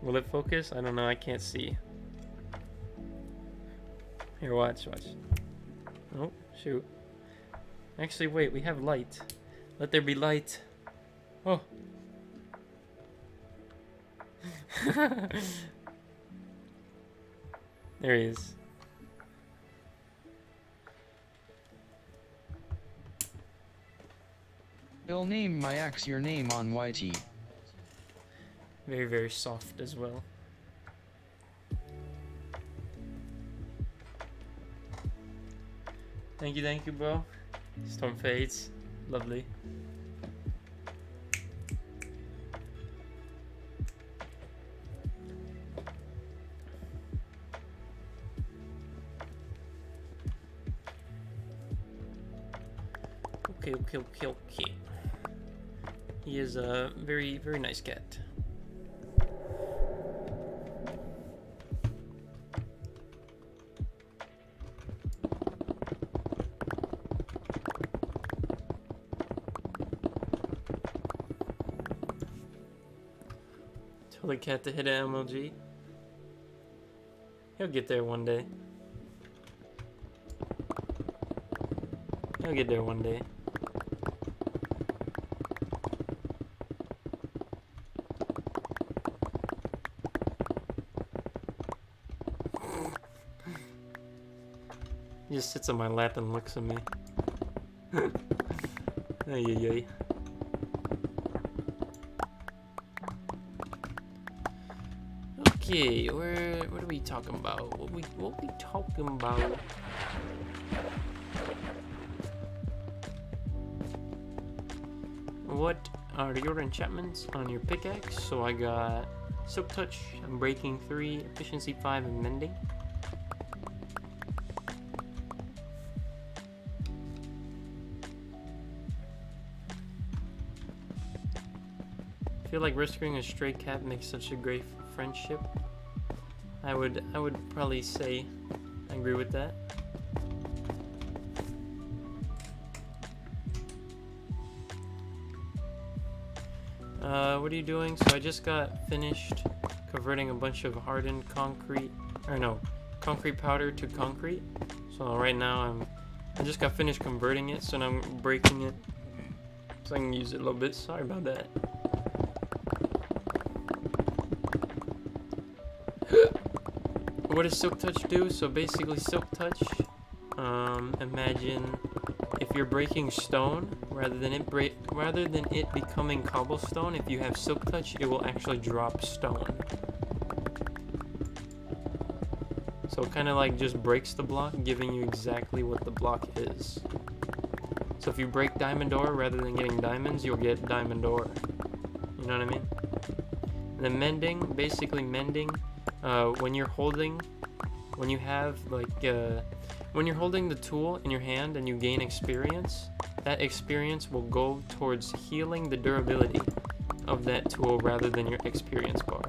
Will it focus? I don't know. I can't see. Here, watch. Oh, shoot. Actually, wait. We have light. Let there be light. Oh. There he is. I'll name my axe your name on YT. Very, very soft as well. Thank you, bro. Storm fades. Lovely. Okay. He is a very, very nice cat. Tell the cat to hit an MLG. He'll get there one day. He'll get there one day. He just sits on my lap and looks at me. Ay. Okay, what are we talking about? What we talking about? What are your enchantments on your pickaxe? So I got Silk Touch, Breaking 3, Efficiency 5, and Mending. I feel like rescuing a stray cat makes such a great friendship. I would probably say I agree with that. What are you doing? So I just got finished converting a bunch of hardened concrete powder to concrete. So right now I just got finished converting it, so now I'm breaking it so I can use it a little bit. Sorry about that. What does Silk Touch do? So basically Silk Touch, imagine if you're breaking stone, rather than it becoming cobblestone, if you have silk touch, it will actually drop stone. So it kind of like just breaks the block, giving you exactly what the block is. So if you break diamond ore, rather than getting diamonds, you'll get diamond ore. You know what I mean? And then mending, basically mending, when you're holding the tool in your hand and you gain experience, that experience will go towards healing the durability of that tool rather than your experience bar.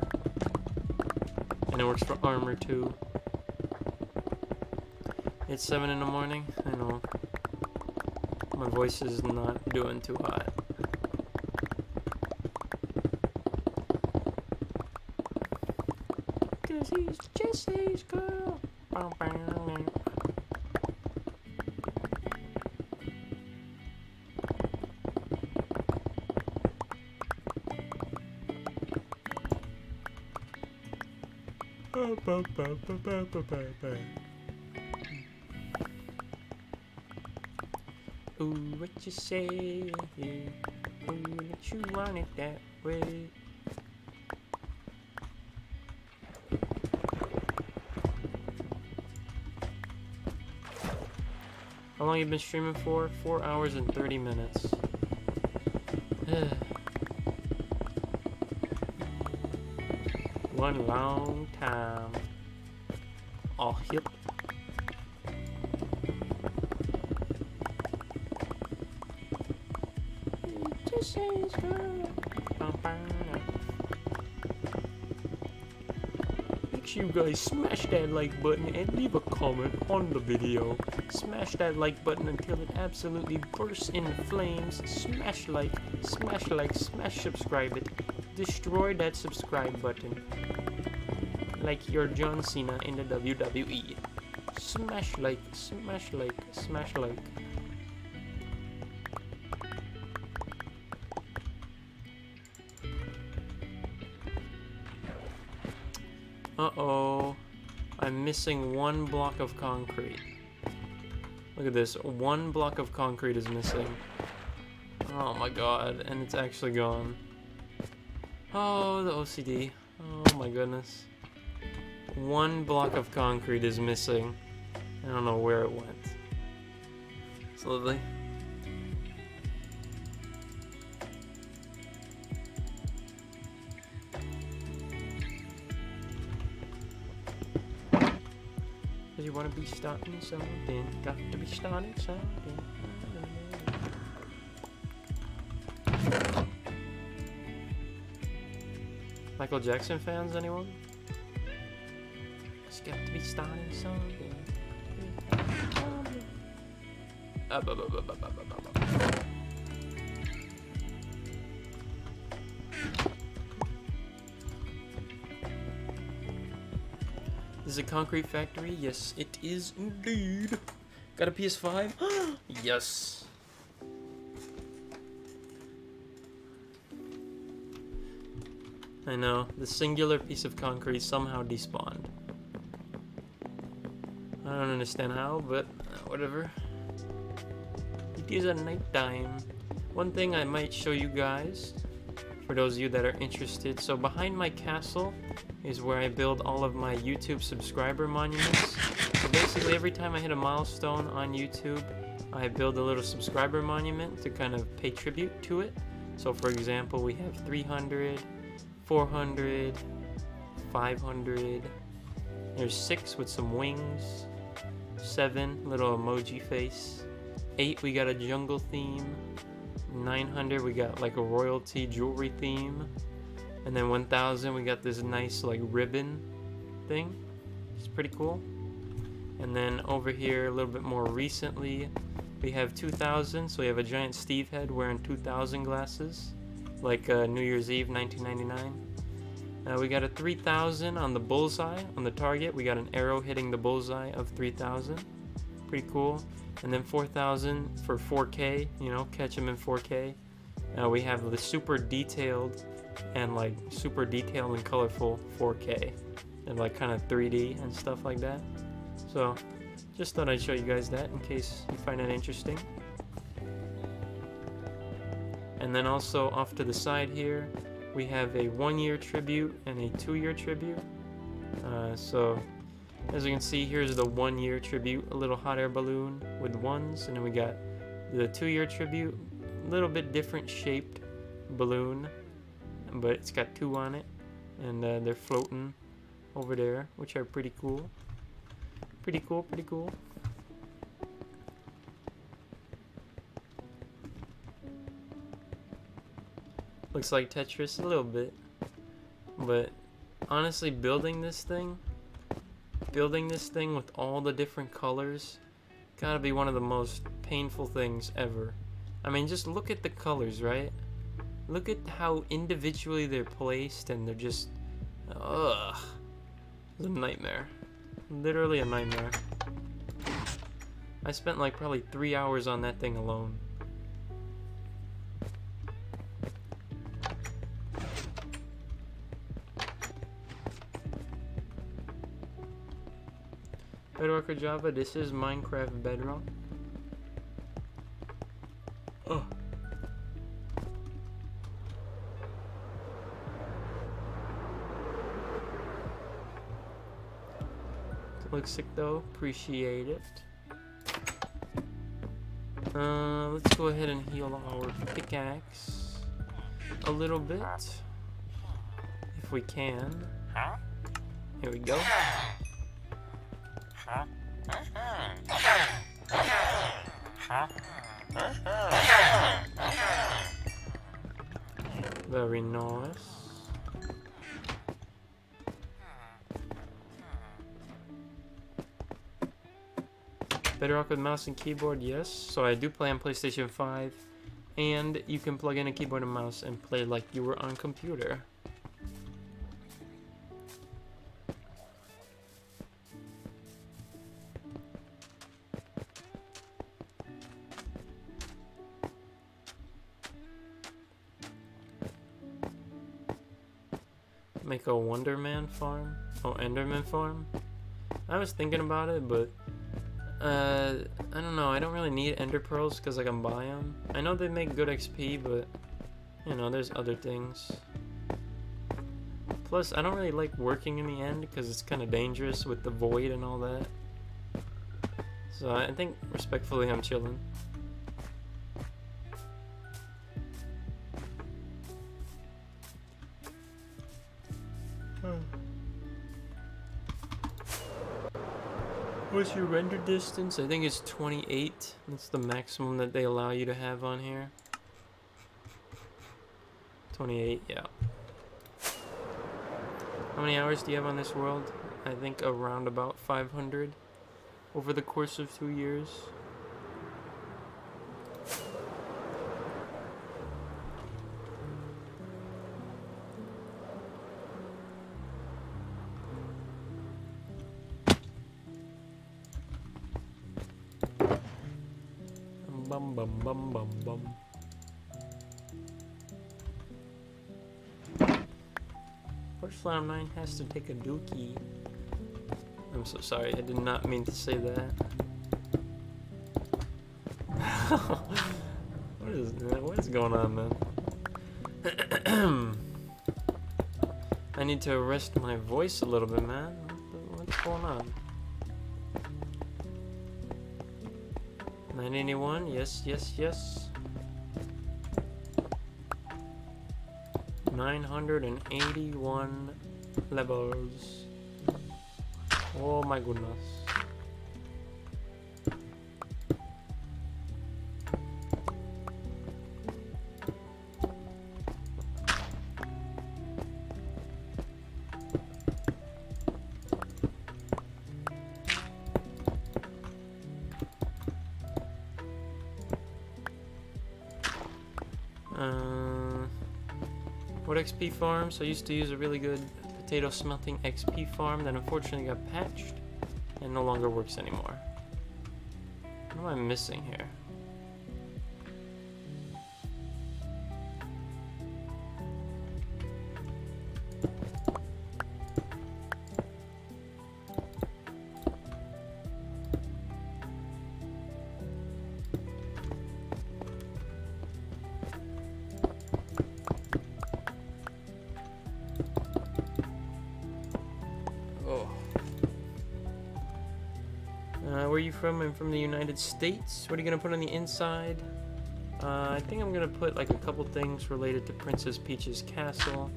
And it works for armor too. It's 7 in the morning, I know. My voice is not doing too hot. Cause he's Jesse's girl. Ooh, what you say? Ooh, that you want it that way. How long you been streaming for? 4 hours and 30 minutes. One long time. Oh, hip. Make sure you guys smash that like button and leave a comment on the video. Smash that like button until it absolutely bursts in flames. Smash like, smash subscribe it. Destroy that subscribe button. Like you're John Cena in the WWE. Smash like, smash like, smash like. Uh-oh. I'm missing one block of concrete. Look at this. One block of concrete is missing. Oh my god. And it's actually gone. Oh, the OCD. Oh my goodness. One block of concrete is missing. I don't know where it went. It's lovely. You want to be starting something, got to be starting something. Michael Jackson fans, anyone? It's got to be starting something. This is a concrete factory? Yes, it is indeed. Got a PS5? Yes. I know, the singular piece of concrete somehow despawned. I don't understand how, but whatever. It is a night time. One thing I might show you guys, for those of you that are interested. So behind my castle is where I build all of my YouTube subscriber monuments. So basically every time I hit a milestone on YouTube, I build a little subscriber monument to kind of pay tribute to it. So for example, we have 300, 400, 500, there's 6 with some wings, 7, little emoji face, 8, we got a jungle theme, 900, we got like a royalty jewelry theme, and then 1000, we got this nice like ribbon thing. It's pretty cool. And then over here a little bit more recently, we have 2000, so we have a giant Steve head wearing 2000 glasses, like New Year's Eve 1999. We got a 3000 on the bullseye, on the target. We got an arrow hitting the bullseye of 3000. Pretty cool. And then 4000 for 4K, you know, catch them in 4K. We have the super detailed and colorful 4K and like kind of 3D and stuff like that. So just thought I'd show you guys that in case you find it interesting. And then also off to the side here, we have a 1-year tribute and a 2-year tribute. So as you can see, here's the 1-year tribute, a little hot air balloon with 1s, and then we got the 2-year tribute, a little bit different shaped balloon, but it's got 2 on it, and they're floating over there, which are pretty cool. Pretty cool. Looks like Tetris a little bit, but honestly, building this thing with all the different colors, gotta be one of the most painful things ever. I mean, just look at the colors, right? Look at how individually they're placed, and they're just, ugh. It's a nightmare. Literally a nightmare. I spent like probably 3 hours on that thing alone. Bedrock or Java? This is Minecraft Bedrock. Oh. Looks sick though. Appreciate it. Let's go ahead and heal our pickaxe a little bit, if we can. Here we go. Very nice. Bedrock with mouse and keyboard, yes. So I do play on PlayStation 5, and you can plug in a keyboard and mouse and play like you were on computer. Make a Wonderman farm? Oh, Enderman farm? I was thinking about it, but I don't know. I don't really need Ender Pearls because I can buy them. I know they make good XP, but you know, there's other things. Plus, I don't really like working in the end because it's kind of dangerous with the void and all that. So I think, respectfully, I'm chilling. What's your render distance? I think it's 28. That's the maximum that they allow you to have on here. 28, yeah. How many hours do you have on this world? I think around about 500 over the course of 2 years. Bum bum bum bum bum. First Slam 9 has to take a dookie. I'm so sorry, I did not mean to say that. What is going on, man? I need to rest my voice a little bit, man. What's going on? 981, yes, yes, yes. 981 levels. Oh my goodness. What XP farms? I used to use a really good potato smelting XP farm that unfortunately got patched and no longer works anymore. What am I missing here? are you from? I'm from the United States. What are you gonna put on the inside? I think I'm gonna put like a couple things related to Princess Peach's castle.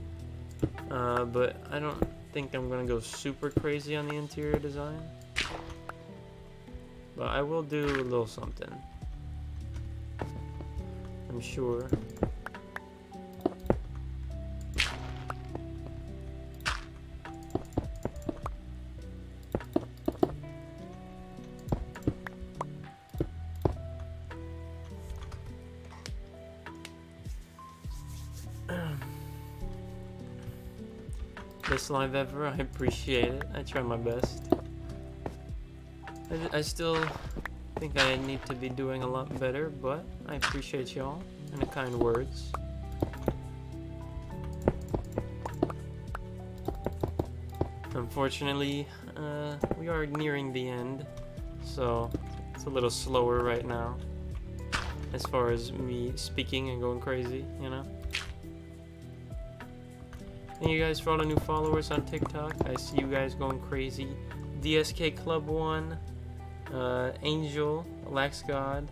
But I don't think I'm gonna go super crazy on the interior design. But I will do a little something, I'm sure. Best live ever, I appreciate it. I try my best. I still think I need to be doing a lot better, but I appreciate y'all and the kind words. Unfortunately, we are nearing the end, so it's a little slower right now as far as me speaking and going crazy, you know? Thank you guys for all the new followers on TikTok. I see you guys going crazy. DSK Club 1, Angel, Lax God,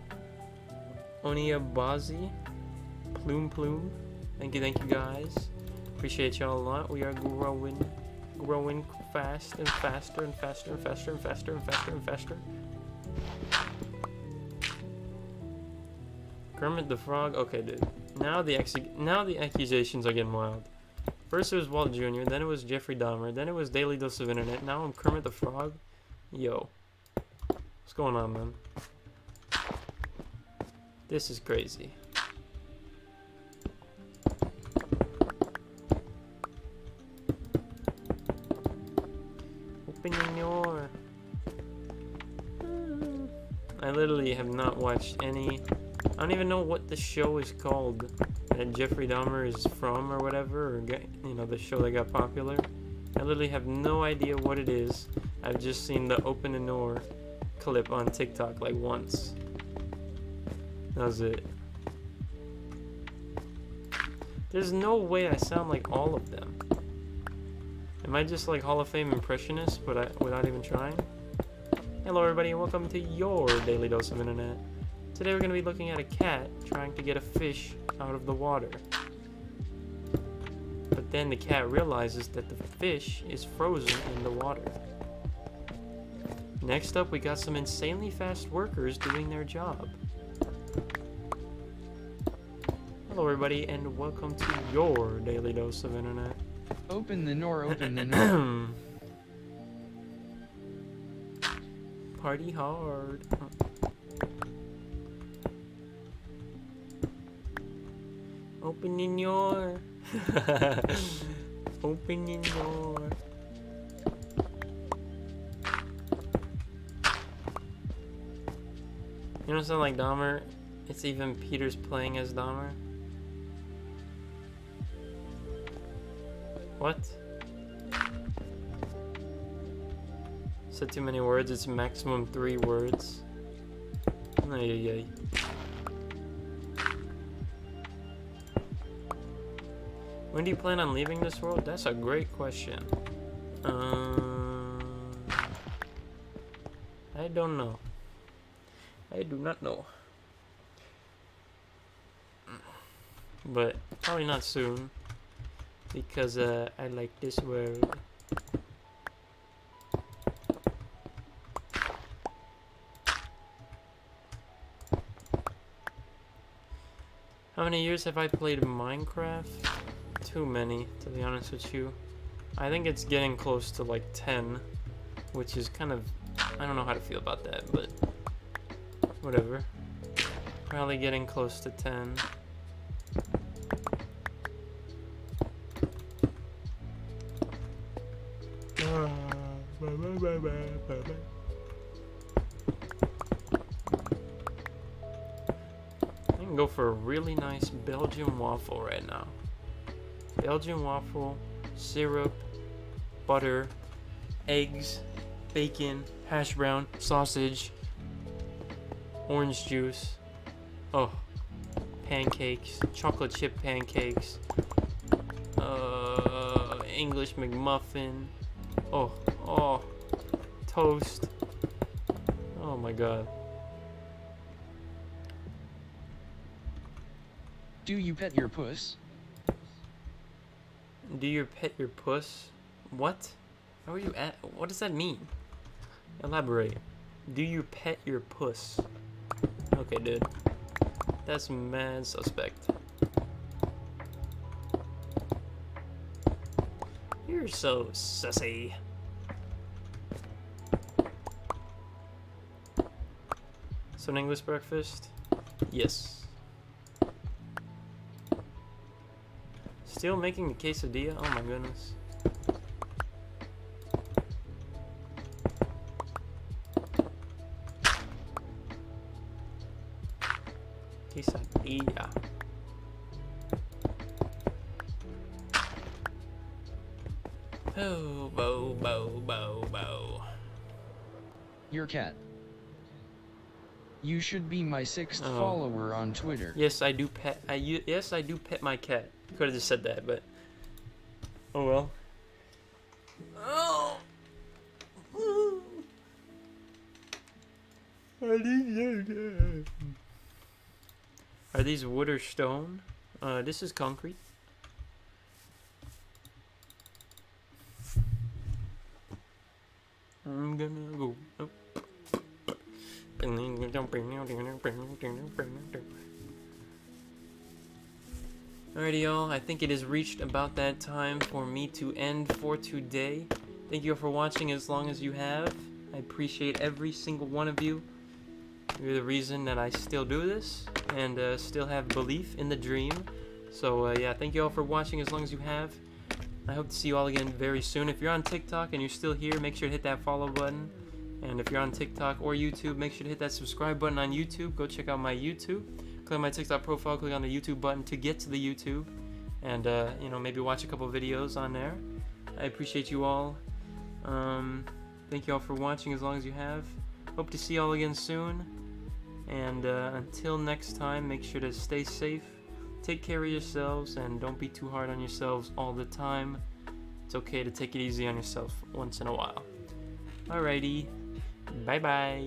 Onia Bazi, Plume. Thank you guys. Appreciate y'all a lot. We are growing fast and faster and faster and faster and faster and faster and faster. Kermit the Frog. Okay, dude. Now the accusations are getting wild. First it was Walt Jr., then it was Jeffrey Dahmer, then it was Daily Dose of Internet, now I'm Kermit the Frog? Yo. What's going on, man? This is crazy. Open your... I literally have not watched any... I don't even know what the show is called that Jeffrey Dahmer is from or whatever, or you know, the show that got popular. I literally have no idea what it is. I've just seen the Open and Door clip on TikTok like once. That was it. There's no way I sound like all of them. Am I just like Hall of Fame impressionist, but without even trying? Hello everybody and welcome to your Daily Dose of Internet. Today we're going to be looking at a cat trying to get a fish out of the water. But then the cat realizes that the fish is frozen in the water. Next up, we got some insanely fast workers doing their job. Hello everybody and welcome to your Daily Dose of Internet. Open the door, open the door. Party hard. Opening your... Opening your... You know, something like Dahmer, it's even Peter's playing as Dahmer. What? Said too many words, it's maximum 3 words. Ay. When do you plan on leaving this world? That's a great question. I don't know. I do not know. But probably not soon. Because I like this world. How many years have I played Minecraft? Too many, to be honest with you. I think it's getting close to like 10, which is kind of, I don't know how to feel about that, but whatever. Probably getting close to 10. I can go for a really nice Belgian waffle right now. Belgian waffle, syrup, butter, eggs, bacon, hash brown, sausage, orange juice, oh, pancakes, chocolate chip pancakes, English McMuffin, oh, toast, Oh my god. Do you pet your puss? Do you pet your puss? What? How are you at? What does that mean? Elaborate. Do you pet your puss? Okay, dude. That's mad suspect. You're so sussy. So an English breakfast? Yes. Still making the quesadilla? Oh my goodness. Quesadilla. Oh, bo. Your cat. You should be my 6th follower on Twitter. Yes, I do pet. Yes, I do pet my cat. Could have just said that, but oh well. Oh. Are these wood or stone? This is concrete. I'm gonna go up. Alrighty, y'all. I think it has reached about that time for me to end for today. Thank you all for watching as long as you have. I appreciate every single one of you. You're the reason that I still do this and still have belief in the dream. So yeah, thank you all for watching as long as you have. I hope to see you all again very soon. If you're on TikTok and you're still here, make sure to hit that follow button. And if you're on TikTok or YouTube, make sure to hit that subscribe button on YouTube. Go check out my YouTube. Click on my TikTok profile, click on the YouTube button to get to the YouTube. And, you know, maybe watch a couple videos on there. I appreciate you all. Thank you all for watching as long as you have. Hope to see you all again soon. And until next time, make sure to stay safe. Take care of yourselves and don't be too hard on yourselves all the time. It's okay to take it easy on yourself once in a while. Alrighty. Bye bye.